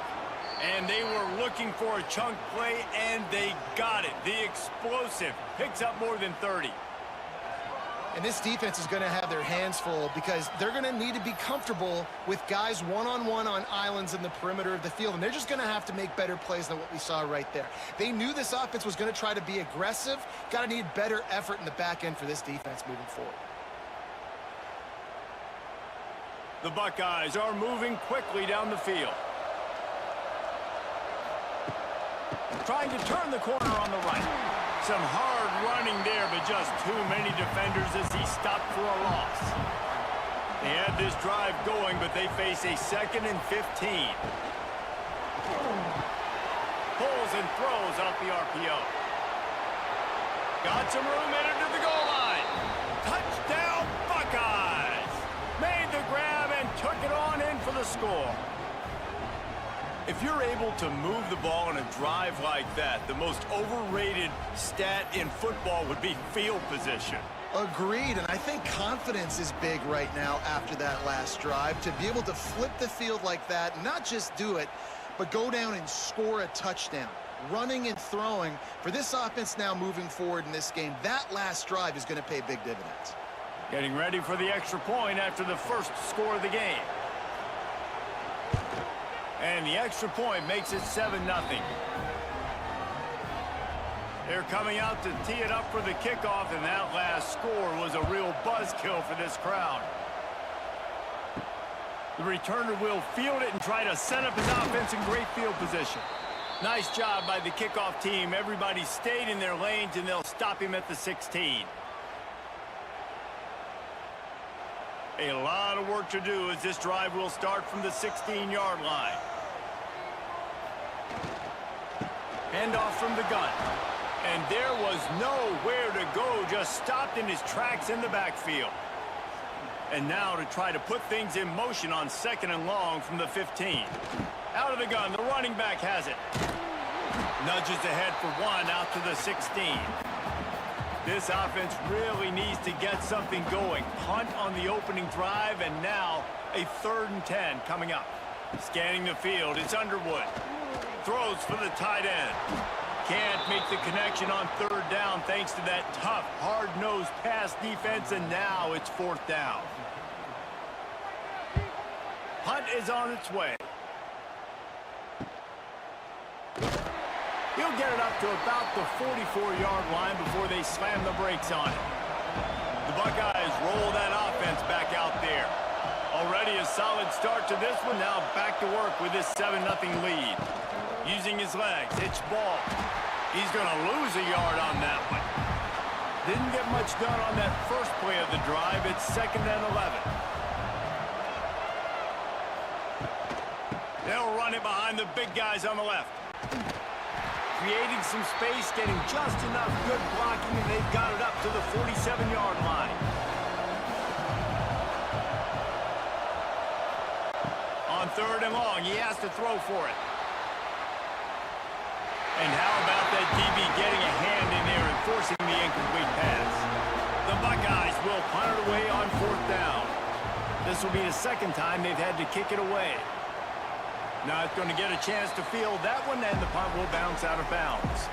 And they were looking for a chunk play, and they got it. The explosive picks up more than 30. And this defense is going to have their hands full because they're going to need to be comfortable with guys one-on-one on islands in the perimeter of the field. And they're just going to have to make better plays than what we saw right there. They knew this offense was going to try to be aggressive. Got to need better effort in the back end for this defense moving forward. The Buckeyes are moving quickly down the field. Trying to turn the corner on the right. Some hard running there, but just too many defenders as he stopped for a loss. They had this drive going, but they face a 2nd and 15. Pulls and throws off the RPO. Got some room headed to the goal line. Touchdown, Buckeyes! Made the grab and took it on in for the score. If you're able to move the ball in a drive like that, the most overrated stat in football would be field position. Agreed, and I think confidence is big right now after that last drive. To be able to flip the field like that, not just do it, but go down and score a touchdown. Running and throwing, for this offense now moving forward in this game, that last drive is going to pay big dividends. Getting ready for the extra point after the first score of the game. And the extra point makes it 7-0. They're coming out to tee it up for the kickoff, and that last score was a real buzzkill for this crowd. The returner will field it and try to set up his offense in great field position. Nice job by the kickoff team. Everybody stayed in their lanes, and they'll stop him at the 16. A lot of work to do as this drive will start from the 16-yard line. Handoff from the gun. And there was nowhere to go, just stopped in his tracks in the backfield. And now to try to put things in motion on 2nd and long from the 15. Out of the gun, the running back has it. Nudges ahead for 1 out to the 16. This offense really needs to get something going. Punt on the opening drive, and now a 3rd and 10 coming up. Scanning the field, it's Underwood. Throws for the tight end. Can't make the connection on 3rd down thanks to that tough, hard-nosed pass defense, and now it's 4th down. Punt is on its way. He'll get it up to about the 44-yard line before they slam the brakes on it. The Buckeyes roll that offense back out there. Already a solid start to this one. Now back to work with this 7-0 lead. Using his legs. It's ball. He's going to lose a yard on that one. Didn't get much done on that first play of the drive. It's 2nd and 11. They'll run it behind the big guys on the left. Creating some space, getting just enough good blocking, and they've got it up to the 47-yard line. On 3rd and long, he has to throw for it. And how about that DB getting a hand in there and forcing the incomplete pass? The Buckeyes will punt it away on 4th down. This will be the 2nd time they've had to kick it away. Not going to get a chance to field that one, and the punt will bounce out of bounds.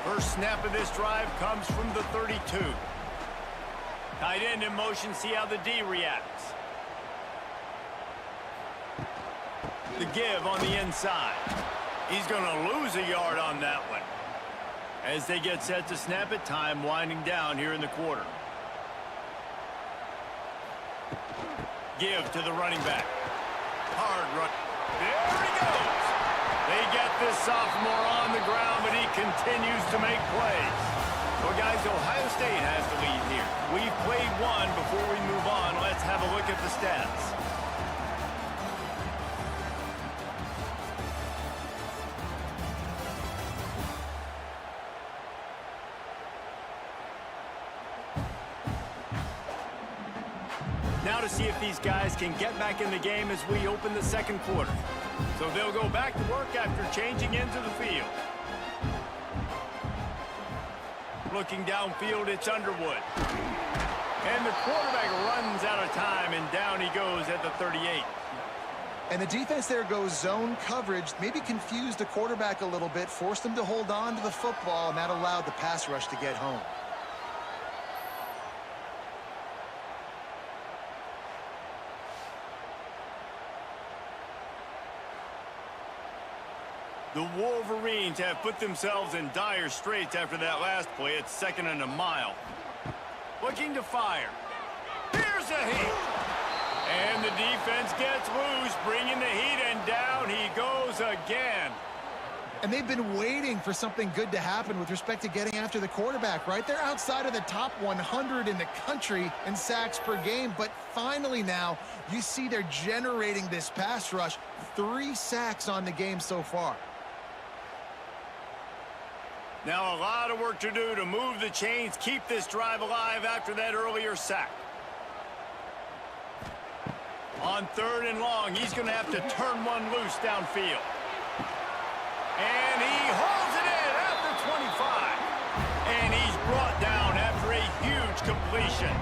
First snap of this drive comes from the 32. Tight end in motion, see how the D reacts. The give on the inside. He's going to lose a yard on that one. As they get set to snap it, time winding down here in the quarter. Give to the running back. Hard run. There he goes. They get this sophomore on the ground, but he continues to make plays. Well, guys, Ohio State has the lead here. We've played one. Before we move on, let's have a look at the stats. Now to see if these guys can get back in the game as we open the 2nd quarter. So they'll go back to work after changing into the field. Looking downfield, it's Underwood. And the quarterback runs out of time, and down he goes at the 38. And the defense there goes zone coverage, maybe confused the quarterback a little bit, forced him to hold on to the football, and that allowed the pass rush to get home. The Wolverines have put themselves in dire straits after that last play. It's 2nd and a mile. Looking to fire. Here's a hit. And the defense gets loose, bringing the heat, and down he goes again. And they've been waiting for something good to happen with respect to getting after the quarterback, right? They're outside of the top 100 in the country in sacks per game, but finally now you see they're generating this pass rush. 3 sacks on the game so far. Now a lot of work to do to move the chains, keep this drive alive after that earlier sack. On 3rd and long, he's going to have to turn one loose downfield. And he holds it in at the 25. And he's brought down after a huge completion.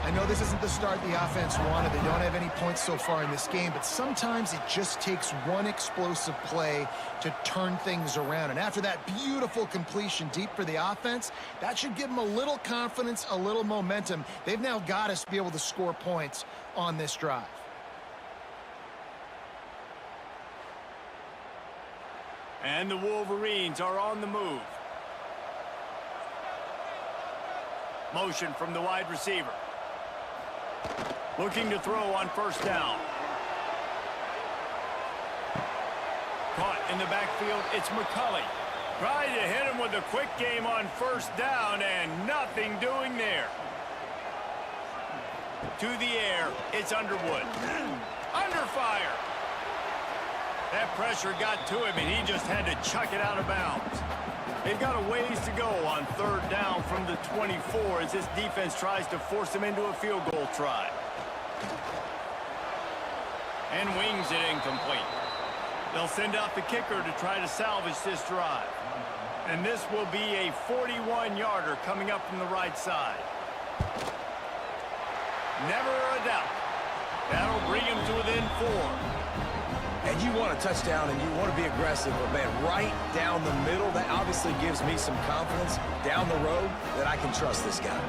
I know this isn't the start the offense wanted. They don't have any points so far in this game, but sometimes it just takes one explosive play to turn things around. And after that beautiful completion deep for the offense, that should give them a little confidence, a little momentum. They've now got us to be able to score points on this drive. And the Wolverines are on the move. Motion from the wide receiver. Looking to throw on 1st down. Caught in the backfield, it's McCulley. Tried to hit him with a quick game on 1st down, and nothing doing there. To the air, it's Underwood. Under fire. That pressure got to him, and he just had to chuck it out of bounds. They've got a ways to go on 3rd down from the 24 as this defense tries to force them into a field goal try. And wings it incomplete. They'll send out the kicker to try to salvage this drive. And this will be a 41-yarder coming up from the right side. Never a doubt. That'll bring him to within 4. And you want a touchdown and you want to be aggressive, but man, right down the middle, that obviously gives me some confidence down the road that I can trust this guy.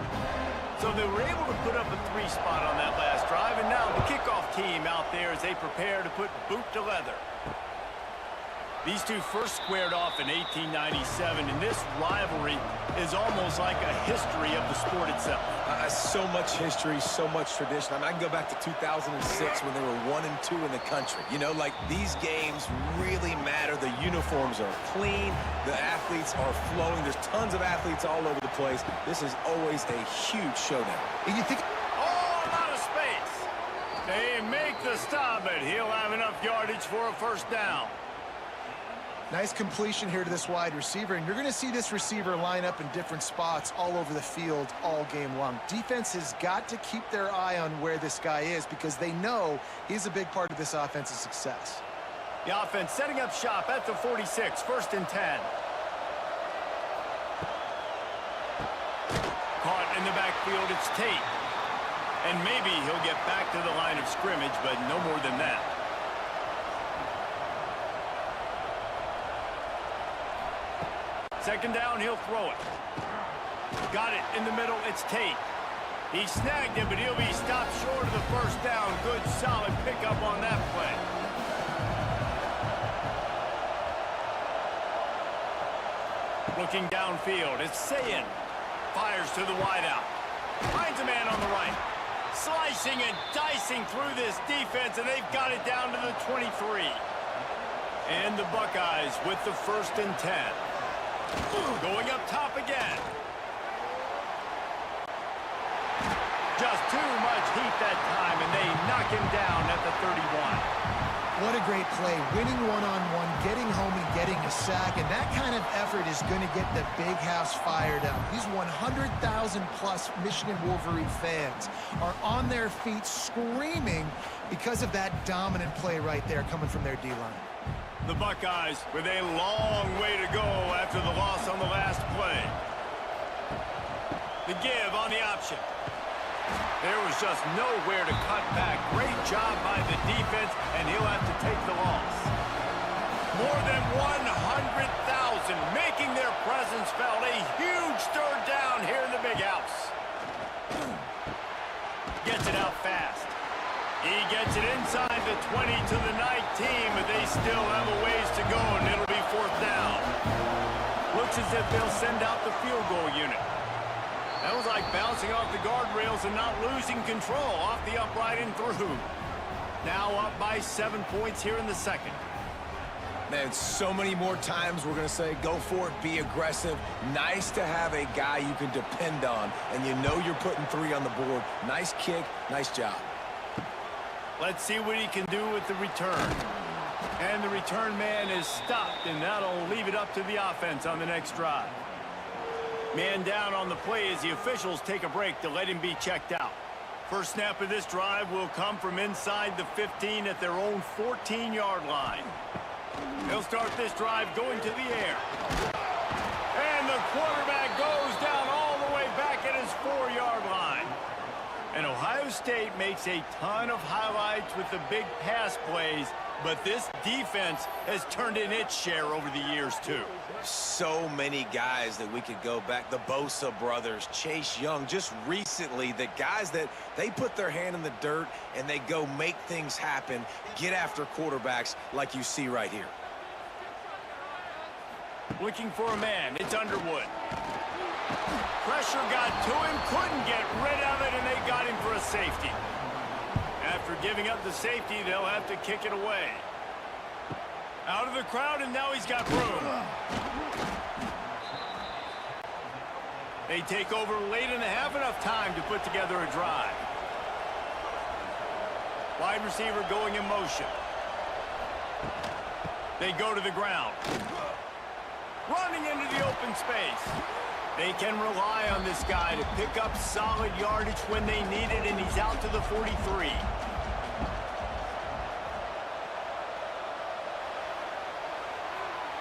So they were able to put up a 3 spot on that last drive, and now the kickoff team out there as they prepare to put boot to leather. These two first squared off in 1897, and this rivalry is almost like a history of the sport itself. So much history, so much tradition. I mean, I can go back to 2006 when they were 1-2 in the country. You know, like, these games really matter. The uniforms are clean. The athletes are flowing. There's tons of athletes all over the place. This is always a huge showdown. And you think... Oh, a lot of space. They make the stop, but he'll have enough yardage for a first down. Nice completion here to this wide receiver, and you're going to see this receiver line up in different spots all over the field all game long. Defense has got to keep their eye on where this guy is because they know he's a big part of this offense's success. The offense setting up shop at the 46, 1st and 10. Caught in the backfield, it's Tate. And maybe he'll get back to the line of scrimmage, but no more than that. Second down, he'll throw it. Got it in the middle, it's Tate. He snagged it, but he'll be stopped short of the first down. Good, solid pickup on that play. Looking downfield, it's Sayin. Fires to the wideout. Finds a man on the right. Slicing and dicing through this defense, and they've got it down to the 23. And the Buckeyes with the 1st and 10. Going up top again. Just too much heat that time, and they knock him down at the 31. What a great play. Winning one-on-one, getting home and getting a sack, and that kind of effort is going to get the big house fired up. These 100,000-plus Michigan Wolverine fans are on their feet screaming because of that dominant play right there coming from their D-line. The Buckeyes with a long way to go after the loss on the last play. The give on the option. There was just nowhere to cut back. Great job by the defense, and he'll have to take the loss. More than 100,000 making their presence felt. A huge 3rd down here in the big house. Gets it out fast. He gets it inside the 20 to the 19, but they still have a ways to go, and it'll be 4th down. Looks as if they'll send out the field goal unit. That was like bouncing off the guardrails and not losing control off the upright and through. Now up by 7 points here in the second. Man, so many more times we're going to say, go for it, be aggressive. Nice to have a guy you can depend on, and you know you're putting 3 on the board. Nice kick, nice job. Let's see what he can do with the return. And the return man is stopped, and that'll leave it up to the offense on the next drive. Man down on the play as the officials take a break to let him be checked out. First snap of this drive will come from inside the 15 at their own 14-yard line. They'll start this drive going to the air. And the quarterback goes down all the way back at his 4-yard line. And Ohio State makes a ton of highlights with the big pass plays, but this defense has turned in its share over the years, too. So many guys that we could go back. The Bosa brothers, Chase Young, just recently, the guys that they put their hand in the dirt and they go make things happen, get after quarterbacks like you see right here. Looking for a man. It's Underwood. Pressure got to him, couldn't get rid of it, and they got him for a safety. After giving up the safety, they'll have to kick it away. Out of the crowd, and now he's got room. They take over late in the half, enough time to put together a drive. Wide receiver going in motion. They go to the ground. Running into the open space. They can rely on this guy to pick up solid yardage when they need it, and he's out to the 43.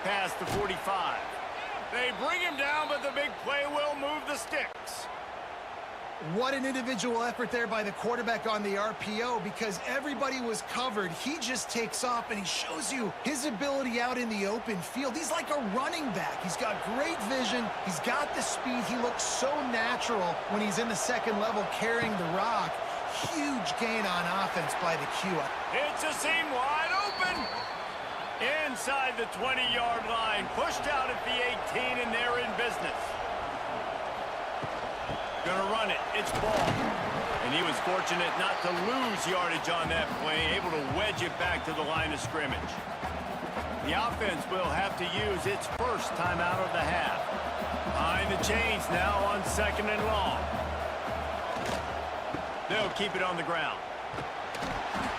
Past the 45. They bring him down, but the big play will move the sticks. What an individual effort there by the quarterback on the RPO, because everybody was covered. He just takes off, and he shows you his ability out in the open field. He's like a running back. He's got great vision. He's got the speed. He looks so natural when he's in the second level carrying the rock. Huge gain on offense by the Q. It's a seam wide open. inside the 20-yard line. Pushed out at the 18, and they're in business. Gonna run it. It's ball. And he was fortunate not to lose yardage on that play, able to wedge it back to the line of scrimmage. The offense will have to use its first timeout of the half. Behind the chains now on 2nd and long. They'll keep it on the ground.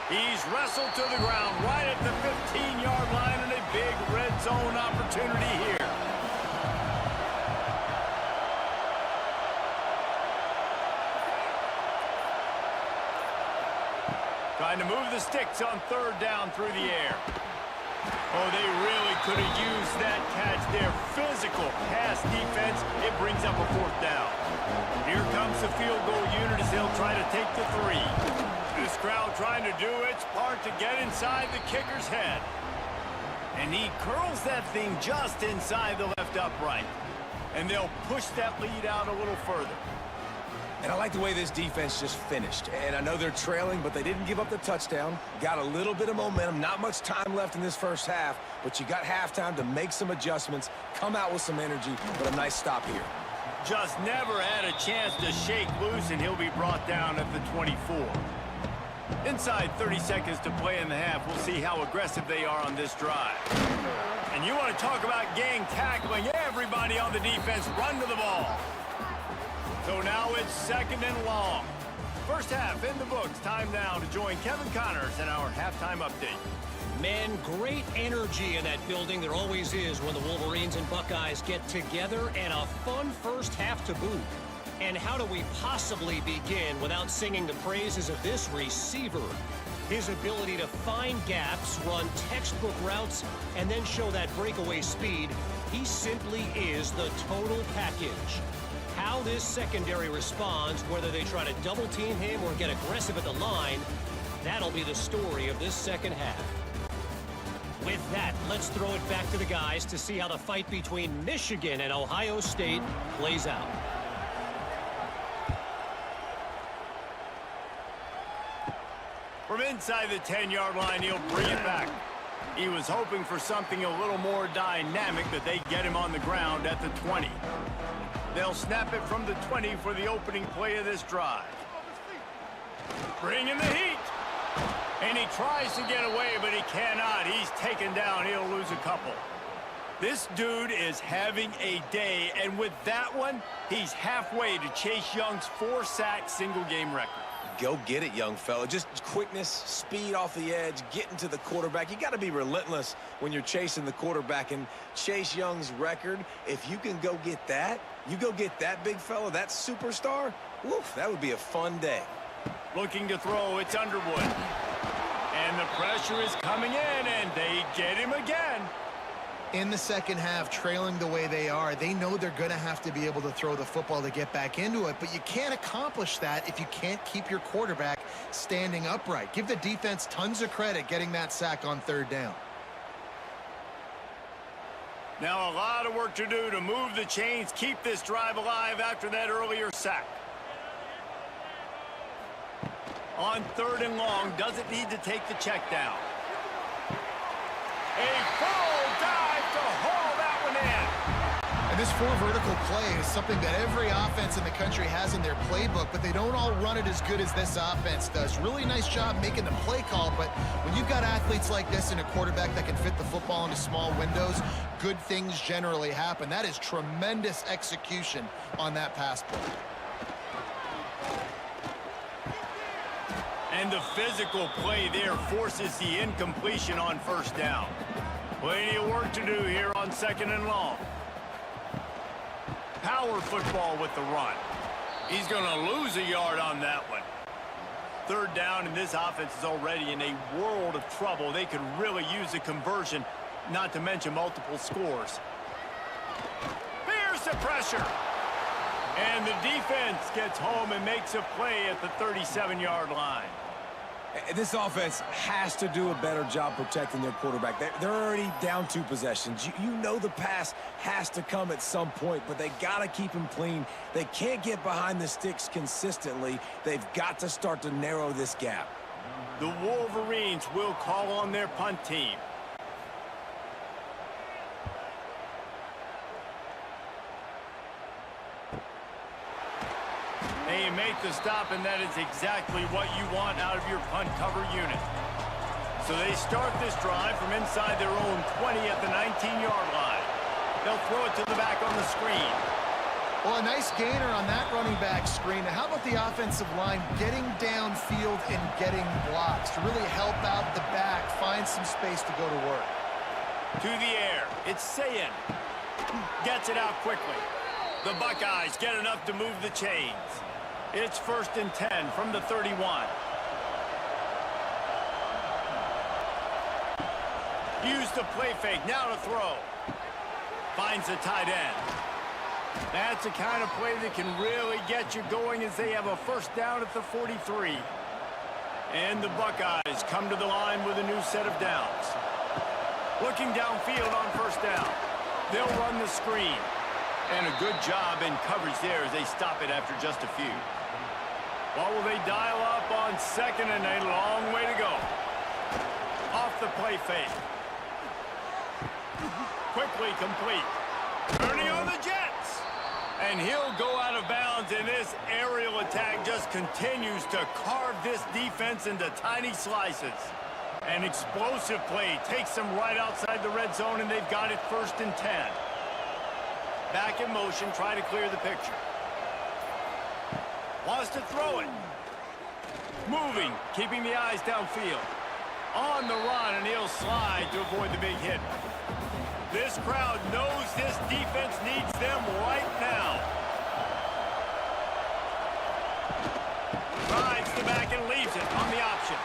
He's wrestled to the ground right at the 15-yard line, and a big red zone opportunity here. Trying to move the sticks on 3rd down through the air. Oh, they really could have used that catch there. Physical pass defense. It brings up a 4th down. Here comes the field goal unit as they'll try to take the 3. This crowd trying to do its part to get inside the kicker's head. And he curls that thing just inside the left upright. And they'll push that lead out a little further. And I like the way this defense just finished. And I know they're trailing, but they didn't give up the touchdown. Got a little bit of momentum. Not much time left in this first half, but you got halftime to make some adjustments, come out with some energy, but a nice stop here. Just never had a chance to shake loose, and he'll be brought down at the 24. Inside 30 seconds to play in the half. We'll see how aggressive they are on this drive. And you want to talk about gang tackling. Everybody on the defense run to the ball. So now it's 2nd and long. First half in the books. Time now to join Kevin Connors in our halftime update. Man, great energy in that building. There always is when the Wolverines and Buckeyes get together, and a fun first half to boot. And how do we possibly begin without singing the praises of this receiver? His ability to find gaps, run textbook routes, and then show that breakaway speed. He simply is the total package. How this secondary responds, whether they try to double team him or get aggressive at the line, that'll be the story of this second half. With that, let's throw it back to the guys to see how the fight between Michigan and Ohio State plays out. From inside the 10-yard line, he'll bring it back. He was hoping for something a little more dynamic, that they get him on the ground at the 20. They'll snap it from the 20 for the opening play of this drive. Bringing the heat. And he tries to get away, but he cannot. He's taken down. He'll lose a couple. This dude is having a day, and with that one, he's halfway to Chase Young's 4-sack single-game record. Go get it, young fella. Just quickness, speed off the edge, getting to the quarterback. You got to be relentless when you're chasing the quarterback. And Chase Young's record, if you can go get that, you go get that big fella, that superstar, woof, that would be a fun day. Looking to throw, it's Underwood. And the pressure is coming in, and they get him again. In the second half, trailing the way they are, they know they're going to have to be able to throw the football to get back into it, but you can't accomplish that if you can't keep your quarterback standing upright. Give the defense tons of credit getting that sack on 3rd down. Now a lot of work to do to move the chains, keep this drive alive after that earlier sack. On 3rd and long, doesn't need to take the check down. A full dive to haul that one in. And this 4 vertical play is something that every offense in the country has in their playbook, but they don't all run it as good as this offense does. Really nice job making the play call, but when you've got athletes like this and a quarterback that can fit the football into small windows, good things generally happen. That is tremendous execution on that pass play. And the physical play there forces the incompletion on 1st down. Plenty of work to do here on 2nd and long. Power football with the run. He's going to lose a yard on that one. 3rd down, and this offense is already in a world of trouble. They could really use a conversion, not to mention multiple scores. Here's the pressure. And the defense gets home and makes a play at the 37-yard line. This offense has to do a better job protecting their quarterback. They're already down 2 possessions. You know the pass has to come at some point, but they got to keep him clean. They can't get behind the sticks consistently. They've got to start to narrow this gap. The Wolverines will call on their punt team. And you make the stop, and that is exactly what you want out of your punt cover unit. So they start this drive from inside their own 20 at the 19-yard line. They'll throw it to the back on the screen. Well, a nice gainer on that running back screen. Now, how about the offensive line getting downfield and getting blocks to really help out the back, find some space to go to work? To the air, it's Sayin. Gets it out quickly. The Buckeyes get enough to move the chains. It's 1st and 10 from the 31. Use the play fake, now to throw. Finds the tight end. That's the kind of play that can really get you going as they have a 1st down at the 43. And the Buckeyes come to the line with a new set of downs. Looking downfield on 1st down. They'll run the screen. And a good job in coverage there as they stop it after just a few. What will they dial up on 2nd and a long way to go? Off the play fake. Quickly complete. Turning on the Jets. And he'll go out of bounds, and this aerial attack just continues to carve this defense into tiny slices. An explosive play takes them right outside the red zone, and they've got it 1st and 10. Back in motion, try to clear the picture. Wants to throw it. Moving, keeping the eyes downfield. On the run, and he'll slide to avoid the big hit. This crowd knows this defense needs them right now. Drives the back and leaves it on the option.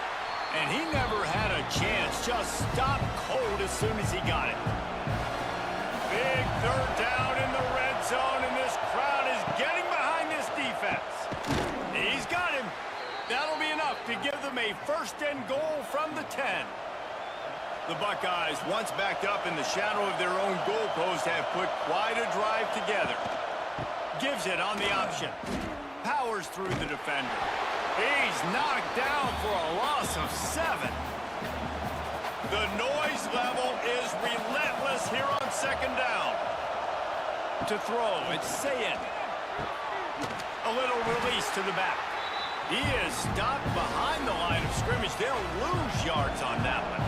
And he never had a chance. Just stopped cold as soon as he got it. Big 3rd down in the red zone, and this crowd is getting behind this defense. He's got him. That'll be enough to give them a 1st and goal from the 10. The Buckeyes, once backed up in the shadow of their own goalpost, have put quite a drive together. Gives it on the option. Powers through the defender. He's knocked down for a loss of 7. The noise level is relentless here on 2nd down. To throw, it's Sayin. A little release to the back. He is stopped behind the line of scrimmage. They'll lose yards on that one.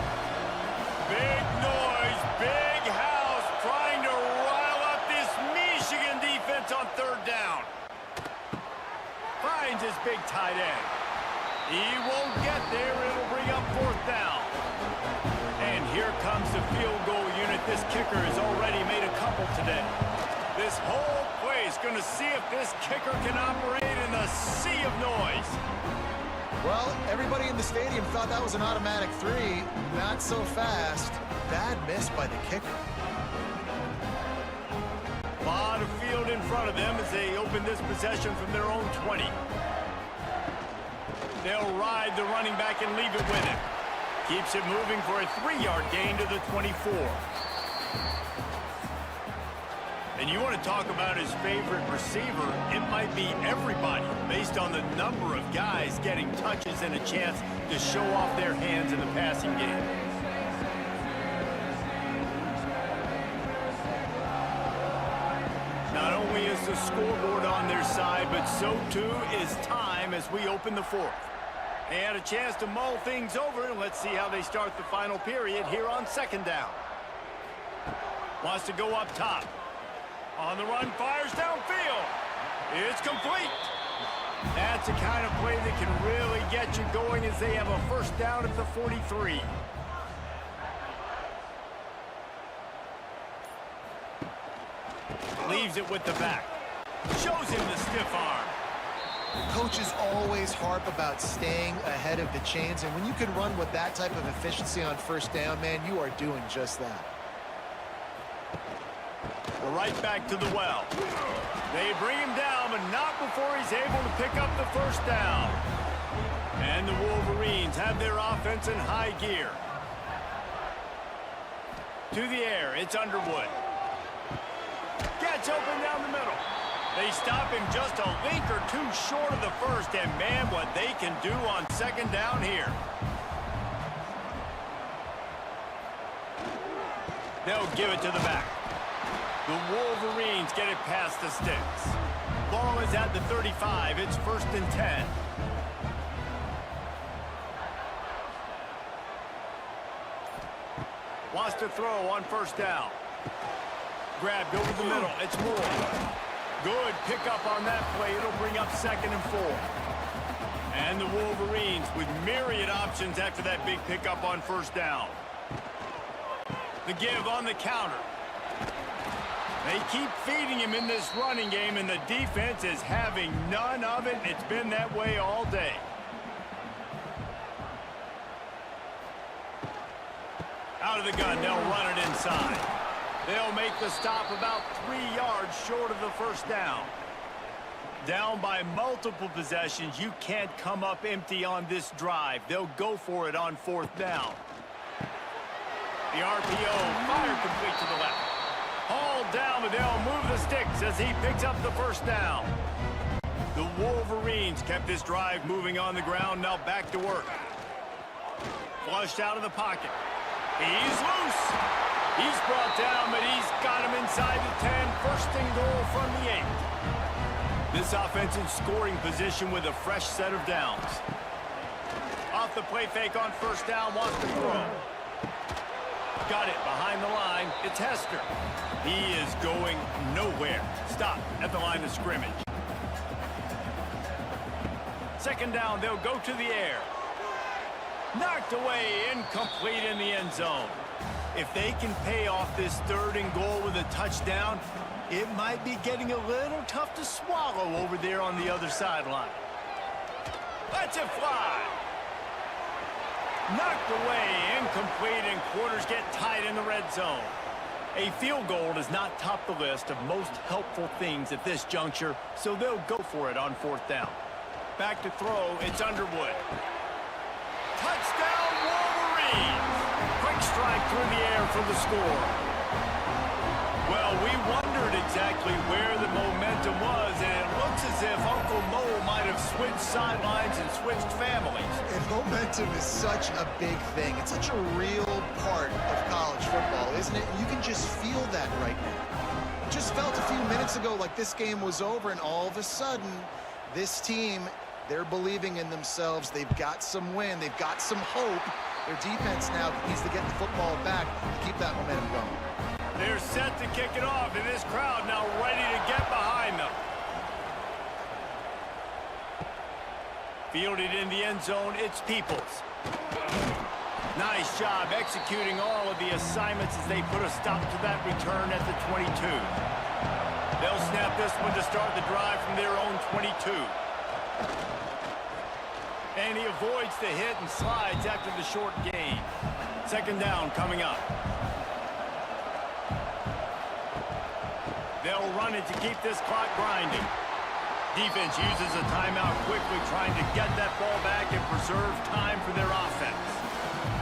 Big noise, big house, trying to rile up this Michigan defense on 3rd down. Finds his big tight end. He won't get there. It'll bring up 4th down. And here comes the field goal unit. This kicker has already made a couple today. This whole play is going to see if this kicker can operate in the sea of noise. Well, everybody in the stadium thought that was an automatic 3. Not so fast. Bad miss by the kicker. A lot of field in front of them as they open this possession from their own 20. They'll ride the running back and leave it with him. Keeps it moving for a 3-yard gain to the 24. And you want to talk about his favorite receiver, it might be everybody based on the number of guys getting touches and a chance to show off their hands in the passing game. Not only is the scoreboard on their side, but so too is time as we open the 4th. They had a chance to mull things over, and let's see how they start the final period here on 2nd down. Wants to go up top. On the run, fires downfield. It's complete. That's the kind of play that can really get you going as they have a 1st down at the 43. Leaves it with the back. Shows him the stiff arm. Coaches always harp about staying ahead of the chains, and when you can run with that type of efficiency on 1st down, man, you are doing just that. We're right back to the well. They bring him down, but not before he's able to pick up the 1st down. And the Wolverines have their offense in high gear. To the air, it's Underwood. Gets open down the middle. They stop him just a link or 2 short of the 1st, and man, what they can do on 2nd down here. They'll give it to the back. The Wolverines get it past the sticks. Ball is at the 35. It's 1st and 10. Wants to throw on 1st down. Grabbed over the middle. It's Moore. Good pickup on that play. It'll bring up 2nd and 4. And the Wolverines with myriad options after that big pickup on 1st down. The give on the counter. They keep feeding him in this running game, and the defense is having none of it. It's been that way all day. Out of the gun, they'll run it inside. They'll make the stop about 3 yards short of the 1st down. Down by multiple possessions, you can't come up empty on this drive. They'll go for it on 4th down. The RPO, fire complete to the left. Hauled down, but they'll move the sticks as he picks up the 1st down. The Wolverines kept this drive moving on the ground, now back to work. Flushed out of the pocket. He's loose. He's brought down, but he's got him inside the 10. 1st and goal from the 8. This offense in scoring position with a fresh set of downs. Off the play fake on 1st down, wants to throw. Got it behind the line. It's Hester. He is going nowhere. Stop at the line of scrimmage. 2nd down, they'll go to the air. Knocked away, incomplete in the end zone. If they can pay off this 3rd and goal with a touchdown, it might be getting a little tough to swallow over there on the other sideline. Let's it fly. Knocked away, incomplete, and quarters get tight in the red zone. A field goal does not top the list of most helpful things at this juncture, so they'll go for it on 4th down. Back to throw, it's Underwood. Touchdown, Wolverines! Quick strike through the air for the score. Well, we wondered exactly where the momentum was, and it looks as if Uncle Mo might have switched sidelines and switched families. And momentum is such a big thing. It's such a real part of college football, isn't it? You can just feel that right now. It just felt a few minutes ago like this game was over, and all of a sudden, this team, they're believing in themselves. They've got some win. They've got some hope. Their defense now needs to get the football back to keep that momentum going. They're set to kick it off, and this crowd now ready to get behind them. Fielded in the end zone, it's Peoples. Nice job executing all of the assignments as they put a stop to that return at the 22. They'll snap this one to start the drive from their own 22. And he avoids the hit and slides after the short gain. 2nd down coming up. They'll run it to keep this clock grinding. Defense uses a timeout quickly, trying to get that ball back and preserve time for their offense.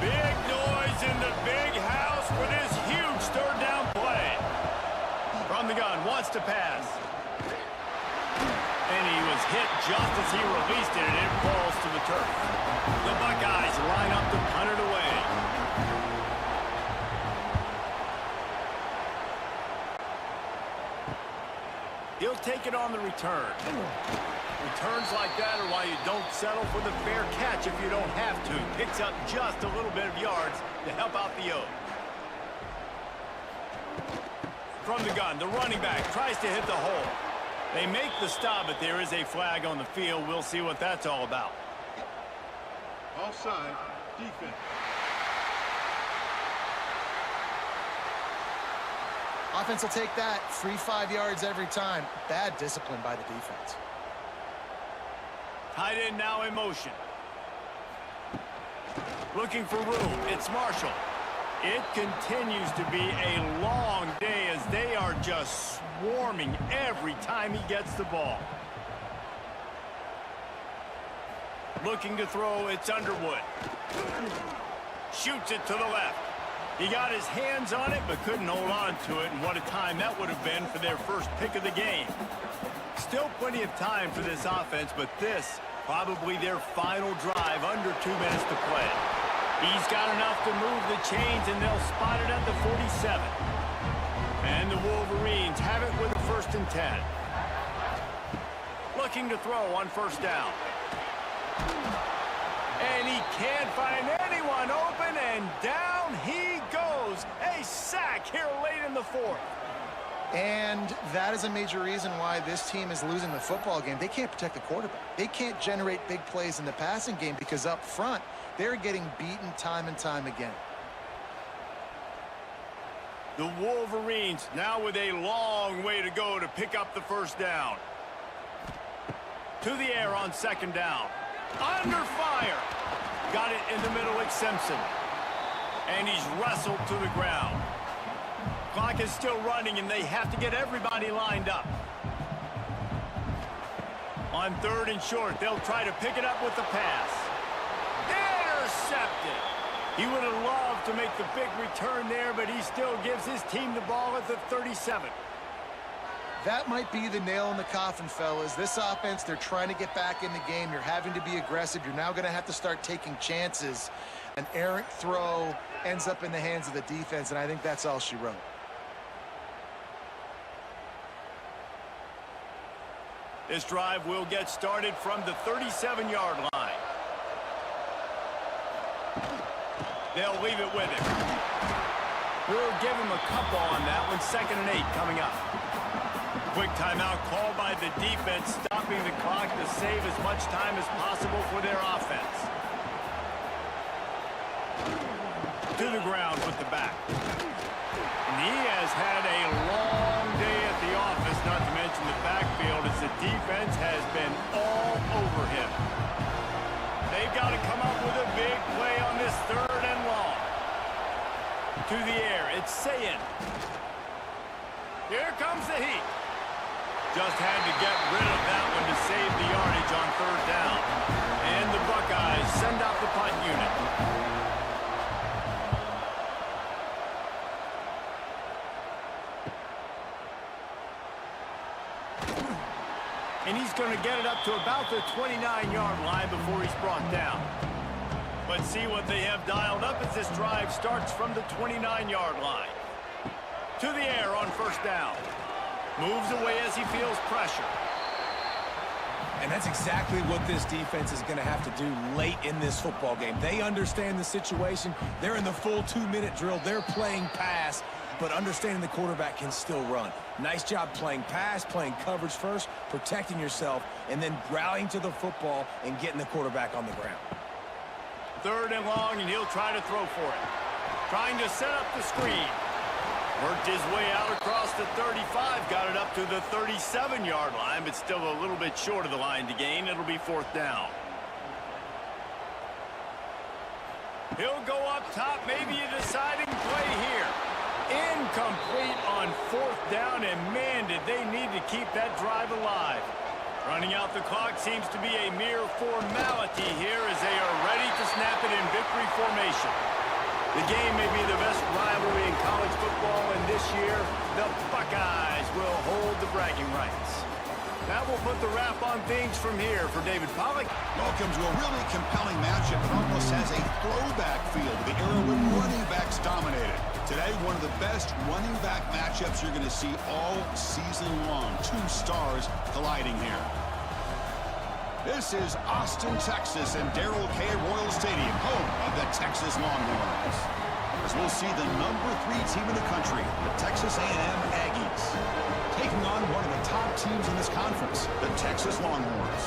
Big noise in the big house for this huge 3rd down play. From the gun, wants to pass. And he was hit just as he released it, and it falls to the turf. The Buckeyes line up to punt it away. He'll take it on the return. Returns like that are why you don't settle for the fair catch if you don't have to. Picks up just a little bit of yards to help out the O. From the gun, the running back tries to hit the hole. They make the stop, but there is a flag on the field. We'll see what that's all about. Offside, defense. Offense will take that. Free 5 yards every time. Bad discipline by the defense. Tight end now in motion. Looking for room. It's Marshall. It continues to be a long day as they are just swarming every time he gets the ball. Looking to throw, it's Underwood. Shoots it to the left. He got his hands on it, but couldn't hold on to it, and what a time that would have been for their first pick of the game. Still plenty of time for this offense, but this, probably their final drive, under 2 minutes to play. He's got enough to move the chains, and they'll spot it at the 47. And the Wolverines have it with a 1st and 10. looking to throw on first down. And he can't find anyone open, and down he goes. A sack here late in the fourth. And that is a major reason why this team is losing the football game. They can't protect the quarterback. They can't generate big plays in the passing game because up front, they're getting beaten time and time again. The Wolverines now with a long way to go to pick up the first down. To the air on second down. Under fire. Got it in the middle, it's Simpson. And he's wrestled to the ground. Clock is still running, and they have to get everybody lined up. On third and short, they'll try to pick it up with the pass. Intercepted. He would have loved to make the big return there, but he still gives his team the ball at the 37. That might be the nail in the coffin, fellas. This offense, they're trying to get back in the game. You're having to be aggressive. You're now going to have to start taking chances. An errant throw ends up in the hands of the defense, and I think that's all she wrote. This drive will get started from the 37-yard line. They'll leave it with him. We'll give him a couple on that one. 2nd and 8 coming up. Quick timeout called by the defense, stopping the clock to save as much time as possible for their offense. To the ground with the back. And he has had a long day at the office, not to mention the backfield, as the defense has been all over him. They've got to come up with a big play on this 3rd and long. To the air, it's Sayin. Here comes the heat. Just had to get rid of that one to save the yardage on 3rd down. And the Buckeyes send out the punt unit. And he's going to get it up to about the 29-yard line before he's brought down. Let's see what they have dialed up as this drive starts from the 29-yard line. To the air on first down. Moves away as he feels pressure. And that's exactly what this defense is going to have to do late in this football game. They understand the situation. They're in the full 2-minute drill. They're playing pass, but understanding the quarterback can still run. Nice job playing pass, playing coverage first, protecting yourself, and then rallying to the football and getting the quarterback on the ground. 3rd and long, and he'll try to throw for it. Trying to set up the screen. Worked his way out across the 35, got it up to the 37-yard line, but still a little bit short of the line to gain. It'll be 4th down. He'll go up top, maybe a deciding play here. Incomplete on 4th down, and man, did they need to keep that drive alive. Running out the clock seems to be a mere formality here as they are ready to snap it in victory formation. The game may be the best rivalry in college football, and this year, the Buckeyes will hold the bragging rights. That will put the wrap on things from here for David Pollack. Welcome to a really compelling matchup that almost has a throwback feel to the era when running backs dominated. Today, one of the best running back matchups you're going to see all season long. 2 stars colliding here. This is Austin, Texas, and Darrell K. Royal Stadium, home of the Texas Longhorns. As we'll see the number 3 team in the country, the Texas A&M Aggies, taking on one of the top teams in this conference, the Texas Longhorns.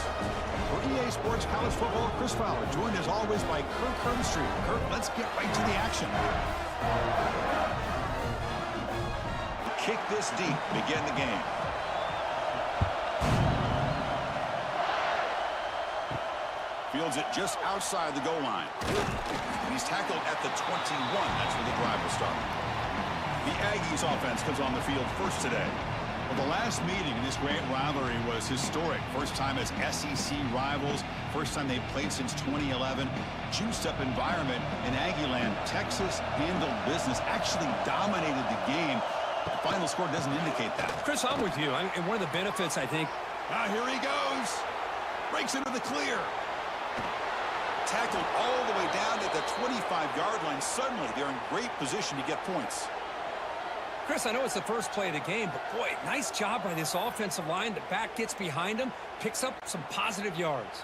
For EA Sports College Football, Chris Fowler, joined as always by Kirk Herbstreit. Kirk, let's get right to the action. Kick this deep, begin the game. Fields it just outside the goal line. And he's tackled at the 21. That's where the drive will start. The Aggies offense comes on the field first today. Well, the last meeting in this great rivalry was historic. First time as SEC rivals. First time they've played since 2011. Juiced up environment in Aggieland. Texas handled business, actually dominated the game. The final score doesn't indicate that. Chris, I'm with you. And one of the benefits, I think. Here he goes. Breaks into the clear. Tackled all the way down at the 25-yard line. Suddenly, they're in great position to get points. Chris, I know it's the first play of the game, but boy, nice job by this offensive line. The back gets behind him, picks up some positive yards.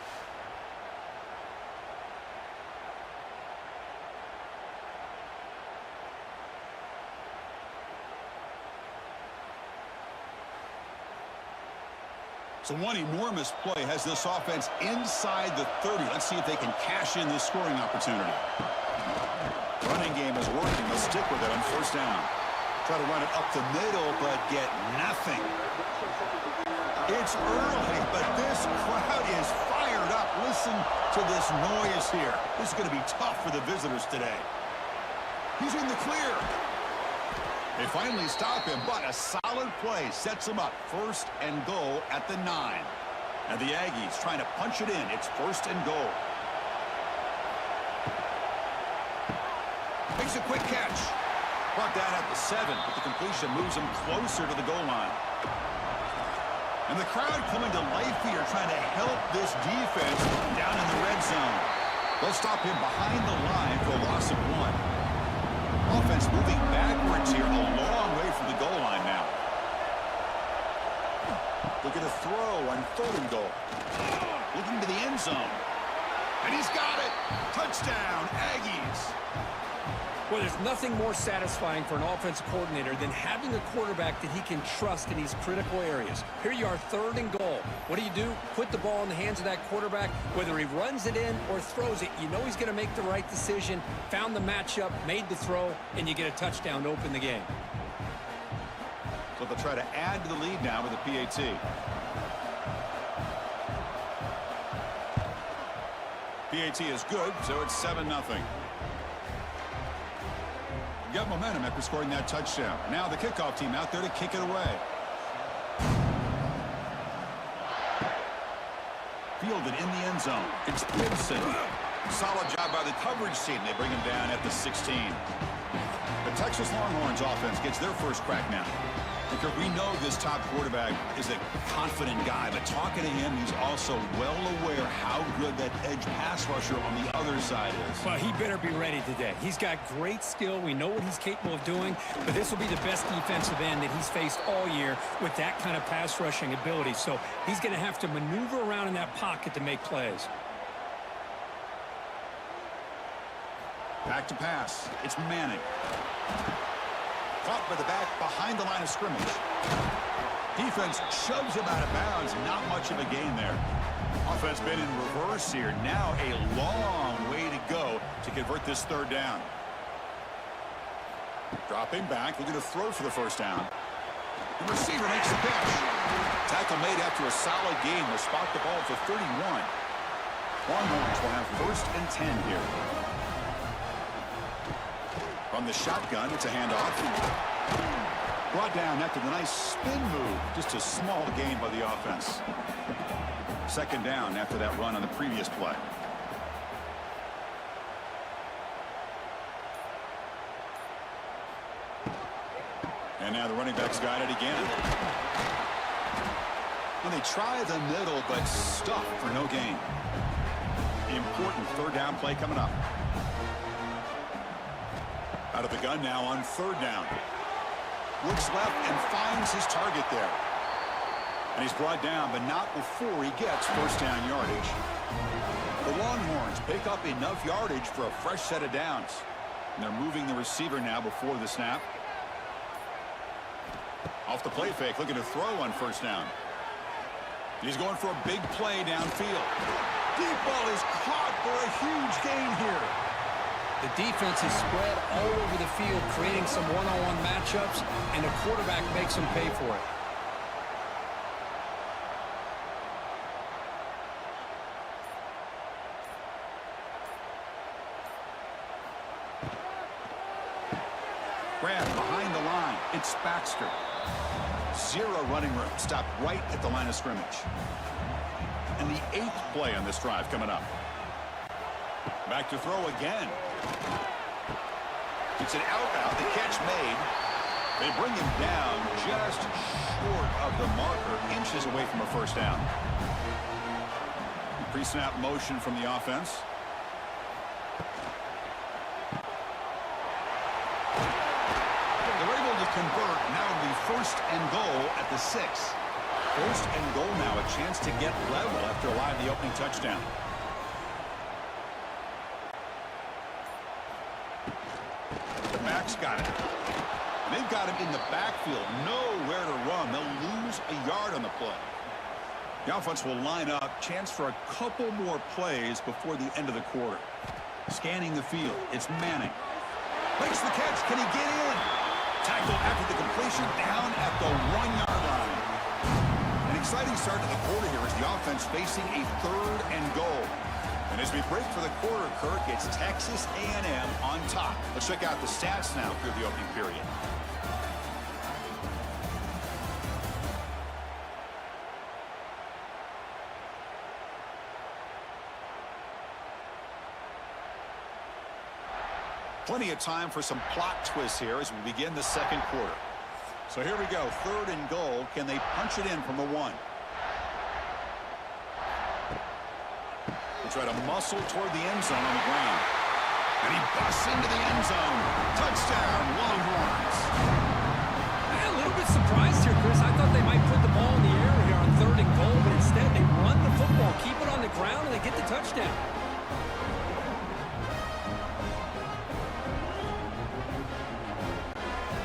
So one enormous play has this offense inside the 30. Let's see if they can cash in this scoring opportunity. Running game is working. They'll stick with it on first down. Try to run it up the middle, but get nothing. It's early, but this crowd is fired up. Listen to this noise here. This is going to be tough for the visitors today. He's in the clear. They finally stop him, but a solid play sets him up. First and goal at the 9. And the Aggies trying to punch it in. It's first and goal. Makes a quick catch. Brought down at the 7, but the completion moves him closer to the goal line. And the crowd coming to life here, trying to help this defense down in the red zone. They'll stop him behind the line for a loss of 1. Offense moving backwards here, a long way from the goal line now. Look at a throw on third and goal. Looking to the end zone. And he's got it. Touchdown, Aggies. Well, there's nothing more satisfying for an offensive coordinator than having a quarterback that he can trust in these critical areas. Here you are, third and goal. What do? Put the ball in the hands of that quarterback. Whether he runs it in or throws it, you know he's going to make the right decision. Found the matchup, made the throw, and you get a touchdown to open the game. So they'll try to add to the lead now with the PAT. PAT is good, so it's 7-0. Got momentum after scoring that touchdown. Now the kickoff team out there to kick it away. Fielded in the end zone. It's Gibson. Solid job by the coverage team. They bring him down at the 16. The Texas Longhorns offense gets their first crack now. Because we know this top quarterback is a confident guy, but talking to him, he's also well aware how good that edge pass rusher on the other side is. Well, he better be ready today. He's got great skill. We know what he's capable of doing, but this will be the best defensive end that he's faced all year with that kind of pass rushing ability. So he's going to have to maneuver around in that pocket to make plays. Back to pass. It's Manning. Caught by the back behind the line of scrimmage. Defense shoves him out of bounds. Not much of a gain there. Offense been in reverse here. Now a long way to go to convert this third down. Dropping back, looking to throw for the first down. The receiver makes the catch. Tackle made after a solid gain. They'll spot the ball for 31. Longhorns will have first and 10 here. From the shotgun, it's a handoff. Brought down after the nice spin move. Just a small gain by the offense. Second down after that run on the previous play. And now the running back's got it again. And they try the middle, but stuffed for no gain. Important third down play coming up. Out of the gun now on third down. Looks left and finds his target there. And he's brought down, but not before he gets first down yardage. The Longhorns pick up enough yardage for a fresh set of downs. And they're moving the receiver now before the snap. Off the play fake, looking to throw on first down. He's going for a big play downfield. Deep ball is caught for a huge gain here. The defense is spread all over the field, creating some one-on-one matchups, and the quarterback makes them pay for it. Grab behind the line. It's Baxter. Zero running room. Stopped right at the line of scrimmage. And the 8th play on this drive coming up. Back to throw again. It's an out. The catch made. They bring him down just short of the marker, inches away from a first down. Pre-snap motion from the offense. They're able to convert first and goal at the 6. First and goal now, a chance to get level after allowing the opening touchdown. The back's got it. And they've got him in the backfield. Nowhere to run. They'll lose a yard on the play. The offense will line up. Chance for a couple more plays before the end of the quarter. Scanning the field. It's Manning. Makes the catch. Can he get in? Tackle after the completion down at the 1-yard line. An exciting start to the quarter here as the offense facing a third and goal. And as we break for the quarter, Kirk, it's Texas A&M on top. Let's check out the stats now through the opening period. Plenty of time for some plot twists here as we begin the second quarter. So here we go, third and goal. Can they punch it in from the 1? They try to muscle toward the end zone on the ground. And he busts into the end zone. Touchdown, Longhorns. A little bit surprised here, Chris. I thought they might put the ball in the air here on third and goal, but instead they run the football, keep it on the ground, and they get the touchdown.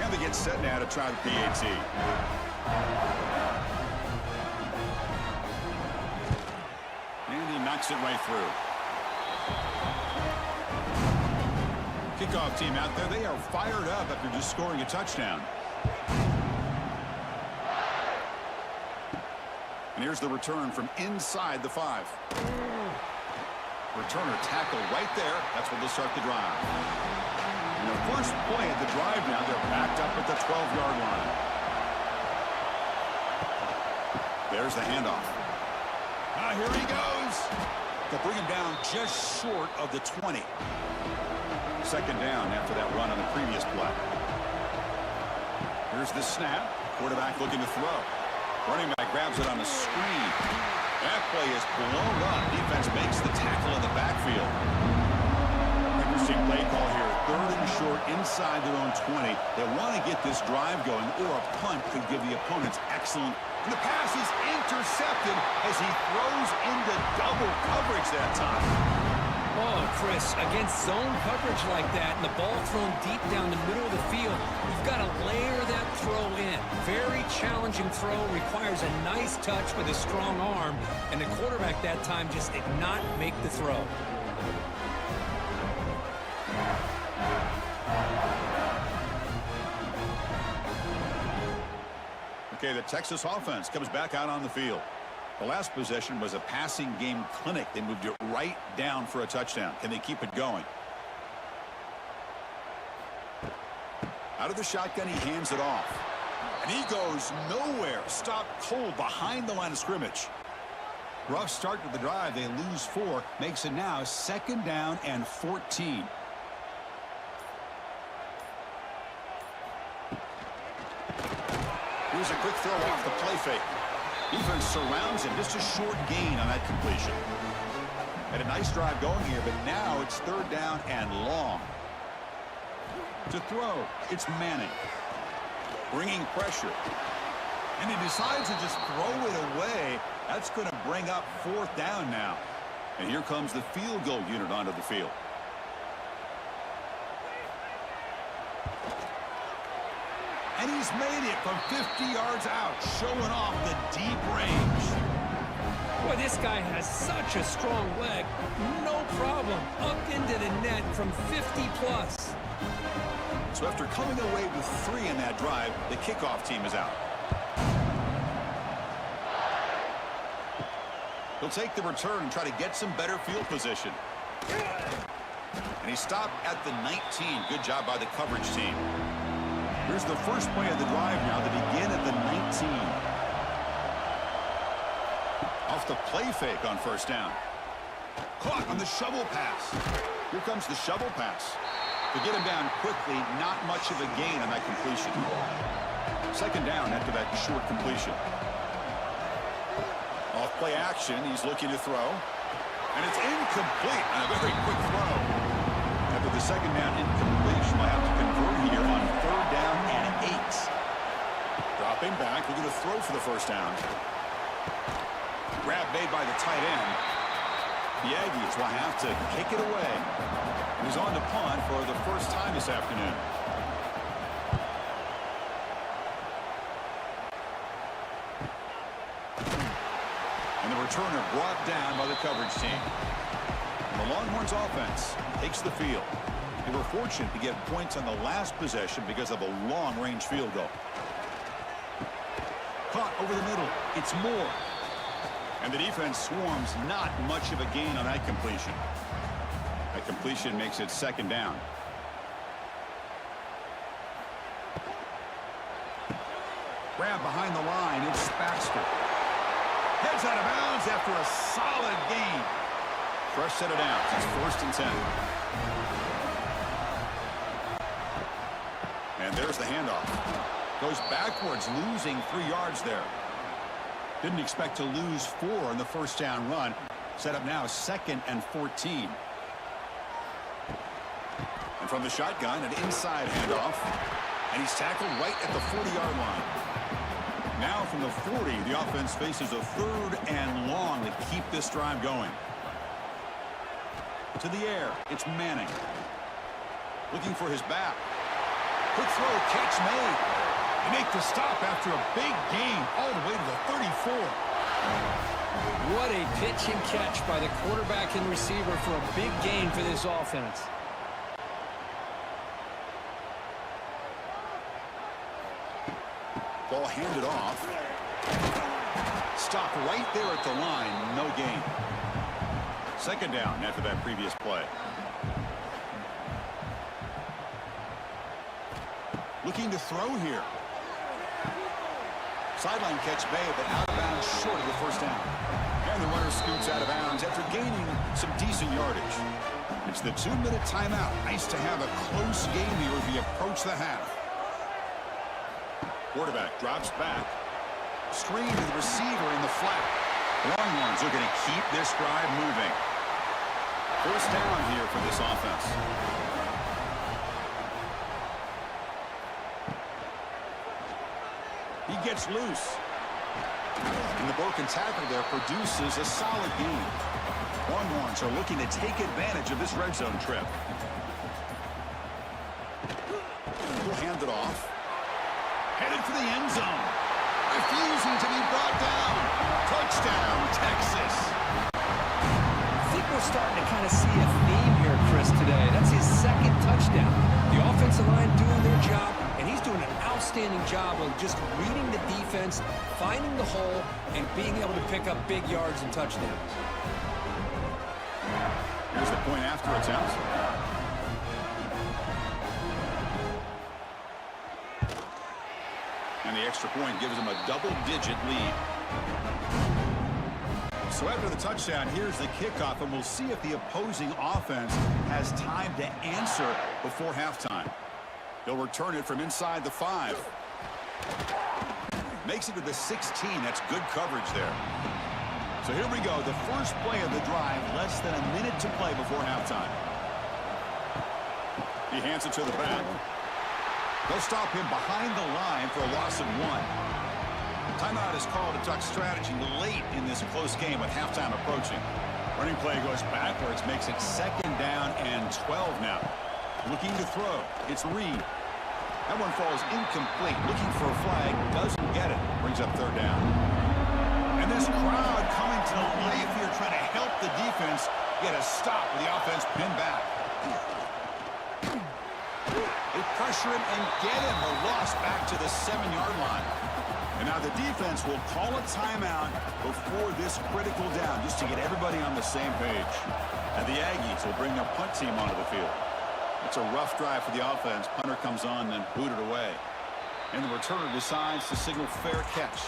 And they get set now to try the PAT. Knocks it right through. Kickoff team out there. They are fired up after just scoring a touchdown. And here's the return from inside the 5. Returner tackle right there. That's where they'll start the drive. And the first play of the drive now, they're backed up at the 12-yard line. There's the handoff. Here he goes. They'll bring him down just short of the 20. Second down after that run on the previous play. Here's the snap. Quarterback looking to throw. Running back grabs it on the screen. That play is blown up. Defense makes the tackle in the backfield. Interesting play call here. Third and short inside their own 20. They want to get this drive going, or a punt could give the opponents excellent. And the pass is intercepted as he throws into double coverage that time. Oh, Chris, against zone coverage like that and the ball thrown deep down the middle of the field, you've got to layer that throw in. Very challenging throw, requires a nice touch with a strong arm, and the quarterback that time just did not make the throw. Okay, the Texas offense comes back out on the field. The last possession was a passing game clinic. They moved it right down for a touchdown. Can they keep it going? Out of the shotgun, he hands it off. And he goes nowhere. Stopped cold behind the line of scrimmage. Rough start to the drive. They lose 4. Makes it now second down and 14. Here's a quick throw off the play fake. Defense surrounds him. Just a short gain on that completion. Had a nice drive going here, but now it's third down and long. To throw, it's Manning. Bringing pressure. And he decides to just throw it away. That's going to bring up fourth down now. And here comes the field goal unit onto the field. And he's made it from 50 yards out, showing off the deep range. Boy, this guy has such a strong leg. No problem. Up into the net from 50 plus. So after coming away with 3 in that drive, the kickoff team is out. He'll take the return and try to get some better field position. And he stopped at the 19. Good job by the coverage team. Here's the first play of the drive now. They begin at the 19. Off the play fake on first down. Caught on the shovel pass. Here comes the shovel pass. To get him down quickly, not much of a gain on that completion. Second down after that short completion. Off play action, he's looking to throw. And it's incomplete on a very quick throw. After the second down incompletion, we'll have to convert here on third down and 8. Dropping back, looking to throw for the first down. Grab made by the tight end. The Aggies will have to kick it away. And he's on to punt for the first time this afternoon. And the returner brought down by the coverage team. And the Longhorns offense takes the field. They were fortunate to get points on the last possession because of a long-range field goal. Caught over the middle. It's Moore. And the defense swarms, not much of a gain on that completion. That completion makes it second down. Grab behind the line. It's Baxter. Heads out of bounds after a solid gain. Fresh set of downs. It's 1st and 10. And there's the handoff. Goes backwards, losing 3 yards there. Didn't expect to lose 4 on the first down run. Set up now 2nd and 14. And from the shotgun, an inside handoff. And he's tackled right at the 40-yard line. Now from the 40, the offense faces a 3rd and long to keep this drive going. To the air, it's Manning. Looking for his back. Quick throw, catch made. They make the stop after a big gain all the way to the 34. What a pitch and catch by the quarterback and receiver for a big gain for this offense. Ball handed off. Stop right there at the line. No gain. Second down after that previous play. Looking to throw here. Sideline catch made, but out of bounds short of the first down. And the runner scoots out of bounds after gaining some decent yardage. It's the 2-minute timeout. Nice to have a close game here as we approach the half. Quarterback drops back. Screen to the receiver in the flat. Longhorns are going to keep this drive moving. First down here for this offense. He gets loose. And the broken tackle there produces a solid gain. Longhorns are looking to take advantage of this red zone trip. We'll hand it off. Headed for the end zone. Refusing to be brought down. Touchdown, Texas. I think we're starting to kind of see a theme here, Chris, today. That's his 2nd touchdown. The offensive line doing their job, and he's doing an outstanding job of just reading the defense, finding the hole, and being able to pick up big yards and touchdowns. Here's the point after attempt. And the extra point gives them a double-digit lead. So after the touchdown, here's the kickoff, and we'll see if the opposing offense has time to answer before halftime. They'll return it from inside the 5. Makes it to the 16. That's good coverage there. So here we go. The first play of the drive, less than a minute to play before halftime. He hands it to the back. They'll stop him behind the line for a loss of 1. Timeout is called to talk strategy late in this close game with halftime approaching. Running play goes backwards, makes it 2nd down and 12 now. Looking to throw. It's Reed. That one falls incomplete. Looking for a flag. Doesn't get it. Brings up 3rd down. And this crowd coming to life here trying to help the defense get a stop with the offense pinned back. They pressure him and get him. The loss back to the 7-yard line. And now the defense will call a timeout before this critical down just to get everybody on the same page. And the Aggies will bring their punt team onto the field. It's a rough drive for the offense. Punter comes on and booted away. And the returner decides to signal fair catch.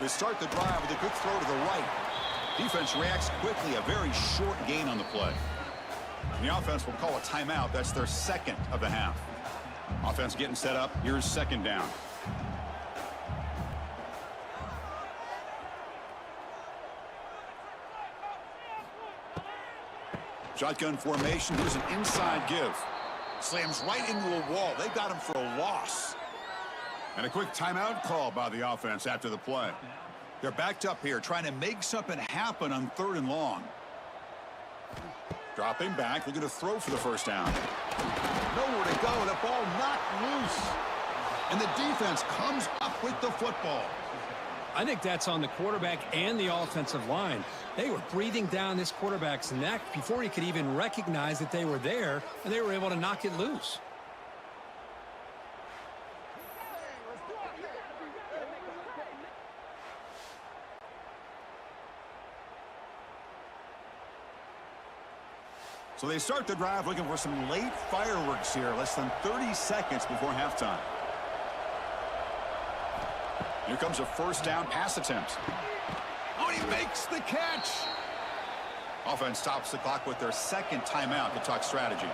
They start the drive with a good throw to the right. Defense reacts quickly, a very short gain on the play. And the offense will call a timeout. That's their 2nd of the half. Offense getting set up. Here's 2nd down. Shotgun formation. Here's an inside give. Slams right into a wall. They got him for a loss. And a quick timeout call by the offense after the play. They're backed up here trying to make something happen on 3rd and long. Dropping back, looking to throw for the first down. Nowhere to go. The ball knocked loose. And the defense comes up with the football. I think that's on the quarterback and the offensive line. They were breathing down this quarterback's neck before he could even recognize that they were there, and they were able to knock it loose. So they start the drive looking for some late fireworks here, less than 30 seconds before halftime. Here comes a first down pass attempt. Oh, he makes the catch. Offense stops the clock with their second timeout to talk strategy.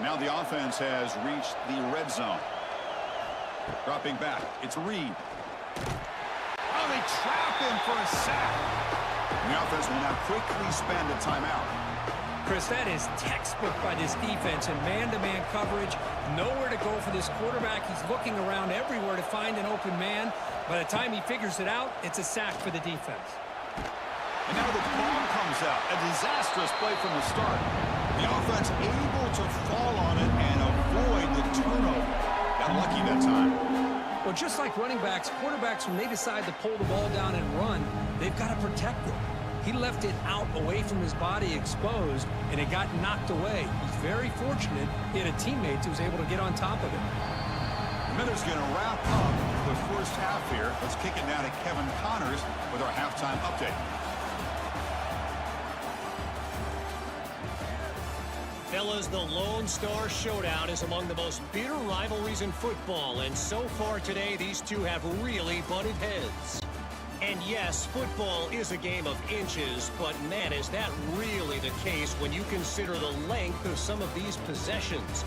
Now the offense has reached the red zone. Dropping back, it's Reed. Oh, they trap him for a sack. And the offense will now quickly spend a timeout. Chris, that is textbook by this defense in man-to-man coverage. Nowhere to go for this quarterback. He's looking around everywhere to find an open man. By the time he figures it out, it's a sack for the defense. And now the ball comes out. A disastrous play from the start. The offense able to fall on it and avoid the turnover. Got lucky that time. Well, just like running backs, quarterbacks, when they decide to pull the ball down and run, they've got to protect it. He left it out away from his body exposed, and it got knocked away. He's very fortunate he had a teammate who was able to get on top of it. The Miners going to wrap up the first half here. Let's kick it now to Kevin Connors with our halftime update. Fellas, the Lone Star Showdown is among the most bitter rivalries in football, and so far today, these two have really butted heads. And yes, football is a game of inches, but man, is that really the case when you consider the length of some of these possessions.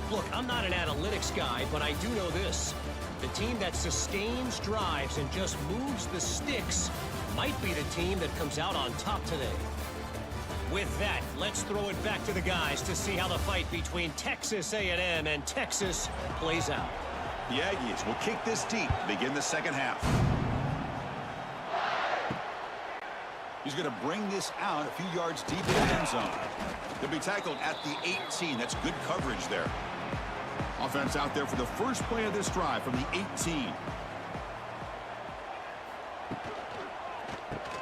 Look, I'm not an analytics guy, but I do know this. The team that sustains drives and just moves the sticks might be the team that comes out on top today. With that, let's throw it back to the guys to see how the fight between Texas A&M and Texas plays out. The Aggies will kick this deep to begin the second half. He's going to bring this out a few yards deep in the end zone. They'll be tackled at the 18. That's good coverage there. Offense out there for the first play of this drive from the 18.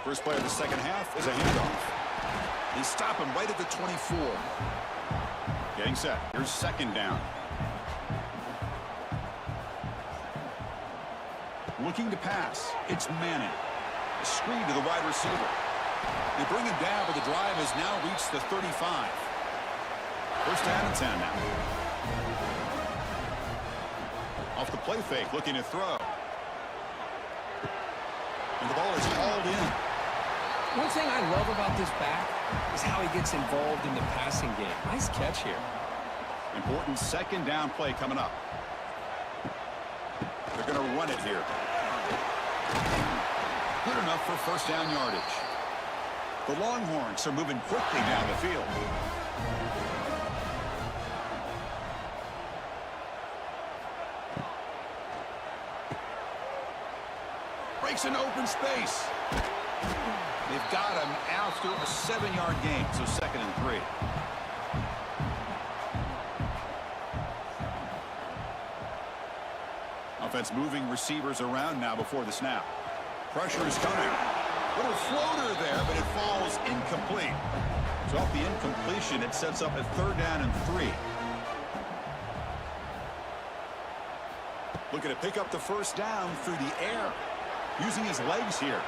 First play of the second half is a handoff. They stop him right at the 24. Getting set. Here's second down. Looking to pass. It's Manning. A screen to the wide receiver. They bring him down, but the drive has now reached the 35. First down and 10 now. Off the play fake, looking to throw. And the ball is hauled in. One thing I love about this back is how he gets involved in the passing game. Nice catch here. Important second down play coming up. They're going to run it here. Good enough for first down yardage. The Longhorns are moving quickly down the field. Breaks an open space. They've got him after a 7-yard gain, so 2nd and 3. Offense moving receivers around now before the snap. Pressure is coming. Little floater there, but it falls incomplete. So off the incompletion, it sets up a 3rd down and 3. Looking to pick up the first down through the air. Using his legs here.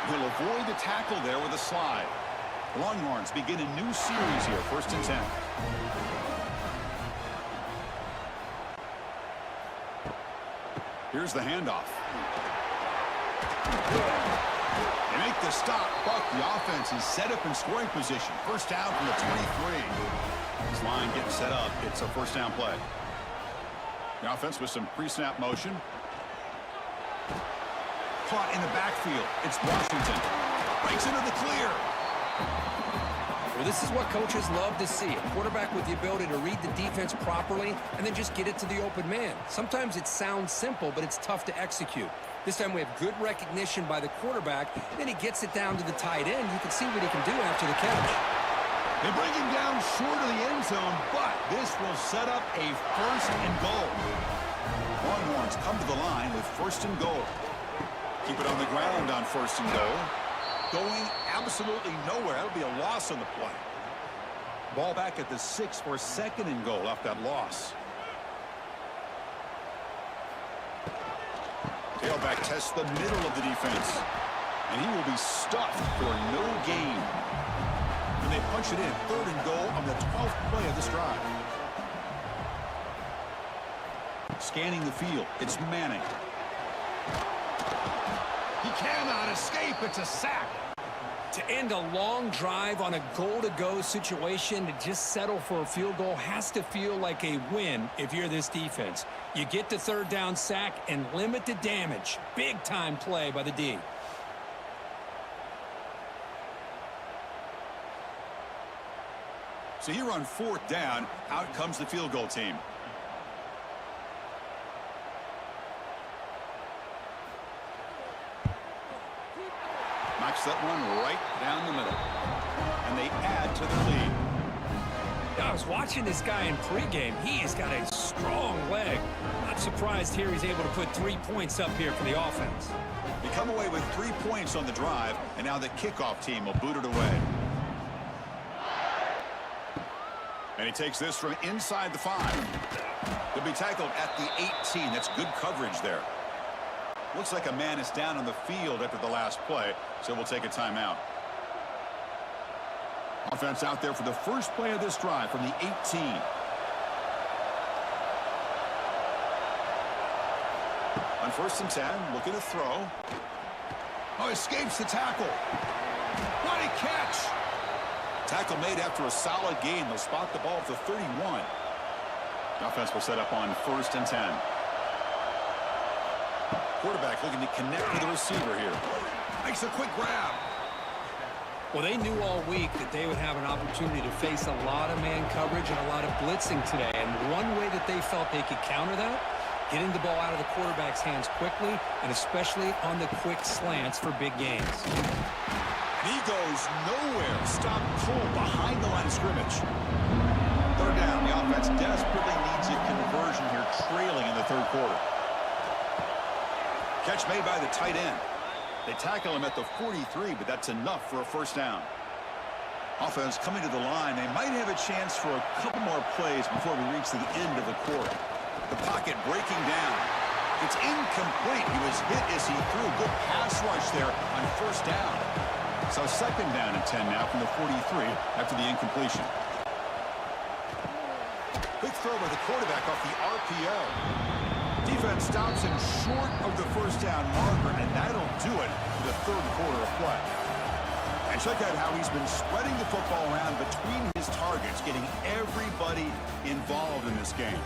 He'll avoid the tackle there with a slide. The Longhorns begin a new series here, 1st and 10. Here's the handoff. They make the stop, but the offense is set up in scoring position. First down from the 23. This line getting set up. It's a first down play. The offense with some pre-snap motion. Caught in the backfield. It's Washington. Breaks into the clear. Well, this is what coaches love to see. A quarterback with the ability to read the defense properly and then just get it to the open man. Sometimes it sounds simple, but it's tough to execute. This time we have good recognition by the quarterback. Then he gets it down to the tight end. You can see what he can do after the catch. They bring him down short of the end zone, but this will set up a 1st and goal. Longhorns come to the line with 1st and goal. Keep it on the ground on 1st and goal. Going absolutely nowhere. That'll be a loss on the play. Ball back at the 6 for 2nd and goal off that loss. Tailback tests the middle of the defense. And he will be stuffed for no gain. And they punch it in. 3rd and goal on the 12th play of this drive. Scanning the field. It's Manning. He cannot escape. It's a sack. To end a long drive on a goal-to-go situation, to just settle for a field goal has to feel like a win if you're this defense. You get the 3rd down sack and limit the damage. Big-time play by the D. So here on 4th down, out comes the field goal team. Knocks that one right down the middle. And they add to the lead. I was watching this guy in pregame. He has got a strong leg. Not surprised here he's able to put 3 points up here for the offense. They come away with 3 points on the drive, and now the kickoff team will boot it away. And he takes this from inside the 5. He'll be tackled at the 18. That's good coverage there. Looks like a man is down on the field after the last play, so we'll take a timeout. Offense out there for the first play of this drive from the 18. On 1st and 10, looking to throw. Oh, escapes the tackle. What a catch! Tackle made after a solid gain. They'll spot the ball at the 31. The offense will set up on 1st and 10. Quarterback looking to connect with the receiver here. Makes a quick grab. Well, they knew all week that they would have an opportunity to face a lot of man coverage and a lot of blitzing today. And one way that they felt they could counter that, getting the ball out of the quarterback's hands quickly, and especially on the quick slants for big gains. He goes nowhere. Stop cold behind the line of scrimmage. 3rd down. The offense desperately needs a conversion here, trailing in the 3rd quarter. Catch made by the tight end. They tackle him at the 43, but that's enough for a 1st down. Offense coming to the line. They might have a chance for a couple more plays before we reach the end of the quarter. The pocket breaking down. It's incomplete. He was hit as he threw. Good pass rush there on 1st down. So 2nd down and 10 now from the 43 after the incompletion. Quick throw by the quarterback off the RPO. Defense stops him short of the 1st down marker, and that'll do it for the 3rd quarter of play. And check out how he's been spreading the football around between his targets, getting everybody involved in this game.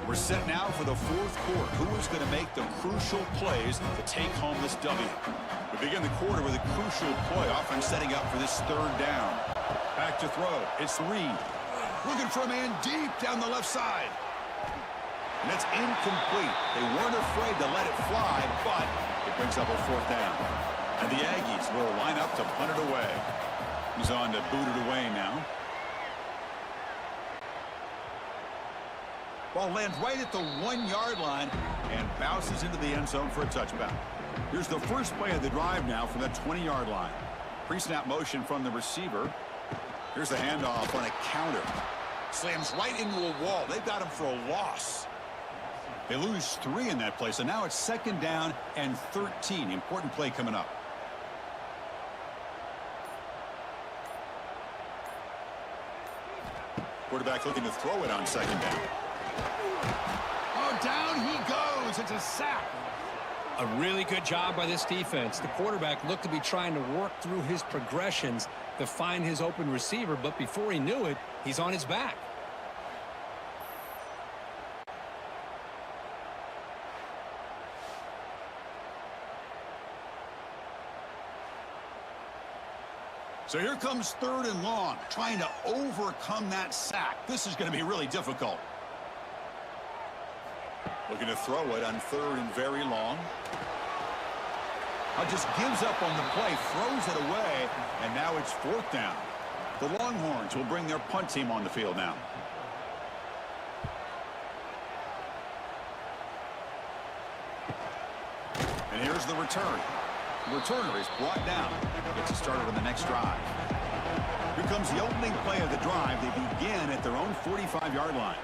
We're set now for the 4th quarter. Who is going to make the crucial plays to take home this W? We begin the quarter with a crucial play. Offense setting up for this 3rd down. Back to throw. It's Reed. Looking for a man deep down the left side. And it's incomplete. They weren't afraid to let it fly, but it brings up a 4th down. And the Aggies will line up to punt it away. He's on to boot it away now. Ball lands right at the 1-yard line and bounces into the end zone for a touchback. Here's the first play of the drive now from that 20-yard line. Pre-snap motion from the receiver. Here's the handoff on a counter. Slams right into a wall. They've got him for a loss. They lose 3 in that play, so now it's 2nd down and 13. Important play coming up. Quarterback looking to throw it on 2nd down. Oh, down he goes. It's a sack. A really good job by this defense. The quarterback looked to be trying to work through his progressions to find his open receiver, but before he knew it, he's on his back. So here comes 3rd and long, trying to overcome that sack. This is going to be really difficult. Looking to throw it on 3rd and very long. Just gives up on the play, throws it away, and now it's 4th down. The Longhorns will bring their punt team on the field now. And here's the return. The returner is brought down. Gets it started on the next drive. Here comes the opening play of the drive. They begin at their own 45-yard line.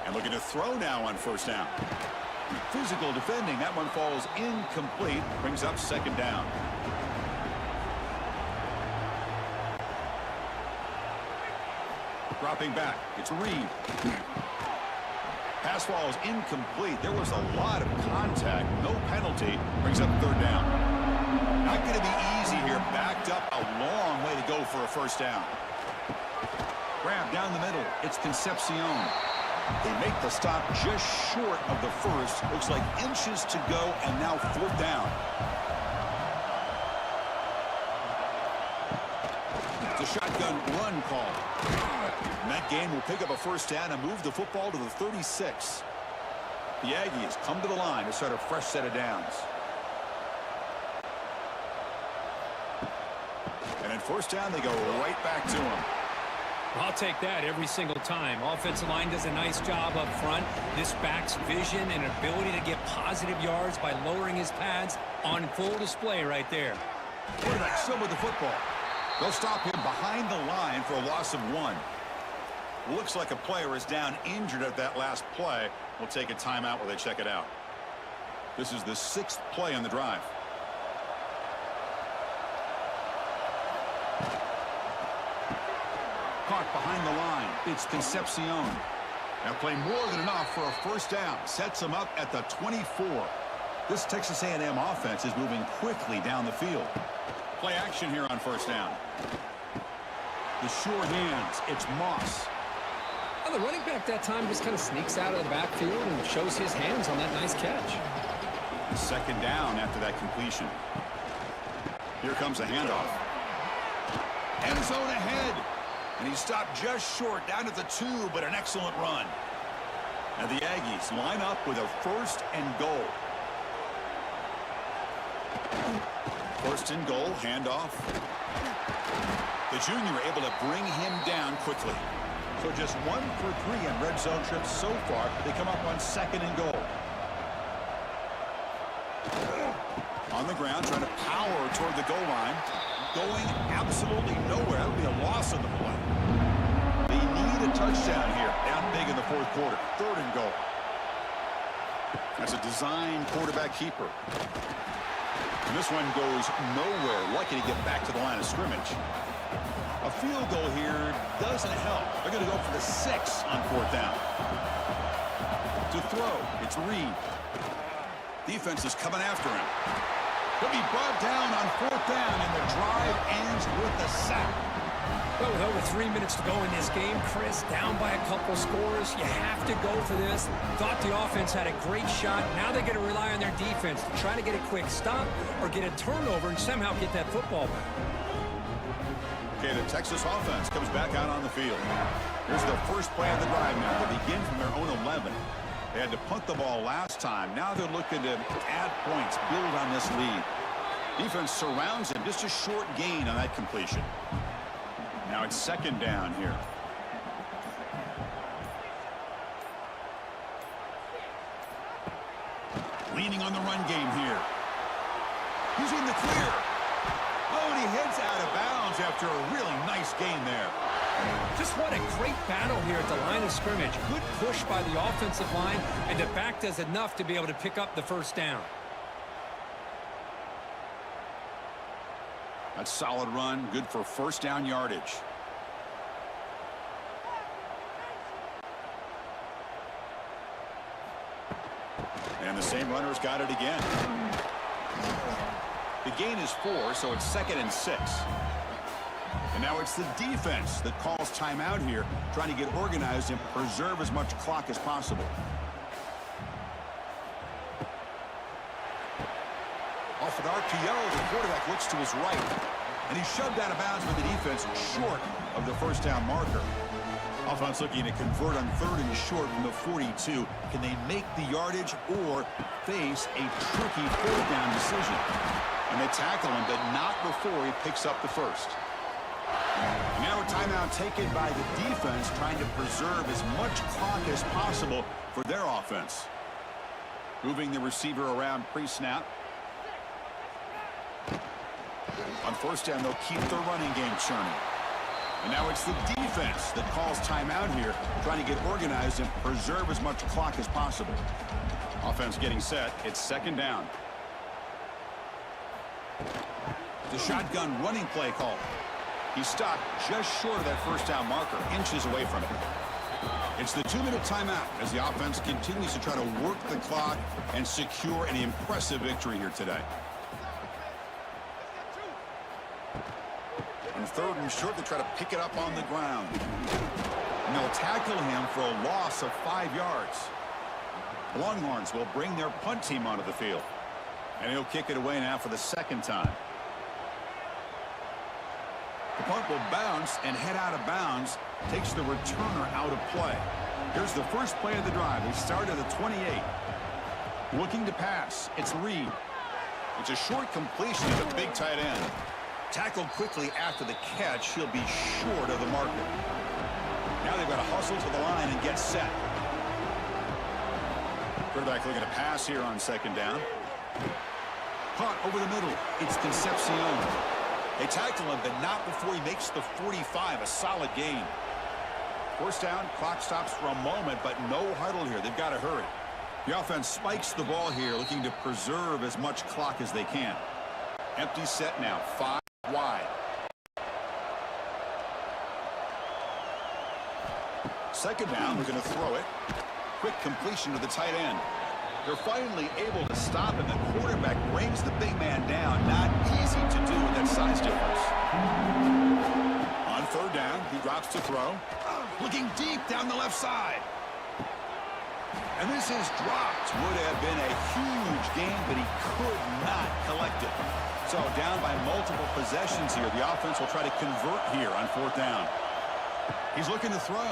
And looking to throw now on 1st down. Physical defending. That one falls incomplete. Brings up 2nd down. Dropping back. It's Reed. Pass falls incomplete. There was a lot of contact. No penalty. Brings up 3rd down. Not going to be easy here. Backed up a long way to go for a 1st down. Grab down the middle. It's Concepcion. They make the stop just short of the 1st. Looks like inches to go, and now 4th down. It's a shotgun run call. And that game will pick up a 1st down and move the football to the 36. The Aggies come to the line to start a fresh set of downs. And at 1st down, they go right back to him. I'll take that every single time. Offensive line does a nice job up front. This back's vision and ability to get positive yards by lowering his pads on full display right there. Quarterback still with the football. They'll stop him behind the line for a loss of 1. Looks like a player is down injured at that last play. We'll take a timeout while they check it out. This is the 6th play on the drive. Caught behind the line. It's Concepcion. Now play more than enough for a 1st down. Sets him up at the 24. This Texas A&M offense is moving quickly down the field. Play action here on 1st down. The sure hands. It's Moss. Well, the running back that time just kind of sneaks out of the backfield and shows his hands on that nice catch. 2nd down after that completion. Here comes a handoff. End zone ahead. And he stopped just short down at the 2, but an excellent run. And the Aggies line up with a 1st and goal. 1st and goal, handoff. The junior able to bring him down quickly. So just 1 for 3 on red zone trips so far. They come up on 2nd and goal. On the ground, trying to power toward the goal line. Going absolutely nowhere. That'll be a loss on the play. They need a touchdown here. Down big in the 4th quarter. 3rd and goal. That's a design quarterback keeper. And this one goes nowhere. Lucky to get back to the line of scrimmage. A field goal here doesn't help. They're going to go for the 6 on 4th down. To throw, it's Reed. Defense is coming after him. He'll be brought down on 4th down, and the drive ends with a sack. Well, with over 3 minutes to go in this game, Chris, down by a couple scores, you have to go for this. Thought the offense had a great shot. Now they're going to rely on their defense to try to get a quick stop or get a turnover and somehow get that football back. Okay, the Texas offense comes back out on the field. Here's the 1st play of the drive now. They begin from their own 11. They had to punt the ball last time. Now they're looking to add points, build on this lead. Defense surrounds him. Just a short gain on that completion. Now it's 2nd down here. Leaning on the run game here. He's in the clear. Oh, and he heads out of bounds after a really nice gain there. Just what a great battle here at the line of scrimmage. Good push by the offensive line, and the back does enough to be able to pick up the 1st down. That's solid run, good for 1st down yardage. And the same runner's got it again. The gain is 4, so it's 2nd and 6. And now it's the defense that calls timeout here, trying to get organized and preserve as much clock as possible. Off an RPO, the quarterback looks to his right. And he shoved out of bounds with the defense short of the first down marker. Offense looking to convert on 3rd and short from the 42. Can they make the yardage or face a tricky 4th down decision? And they tackle him, but not before he picks up the first. And now a timeout taken by the defense, trying to preserve as much clock as possible for their offense. Moving the receiver around pre-snap. On 1st down, they'll keep the running game churning. And now it's the defense that calls timeout here, trying to get organized and preserve as much clock as possible. Offense getting set. It's 2nd down. The shotgun running play call. He stopped just short of that 1st down marker, inches away from it. It's the 2-minute timeout as the offense continues to try to work the clock and secure an impressive victory here today. On 3rd and short, they try to pick it up on the ground. And they'll tackle him for a loss of 5 yards. Longhorns will bring their punt team onto the field. And he'll kick it away now for the 2nd time. The punt will bounce and head out of bounds. Takes the returner out of play. Here's the first play of the drive. They start at the 28. Looking to pass. It's Reed. It's a short completion to the big tight end. Tackled quickly after the catch. He'll be short of the marker. Now they've got to hustle to the line and get set. Quarterback looking to pass here on 2nd down. Punt over the middle. It's Concepcion. They tackle him, but not before he makes the 45. A solid gain. 1st down. Clock stops for a moment, but no huddle here. They've got to hurry. The offense spikes the ball here, looking to preserve as much clock as they can. Empty set now. 5 wide. 2nd down. They're going to throw it. Quick completion to the tight end. They're finally able to stop him. The quarterback brings the big man down. Not easy to do with that size difference. On 3rd down, he drops to throw. Looking deep down the left side. And this is dropped. Would have been a huge gain, but he could not collect it. So down by multiple possessions here. The offense will try to convert here on 4th down. He's looking to throw.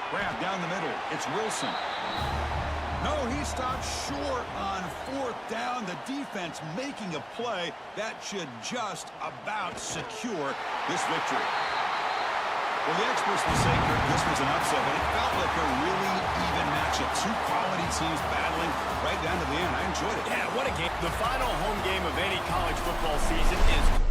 Grab down the middle. It's Wilson. No, he stopped short on 4th down. The defense making a play that should just about secure this victory. Well, the experts will say this was an upset, but it felt like a really even matchup. 2 quality teams battling right down to the end. I enjoyed it. Yeah, what a game. The final home game of any college football season is